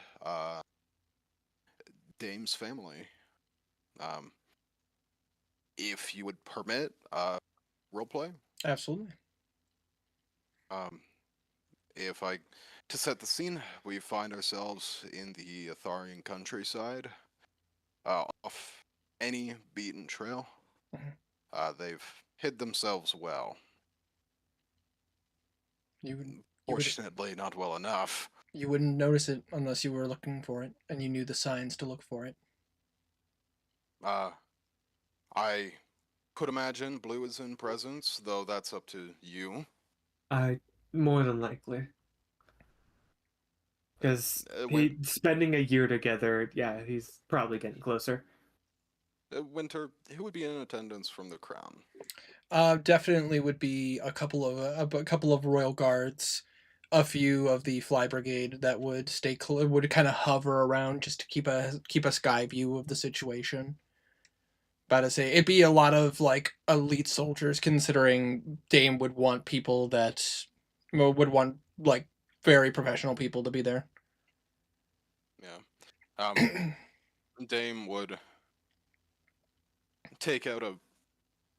Speaker 4: Dame's family. If you would permit roleplay,
Speaker 1: Absolutely.
Speaker 4: to set the scene, we find ourselves in the Atharian countryside, off any beaten trail. They've hid themselves well. Fortunately, not well enough.
Speaker 1: You wouldn't notice it unless you were looking for it and you knew the signs to look for it.
Speaker 4: I could imagine Blue is in presence, though that's up to you.
Speaker 2: More than likely. Because spending a year together, yeah, he's probably getting closer.
Speaker 4: Winter, who would be in attendance from the crown?
Speaker 1: Definitely would be a couple of royal guards, a few of the fly brigade that would would kind of hover around just to keep a sky view of the situation. About to say it'd be a lot of like elite soldiers, considering Dame would want people that would want like very professional people to be there.
Speaker 4: Yeah. Dame would take out a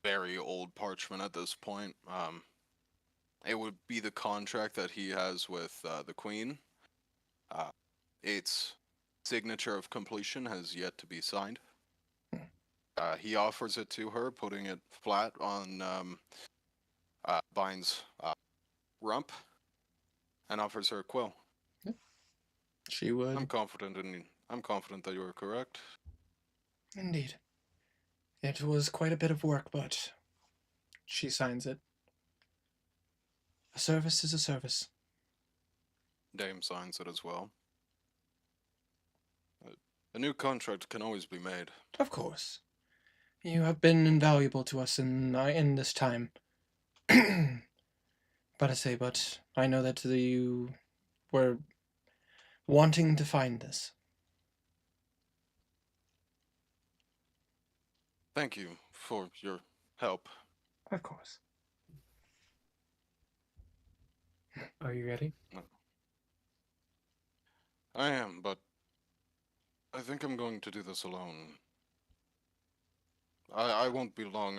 Speaker 4: very old parchment at this point. It would be the contract that he has with the Queen. Its signature of completion has yet to be signed. He offers it to her, putting it flat on Bine's rump, and offers her a quill.
Speaker 1: She would.
Speaker 4: I'm confident that you are correct.
Speaker 1: Indeed. It was quite a bit of work, but she signs it. A service is a service.
Speaker 4: Dame signs it as well. A new contract can always be made.
Speaker 1: Of course. You have been invaluable to us in this time. But I know that you were wanting to find this.
Speaker 4: Thank you for your help.
Speaker 1: Of course.
Speaker 2: Are you ready?
Speaker 4: I am, but I think I'm going to do this alone. I won't be long.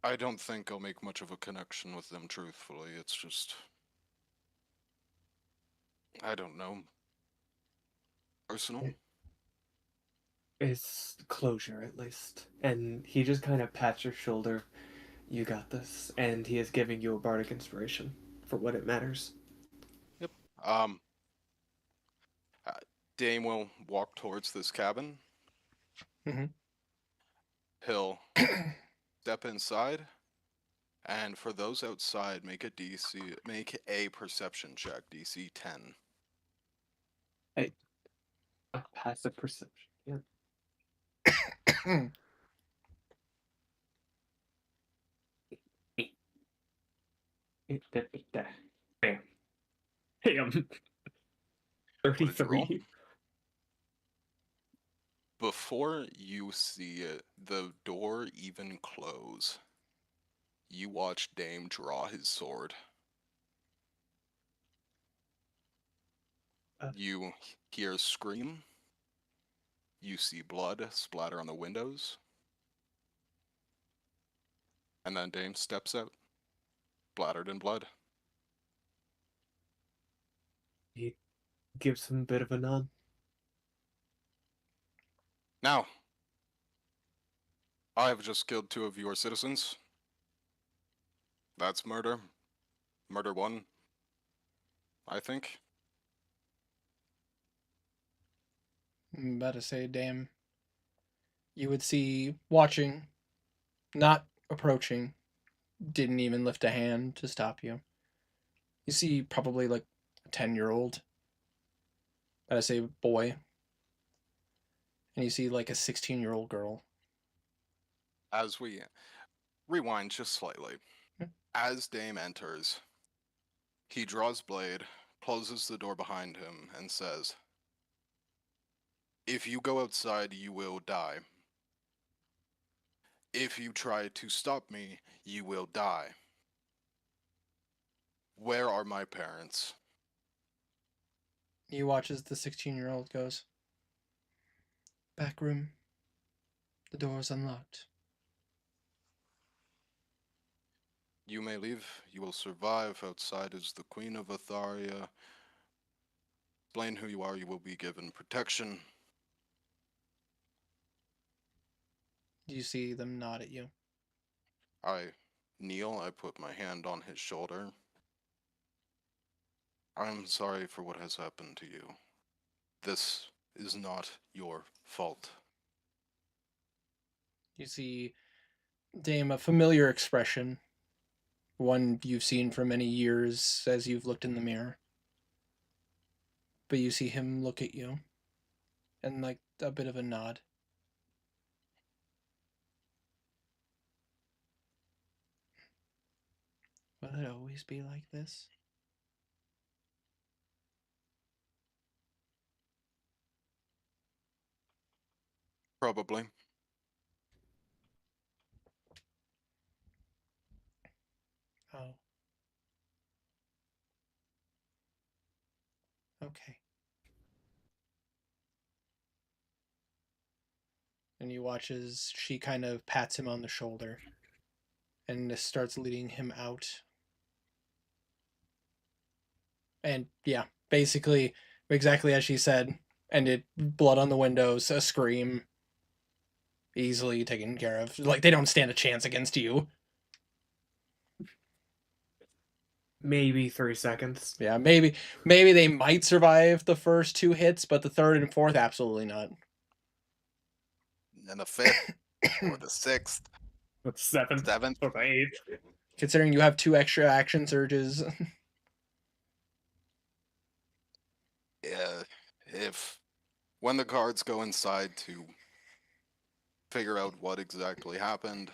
Speaker 4: I don't think I'll make much of a connection with them, truthfully. It's just... I don't know. Personal?
Speaker 2: It's closure, at least. And he just kind of pats your shoulder. You got this. And he is giving you a bardic inspiration for what it matters.
Speaker 4: Yep. Dame will walk towards this cabin.
Speaker 1: Mhm.
Speaker 4: He'll step inside. And for those outside, make a perception check, DC 10.
Speaker 2: A passive perception. Yeah. Bam. Bam.
Speaker 4: What did you roll?
Speaker 2: 33.
Speaker 4: Before you see the door even close, you watch Dame draw his sword. You hear a scream. You see blood splatter on the windows. And then Dame steps out, splattered in blood.
Speaker 2: He gives him a bit of a nod.
Speaker 4: Now, I have just killed 2 of your citizens. That's murder. Murder 1, I think.
Speaker 1: I'm about to say, damn. You would see watching, not approaching, didn't even lift a hand to stop you. You see probably like a 10-year-old. I say boy. And you see like a 16-year-old girl.
Speaker 4: As we rewind just slightly, as Dame enters, he draws blade, closes the door behind him, and says, "If you go outside, you will die. If you try to stop me, you will die. Where are my parents?"
Speaker 1: You watch as the 16-year-old goes, "Back room. The door's unlocked."
Speaker 4: You may leave. You will survive. Outside is the Queen of Atharia. Explain who you are. You will be given protection.
Speaker 1: You see them nod at you.
Speaker 4: I kneel. I put my hand on his shoulder. I'm sorry for what has happened to you. This is not your fault.
Speaker 1: You see Dame, a familiar expression. One you've seen for many years as you've looked in the mirror. But you see him look at you. And like a bit of a nod. Will it always be like this?
Speaker 4: Probably.
Speaker 1: Oh. Okay. And you watch as she kind of pats him on the shoulder and starts leading him out. And yeah, basically exactly as she said, and blood on the windows, a scream, easily taken care of. Like they don't stand a chance against you.
Speaker 2: Maybe 3 seconds.
Speaker 1: Yeah, maybe they might survive the first 2 hits, but the third and fourth absolutely not.
Speaker 4: And the 5th or the 6th.
Speaker 2: The 7th or the 8th.
Speaker 1: Considering you have 2 extra action surges.
Speaker 4: Yeah, if when the guards go inside to figure out what exactly happened,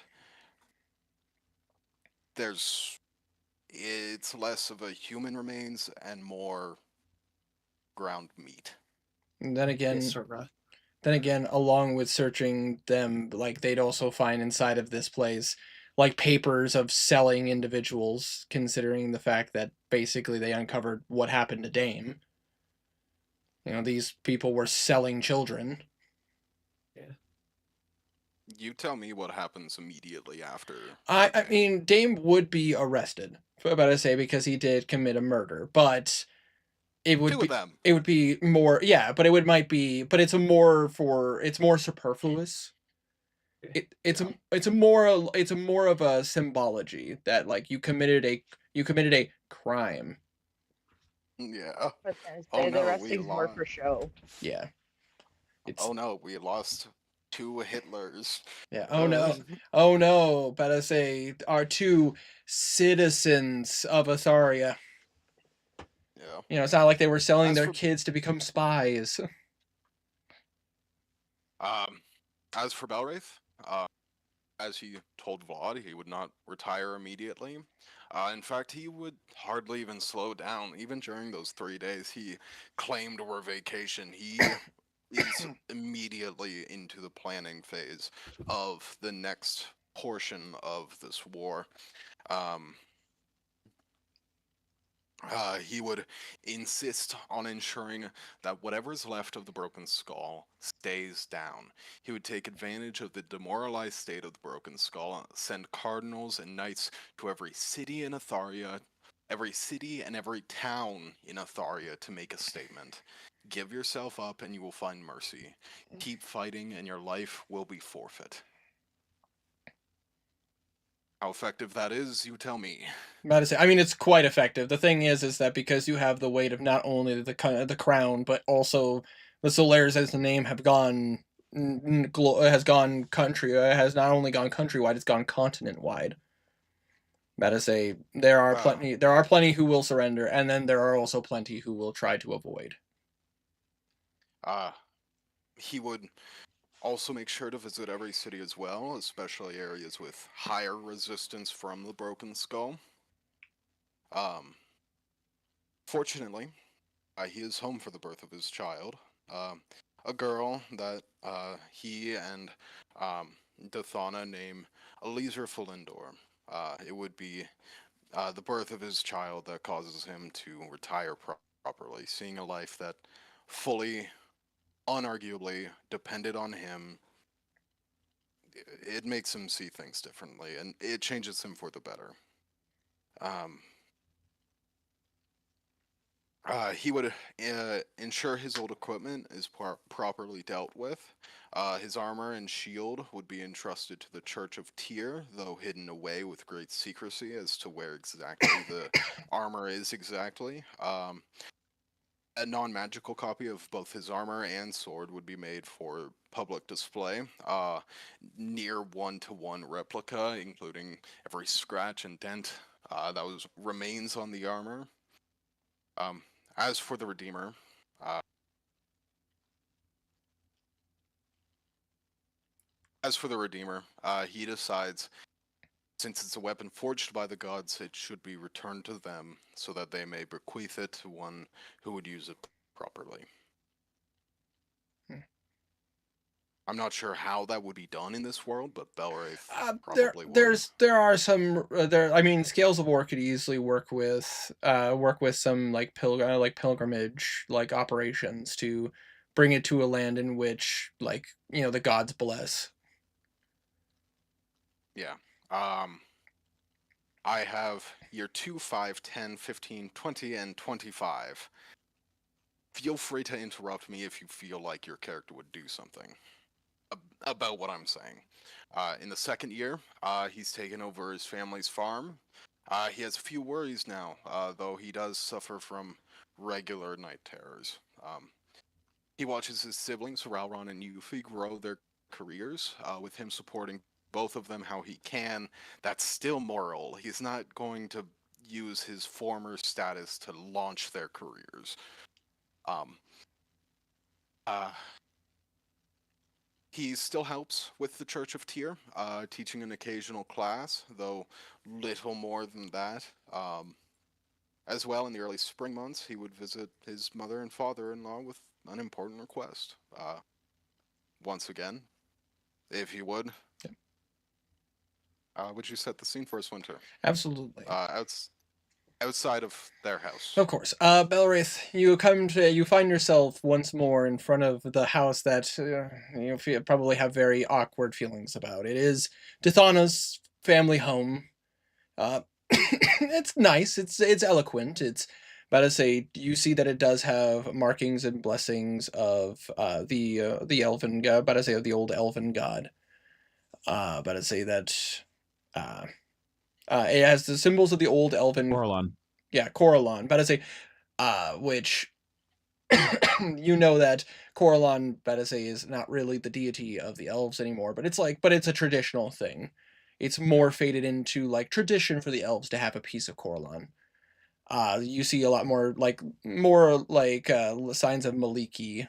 Speaker 4: it's less of a human remains and more ground meat.
Speaker 1: And then again,
Speaker 2: Viscera.
Speaker 1: along with searching them, like they'd also find inside of this place like papers of selling individuals, considering the fact that basically they uncovered what happened to Dame. You know, these people were selling children.
Speaker 2: Yeah.
Speaker 4: You tell me what happens immediately after.
Speaker 1: I mean, Dame would be arrested, about to say, because he did commit a murder, but it would
Speaker 4: 2
Speaker 1: be
Speaker 4: of them.
Speaker 1: it would be more, yeah, but it's more superfluous. It's more of a symbology that like you committed a crime.
Speaker 4: Yeah.
Speaker 6: I was gonna
Speaker 4: Oh
Speaker 6: say the
Speaker 4: no,
Speaker 6: rest
Speaker 4: we
Speaker 6: is more
Speaker 4: lost.
Speaker 6: for show.
Speaker 1: Yeah. It's
Speaker 4: Oh no, we lost 2 Hitlers.
Speaker 1: yeah. Oh no. About to say our 2 citizens of Atharia.
Speaker 4: Yeah.
Speaker 1: You know, it's not like they were selling
Speaker 4: As
Speaker 1: their
Speaker 4: for-
Speaker 1: kids to become spies.
Speaker 4: As for Belwraith, as he told Vlad, he would not retire immediately. In fact, he would hardly even slow down. Even during those 3 days, he claimed over vacation. He is immediately into the planning phase of the next portion of this war. He would insist on ensuring that whatever's left of the Broken Skull stays down. He would take advantage of the demoralized state of the Broken Skull, send cardinals and knights to every city in Atharia, every city and every town in Atharia to make a statement. Give yourself up and you will find mercy. Keep fighting and your life will be forfeit. How effective that is, you tell me.
Speaker 1: About to say, I mean, it's quite effective. The thing is that because you have the weight of not only the crown, but also the Solaires, as the name have gone, has gone country, has not only gone countrywide, it's gone continent wide. About to say, there are plenty who will surrender, and then there are also plenty who will try to avoid.
Speaker 4: He would also make sure to visit every city as well, especially areas with higher resistance from the Broken Skull. Fortunately, he is home for the birth of his child, a girl that he and Dathana name Eliezer Felindor. It would be the birth of his child that causes him to retire properly, seeing a life that fully, unarguably depended on him. It makes him see things differently, and it changes him for the better. He would ensure his old equipment is properly dealt with. His armor and shield would be entrusted to the Church of Tyr, though hidden away with great secrecy as to where exactly the armor is exactly. A non-magical copy of both his armor and sword would be made for public display. Near one-to-one replica, including every scratch and dent that was remains on the armor. Um, as for the Redeemer, uh, he decides since it's a weapon forged by the gods, it should be returned to them so that they may bequeath it to one who would use it properly. I'm not sure how that would be done in this world, but Belwraith probably would.
Speaker 1: There are some there. I mean, Scales of War could easily work with some like pilgrimage like operations to bring it to a land in which like the gods bless.
Speaker 4: Yeah. I have year 2, 5, 10, 15, 20, and 25. Feel free to interrupt me if you feel like your character would do something about what I'm saying. In the second year, he's taken over his family's farm. He has a few worries now, though he does suffer from regular night terrors. He watches his siblings, Ralron and Yuffie, grow their careers, with him supporting both of them how he can. That's still moral. He's not going to use his former status to launch their careers. He still helps with the Church of Tyr, teaching an occasional class, though little more than that. As well, in the early spring months, he would visit his mother and father-in-law with an important request. Once again, if you would.
Speaker 1: Yep.
Speaker 4: Would you set the scene for us, Winter?
Speaker 1: Absolutely.
Speaker 4: Outside of their house.
Speaker 1: Of course. Belwraith, you find yourself once more in front of the house that you probably have very awkward feelings about. It is Dithana's family home. It's nice. It's eloquent. It's about to say you see that it does have markings and blessings of the elven god. About to say of the old elven god. About to say that it has the symbols of the old elven.
Speaker 5: Coralon.
Speaker 1: Yeah, Coralon. About to say, which you know that Coralon, about to say, is not really the deity of the elves anymore. But it's a traditional thing. It's more faded into like tradition for the elves to have a piece of Coralon. You see a lot more signs of Maliki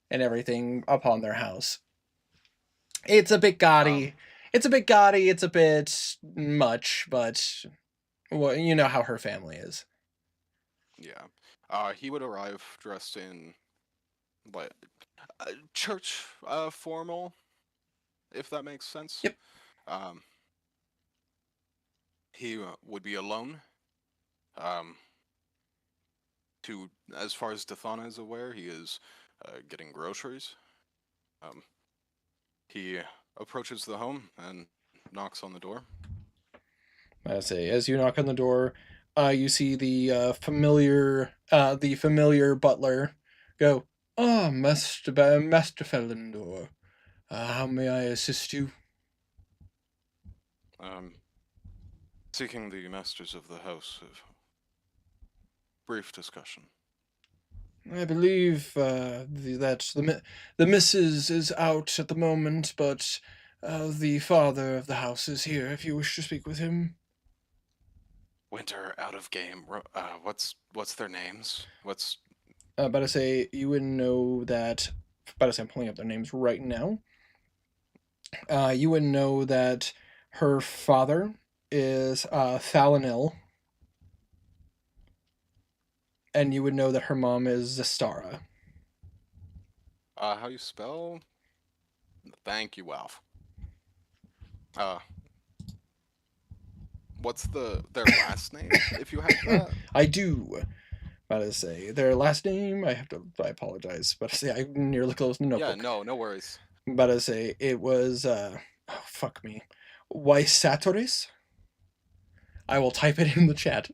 Speaker 1: and everything upon their house. It's a bit gaudy. It's a bit much, but well, you know how her family is.
Speaker 4: Yeah. He would arrive dressed in like church formal, if that makes sense.
Speaker 1: Yep.
Speaker 4: He would be alone. As far as Dathana is aware, he is getting groceries. He approaches the home and knocks on the door.
Speaker 1: I say, as you knock on the door, you see the familiar butler go, "Ah, Master Felindor, how may I assist you?"
Speaker 4: Seeking the masters of the house. Brief discussion.
Speaker 1: I believe that the missus is out at the moment, but the father of the house is here if you wish to speak with him.
Speaker 4: Winter out of game. What's their names? What's
Speaker 1: About to say, you would know that. About to say, I'm pulling up their names right now. You would know that her father is Thalanil, and you would know that her mom is Zestara.
Speaker 4: How you spell? Thank you, Alf. What's their last name, if you have that?
Speaker 1: I do. About to say their last name. I apologize. But to say I nearly closed the notebook.
Speaker 4: Yeah, no worries.
Speaker 1: About to say it was fuck me, Waisatoris. I will type it in the chat.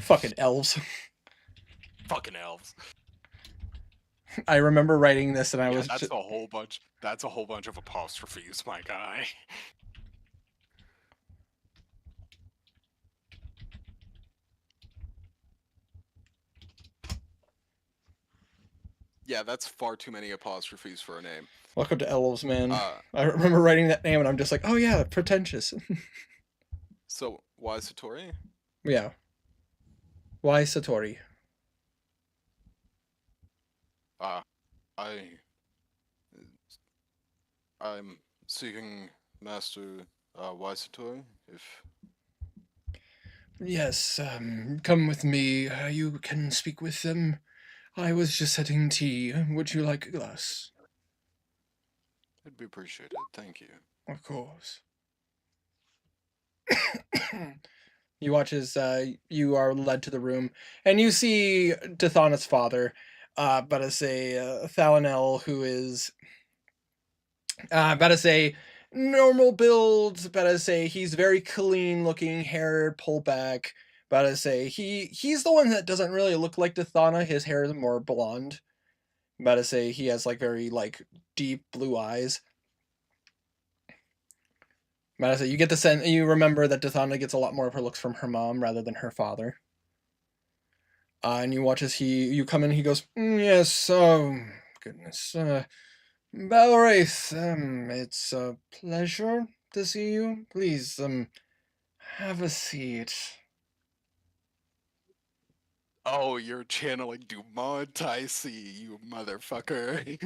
Speaker 1: Fucking elves.
Speaker 4: Fucking elves.
Speaker 1: I remember writing this, and I was.
Speaker 4: That's a whole bunch. That's a whole bunch of apostrophes, my guy. Yeah, that's far too many apostrophes for a name.
Speaker 1: Welcome to Elves, man.
Speaker 4: Uh,
Speaker 1: I remember writing that name and I'm just like, oh yeah, pretentious.
Speaker 4: so why Satori?
Speaker 1: Yeah. Why Satori?
Speaker 4: I I'm seeking Master Satori. If
Speaker 1: Yes, come with me. You can speak with them. I was just setting tea. Would you like a glass?
Speaker 4: it'd be appreciated, thank you.
Speaker 1: Of course. You watch as you are led to the room, and you see Dathana's father, about to say Thalanel, who is about to say normal build, about to say he's very clean looking, hair pulled back. About to say he's the one that doesn't really look like Dathana. His hair is more blonde. About to say he has like very like deep blue eyes. About to say you get the sense you remember that Dathana gets a lot more of her looks from her mom rather than her father. And you watch as you come in. He goes, yes. Oh goodness. Balwraith, it's a pleasure to see you. Please, have a seat.
Speaker 4: Oh, you're channeling Dumont, I see, you motherfucker.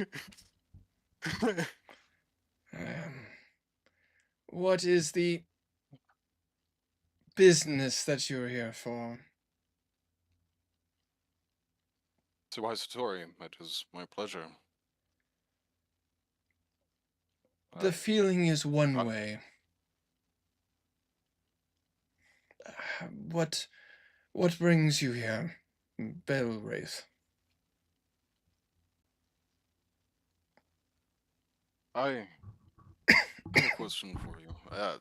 Speaker 1: What is the business that you're here for?
Speaker 4: So why Satori? It is my pleasure.
Speaker 1: The feeling is one
Speaker 4: uh,
Speaker 1: way. What brings you here, Balwraith?
Speaker 4: I have a question for you.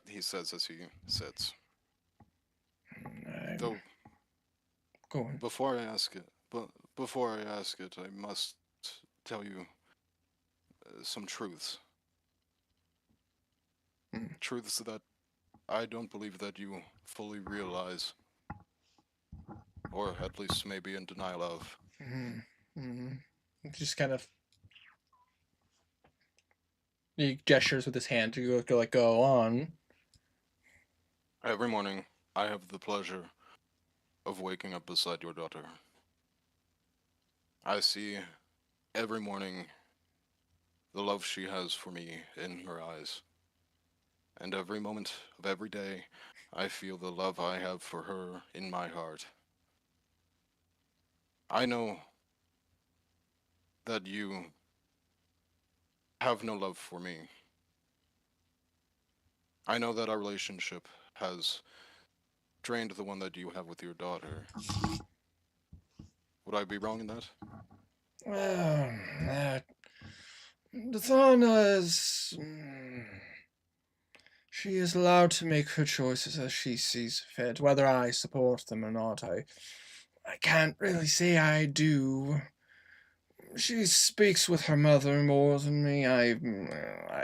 Speaker 4: He says as he sits. Though
Speaker 1: Go on.
Speaker 4: before I ask it, I must tell you some truths. Truths that I don't believe that you fully realize, or at least maybe in denial of.
Speaker 1: Just kind of he gestures with his hand to go on.
Speaker 4: Every morning, I have the pleasure of waking up beside your daughter. I see every morning the love she has for me in her eyes. And every moment of every day, I feel the love I have for her in my heart. I know that you have no love for me. I know that our relationship has drained the one that you have with your daughter. Would I be wrong in that?
Speaker 1: Dathana is. She is allowed to make her choices as she sees fit. Whether I support them or not, I can't really say I do. She speaks with her mother more than me. I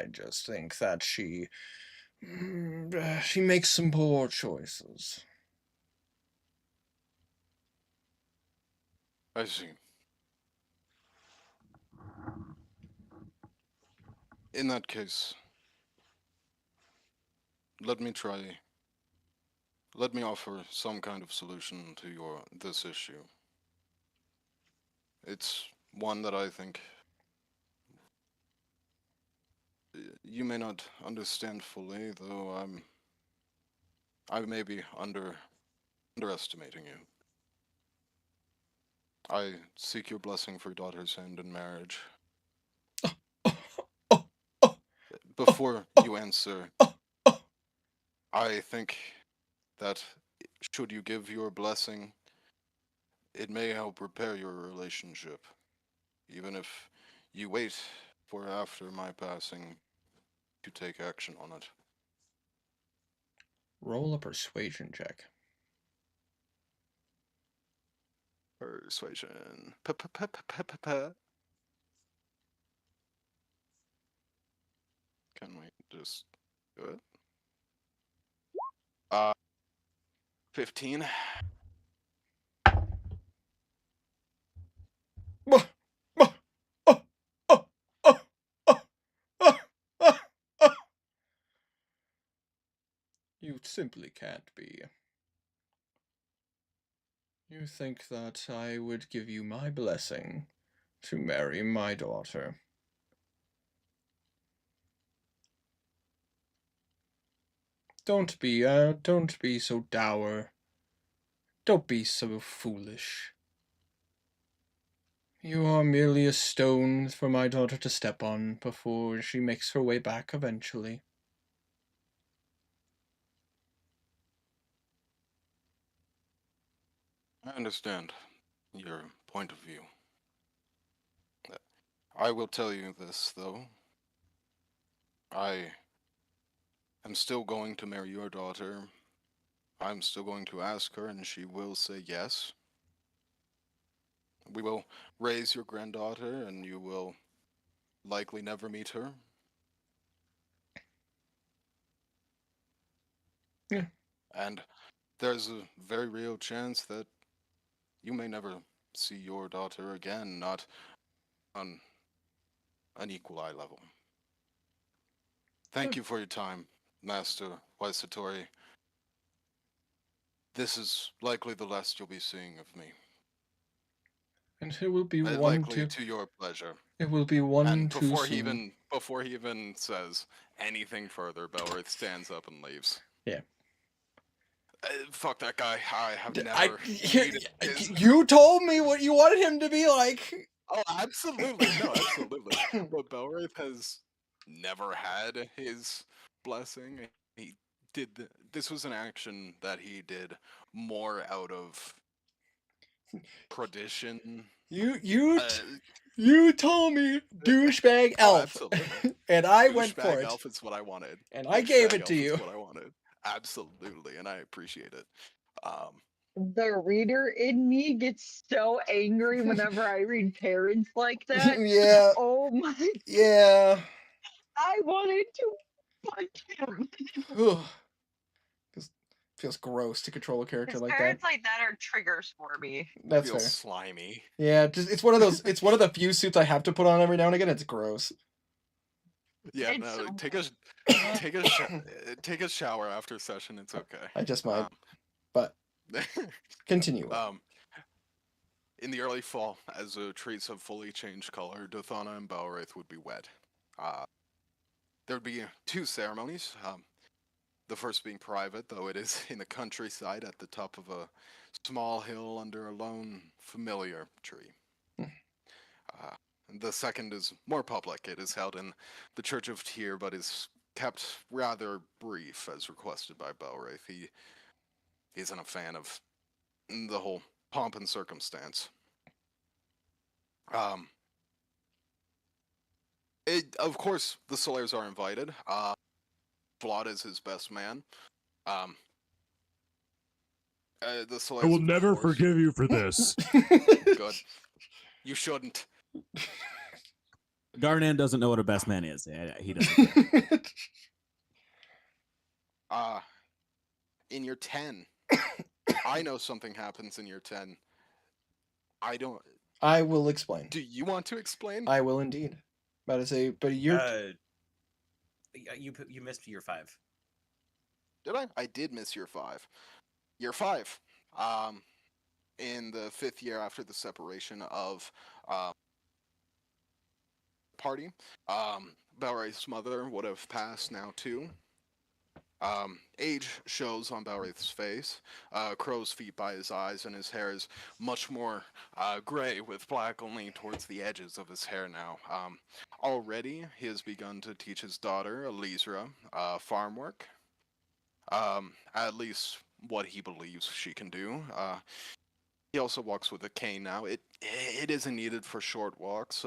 Speaker 1: just think that she makes some poor choices.
Speaker 4: I see. In that case, let me try. Let me offer some kind of solution to this issue. It's one that I think you may not understand fully, though I may be underestimating you. I seek your blessing for your daughter's hand in marriage. Before you answer, I think that should you give your blessing, it may help repair your relationship, even if you wait for after my passing to take action on it.
Speaker 1: Roll a persuasion check.
Speaker 4: Persuasion. Can we just do it? 15.
Speaker 1: You simply can't be. You think that I would give you my blessing to marry my daughter. Don't be so dour. Don't be so foolish. You are merely a stone for my daughter to step on before she makes her way back eventually.
Speaker 4: I understand your point of view. I will tell you this, though. I am still going to marry your daughter. I'm still going to ask her, and she will say yes. We will raise your granddaughter, and you will likely never meet her.
Speaker 1: Yeah.
Speaker 4: And there's a very real chance that you may never see your daughter again, not on an equal eye level. Thank you for your time, Master Waisatori. This is likely the last you'll be seeing of me.
Speaker 1: And it will be one
Speaker 4: Likely
Speaker 1: too.
Speaker 4: to your pleasure.
Speaker 1: It will be one
Speaker 4: And
Speaker 1: too
Speaker 4: before
Speaker 1: soon.
Speaker 4: he even says anything further, Belrith stands up and leaves.
Speaker 1: Yeah.
Speaker 4: Fuck that guy. I have never
Speaker 1: I,
Speaker 4: hated his...
Speaker 1: you told me what you wanted him to be like.
Speaker 4: Oh, absolutely. No, absolutely. But Belrith has never had his blessing. He did this was an action that he did more out of tradition.
Speaker 1: You told me douchebag elf.
Speaker 4: Absolutely.
Speaker 1: And I went for
Speaker 4: Douchebag
Speaker 1: it.
Speaker 4: elf is what I wanted.
Speaker 1: And I gave
Speaker 4: Douchebag
Speaker 1: it to
Speaker 4: elf
Speaker 1: you.
Speaker 4: is what I wanted. Absolutely, and I appreciate it.
Speaker 6: The reader in me gets so angry whenever I read parents like that.
Speaker 1: Yeah.
Speaker 6: Oh my.
Speaker 1: Yeah.
Speaker 6: I wanted to punch him.
Speaker 1: Feels gross to control a character like that.
Speaker 6: Parents like that are triggers for me.
Speaker 1: That's
Speaker 4: feels
Speaker 1: fair.
Speaker 4: slimy.
Speaker 1: Yeah, just it's one of those. It's one of the few suits I have to put on every now and again. It's gross.
Speaker 4: Yeah,
Speaker 6: It's
Speaker 4: no,
Speaker 6: so
Speaker 4: take a shower after session. It's okay.
Speaker 1: I just might. But continue.
Speaker 4: In the early fall, as the trees have fully changed color, Dothana and Balwraith would be wed. There would be two ceremonies. The first being private, though it is in the countryside at the top of a small hill under a lone familiar tree. The second is more public. It is held in the Church of Tyr, but is kept rather brief, as requested by Balwraith. He isn't a fan of the whole pomp and circumstance. Of course, the Slayers are invited. Vlad is his best man. The Slayers,
Speaker 7: I will never forgive you for this.
Speaker 4: Good. You shouldn't.
Speaker 5: Garnan doesn't know what a best man is. He doesn't.
Speaker 4: In year 10, I know something happens in year 10. I don't.
Speaker 1: I will explain.
Speaker 4: Do you want to explain?
Speaker 1: I will indeed. But you're.
Speaker 10: You missed year 5.
Speaker 4: Did I? I did miss year 5. Year 5. In the 5th year after the separation of party, Balwraith's mother would have passed now too. Age shows on Balwraith's face, crow's feet by his eyes, and his hair is much more gray, with black only towards the edges of his hair now. Already, he has begun to teach his daughter, Alisra, farm work. At least what he believes she can do. He also walks with a cane now. It isn't needed for short walks.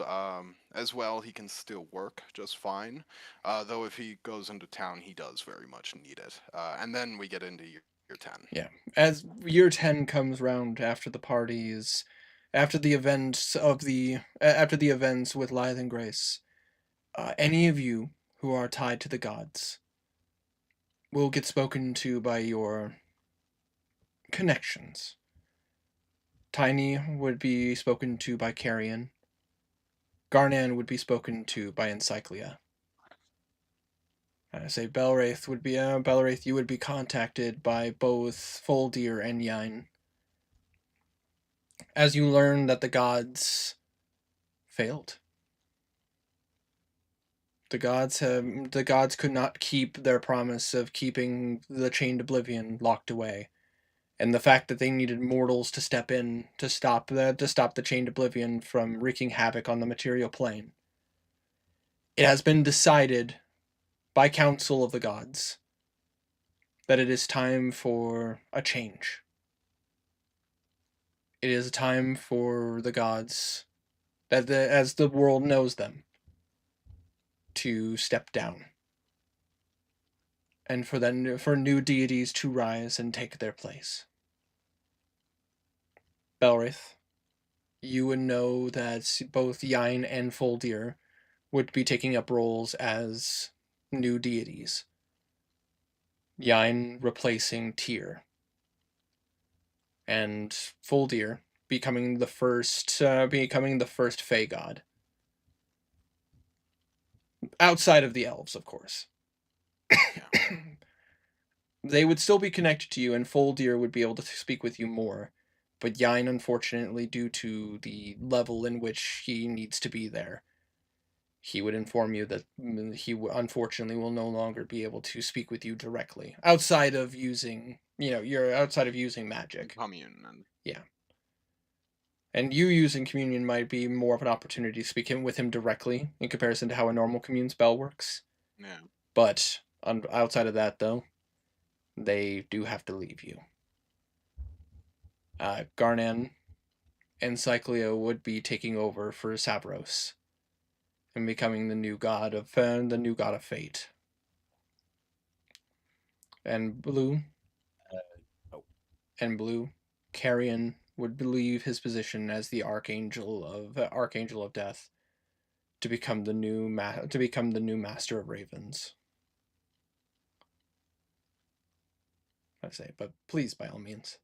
Speaker 4: As well, he can still work just fine. Though if he goes into town, he does very much need it. And then we get into year 10.
Speaker 1: Yeah, as year 10 comes round after the parties, after the events with Lithe and Grace, any of you who are tied to the gods will get spoken to by your connections. Tiny would be spoken to by Carrion. Garnan would be spoken to by Encyclia. I say Belwraith would be Belwraith. You would be contacted by both Foldir and Yine as you learn that the gods failed. The gods could not keep their promise of keeping the chained oblivion locked away, and the fact that they needed mortals to step in to stop the chained oblivion from wreaking havoc on the material plane. It has been decided by Council of the Gods that it is time for a change. It is a time for the gods, as the world knows them, to step down, and for new deities to rise and take their place. Belwraith, you would know that both Yine and Foldir would be taking up roles as new deities. Yine replacing Tyr, and Foldir becoming the first Fey god. Outside of the elves, of course. They would still be connected to you, and Foldir would be able to speak with you more. But Yine, unfortunately, due to the level in which he needs to be there, he would inform you that he unfortunately will no longer be able to speak with you directly outside of using magic.
Speaker 4: Commune.
Speaker 1: Yeah. And you using communion might be more of an opportunity to speak with him directly in comparison to how a normal commune spell works.
Speaker 4: Yeah.
Speaker 1: But outside of that, though, they do have to leave you. Garnan and Cycleo would be taking over for Sabros and becoming the new god of fate. And Blue, Carrion would leave his position as the Archangel of Death to become the new Master of Ravens. I say, but please, by all means.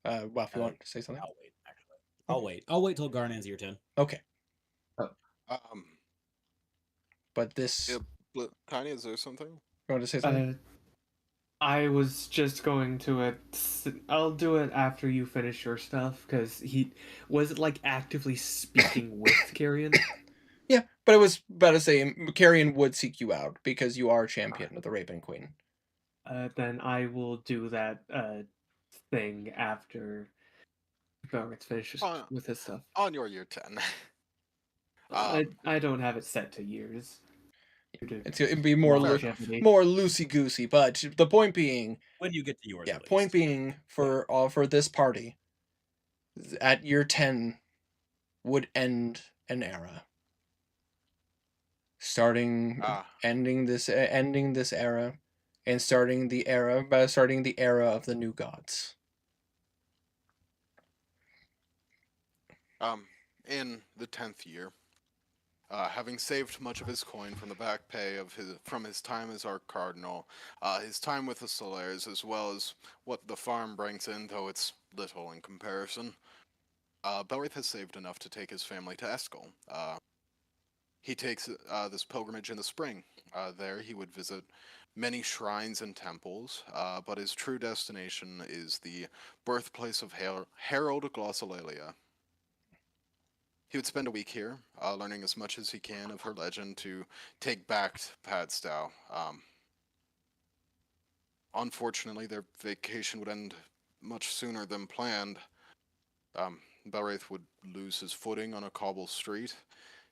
Speaker 1: Well, if you want to say something,
Speaker 5: I'll wait. Actually, I'll wait. I'll wait till Garnan's your turn.
Speaker 1: Okay. But this.
Speaker 4: Yeah, Tiny, is there something? You
Speaker 1: want to say something?
Speaker 2: I was just going to I'll do it after you finish your stuff, because he was like actively speaking with Carrion.
Speaker 1: Yeah, but I was about to say Carrion would seek you out because you are champion of the Raven Queen.
Speaker 2: Then I will do that thing after Belwraith finishes with his stuff.
Speaker 4: On your year 10.
Speaker 2: I don't have it set to years.
Speaker 1: It'd be more loosey goosey, but the point being,
Speaker 5: when you get to yours,
Speaker 1: point being for this party, at year 10 would end an era. Ending this era, and starting the era of the new gods.
Speaker 4: In the 10th year, having saved much of his coin from the back pay from his time as Arch Cardinal, his time with the Solaires, as well as what the farm brings in, though it's little in comparison, Belwraith has saved enough to take his family to Eskel. He takes this pilgrimage in the spring. There he would visit many shrines and temples, but his true destination is the birthplace of Harold Glossolalia. He would spend a week here, learning as much as he can of her legend to take back to Padstow. Unfortunately, their vacation would end much sooner than planned. Belwraith would lose his footing on a cobble street,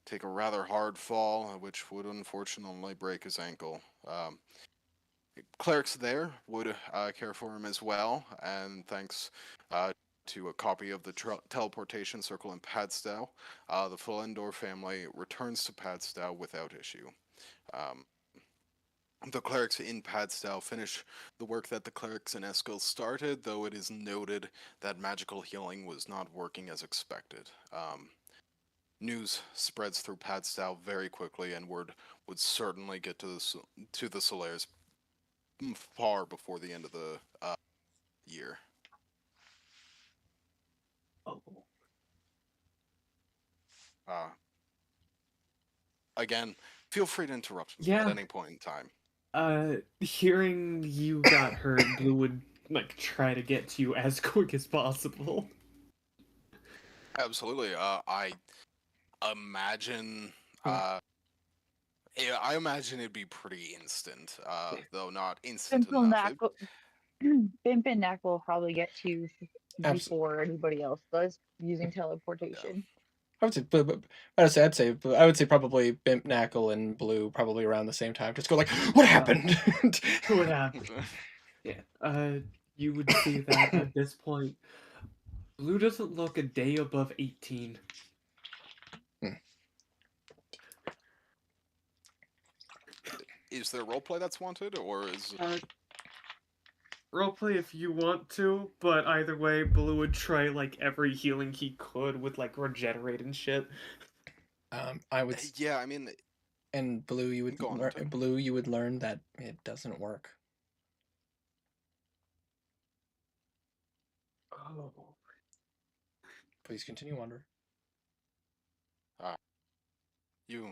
Speaker 4: take a rather hard fall, which would unfortunately break his ankle. Clerics there would care for him as well, and thanks to a copy of the teleportation circle in Padstow, the Fulendor family returns to Padstow without issue. The clerics in Padstow finish the work that the clerics in Eskel started, though it is noted that magical healing was not working as expected. News spreads through Padstow very quickly, and word would certainly get to the Solaires far before the end of the year. Again, feel free to interrupt me at any point in time.
Speaker 2: Hearing you got hurt, Blue would like try to get to you as quick as possible.
Speaker 4: Absolutely. I imagine.
Speaker 2: Hmm.
Speaker 4: Yeah, I imagine it'd be pretty instant. Though not instant
Speaker 6: Simple
Speaker 4: enough.
Speaker 6: knack. Bimp and Knack will probably get to you before anybody else does using teleportation.
Speaker 1: I would say, I would say probably Bimp, Knackle, and Blue probably around the same time. Just go like, what happened?
Speaker 2: What happened? Yeah. You would see that at this point, Blue doesn't look a day above 18.
Speaker 4: Is there roleplay that's wanted, or is
Speaker 2: Roleplay if you want to, but either way, Blue would try like every healing he could with like regenerate and shit.
Speaker 1: I would,
Speaker 4: yeah, I mean,
Speaker 1: and Blue, you would
Speaker 4: Go on,
Speaker 1: learn.
Speaker 4: Tim.
Speaker 1: Blue, you would learn that it doesn't work.
Speaker 2: Oh.
Speaker 1: Please continue, Wander.
Speaker 4: you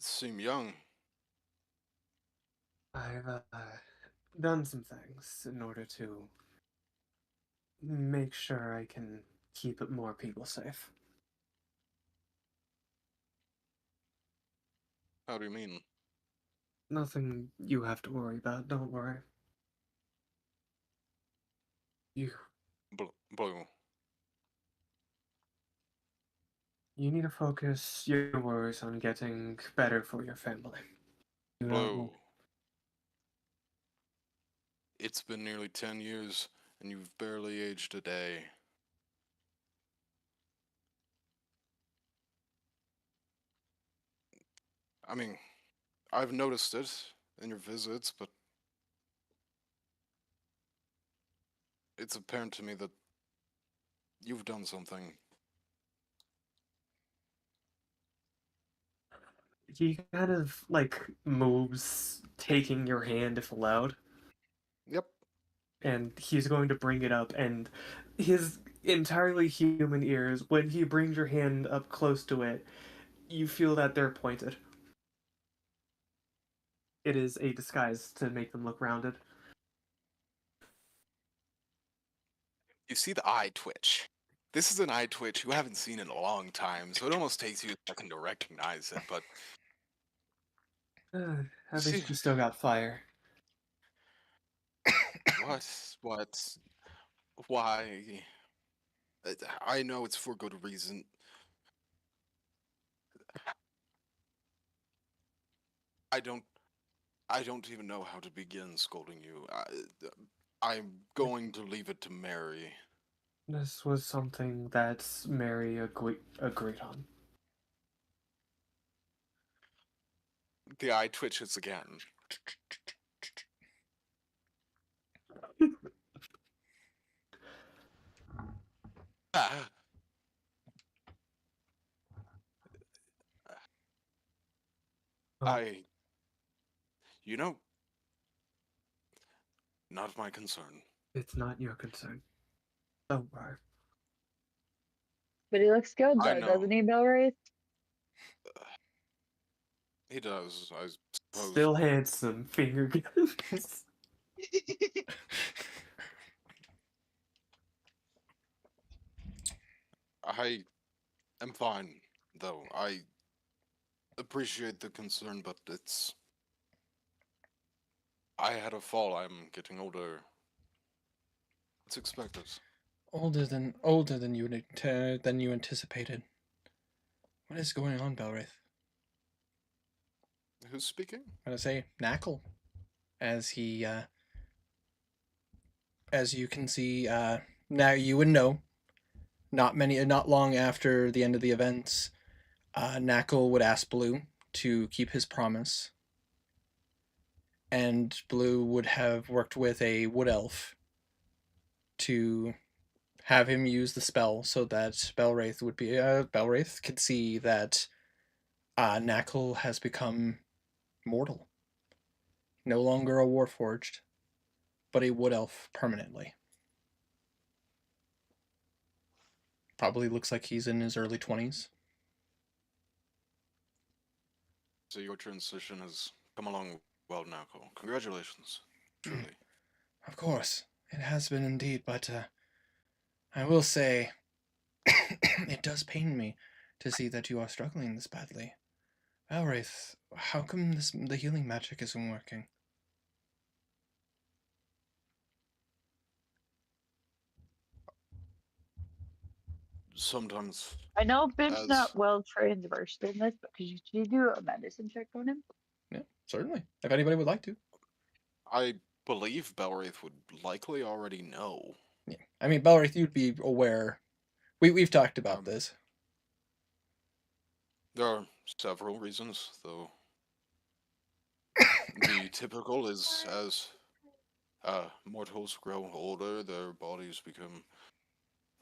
Speaker 4: seem young.
Speaker 2: I've done some things in order to make sure I can keep more people safe.
Speaker 4: How do you mean?
Speaker 2: Nothing you have to worry about, don't worry. You
Speaker 4: Blue.
Speaker 2: you need to focus your worries on getting better for your family. Do not
Speaker 4: Blue.
Speaker 2: wo-
Speaker 4: It's been nearly 10 years, and you've barely aged a day. I mean, I've noticed it in your visits, but it's apparent to me that you've done something.
Speaker 2: He kind of like moves, taking your hand if allowed,
Speaker 4: Yep.
Speaker 2: and he's going to bring it up, and his entirely human ears, when he brings your hand up close to it, you feel that they're pointed. It is a disguise to make them look rounded.
Speaker 4: You see the eye twitch. This is an eye twitch you haven't seen in a long time, so it almost takes you a second to recognize it, but
Speaker 2: At
Speaker 4: see,
Speaker 2: least you still got fire.
Speaker 4: what, why? I know it's for good reason. I don't even know how to begin scolding you. I'm going to leave it to Mary.
Speaker 2: This was something that Mary agreed on.
Speaker 4: The eye twitches again. Ah.
Speaker 2: Oh,
Speaker 4: You know, not my concern.
Speaker 2: it's not your concern. Don't worry.
Speaker 6: But he looks good
Speaker 4: I
Speaker 6: though,
Speaker 4: know.
Speaker 6: doesn't he, Bellwraith?
Speaker 4: He does, I suppose.
Speaker 2: Still handsome, finger guns.
Speaker 4: I am fine, though. I appreciate the concern, but it's... I had a fall. I'm getting older. It's expected.
Speaker 1: Older than you anticipated. What is going on, Belwraith?
Speaker 4: Who's speaking?
Speaker 1: I'm gonna say Knackle, as he as you can see, now you would know. Not long after the end of the events, Knackle would ask Blue to keep his promise, and Blue would have worked with a wood elf to have him use the spell so that Belwraith could see that Knackle has become mortal. No longer a warforged, but a wood elf permanently. Probably looks like he's in his early 20s.
Speaker 4: So your transition has come along well, Nako. Congratulations, truly.
Speaker 1: Of course, it has been indeed, but I will say, it does pain me to see that you are struggling this badly. Valwraith, how come the healing magic isn't working?
Speaker 4: Sometimes,
Speaker 6: I know Bib's
Speaker 4: as
Speaker 6: not well trained versed in this, but could you do a medicine check on him?
Speaker 1: Yeah, certainly. If anybody would like to.
Speaker 4: I believe Belwraith would likely already know.
Speaker 1: Yeah. I mean, Belwraith, you'd be aware. We've talked about
Speaker 4: Um,
Speaker 1: this.
Speaker 4: There are several reasons, though. The typical is as mortals grow older, their bodies become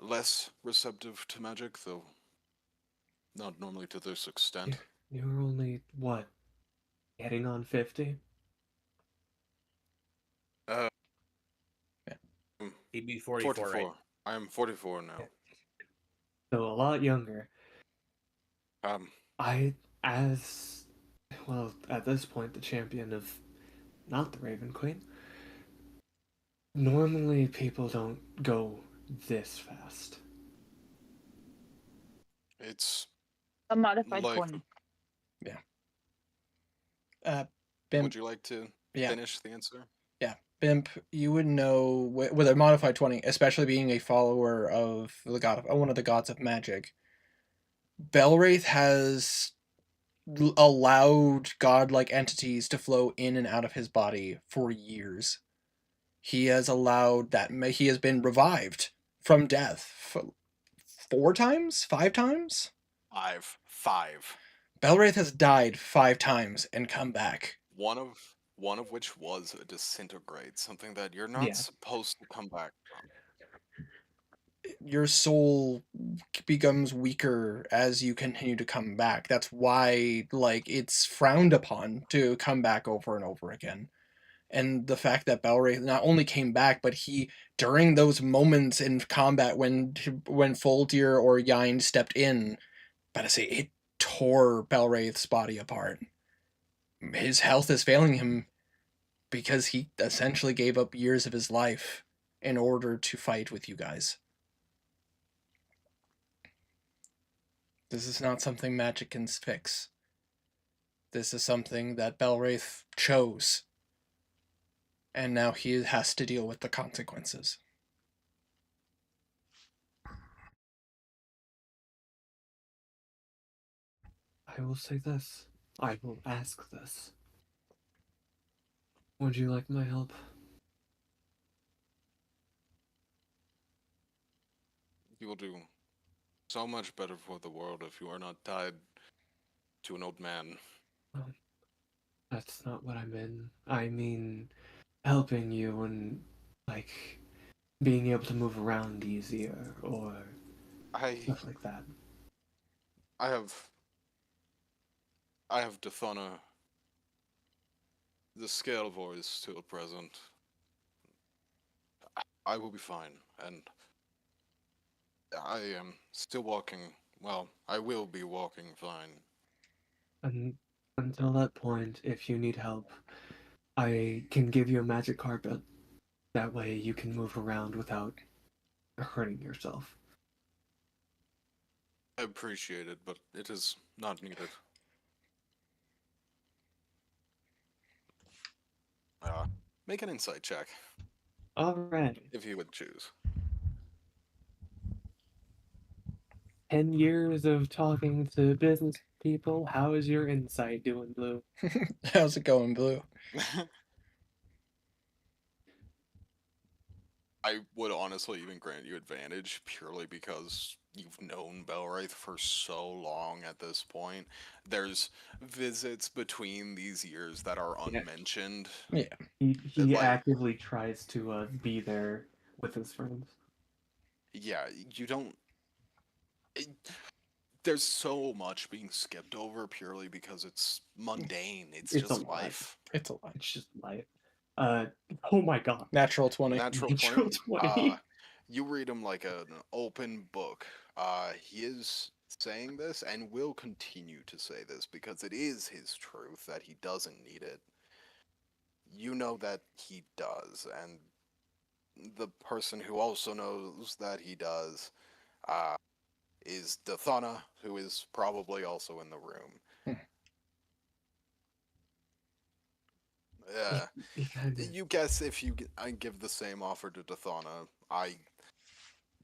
Speaker 4: less receptive to magic, though not normally to this extent.
Speaker 2: You're only, what, getting on 50?
Speaker 4: Uh,
Speaker 1: Yeah.
Speaker 10: He'd be 44, right?
Speaker 4: I am 44 now.
Speaker 2: So a lot younger.
Speaker 4: Um,
Speaker 2: As well, at this point, the champion of not the Raven Queen. Normally, people don't go this fast.
Speaker 4: it's
Speaker 6: A modified
Speaker 4: like.
Speaker 6: 20.
Speaker 1: Bimp,
Speaker 4: Would you like to
Speaker 1: yeah,
Speaker 4: finish the answer?
Speaker 1: yeah. Bimp, you would know with a modified 20, especially being a follower of the god of one of the gods of magic. Belwraith has allowed godlike entities to flow in and out of his body for years. He has allowed that he has been revived from death 4 times, 5 times.
Speaker 4: Five.
Speaker 1: Belwraith has died 5 times and come back.
Speaker 4: One of which was a disintegrate, something that you're not
Speaker 2: Yeah.
Speaker 4: supposed to come back from.
Speaker 1: Your soul becomes weaker as you continue to come back. That's why, like, it's frowned upon to come back over and over again. And the fact that Belwraith not only came back, but he, during those moments in combat when Foldir or Yind stepped in, but I say it tore Belwraith's body apart. His health is failing him because he essentially gave up years of his life in order to fight with you guys. This is not something magic can fix. This is something that Belwraith chose. And now he has to deal with the consequences.
Speaker 2: I will say this. I will ask this. Would you like my help?
Speaker 4: You will do so much better for the world if you are not tied to an old man.
Speaker 2: That's not what I mean. I mean helping you and, like, being able to move around easier or stuff like that.
Speaker 4: I have Dethona. The scale voice still present. I will be fine, and I am still walking. Well, I will be walking fine.
Speaker 2: And until that point, if you need help, I can give you a magic carpet. That way you can move around without hurting yourself.
Speaker 4: I appreciate it, but it is not needed. Make an insight check.
Speaker 2: Alright.
Speaker 4: If you would choose.
Speaker 2: 10 years of talking to business people. How is your insight doing, Blue?
Speaker 1: How's it going, Blue?
Speaker 4: I would honestly even grant you advantage purely because you've known Belwraith for so long at this point. There's visits between these years that are unmentioned.
Speaker 1: Yeah.
Speaker 2: He actively tries to be there with his friends.
Speaker 4: Yeah, you don't... there's so much being skipped over purely because it's mundane. It's just life.
Speaker 1: It's a lot.
Speaker 2: It's just life. Oh my god.
Speaker 1: Natural 20.
Speaker 4: Natural 20. You read him like an open book. He is saying this and will continue to say this because it is his truth that he doesn't need it. You know that he does, and the person who also knows that he does uh, is Dathana, who is probably also in the room. Yeah.
Speaker 2: He kind of
Speaker 4: You guess if I give the same offer to Dathana,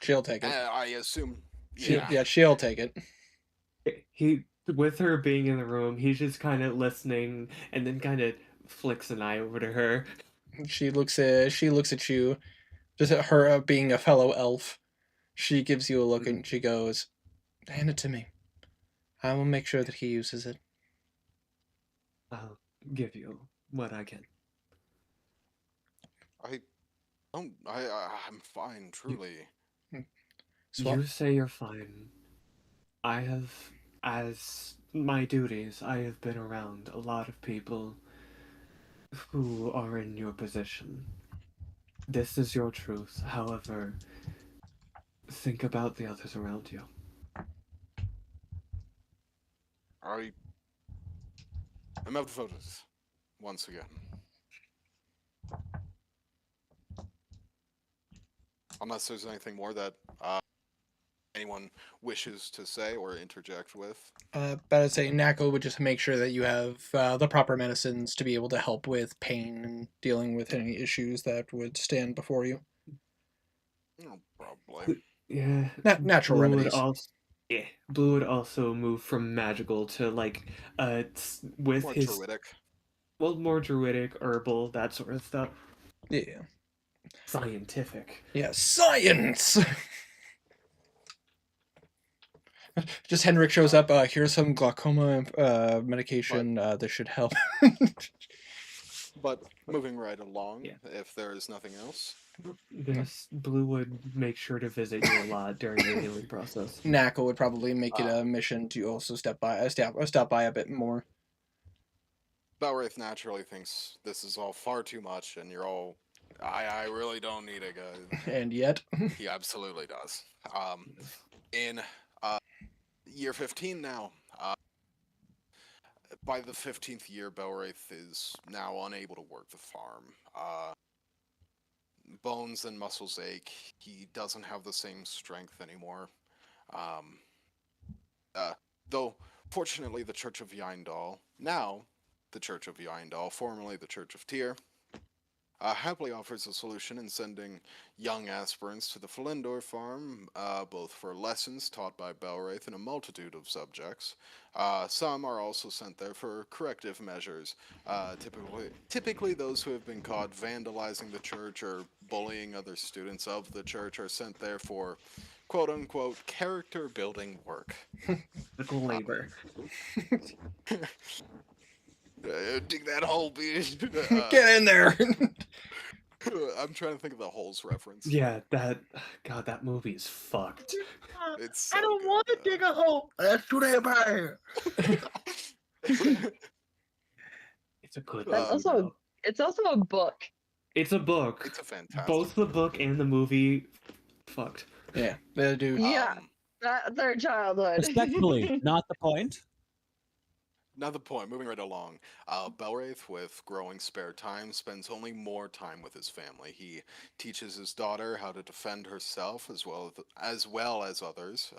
Speaker 1: She'll take it.
Speaker 4: I assume.
Speaker 1: She,
Speaker 4: Yeah.
Speaker 1: yeah, she'll take it.
Speaker 2: he with her being in the room, he's just kind of listening and then kind of flicks an eye over to her.
Speaker 1: She looks at you, just at her being a fellow elf. She gives you a look and she goes, "Hand it to me. I will make sure that he uses it."
Speaker 2: I'll give you what I can.
Speaker 4: I don't. I'm fine, truly.
Speaker 1: Swap.
Speaker 2: You say you're fine. I have, as my duties, I have been around a lot of people who are in your position. This is your truth. However, think about the others around you.
Speaker 4: I'm outvoted once again. Unless there's anything more that anyone wishes to say or interject with.
Speaker 1: But I'd say Nako would just make sure that you have the proper medicines to be able to help with pain and dealing with any issues that would stand before you.
Speaker 4: No, probably.
Speaker 2: Yeah.
Speaker 1: Natural
Speaker 2: Blue would
Speaker 1: remedies.
Speaker 2: also, yeah. Blue would also move from magical to like with
Speaker 4: More
Speaker 2: his
Speaker 4: druidic.
Speaker 2: more druidic, herbal, that sort of stuff.
Speaker 1: Yeah.
Speaker 2: Scientific.
Speaker 1: Yeah, science! Just Henrik shows up, here's some glaucoma medication, this should help.
Speaker 4: But moving right along,
Speaker 2: Yeah.
Speaker 4: if there is nothing else.
Speaker 2: This Blue would make sure to visit you a lot during the healing process.
Speaker 1: Nako would probably make it a mission to also stop by a bit more.
Speaker 4: Belwraith naturally thinks this is all far too much, and you're all, I really don't need it, guys.
Speaker 1: And yet,
Speaker 4: He absolutely does. In year 15 now, by the 15th year, Belwraith is now unable to work the farm. Bones and muscles ache. He doesn't have the same strength anymore. Though, fortunately, the Church of Yindal, now the Church of Yindal, formerly the Church of Tyr, happily offers a solution in sending young aspirants to the Felindor farm, both for lessons taught by Belwraith in a multitude of subjects. Some are also sent there for corrective measures. Typically those who have been caught vandalizing the church or bullying other students of the church are sent there for quote-unquote character-building work.
Speaker 2: Physical labor.
Speaker 4: Dig that hole, bitch.
Speaker 1: get in there!
Speaker 4: I'm trying to think of the holes reference.
Speaker 2: Yeah, that movie is fucked.
Speaker 4: It's so
Speaker 3: I don't
Speaker 4: good,
Speaker 3: want to
Speaker 4: though.
Speaker 3: dig a hole. That's too damn high.
Speaker 2: It's a good
Speaker 6: That's
Speaker 2: movie,
Speaker 6: also
Speaker 2: though.
Speaker 6: it's also a book.
Speaker 2: It's a book.
Speaker 4: It's a fantastic.
Speaker 2: Both the book and the movie fucked.
Speaker 1: Yeah, they do.
Speaker 6: Yeah. That's their childhood.
Speaker 5: Respectfully, not the point.
Speaker 4: Another point, moving right along. Belwraith, with growing spare time, spends only more time with his family. He teaches his daughter how to defend herself as well as others.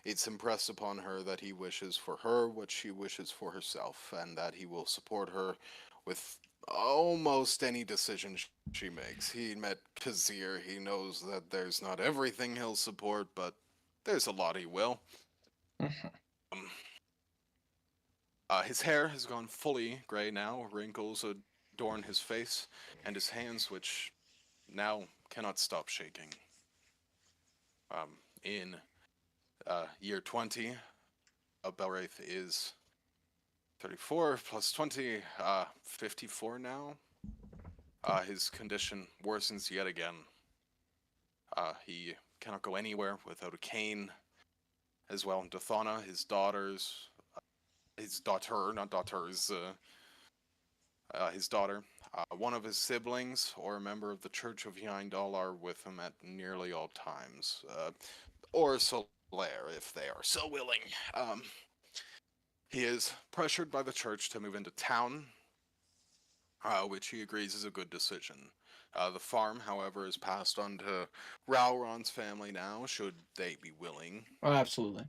Speaker 4: It's impressed upon her that he wishes for her what she wishes for herself, and that he will support her with almost any decision she makes. He met Kazir. He knows that there's not everything he'll support, but there's a lot he will. His hair has gone fully gray now. Wrinkles adorn his face and his hands, which now cannot stop shaking. In year 20, Belwraith is 34 plus 20, 54 now. His condition worsens yet again. He cannot go anywhere without a cane. As well, Dathana, his daughters, his daughter, not daughters, his daughter, one of his siblings, or a member of the Church of Yindal are with him at nearly all times, or so lair if they are so willing. He is pressured by the church to move into town, which he agrees is a good decision. The farm, however, is passed on to Rauron's family now, should they be willing.
Speaker 1: Oh, absolutely.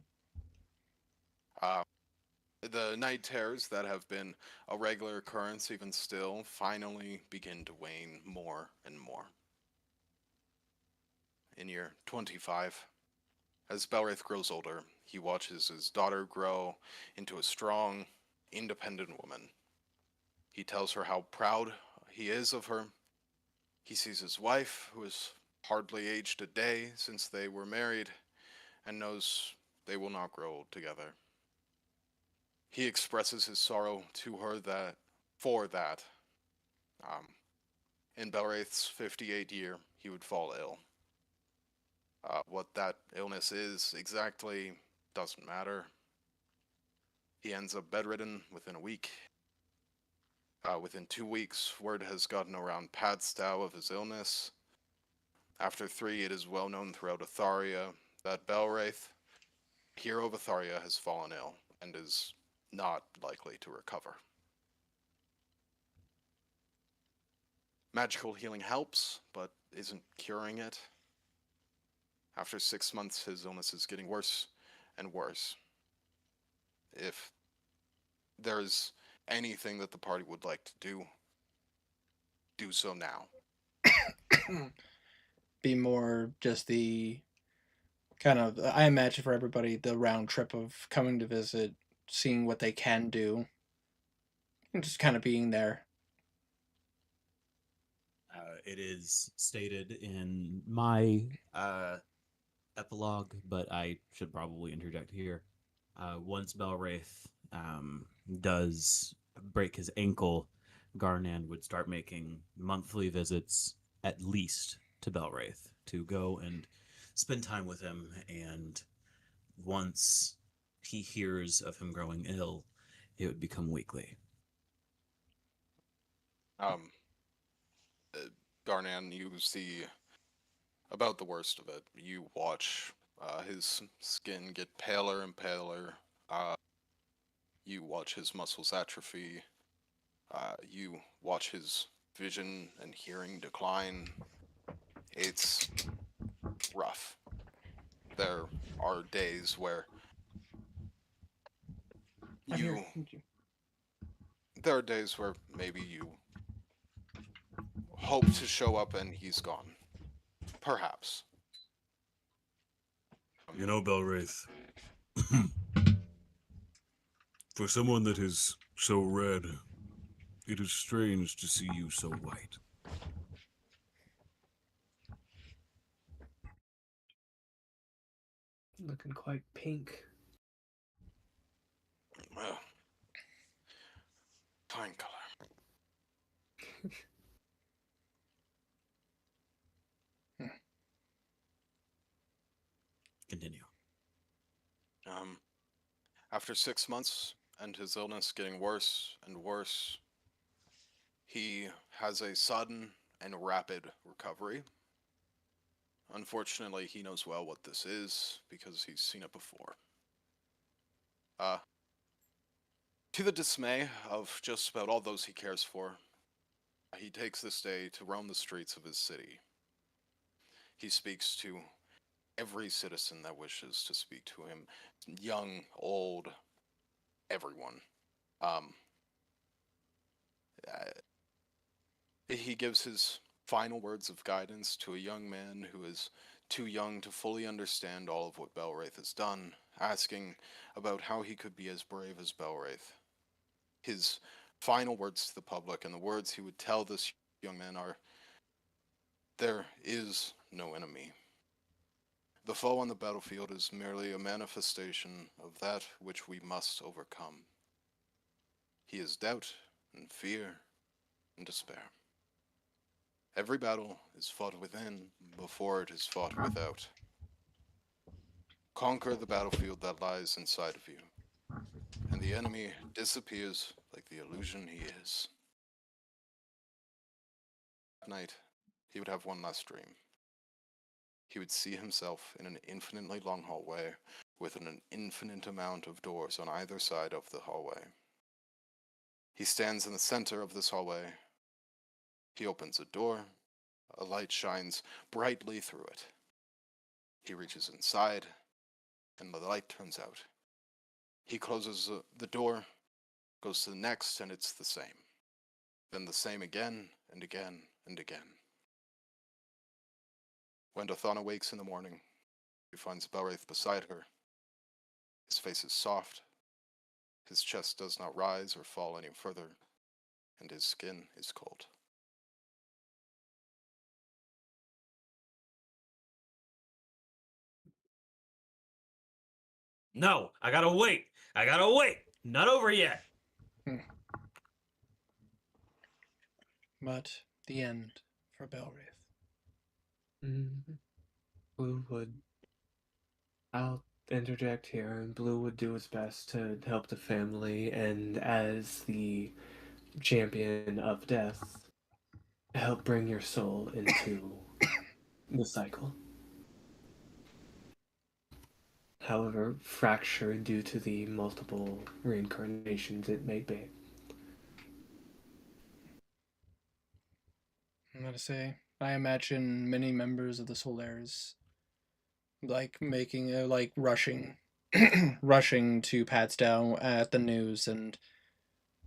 Speaker 4: The night terrors that have been a regular occurrence even still finally begin to wane more and more. In year 25, as Belwraith grows older, he watches his daughter grow into a strong, independent woman. He tells her how proud he is of her. He sees his wife, who has hardly aged a day since they were married, and knows they will not grow old together. He expresses his sorrow to her for that. In Belwraith's 58th year, he would fall ill. What that illness is exactly doesn't matter. He ends up bedridden within a week. Within 2 weeks, word has gotten around Padstow of his illness. After 3, it is well known throughout Atharia that Belwraith, hero of Atharia, has fallen ill and is not likely to recover. Magical healing helps, but isn't curing it. After 6 months, his illness is getting worse and worse. If there's anything that the party would like to do so now.
Speaker 1: Be more just the kind of, I imagine for everybody, the round trip of coming to visit, seeing what they can do, and just kind of being there.
Speaker 5: It is stated in my epilogue, but I should probably interject here. Once Belwraith does break his ankle, Garnan would start making monthly visits, at least, to Belwraith to go and spend time with him. And once he hears of him growing ill, it would become weekly.
Speaker 4: Garnan, you see about the worst of it. You watch his skin get paler and paler. You watch his muscles atrophy. You watch his vision and hearing decline. It's rough. There are days where there are days where maybe you hope to show up and he's gone. Perhaps.
Speaker 8: You know, Belwraith, for someone that is so red, it is strange to see you so white.
Speaker 2: Looking quite pink.
Speaker 4: Well, fine color.
Speaker 5: Continue.
Speaker 4: After 6 months and his illness getting worse and worse, he has a sudden and rapid recovery. Unfortunately, he knows well what this is because he's seen it before. To the dismay of just about all those he cares for, he takes this day to roam the streets of his city. He speaks to every citizen that wishes to speak to him, young, old, everyone. He gives his final words of guidance to a young man who is too young to fully understand all of what Belwraith has done, asking about how he could be as brave as Belwraith. His final words to the public and the words he would tell this young man are, "There is no enemy. The foe on the battlefield is merely a manifestation of that which we must overcome. He is doubt and fear and despair. Every battle is fought within before it is fought without. Conquer the battlefield that lies inside of you, and the enemy disappears like the illusion he is." At night, he would have one last dream. he would see himself in an infinitely long hallway with an infinite amount of doors on either side of the hallway. He stands in the center of this hallway. He opens a door. A light shines brightly through it. He reaches inside, and the light turns out. He closes the door, goes to the next, and it's the same. Then the same again, and again, and again. When Dothana wakes in the morning, she finds Belwraith beside her. His face is soft. His chest does not rise or fall any further, and his skin is cold.
Speaker 11: No, I gotta wait. I gotta wait. Not over yet.
Speaker 1: But the end for Belwraith.
Speaker 2: Blue would. I'll interject here, and Blue would do his best to help the family, and as the champion of death, help bring your soul into the cycle. However, fractured due to the multiple reincarnations it may be.
Speaker 1: I'm gonna say, I imagine many members of the Solaires like making like rushing rushing to Padstow at the news, and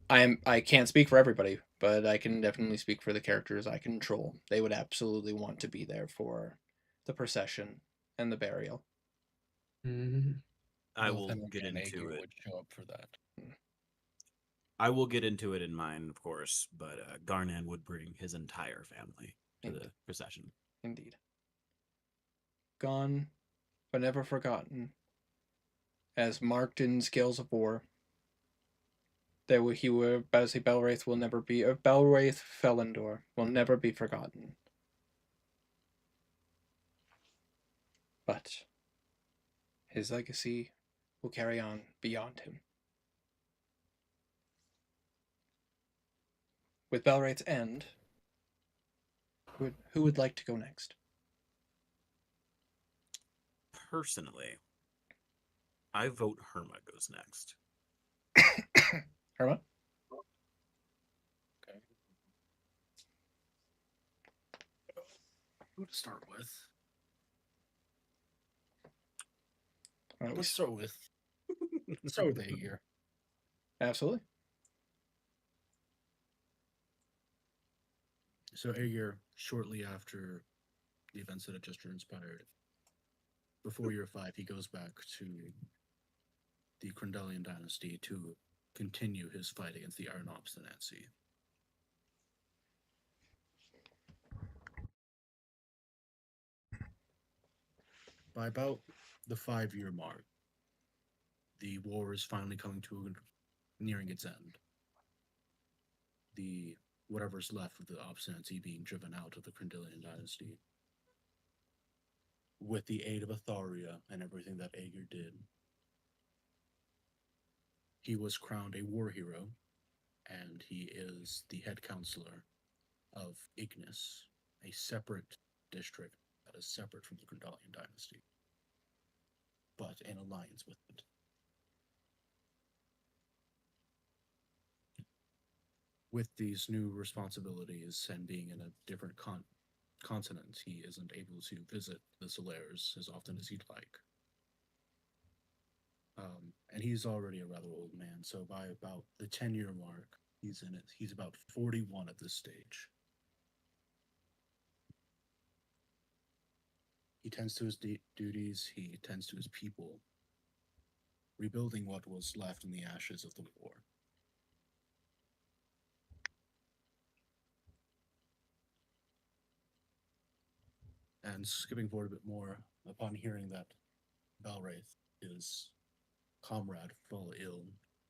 Speaker 1: I can't speak for everybody, but I can definitely speak for the characters I control. They would absolutely want to be there for the procession and the burial.
Speaker 5: I
Speaker 3: Both
Speaker 5: will
Speaker 3: him
Speaker 5: get
Speaker 3: and
Speaker 5: into
Speaker 3: Aegir
Speaker 5: it.
Speaker 3: would show up for that.
Speaker 5: I will get into it in mine, of course, but Garnan would bring his entire family to the procession.
Speaker 1: Indeed. Gone, but never forgotten. As marked in Scales of War, he will, Basil Belwraith will never be, or Belwraith Felindor will never be forgotten. But his legacy will carry on beyond him. With Belwraith's end, who would like to go next?
Speaker 5: Personally, I vote Herma goes next.
Speaker 1: Herma?
Speaker 3: Okay. Who to start with? Let's start with Aegir.
Speaker 1: Absolutely.
Speaker 3: So Aegir, shortly after the events that had just transpired, before year 5, he goes back to the Crendelian dynasty to continue his fight against the Iron Obstinacy. By about the 5-year mark, the war is finally coming to nearing its end. The whatever's left of the Obstinacy being driven out of the Crendelian dynasty. With the aid of Atharia and everything that Aegir did, he was crowned a war hero, and he is the head counselor of Ignis, a separate district that is separate from the Crendelian dynasty, but in alliance with it. With these new responsibilities and being in a different continent, he isn't able to visit the Solaires as often as he'd like. And he's already a rather old man, so by about the 10-year mark, he's in it. He's about 41 at this stage. He tends to his duties, he tends to his people, rebuilding what was left in the ashes of the war. And skipping forward a bit more, upon hearing that Belwraith, his comrade, fell ill,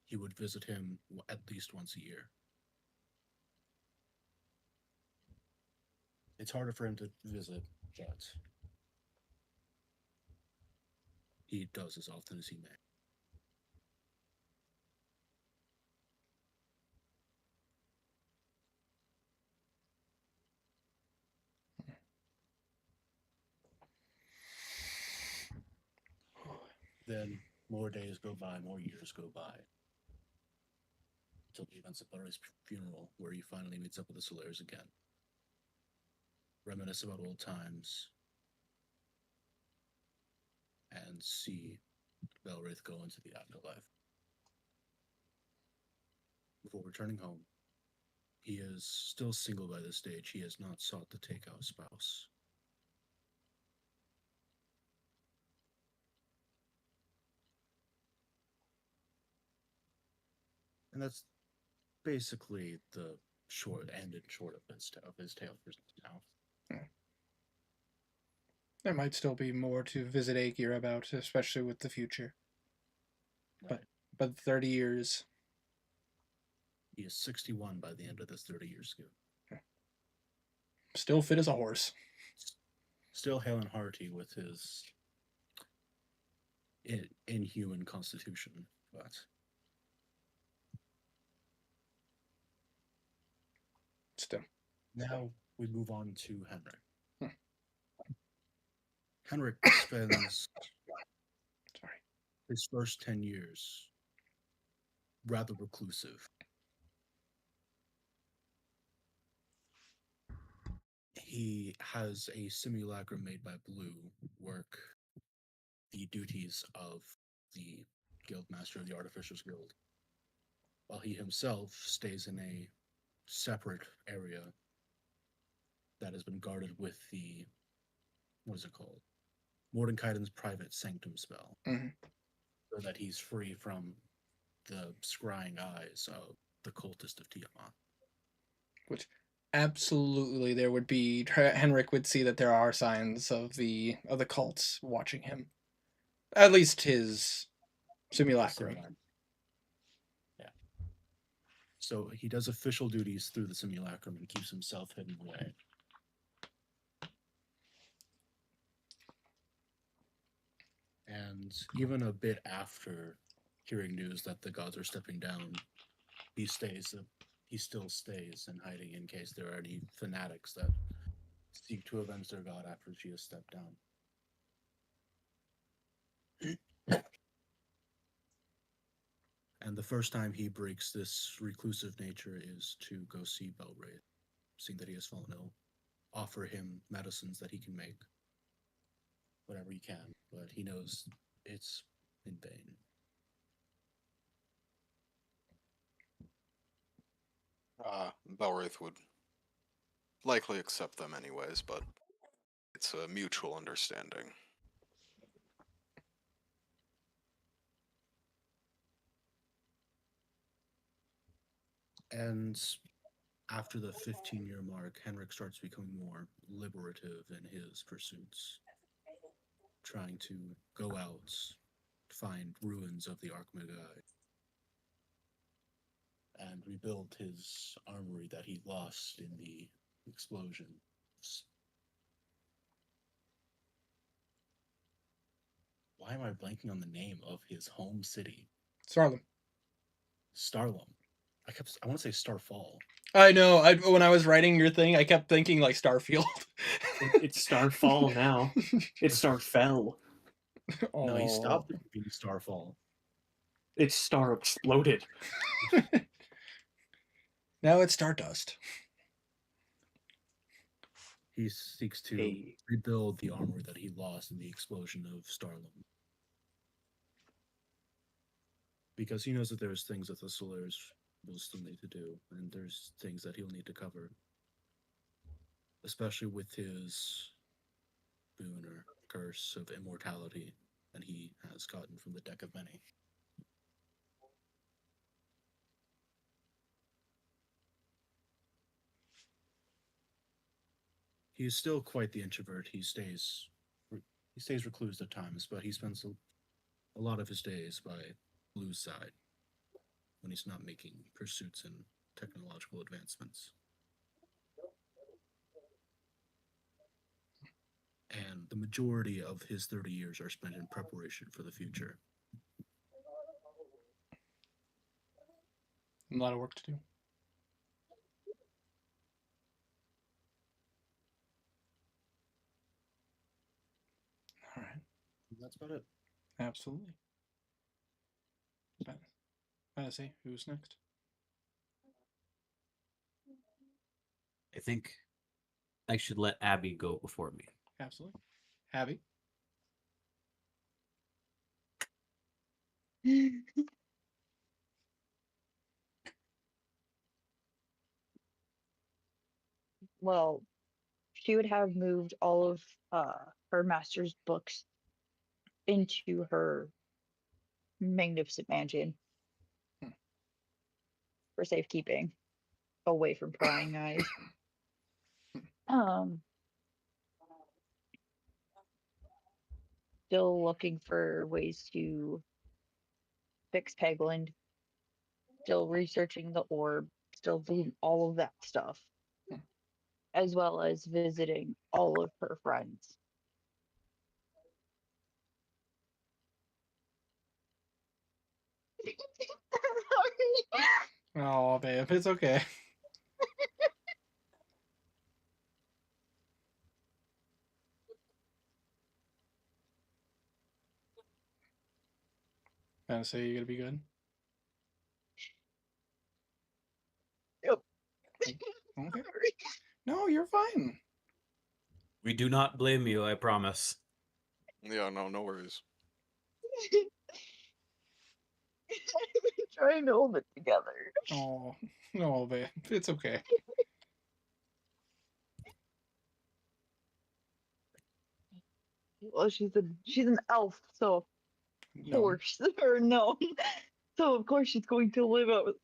Speaker 3: he would visit him at least once a year. It's harder for him to visit, but he does as often as he may. Then more days go by, more years go by. Until the events of Butter's funeral, where he finally meets up with the Solaires again. Reminisce about old times. And see Belwraith go into the afterlife. Before returning home, he is still single by this stage. He has not sought to take out a spouse. And that's basically the short of his tale for now.
Speaker 12: There might still be more to visit Aegir about, especially with the future.
Speaker 3: Right.
Speaker 12: But 30 years.
Speaker 3: He is 61 by the end of this 30-year scoop.
Speaker 12: Still fit as a horse.
Speaker 3: Still hale and hearty with his inhuman constitution, but
Speaker 12: Still.
Speaker 3: now we move on to Henrik. Henrik spends his first 10 years rather reclusive. He has a simulacrum made by Blue work the duties of the Guildmaster of the Artificers Guild, while he himself stays in a separate area that has been guarded with the, what is it called? Mordenkaiden's private sanctum spell, so that he's free from the scrying eyes of the cultist of Tiamat.
Speaker 12: Which absolutely there would be. Henrik would see that there are signs of the cults watching him. At least his simulacrum.
Speaker 3: Yeah. So he does official duties through the simulacrum and keeps himself hidden away. And even a bit after hearing news that the gods are stepping down, he still stays in hiding in case there are any fanatics that seek to avenge their god after she has stepped down. And the first time he breaks this reclusive nature is to go see Belwraith, seeing that he has fallen ill, offer him medicines that he can make, whatever he can, but he knows it's in vain.
Speaker 4: Belwraith would likely accept them anyways, but it's a mutual understanding.
Speaker 3: And after the 15-year mark, Henrik starts becoming more liberative in his pursuits, trying to go out, find ruins of the Archmagai, and rebuild his armory that he lost in the explosions. Why am I blanking on the name of his home city?
Speaker 12: Starlum.
Speaker 3: Starlum. I want to say Starfall.
Speaker 12: I know. When I was writing your thing, I kept thinking like Starfield.
Speaker 2: It's Starfall now. It's Starfell.
Speaker 3: No, he stopped being Starfall.
Speaker 2: It's Star Exploded.
Speaker 12: Now it's Stardust.
Speaker 3: He seeks to rebuild the armor that he lost in the explosion of Starlum. Because he knows that there's things that the Solaires will still need to do, and there's things that he'll need to cover. Especially with his boon or curse of immortality that he has gotten from the Deck of Many. He is still quite the introvert. He stays reclused at times, but he spends a lot of his days by Blue's side when he's not making pursuits and technological advancements. And the majority of his 30 years are spent in preparation for the future.
Speaker 12: A lot of work to do. All right.
Speaker 3: That's about it.
Speaker 12: Absolutely. Fantasy, who's next?
Speaker 5: I think I should let Abby go before me.
Speaker 12: Absolutely. Abby?
Speaker 6: Well, she would have moved all of her master's books into her magnificent mansion
Speaker 12: Hmm.
Speaker 6: for safekeeping, away from prying eyes. Um, Still looking for ways to fix Pegland, still researching the orb, still doing all of that stuff,
Speaker 12: Hmm.
Speaker 6: as well as visiting all of her friends.
Speaker 12: Oh, babe, it's okay. Fantasy, you gonna be good?
Speaker 6: Yep.
Speaker 12: Okay. No, you're fine.
Speaker 5: We do not blame you, I promise.
Speaker 4: Yeah, no worries.
Speaker 6: I've been trying to hold it together.
Speaker 12: Oh, no, babe, it's okay.
Speaker 6: Well, she's an elf, so of
Speaker 12: No,
Speaker 6: course, or no, so of course she's going to live out with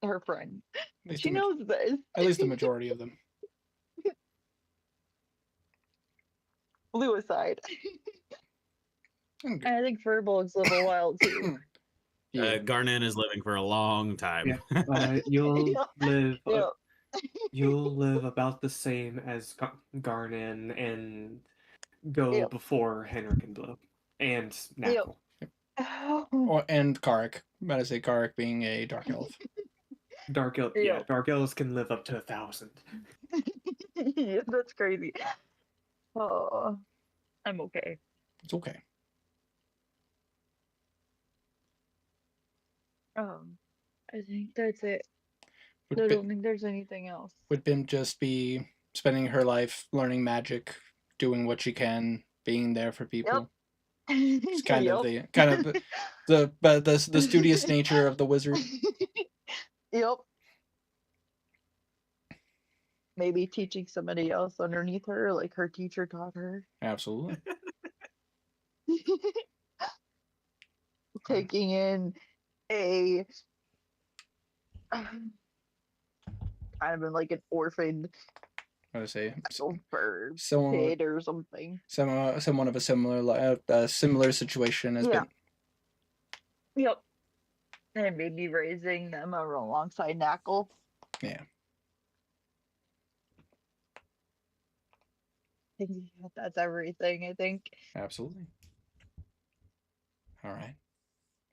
Speaker 6: her friend.
Speaker 12: at least
Speaker 6: She knows this.
Speaker 12: at least the majority of them.
Speaker 6: Blue aside.
Speaker 12: Okay.
Speaker 6: And I think Furbolgs live a while too.
Speaker 12: Yeah.
Speaker 5: Garnan is living for a long time.
Speaker 2: You'll
Speaker 6: Yeah.
Speaker 2: live.
Speaker 6: Yeah.
Speaker 2: You'll live about the same as Garnan and go
Speaker 6: Yep.
Speaker 2: before Henrik and Blue and
Speaker 6: Yep.
Speaker 2: Knuckle.
Speaker 12: And Karik. Better say Karik being a dark elf.
Speaker 2: Yeah, Dark Elves can live up to 1,000.
Speaker 6: That's crazy. Oh, I'm okay.
Speaker 12: It's okay.
Speaker 6: I think that's it.
Speaker 12: Would
Speaker 6: I
Speaker 12: Bi-
Speaker 6: don't think there's anything else.
Speaker 12: would Bim just be spending her life learning magic, doing what she can, being there for people? It's kind of the studious nature of the wizard.
Speaker 6: Yep. Maybe teaching somebody else underneath her, like her teacher taught her.
Speaker 12: Absolutely.
Speaker 6: Taking in a kind of like an orphan
Speaker 12: I would say
Speaker 6: bird
Speaker 12: someone
Speaker 6: kid or something.
Speaker 12: someone of a similar situation has
Speaker 6: Yeah.
Speaker 12: been.
Speaker 6: Yep. And maybe raising them alongside Knuckle.
Speaker 12: Yeah.
Speaker 6: I think that's everything, I think.
Speaker 12: Absolutely. All right.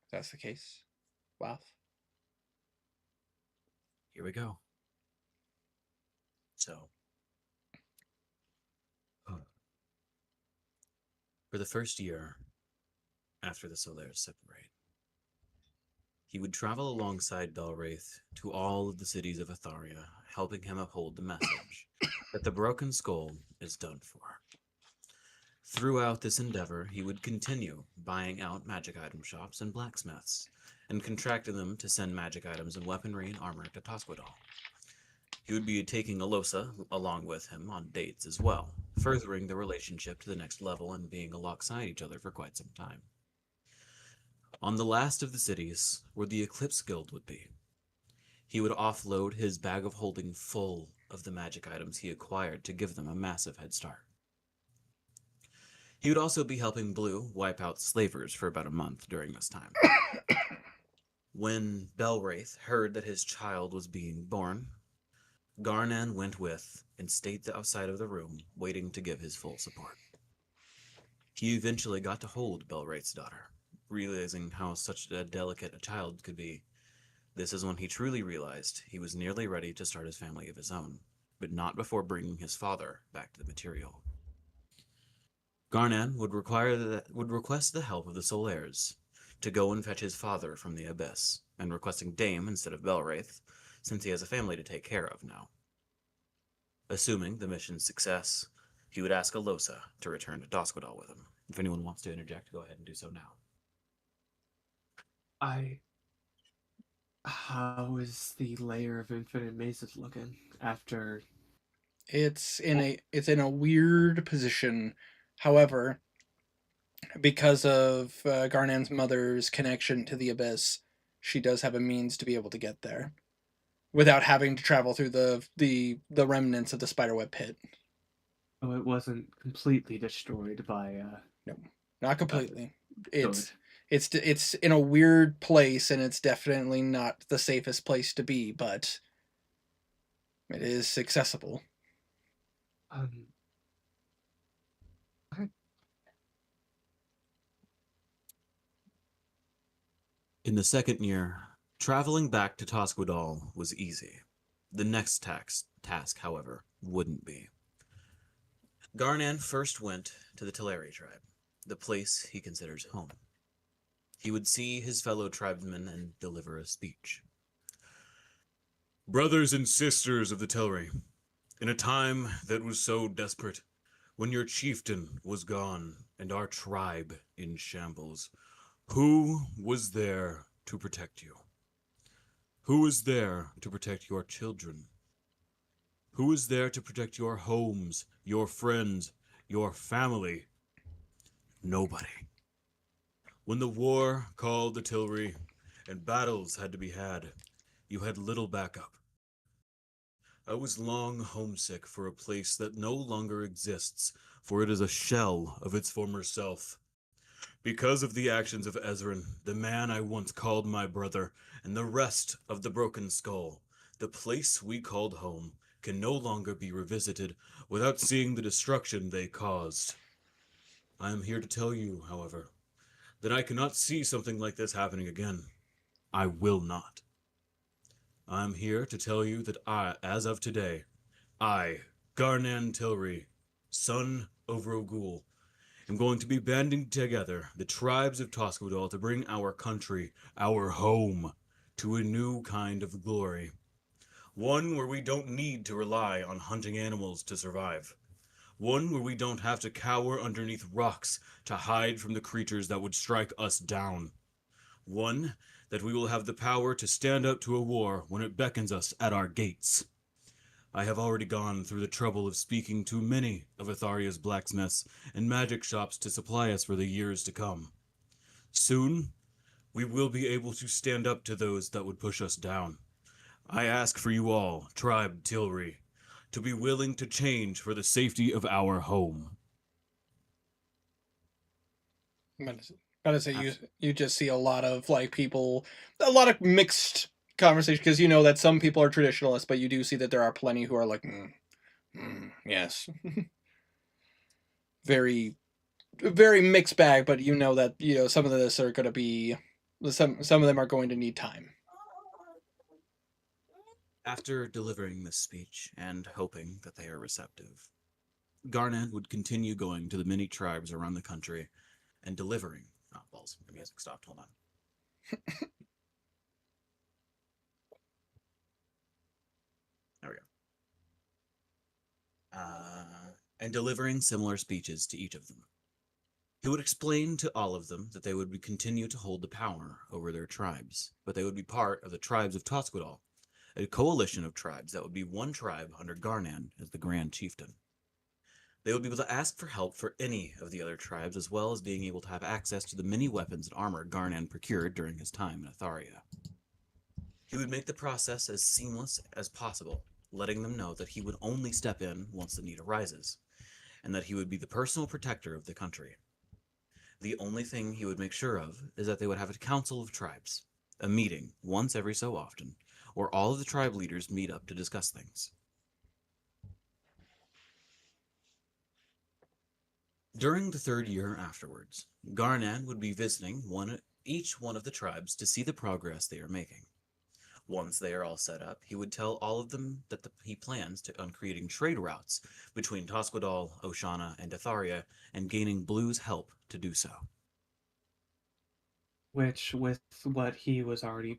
Speaker 12: If that's the case. Wow.
Speaker 5: Here we go. So, for the first year after the Solaires separate, he would travel alongside Belwraith to all of the cities of Atharia, helping him uphold the message that the broken skull is done for. Throughout this endeavor, he would continue buying out magic item shops and blacksmiths, and contracting them to send magic items and weaponry and armor to Tosquedal. He would be taking Alosa along with him on dates as well, furthering the relationship to the next level and being alongside each other for quite some time. On the last of the cities, where the Eclipse Guild would be, he would offload his bag of holding full of the magic items he acquired to give them a massive head start. He would also be helping Blue wipe out slavers for about a month during this time. When Belwraith heard that his child was being born, Garnan went with and stayed outside of the room, waiting to give his full support. He eventually got to hold Belwraith's daughter, realizing how such a delicate a child could be. This is when he truly realized he was nearly ready to start his family of his own, but not before bringing his father back to the material. Garnan would request the help of the Solaires to go and fetch his father from the abyss, and requesting Dame instead of Belwraith, since he has a family to take care of now. Assuming the mission's success, he would ask Alosa to return to Dosquadal with him. If anyone wants to interject, go ahead and do so now.
Speaker 2: How is the layer of infinite mazes looking after?
Speaker 12: It's in a weird position. However, because of Garnan's mother's connection to the abyss, she does have a means to be able to get there without having to travel through the remnants of the spiderweb pit.
Speaker 2: Oh, it wasn't completely destroyed by.
Speaker 12: No, not completely.
Speaker 2: Good.
Speaker 12: It's in a weird place, and it's definitely not the safest place to be, but it is accessible.
Speaker 5: In the second year, traveling back to Tosquadal was easy. The next task, however, wouldn't be. Garnan first went to the Teleri tribe, the place he considers home. He would see his fellow tribesmen and deliver a speech.
Speaker 8: Brothers and sisters of the Teleri, in a time that was so desperate, when your chieftain was gone and our tribe in shambles, who was there to protect you? Who was there to protect your children? Who was there to protect your homes, your friends, your family? Nobody. When the war called the Teleri and battles had to be had, you had little backup. I was long homesick for a place that no longer exists, for it is a shell of its former self. Because of the actions of Ezran, the man I once called my brother, and the rest of the Broken Skull, the place we called home can no longer be revisited without seeing the destruction they caused. I am here to tell you, however, that I cannot see something like this happening again. I will not. I am here to tell you that as of today, Garnan Tilry, son of Rogul, am going to be banding together the tribes of Tosquadal to bring our country, our home, to a new kind of glory. One where we don't need to rely on hunting animals to survive. One where we don't have to cower underneath rocks to hide from the creatures that would strike us down. One that we will have the power to stand up to a war when it beckons us at our gates. I have already gone through the trouble of speaking to many of Atharia's blacksmiths and magic shops to supply us for the years to come. Soon, we will be able to stand up to those that would push us down. I ask for you all, Tribe Tilry, to be willing to change for the safety of our home.
Speaker 12: Gotta say, you just see a lot of people, a lot of mixed conversation, because you know that some people are traditionalists, but you do see that there are plenty who are like, yes, very, very mixed bag. But you know that some of this are going to be some of them are going to need time.
Speaker 5: After delivering this speech and hoping that they are receptive, Garnan would continue going to the many tribes around the country and delivering. Oh, balls. The music stopped. Hold on. There we go. And delivering similar speeches to each of them. He would explain to all of them that they would continue to hold the power over their tribes, but they would be part of the tribes of Tosquadal, a coalition of tribes that would be one tribe under Garnan as the Grand Chieftain. They would be able to ask for help for any of the other tribes, as well as being able to have access to the many weapons and armor Garnan procured during his time in Atharia. He would make the process as seamless as possible, letting them know that he would only step in once the need arises, and that he would be the personal protector of the country. The only thing he would make sure of is that they would have a council of tribes, a meeting once every so often, where all of the tribe leaders meet up to discuss things. During the third year afterwards, Garnan would be visiting each one of the tribes to see the progress they are making. Once they are all set up, he would tell all of them that he plans on creating trade routes between Tosquedal, Oshana, and Datharia, and gaining Blue's help to do so.
Speaker 2: Which, with what he was already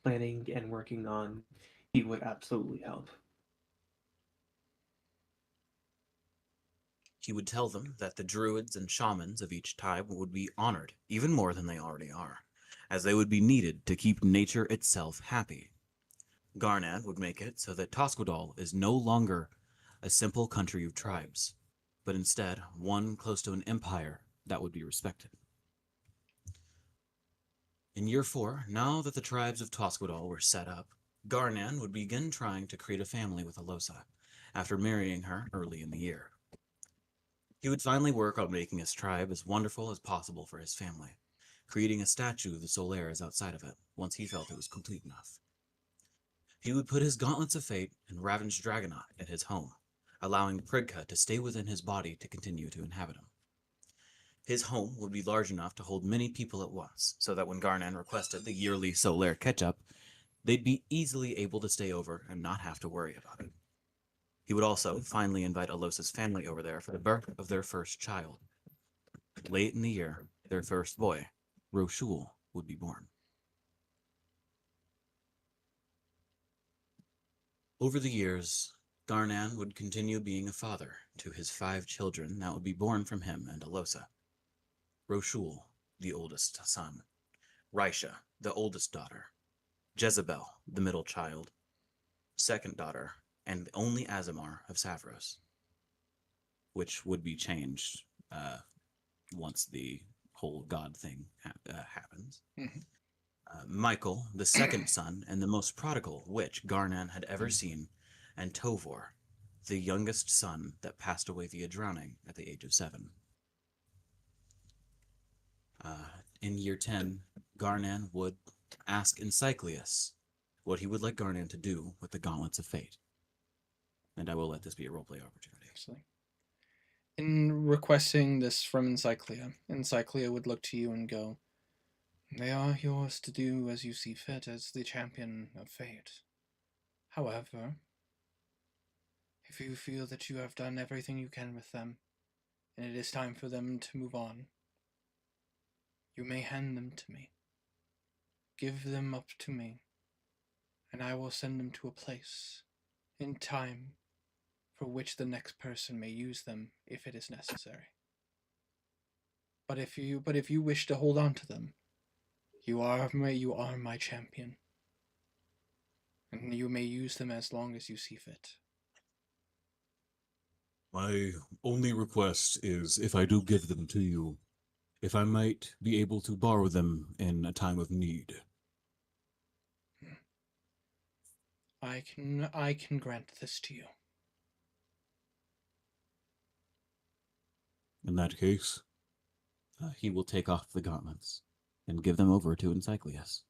Speaker 2: planning and working on, he would absolutely help.
Speaker 5: He would tell them that the druids and shamans of each tribe would be honored even more than they already are, as they would be needed to keep nature itself happy. Garnad would make it so that Tosquedal is no longer a simple country of tribes, but instead one close to an empire that would be respected. In year 4, now that the tribes of Tosquedal were set up, Garnan would begin trying to create a family with Alosa, after marrying her early in the year. He would finally work on making his tribe as wonderful as possible for his family, creating a statue of the Solaires outside of it, once he felt it was complete enough. He would put his gauntlets of fate and ravaged Dragonaut at his home, allowing Prigka to stay within his body to continue to inhabit him. His home would be large enough to hold many people at once, so that when Garnan requested the yearly Solaire catch-up, they'd be easily able to stay over and not have to worry about it. He would also finally invite Alosa's family over there for the birth of their first child. Late in the year, their first boy, Roshul, would be born. Over the years, Garnan would continue being a father to his 5 children that would be born from him and Alosa. Roshul, the oldest son, Raisha, the oldest daughter, Jezebel, the middle child, second daughter, and the only Azamar of Savros, which would be changed once the whole god thing happens. Michael, the second son and the most prodigal witch Garnan had ever seen, and Tovor, the youngest son that passed away via drowning at the age of 7. In year 10, Garnan would ask Encyclius what he would like Garnan to do with the Gauntlets of Fate. And I will let this be a roleplay opportunity.
Speaker 12: Absolutely. In requesting this from Encyclia would look to you and go, "They are yours to do as you see fit as the champion of fate. However, if you feel that you have done everything you can with them, and it is time for them to move on, you may hand them to me. Give them up to me, and I will send them to a place, in time, for which the next person may use them if it is necessary. But if you wish to hold on to them, you are my champion, and you may use them as long as you see fit."
Speaker 8: My only request is, if I do give them to you, if I might be able to borrow them in a time of need.
Speaker 12: I can grant this to you.
Speaker 8: In that case,
Speaker 5: he will take off the gauntlets and give them over to Encyclius.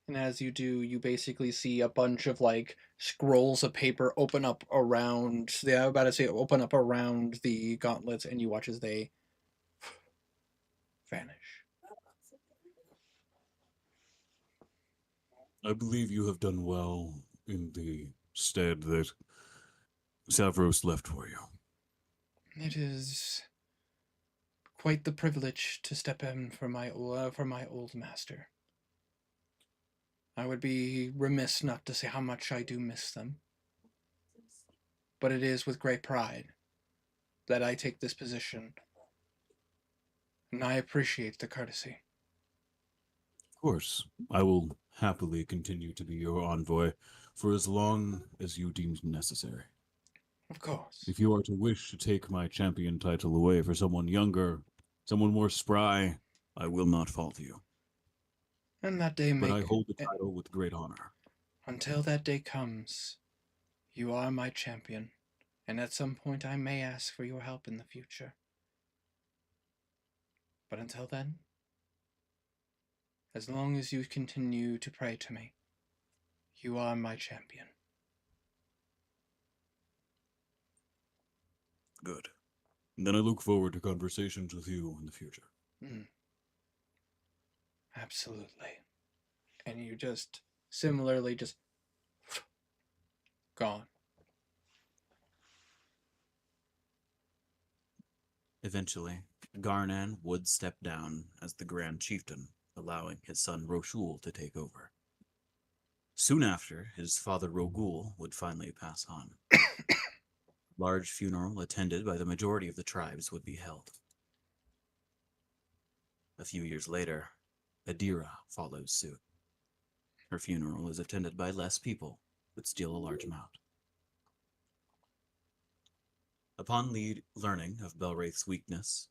Speaker 12: And as you do, you basically see a bunch of like scrolls of paper open up around. Yeah, I'm about to say open up around the gauntlets, and you watch as they vanish.
Speaker 8: I believe you have done well in the stead that Savros left for you.
Speaker 12: It is quite the privilege to step in for my old master. I would be remiss not to say how much I do miss them. But it is with great pride that I take this position, and I appreciate the courtesy.
Speaker 8: Of course, I will happily continue to be your envoy for as long as you deem necessary.
Speaker 12: Of course.
Speaker 8: If you are to wish to take my champion title away for someone younger, someone more spry, I will not fault you.
Speaker 12: And that day may...
Speaker 8: But I hold the title with great honor.
Speaker 12: Until that day comes, you are my champion, and at some point I may ask for your help in the future. But until then, as long as you continue to pray to me, you are my champion.
Speaker 8: Good. Then I look forward to conversations with you in the future.
Speaker 12: Absolutely. And you just similarly just gone.
Speaker 5: Eventually, Garnan would step down as the Grand Chieftain, allowing his son Roshul to take over. Soon after, his father Rogul would finally pass on. A large funeral attended by the majority of the tribes would be held. A few years later, Adira follows suit. Her funeral is attended by less people, but still a large amount. Upon learning of Belwraith's weakness,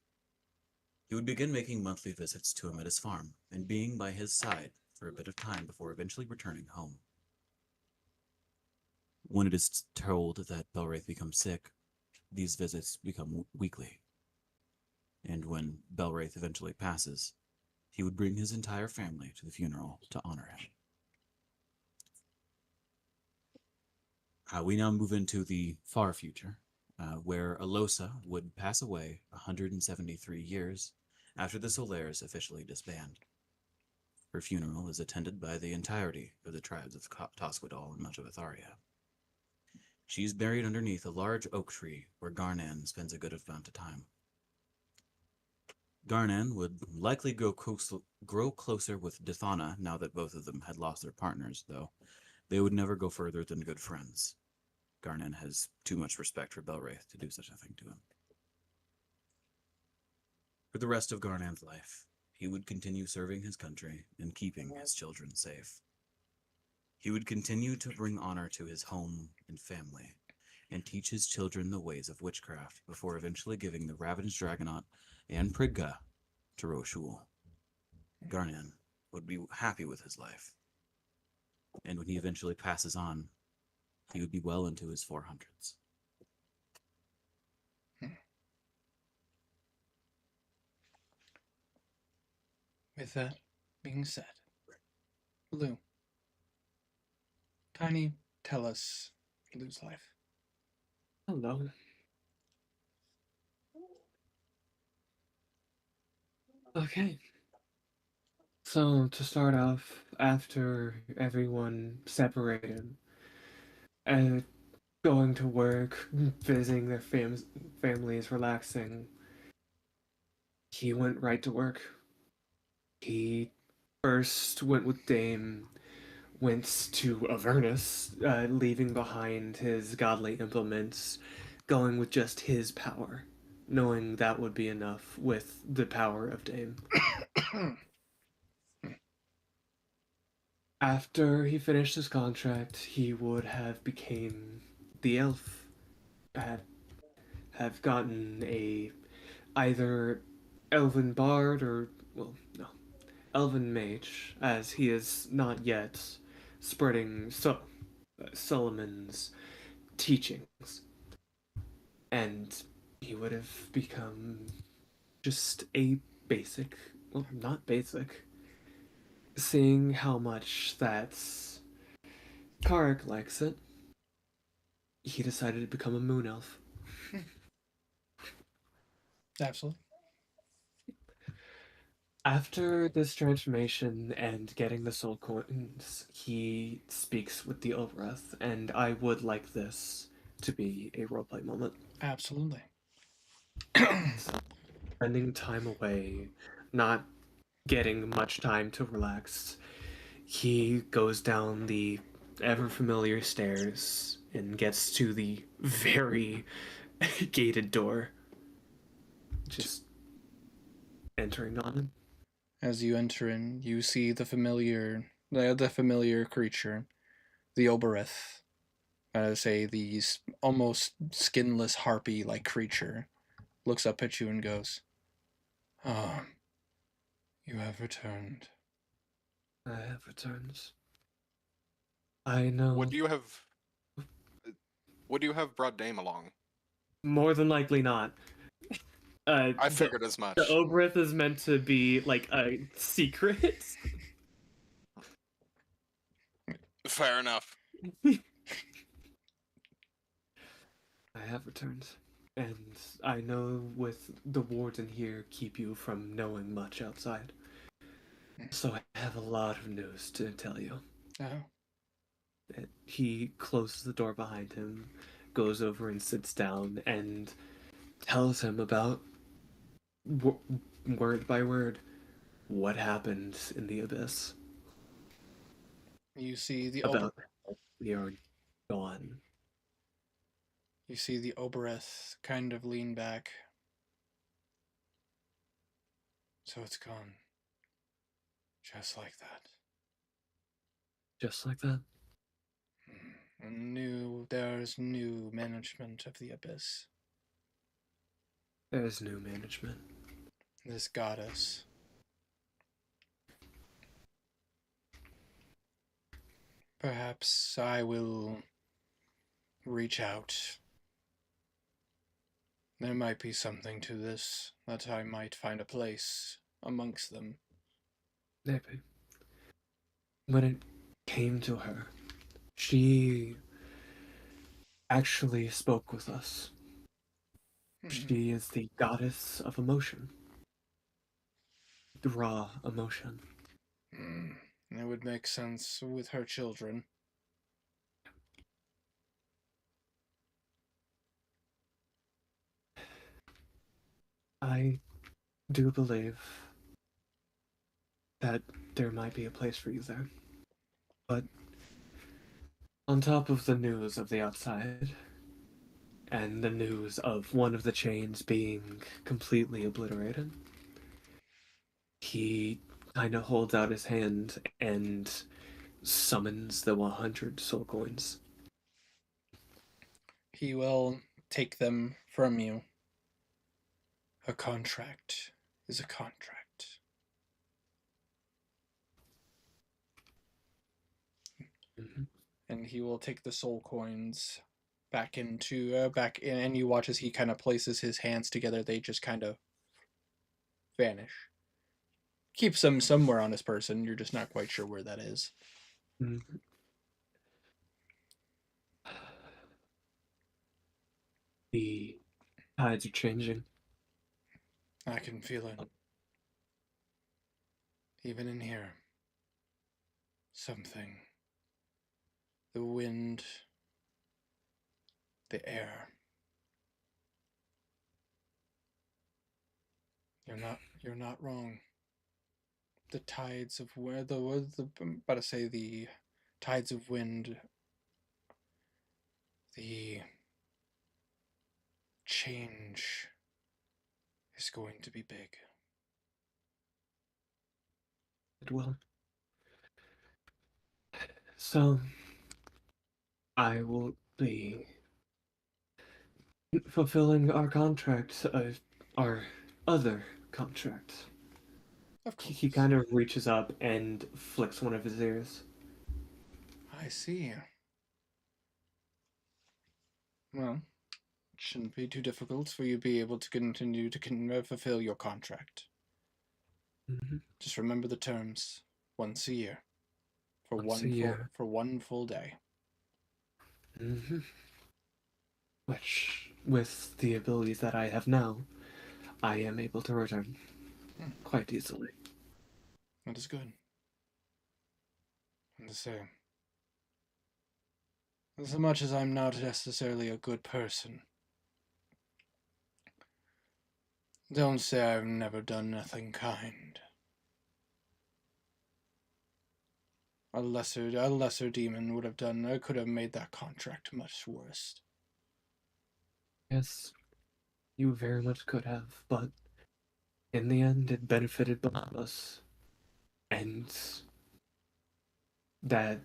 Speaker 5: he would begin making monthly visits to him at his farm and being by his side for a bit of time before eventually returning home. When it is told that Belwraith becomes sick, these visits become weekly. And when Belwraith eventually passes, he would bring his entire family to the funeral to honor him. We now move into the far future, where Alosa would pass away 173 years after the Solaires officially disband. Her funeral is attended by the entirety of the tribes of Tosquedal and much of Atharia. She is buried underneath a large oak tree where Garnan spends a good amount of time. Garnan would likely grow closer with Dithana now that both of them had lost their partners, though they would never go further than good friends. Garnan has too much respect for Belwraith to do such a thing to him. For the rest of Garnan's life, he would continue serving his country and keeping his children safe. He would continue to bring honor to his home and family, and teach his children the ways of witchcraft before eventually giving the Ravaged Dragonaut and Prigga to Roshul. Garnan would be happy with his life, and when he eventually passes on, he would be well into his 400s.
Speaker 12: With that being said, Lou, Tiny, tell us Lou's life.
Speaker 2: Hello. Okay. So, to start off, after everyone separated, and going to work, visiting their families, relaxing, he went right to work. He first went with Dame, went to Avernus, leaving behind his godly implements, going with just his power, knowing that would be enough with the power of Dame. After he finished his contract, he would have became the elf, have gotten a either elven bard or, well, no, elven mage, as he is not yet spreading Solomon's teachings. And he would have become just a basic, well, not basic, seeing how much that Karek likes it, he decided to become a moon elf.
Speaker 12: Absolutely.
Speaker 2: After this transformation and getting the soul coins, he speaks with the Overeth, and I would like this to be a roleplay moment.
Speaker 12: Absolutely.
Speaker 2: Spending time away, not getting much time to relax, he goes down the ever familiar stairs and gets to the very gated door. Just entering on him.
Speaker 12: As you enter in, you see the familiar creature, the Oberith. I say the almost skinless harpy-like creature looks up at you and goes, "Ah, you have returned."
Speaker 2: I have returned. I know.
Speaker 4: Would you have brought Dame along?
Speaker 2: More than likely not.
Speaker 4: I figured as much.
Speaker 2: The Oberith is meant to be like a secret.
Speaker 4: Fair enough.
Speaker 2: I have returned. And I know with the warden here keep you from knowing much outside. So I have a lot of news to tell you.
Speaker 12: Oh.
Speaker 2: He closes the door behind him, goes over and sits down, and tells him about word by word what happened in the abyss.
Speaker 12: You see the
Speaker 2: About we are gone.
Speaker 12: You see the Obereth kind of lean back. So it's gone. Just like that.
Speaker 2: Just like that.
Speaker 12: There's new management of the abyss.
Speaker 2: There's new management.
Speaker 12: This goddess. Perhaps I will reach out. There might be something to this, that I might find a place amongst them.
Speaker 2: Maybe. When it came to her, she actually spoke with us. She is the goddess of emotion. The raw emotion.
Speaker 12: It would make sense with her children.
Speaker 2: I do believe that there might be a place for you there. But on top of the news of the outside, and the news of one of the chains being completely obliterated, he kind of holds out his hand and summons the 100 soul coins.
Speaker 12: He will take them from you. A contract is a contract. And he will take the soul coins back into back in, and you watch as he kind of places his hands together. They just kind of vanish. Keeps them somewhere on his person. You're just not quite sure where that is.
Speaker 2: The tides are changing.
Speaker 12: I can feel it. Even in here. Something. The wind. The air. You're not wrong. The tides of where I'm about to say the tides of wind. The change is going to be big.
Speaker 2: It will. So, I will be fulfilling our contract, our other contract.
Speaker 12: Of course.
Speaker 2: He kind of reaches up and flicks one of his ears.
Speaker 12: I see. Well, it shouldn't be too difficult for you to be able to continue to fulfill your contract. Just remember the terms. Once a year. For one full day.
Speaker 2: Which, with the abilities that I have now, I am able to return quite easily.
Speaker 12: That is good. And to say, as much as I'm not necessarily a good person, don't say I've never done nothing kind. A lesser demon would have done. I could have made that contract much worse.
Speaker 2: Yes, you very much could have, but in the end, it benefited both of us. And that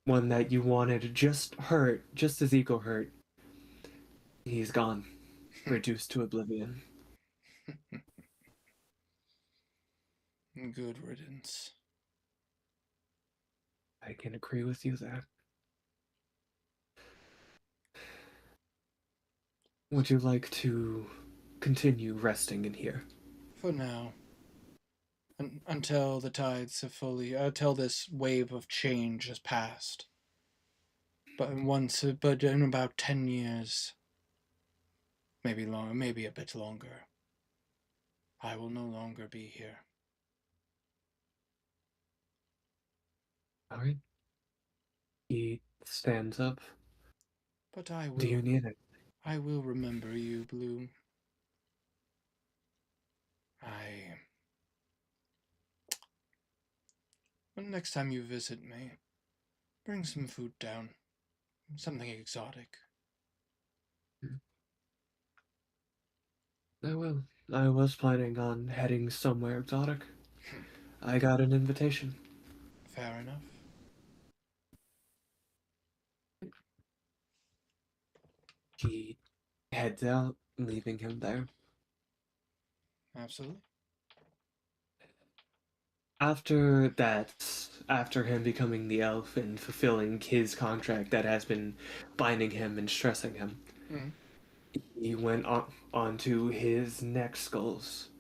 Speaker 2: one that you wanted just his ego hurt. He's gone, reduced to oblivion.
Speaker 12: Good riddance.
Speaker 2: I can agree with you there. Would you like to continue resting in here?
Speaker 12: For now. Until the tides have until this wave of change has passed. But in about 10 years, maybe longer, maybe a bit longer, I will no longer be here.
Speaker 2: All right. He stands up.
Speaker 12: But I
Speaker 2: Do you
Speaker 12: will.
Speaker 2: need it?
Speaker 12: I will remember you, Bloom. I. When next time you visit me, bring some food down. Something exotic.
Speaker 2: I will. I was planning on heading somewhere exotic. I got an invitation.
Speaker 12: Fair enough.
Speaker 2: He heads out, leaving him there.
Speaker 12: Absolutely.
Speaker 2: After that, after him becoming the elf and fulfilling his contract that has been binding him and stressing him,
Speaker 12: Mhm.
Speaker 2: he went on to his next goals.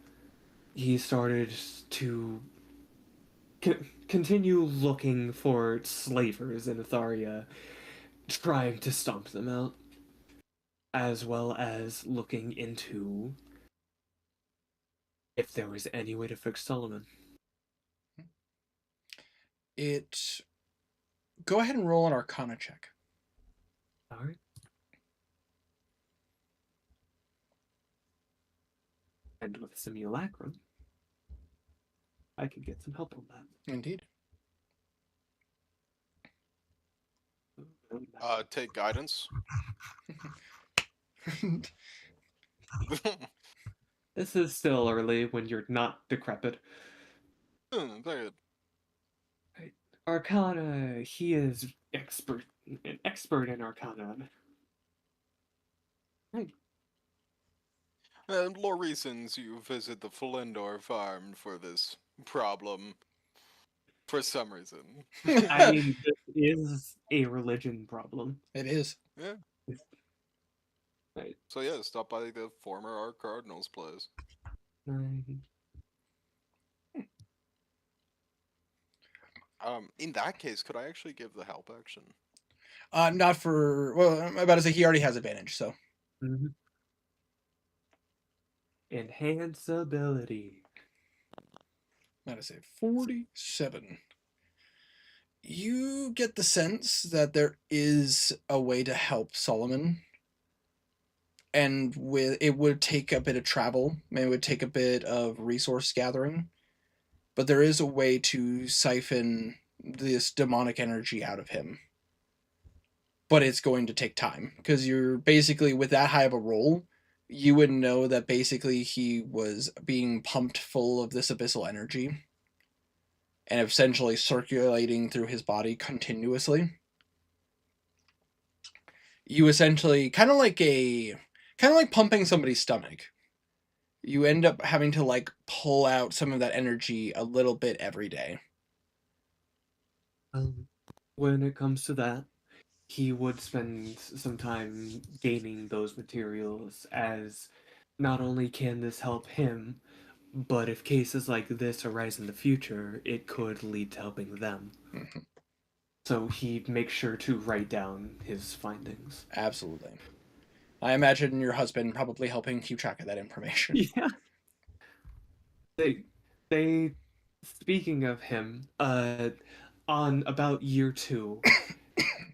Speaker 2: He started to continue looking for slavers in Atharia, trying to stomp them out, as well as looking into if there was any way to fix Solomon.
Speaker 12: Go ahead and roll an Arcana check.
Speaker 2: All right. And with simulacrum, I could get some help on that.
Speaker 12: Indeed.
Speaker 4: Take guidance.
Speaker 2: This is still early when you're not decrepit.
Speaker 4: Very good.
Speaker 2: Right. Arcana, he is an expert in Arcana. Right.
Speaker 4: And more reasons you visit the Flindor farm for this problem. For some reason.
Speaker 2: I mean, this is a religion problem.
Speaker 12: It is.
Speaker 4: Yeah.
Speaker 2: Right.
Speaker 4: So yeah, stop by the former Art Cardinals place. In that case, could I actually give the help action?
Speaker 12: Not for. Well, I'm about to say he already has advantage, so.
Speaker 2: Mm-hmm. Enhance ability.
Speaker 12: About to say 47. You get the sense that there is a way to help Solomon, and it would take a bit of travel, it would take a bit of resource gathering, but there is a way to siphon this demonic energy out of him. But it's going to take time, because you're basically, with that high of a roll, you would know that basically he was being pumped full of this abyssal energy and essentially circulating through his body continuously. You essentially kind of like pumping somebody's stomach. You end up having to like pull out some of that energy a little bit every day.
Speaker 2: When it comes to that, he would spend some time gaining those materials, as not only can this help him, but if cases like this arise in the future, it could lead to helping them.
Speaker 12: Mm-hmm.
Speaker 2: So he makes sure to write down his findings.
Speaker 12: Absolutely. I imagine your husband probably helping keep track of that information.
Speaker 2: Yeah. They speaking of him, on about year 2,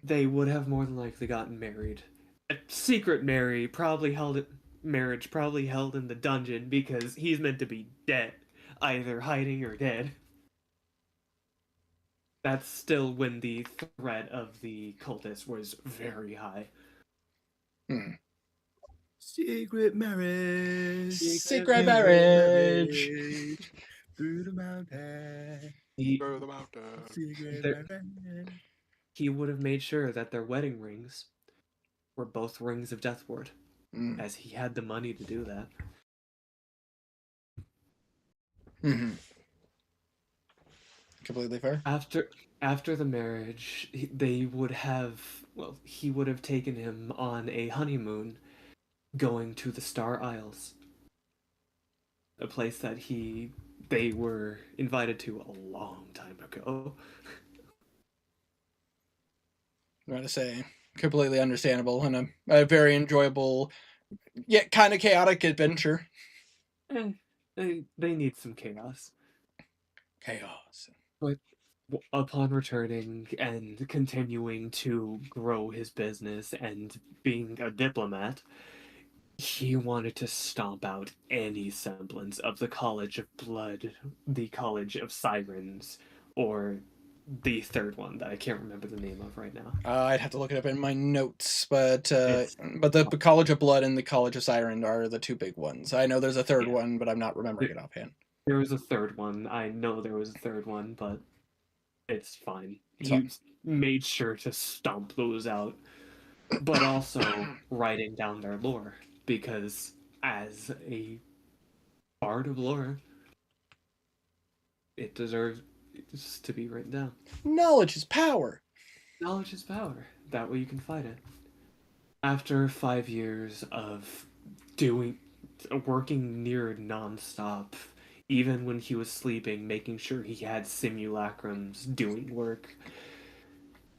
Speaker 2: they would have more than likely gotten married. A secret marriage, probably held in the dungeon, because he's meant to be dead, either hiding or dead. That's still when the threat of the cultists was very high.
Speaker 10: Secret marriage.
Speaker 12: Secret marriage.
Speaker 10: Through the mountain.
Speaker 4: Through the mountain.
Speaker 10: Secret marriage.
Speaker 2: He would have made sure that their wedding rings were both rings of Deathward, as he had the money to do that.
Speaker 12: Mm-hmm. Completely fair.
Speaker 2: After the marriage, he would have taken him on a honeymoon, going to the Star Isles, a place that they were invited to a long time ago.
Speaker 12: I'm going to say completely understandable and a very enjoyable yet kind of chaotic adventure.
Speaker 2: They need some chaos.
Speaker 12: Chaos.
Speaker 2: But upon returning and continuing to grow his business and being a diplomat, he wanted to stomp out any semblance of the College of Blood, the College of Sirens, or the third one that I can't remember the name of right now.
Speaker 12: I'd have to look it up in my notes, but
Speaker 2: It's-
Speaker 12: the College of Blood and the College of Siren are the two big ones. I know there's a third
Speaker 2: Yeah.
Speaker 12: one, but I'm not remembering it offhand.
Speaker 2: There was a third one. I know there was a third one, but it's fine.
Speaker 12: It's
Speaker 2: He
Speaker 12: fine.
Speaker 2: made sure to stomp those out, but also writing down their lore, because as a bard of lore, it deserves to be written down.
Speaker 12: Knowledge is power.
Speaker 2: Knowledge is power. That way you can fight it. After 5 years of working near nonstop, even when he was sleeping, making sure he had simulacrums doing work,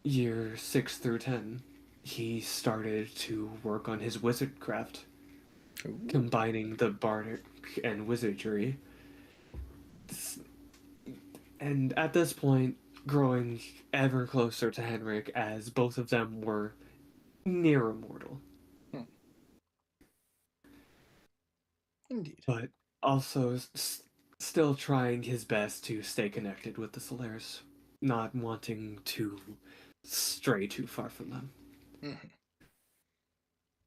Speaker 2: year 6 through 10, he started to work on his wizardcraft, combining the bardic and wizardry. And at this point, growing ever closer to Henrik as both of them were near immortal.
Speaker 12: Indeed.
Speaker 2: But also still trying his best to stay connected with the Solaris, not wanting to stray too far from them.
Speaker 12: Mhm.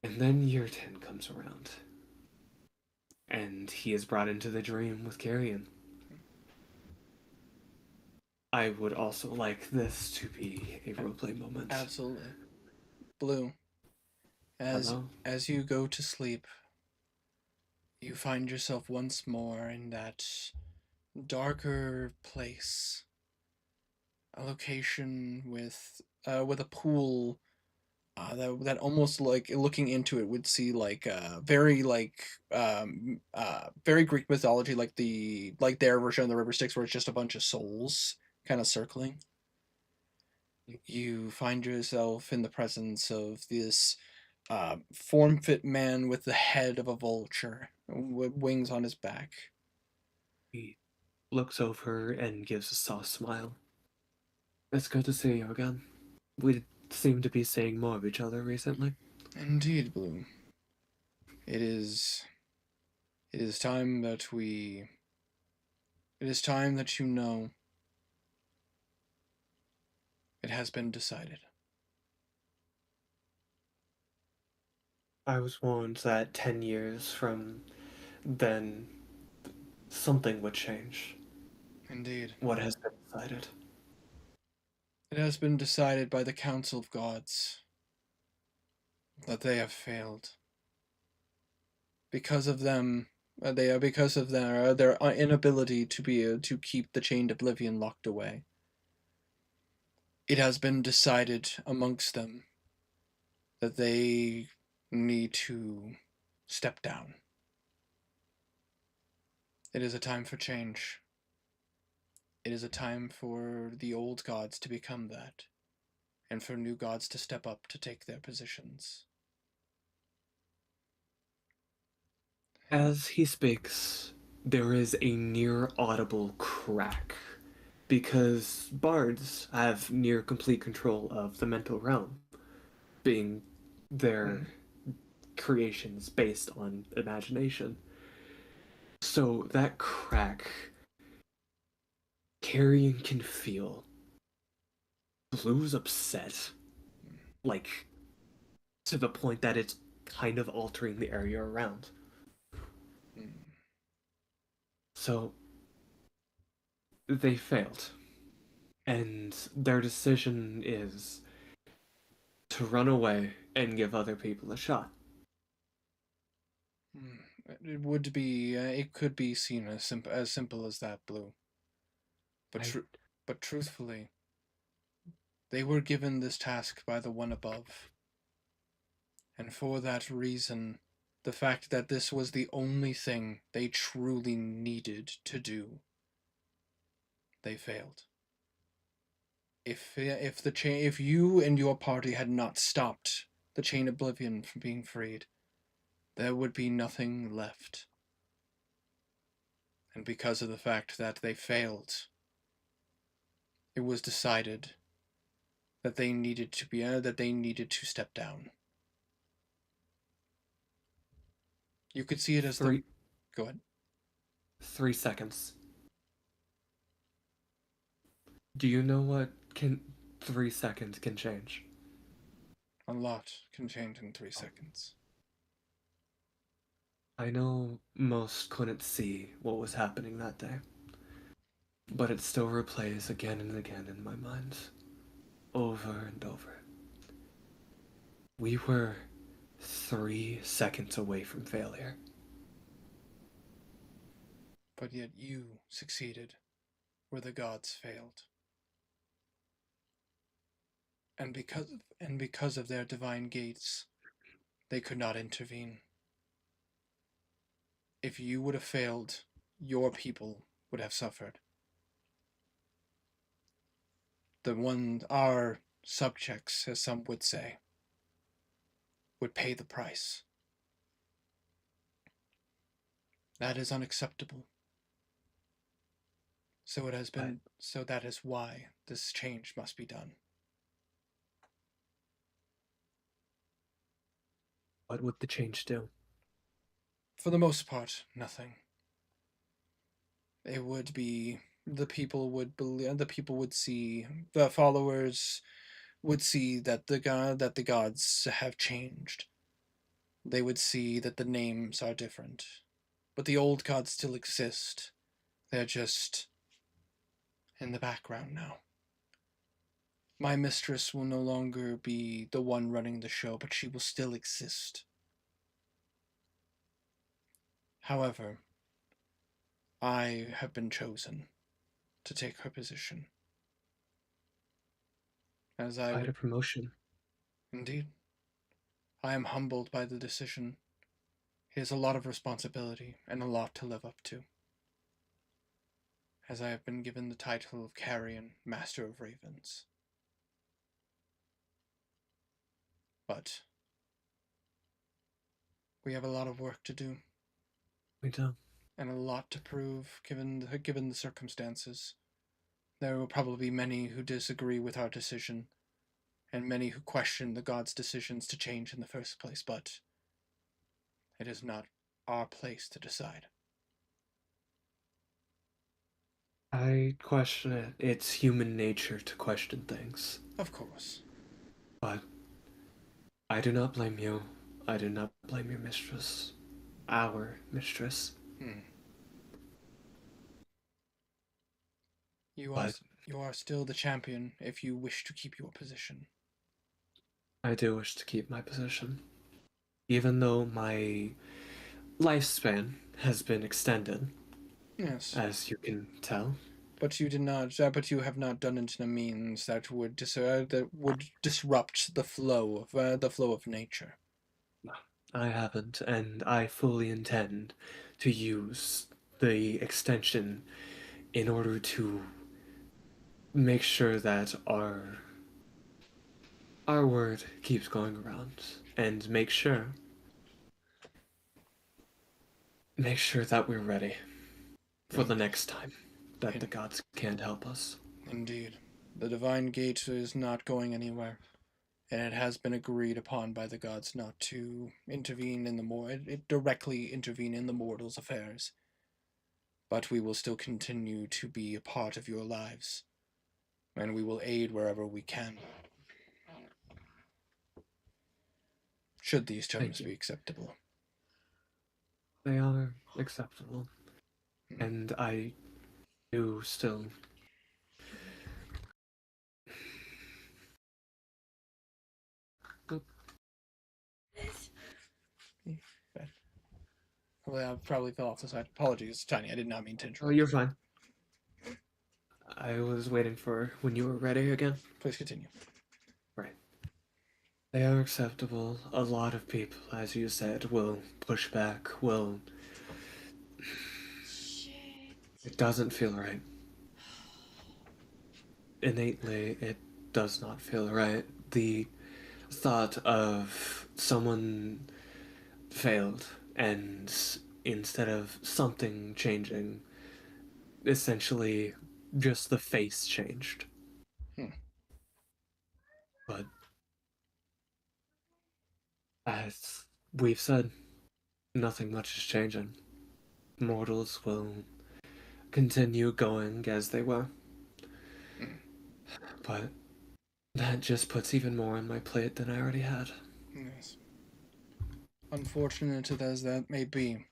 Speaker 2: And then year 10 comes around, and he is brought into the dream with Carrion. I would also like this to be a roleplay moment.
Speaker 12: Absolutely. Blue,
Speaker 2: Hello?
Speaker 12: as you go to sleep, you find yourself once more in that darker place, a location with a pool that almost like looking into it would see like very very Greek mythology, like their version of the river Styx, where it's just a bunch of souls kind of circling. You find yourself in the presence of this form-fit man with the head of a vulture, with wings on his back.
Speaker 2: He looks over and gives a soft smile. It's good to see you again. We seem to be seeing more of each other recently.
Speaker 12: Indeed, Bloom. It is time that we. It is time that you know. It has been decided.
Speaker 2: I was warned that 10 years from then, something would change.
Speaker 12: Indeed.
Speaker 2: What has been decided?
Speaker 12: It has been decided by the Council of Gods that they have failed. Because of them, because of their inability to be able to keep the chained oblivion locked away. It has been decided amongst them that they need to step down. It is a time for change. It is a time for the old gods to become that, and for new gods to step up to take their positions.
Speaker 2: As he speaks, there is a near audible crack, because bards have near complete control of the mental realm, being their creations based on imagination. So that crack, Carrion can feel. Blue's upset, like to the point that it's kind of altering the area around. So they failed, and their decision is to run away and give other people a shot.
Speaker 12: It would be, it could be seen as simple as that, Blue. But truthfully, they were given this task by the one above. And for that reason, the fact that this was the only thing they truly needed to do, they failed. If you and your party had not stopped the chain oblivion from being freed, there would be nothing left. And because of the fact that they failed, it was decided that they needed to step down. You could see it as the. Go ahead.
Speaker 2: 3 seconds. Do you know what 3 seconds can change?
Speaker 12: A lot can change in 3 seconds.
Speaker 2: I know most couldn't see what was happening that day, but it still replays again and again in my mind, over and over. We were 3 seconds away from failure.
Speaker 12: But yet you succeeded where the gods failed. And because of their divine gates, they could not intervene. If you would have failed, your people would have suffered. Our subjects, as some would say, would pay the price. That is unacceptable. So it has been. So that is why this change must be done.
Speaker 2: What would the change do?
Speaker 12: For the most part, nothing. It would be the people would see, the followers would see that the gods have changed. They would see that the names are different, but the old gods still exist. They're just in the background now. My mistress will no longer be the one running the show, but she will still exist. However, I have been chosen to take her position. As I
Speaker 2: Quite a promotion.
Speaker 12: Indeed. I am humbled by the decision. It is a lot of responsibility and a lot to live up to. As I have been given the title of Carrion, Master of Ravens. But we have a lot of work to do.
Speaker 2: We do.
Speaker 12: And a lot to prove, given the circumstances. There will probably be many who disagree with our decision, and many who question the gods' decisions to change in the first place, but it is not our place to decide.
Speaker 2: I question it. It's human nature to question things.
Speaker 12: Of course.
Speaker 2: But I do not blame you. I do not blame your mistress. Our mistress.
Speaker 12: You are still the champion if you wish to keep your position.
Speaker 2: I do wish to keep my position. Even though my lifespan has been extended.
Speaker 12: Yes.
Speaker 2: As you can tell.
Speaker 12: But you did not. But you have not done it in a means that would disrupt the flow of nature.
Speaker 2: No, I haven't, and I fully intend to use the extension in order to make sure that our word keeps going around, and make sure that we're ready for the next time that the gods can't help us.
Speaker 12: Indeed. The divine gate is not going anywhere, and it has been agreed upon by the gods not to intervene directly intervene in the mortals' affairs. But we will still continue to be a part of your lives, and we will aid wherever we can. Should these terms be acceptable?
Speaker 2: They are acceptable. And I do still...
Speaker 12: Well, I probably fell off the side. Apologies, Tiny. I did not mean to interrupt.
Speaker 2: Oh, you're fine. I was waiting for when you were ready again.
Speaker 12: Please continue.
Speaker 2: Right. They are acceptable. A lot of people, as you said, will push back, will... It doesn't feel right. Innately, it does not feel right. The thought of someone failed, and instead of something changing, essentially just the face changed. But as we've said, nothing much is changing. Mortals will continue going as they were. But that just puts even more on my plate than I already had.
Speaker 12: Yes. Unfortunate as that may be,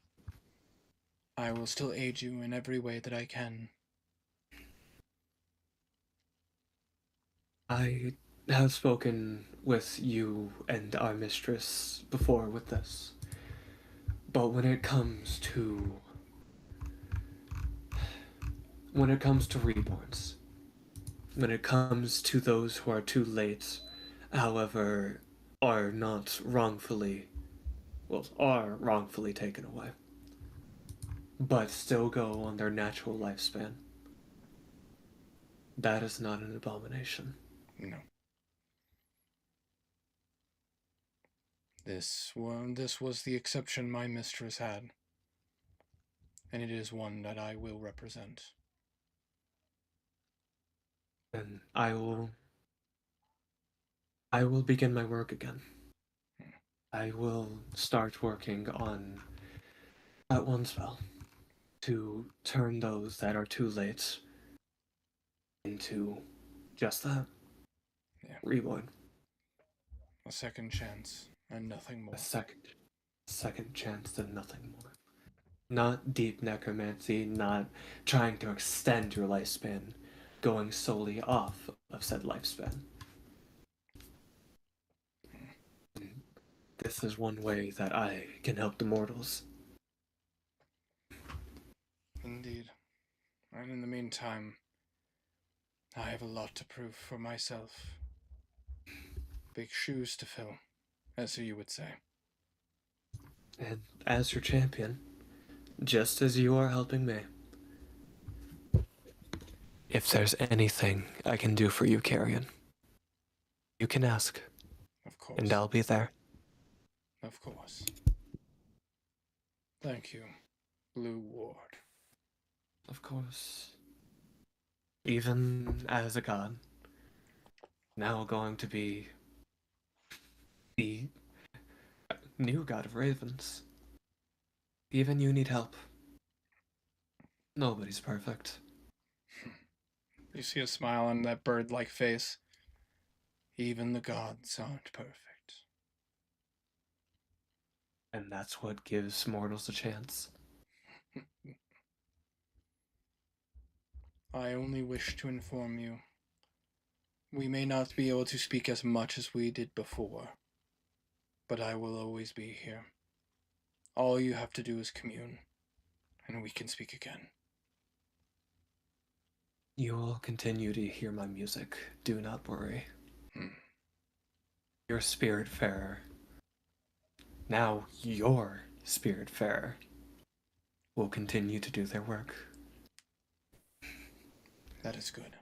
Speaker 12: I will still aid you in every way that I can.
Speaker 2: I have spoken with you and our mistress before with this. But when it comes to reborns, when it comes to those who are too late, however, are wrongfully taken away, but still go on their natural lifespan, that is not an abomination.
Speaker 12: No. This was the exception my mistress had, and it is one that I will represent.
Speaker 2: And I will begin my work again. I will start working on that one spell to turn those that are too late into just that.
Speaker 12: Yeah.
Speaker 2: Reborn.
Speaker 12: A second chance, and nothing more.
Speaker 2: A second chance and nothing more. Not deep necromancy, not trying to extend your lifespan, going solely off of said lifespan. This is one way that I can help the mortals.
Speaker 12: Indeed. And in the meantime, I have a lot to prove for myself. Big shoes to fill, as you would say.
Speaker 2: And as your champion, just as you are helping me, if there's anything I can do for you, Carrion, you can ask.
Speaker 12: Of course.
Speaker 2: And I'll be there.
Speaker 12: Of course. Thank you, Blue Ward.
Speaker 2: Of course. Even as a god, now going to be the new god of ravens. Even you need help. Nobody's perfect.
Speaker 12: You see a smile on that bird-like face. Even the gods aren't perfect.
Speaker 2: And that's what gives mortals a chance.
Speaker 12: I only wish to inform you. We may not be able to speak as much as we did before, but I will always be here. All you have to do is commune, and we can speak again.
Speaker 2: You will continue to hear my music. Do not worry. Your Spiritfarer, now your Spiritfarer, will continue to do their work.
Speaker 12: That is good.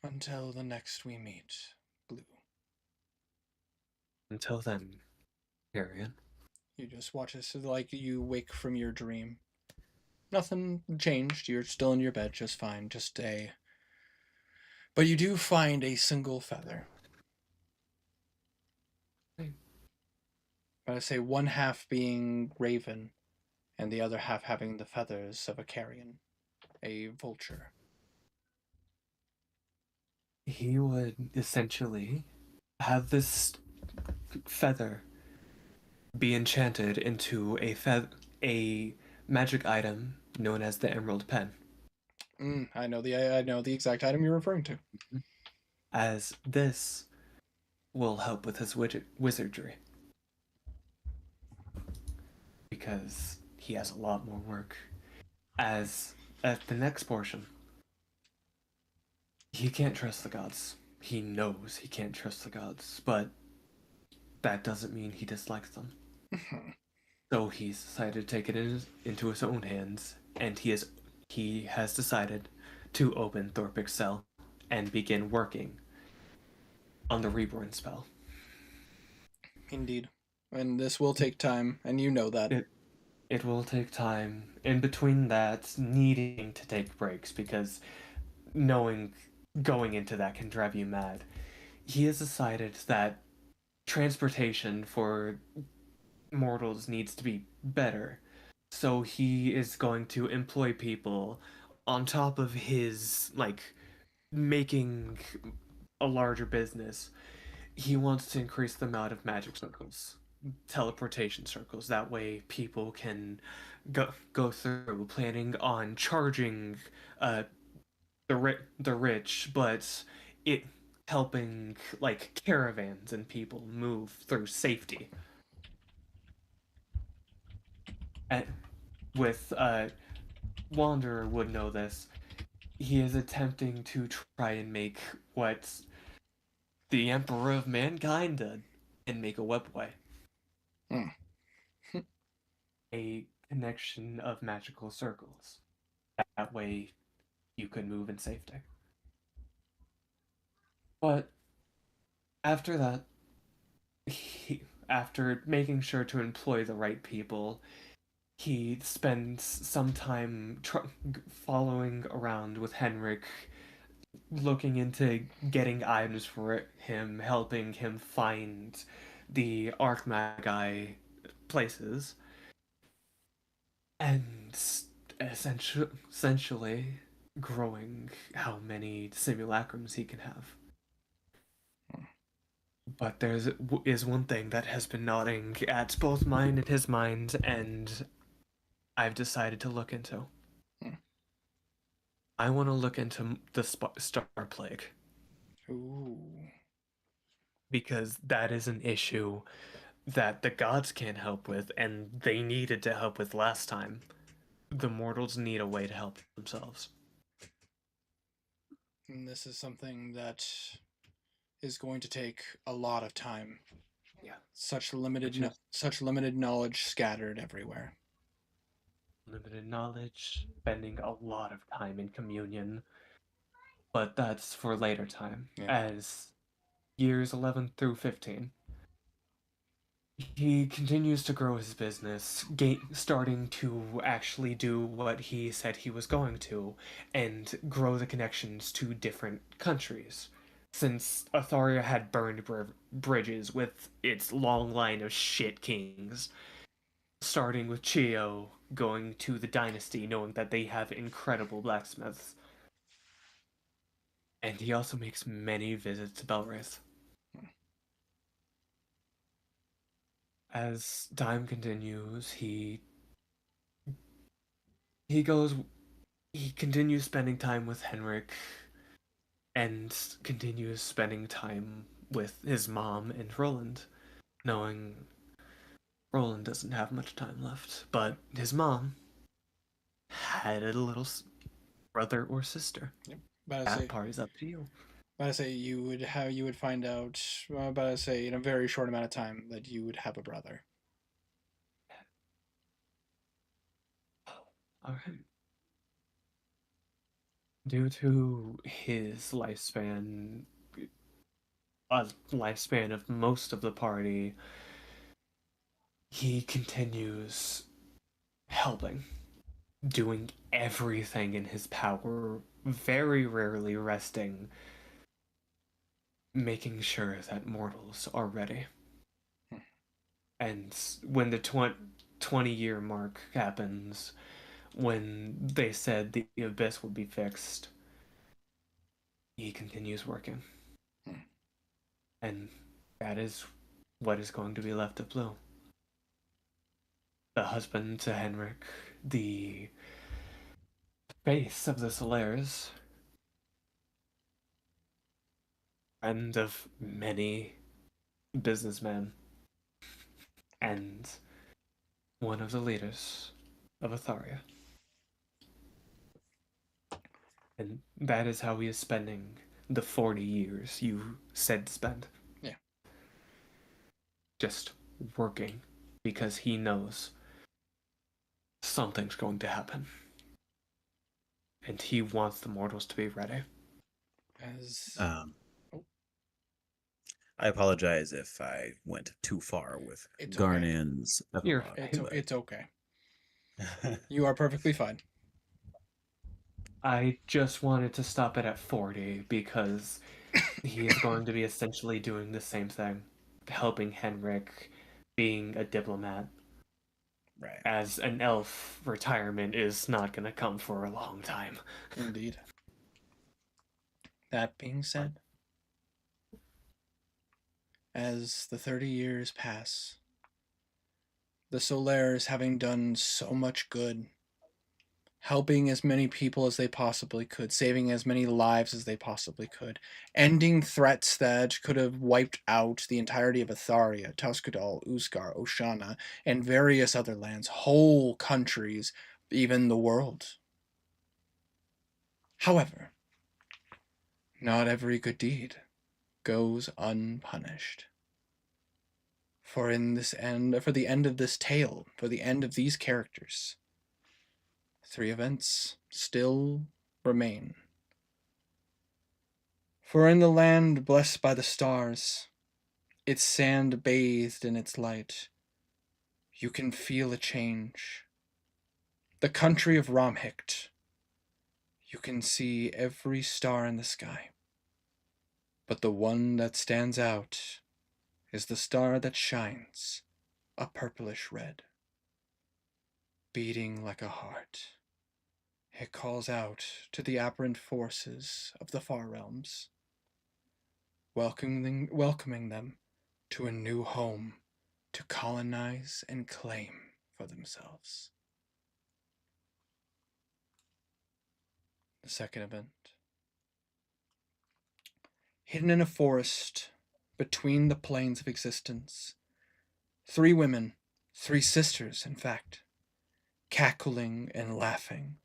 Speaker 12: Until the next we meet, Blue.
Speaker 2: Until then, Carrion.
Speaker 12: You just watch this like you wake from your dream. Nothing changed. You're still in your bed just fine. But you do find a single feather. I say one half being raven, and the other half having the feathers of a carrion, a vulture.
Speaker 2: He would essentially have this feather be enchanted into a magic item known as the Emerald Pen.
Speaker 12: I know the exact item you're referring to.
Speaker 2: As this will help with his wizardry. Because he has a lot more work. As at the next portion, he can't trust the gods. He knows he can't trust the gods, but that doesn't mean he dislikes them. So he's decided to take it into his own hands, and he has decided to open Thorpic's cell and begin working on the reborn spell.
Speaker 12: Indeed. And this will take time, and you know that.
Speaker 2: It will take time. In between that, needing to take breaks, because knowing going into that can drive you mad. He has decided that transportation for mortals needs to be better. So he is going to employ people on top of his, like, making a larger business. He wants to increase the amount of magic circles, teleportation circles. That way people can go through, planning on charging uh the rich, but it helping like caravans and people move through safety. And with Wanderer would know this. He is attempting to try and make what the Emperor of Mankind did and make a webway.
Speaker 12: Hmm.
Speaker 2: A connection of magical circles. That way you can move in safety. But after that, after making sure to employ the right people, he spends some time following around with Henrik, looking into getting items for him, helping him find the Archmagi places, and essentially growing how many simulacrums he can have. But is one thing that has been gnawing at both mine and his mind, and I've decided to look into. I want to look into the Star Plague.
Speaker 12: Ooh.
Speaker 2: Because that is an issue that the gods can't help with, and they needed to help with last time. The mortals need a way to help themselves.
Speaker 12: And this is something that is going to take a lot of time.
Speaker 2: Yeah.
Speaker 12: Such limited knowledge scattered everywhere.
Speaker 2: Limited knowledge, spending a lot of time in communion. But that's for later time.
Speaker 12: Yeah.
Speaker 2: As years 11 through 15. He continues to grow his business, starting to actually do what he said he was going to, and grow the connections to different countries. Since Atharia had burned bridges with its long line of shit kings, starting with Chio, going to the dynasty, knowing that they have incredible blacksmiths. And he also makes many visits to Belwraith. As time continues, he continues spending time with Henrik and continues spending time with his mom and Roland, knowing Roland doesn't have much time left, but his mom had a little brother or sister.
Speaker 12: Yep.
Speaker 2: That part is up to you.
Speaker 12: But I say you would find out. But I say in a very short amount of time that you would have a brother.
Speaker 2: All right. Due to his lifespan, a lifespan of most of the party, he continues helping, doing everything in his power, very rarely resting, making sure that mortals are ready. And when the 20-year mark happens, when they said the abyss would be fixed, he continues working. And that is what is going to be left of Blue. The husband to Henrik, the face of the Solaris, friend of many businessmen, and one of the leaders of Atharia. And that is how he is spending the 40 years you said spend.
Speaker 12: Yeah.
Speaker 2: Just working because he knows something's going to happen. And he wants the mortals to be ready.
Speaker 10: I apologize if I went too far with
Speaker 12: It's
Speaker 10: Garnan's epilogue.
Speaker 12: It's okay. You are perfectly fine.
Speaker 2: I just wanted to stop it at 40 because he is going to be essentially doing the same thing, helping Henrik, being a diplomat.
Speaker 10: Right.
Speaker 2: As an elf, retirement is not going to come for a long time.
Speaker 12: Indeed. That being said, as the 30 years pass, the Solaires, having done so much good, helping as many people as they possibly could, saving as many lives as they possibly could, ending threats that could have wiped out the entirety of Atharia, Tuscadal, Uskar, Oshana, and various other lands, whole countries, even the world. However, not every good deed goes unpunished. For the end of this tale, for the end of these characters, 3 events still remain. For in the land blessed by the stars, its sand bathed in its light, you can feel a change. The country of Romhicht, you can see every star in the sky. But the one that stands out is the star that shines a purplish red, beating like a heart. It calls out to the aberrant forces of the far realms, welcoming them to a new home to colonize and claim for themselves. The second event. Hidden in a forest between the planes of existence, 3 women, 3 sisters, in fact, cackling and laughing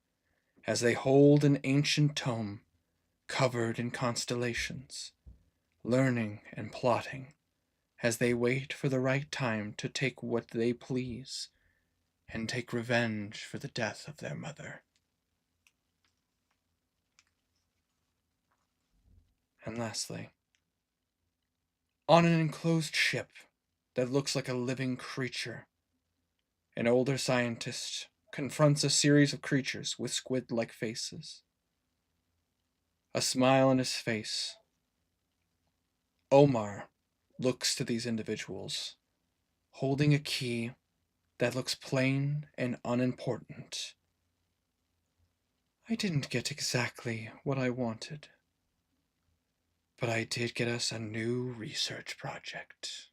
Speaker 12: as they hold an ancient tome covered in constellations, learning and plotting as they wait for the right time to take what they please and take revenge for the death of their mother. And lastly, on an enclosed ship that looks like a living creature, an older scientist confronts a series of creatures with squid-like faces. A smile on his face, Omar looks to these individuals, holding a key that looks plain and unimportant. I didn't get exactly what I wanted, but I did get us a new research project.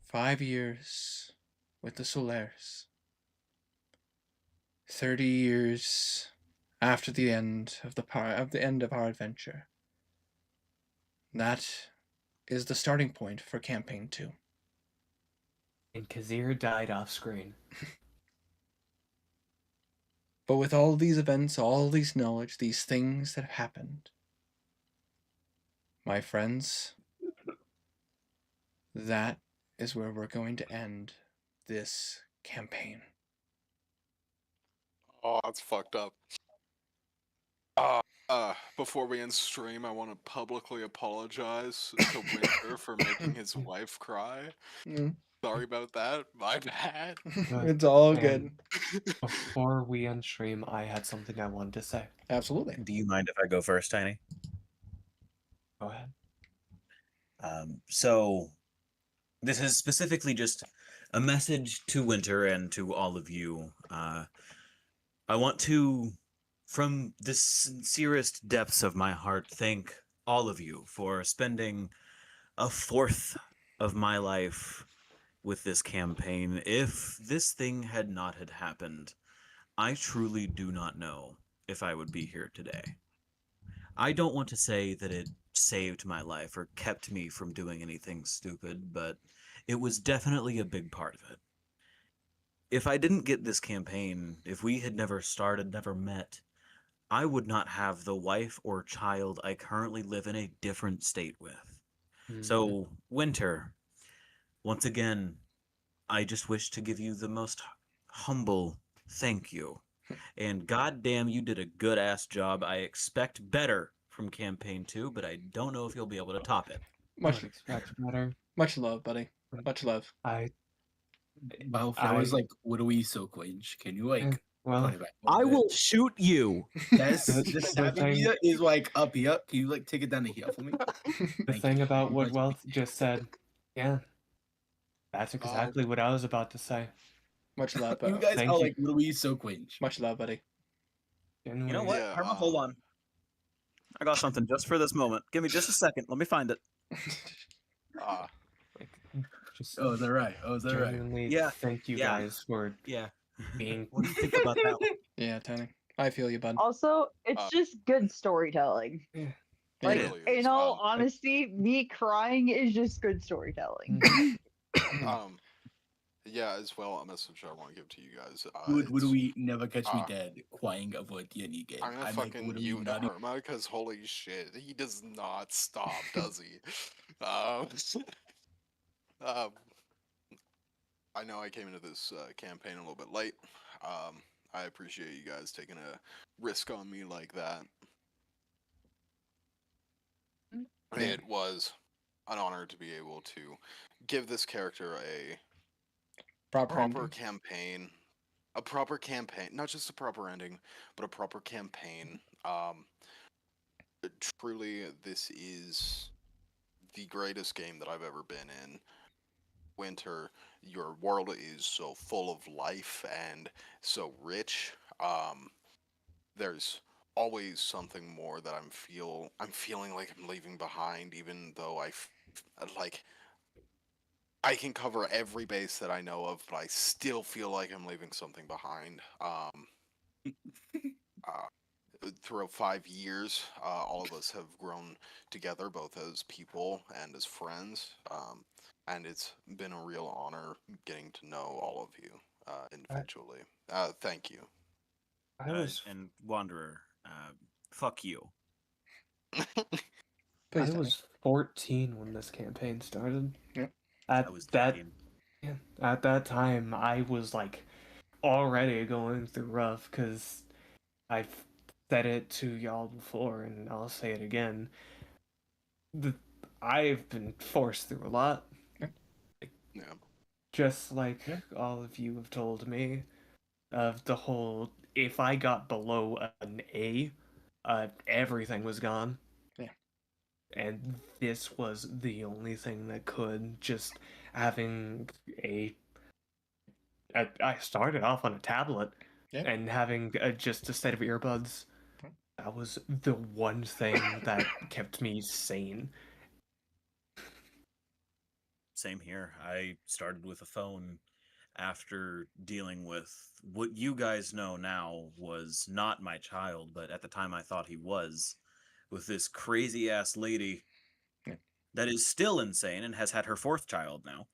Speaker 12: "5 years with the Solaires. 30 years after the end of our adventure. That is the starting point for campaign 2.
Speaker 2: And Kazir died off screen.
Speaker 12: But with all these events, all these knowledge, these things that have happened, my friends, that is where we're going to end this campaign.
Speaker 4: Oh, that's fucked up. Before we end stream, I want to publicly apologize to Winter for making his wife cry.
Speaker 12: Mm.
Speaker 4: Sorry about that. My bad.
Speaker 12: It's all good.
Speaker 2: Before we end stream, I had something I wanted to say.
Speaker 12: Absolutely.
Speaker 10: Do you mind if I go first, Tiny?
Speaker 2: Go ahead.
Speaker 10: So, this is specifically just a message to Winter and to all of you. I want to, from the sincerest depths of my heart, thank all of you for spending a fourth of my life with this campaign. If this thing had not had happened, I truly do not know if I would be here today. I don't want to say that it saved my life or kept me from doing anything stupid, but it was definitely a big part of it. If I didn't get this campaign, if we had never started, never met, I would not have the wife or child I currently live in a different state with. So, Winter, once again, I just wish to give you the most humble thank you. And goddamn, you did a good-ass job. I expect better from campaign 2, but I don't know if you'll be able to top it.
Speaker 12: Much
Speaker 2: expect better.
Speaker 12: Much love, buddy. Much love.
Speaker 13: Well, that was like, what do we so cringe? Can you like
Speaker 2: well,
Speaker 13: put it back? a
Speaker 10: I
Speaker 13: little bit?
Speaker 10: will shoot you.
Speaker 13: That's
Speaker 2: The-
Speaker 13: the
Speaker 2: the
Speaker 13: stabbing
Speaker 2: thing-
Speaker 13: meter is like up here. Can you like take it down to here for me?
Speaker 2: The
Speaker 13: Thank
Speaker 2: thing
Speaker 13: you.
Speaker 2: about
Speaker 13: You
Speaker 2: what
Speaker 13: guys-
Speaker 2: Wealth just said, yeah, that's exactly what I was about to say.
Speaker 12: Much love,
Speaker 13: You
Speaker 12: but
Speaker 13: guys
Speaker 2: Thank
Speaker 13: are
Speaker 2: you.
Speaker 13: like, what do we so cringe?
Speaker 12: much love, buddy.
Speaker 10: You know
Speaker 2: Genuinely.
Speaker 10: what?
Speaker 4: Yeah,
Speaker 10: Karma, hold on. I got something just for this moment. Give me just a second. Let me find it.
Speaker 2: Like, just
Speaker 13: Oh, is that right? Oh, is that right?
Speaker 2: genuinely
Speaker 10: Yeah,
Speaker 2: thank you
Speaker 10: yeah.
Speaker 2: guys for
Speaker 10: Yeah.
Speaker 2: being.
Speaker 10: What do you think about that one?
Speaker 12: Yeah, Tiny. I feel you, bud.
Speaker 6: Also, it's just good storytelling.
Speaker 12: It
Speaker 6: Like,
Speaker 12: is.
Speaker 4: really is.
Speaker 6: in all honesty, me crying is just good storytelling.
Speaker 4: Yeah, as well, a message I want to give to you guys.
Speaker 13: Would
Speaker 4: it's-
Speaker 13: we never catch me dead crying over a D&D game?
Speaker 4: I'm gonna
Speaker 13: like,
Speaker 4: fucking
Speaker 13: what are we
Speaker 4: mute
Speaker 13: not even-
Speaker 4: Herma because holy shit, he does not stop, does he? I know I came into this campaign a little bit late. I appreciate you guys taking a risk on me like that. It was an honor to be able to give this character a
Speaker 12: Proper
Speaker 4: campaign, a proper campaign, not just a proper ending, but a proper campaign. Truly, this is the greatest game that I've ever been in. Winter, your world is so full of life and so rich. There's always something more that I'm feeling like I'm leaving behind, even though like I can cover every base that I know of, but I still feel like I'm leaving something behind. Throughout 5 years, all of us have grown together, both as people and as friends. And it's been a real honor getting to know all of you individually. Thank you.
Speaker 10: And Wanderer, fuck you.
Speaker 2: I was 14 when this campaign started.
Speaker 12: Yep.
Speaker 2: At
Speaker 10: I was
Speaker 2: that
Speaker 10: 13.
Speaker 2: yeah, at that time, I was like already going through rough because I've said it to y'all before, and I'll say it again. I've been forced through a lot.
Speaker 4: Yeah.
Speaker 2: Just like all of you have told me, of the whole, if I got below an A, everything was gone.
Speaker 12: Yeah.
Speaker 2: And this was the only thing that could. Just having I started off on a tablet, and having just a set of earbuds. That was the one thing that kept me sane.
Speaker 10: Same here. I started with a phone after dealing with what you guys know now was not my child, but at the time I thought he was, with this crazy ass lady that is still insane and has had her 4th child now.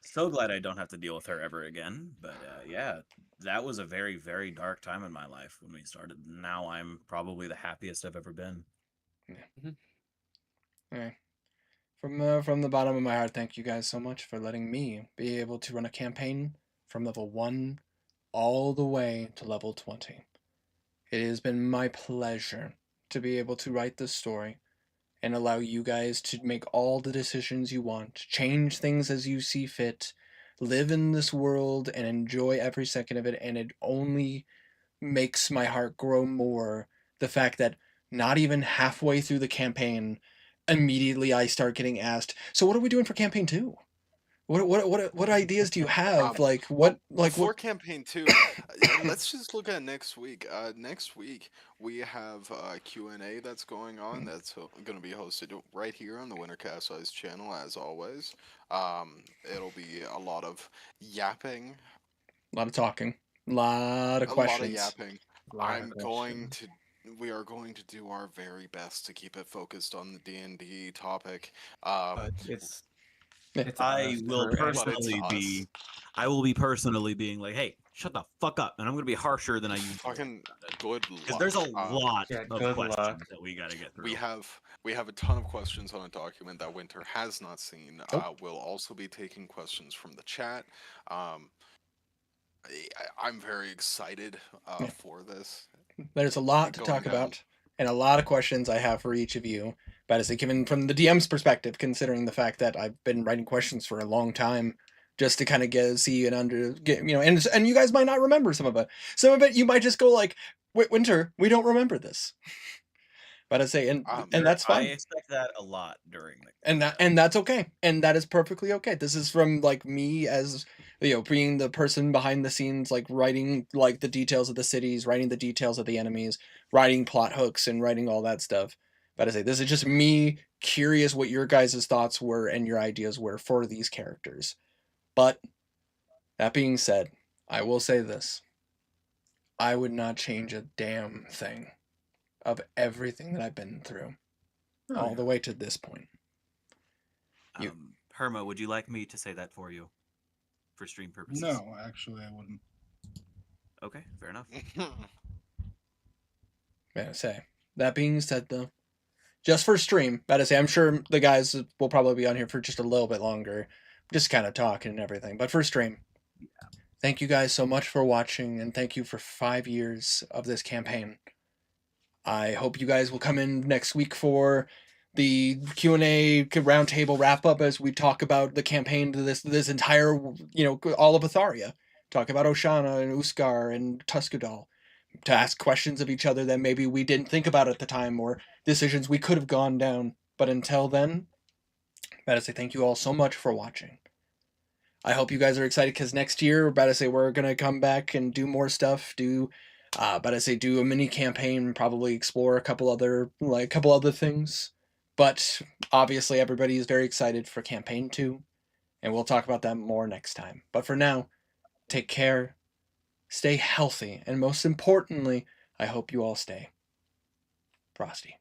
Speaker 10: So glad I don't have to deal with her ever again. But yeah, that was a very, very dark time in my life when we started. Now I'm probably the happiest I've ever been.
Speaker 12: Okay. From the bottom of my heart, thank you guys so much for letting me be able to run a campaign from level 1 all the way to level 20. It has been my pleasure to be able to write this story and allow you guys to make all the decisions you want, change things as you see fit, live in this world and enjoy every second of it, and it only makes my heart grow more the fact that not even halfway through the campaign, immediately I start getting asked, so what are we doing for campaign 2? What ideas do you have?
Speaker 4: For campaign 2, let's just look at next week. Next week we have Q&A that's going on. That's going to be hosted right here on the Wintercast Size channel, as always. It'll be a lot of yapping,
Speaker 12: a lot of talking, a lot of questions.
Speaker 4: A lot of yapping. We are going to do our very best to keep it focused on the D&D topic.
Speaker 10: I will be personally being like, hey, shut the fuck up, and I'm gonna be harsher than I usually.
Speaker 4: Fucking good luck.
Speaker 10: Because there's a lot of questions
Speaker 4: luck.
Speaker 10: that we gotta get through.
Speaker 4: We have a ton of questions on a document that Winter has not seen. We'll also be taking questions from the chat. I'm very excited for this.
Speaker 12: There's a lot to talk about, and a lot of questions I have for each of you. But as given from the DM's perspective, considering the fact that I've been writing questions for a long time, just to kind of see and and you guys might not remember some of it. Some of it you might just go like, Winter, we don't remember this. But I say, and that's
Speaker 10: I
Speaker 12: fine.
Speaker 10: expect that a lot during the.
Speaker 12: And that's okay, and that is perfectly okay. This is from like me as being the person behind the scenes, like writing like the details of the cities, writing the details of the enemies, writing plot hooks, and writing all that stuff. But I say this is just me curious what your guys' thoughts were and your ideas were for these characters. But that being said, I will say this: I would not change a damn thing of everything that I've been through, all the way to this point.
Speaker 10: Herma, would you like me to say that for you, for stream purposes?
Speaker 14: No, actually, I wouldn't.
Speaker 10: Okay, fair enough.
Speaker 12: That being said, though, just for stream, I'm sure the guys will probably be on here for just a little bit longer, just kind of talking and everything. But for stream, thank you guys so much for watching, and thank you for 5 years of this campaign. I hope you guys will come in next week for the Q&A roundtable wrap up as we talk about the campaign to this entire, all of Atharia. Talk about Oshana and Uskar and Tuscadal. To ask questions of each other that maybe we didn't think about at the time, or decisions we could have gone down. But until then, I gotta say thank you all so much for watching. I hope you guys are excited because next year, we're gonna come back and do more stuff. Do a mini campaign, probably explore a couple other things. But obviously, everybody is very excited for campaign 2, and we'll talk about that more next time. But for now, take care. Stay healthy, and most importantly, I hope you all stay frosty.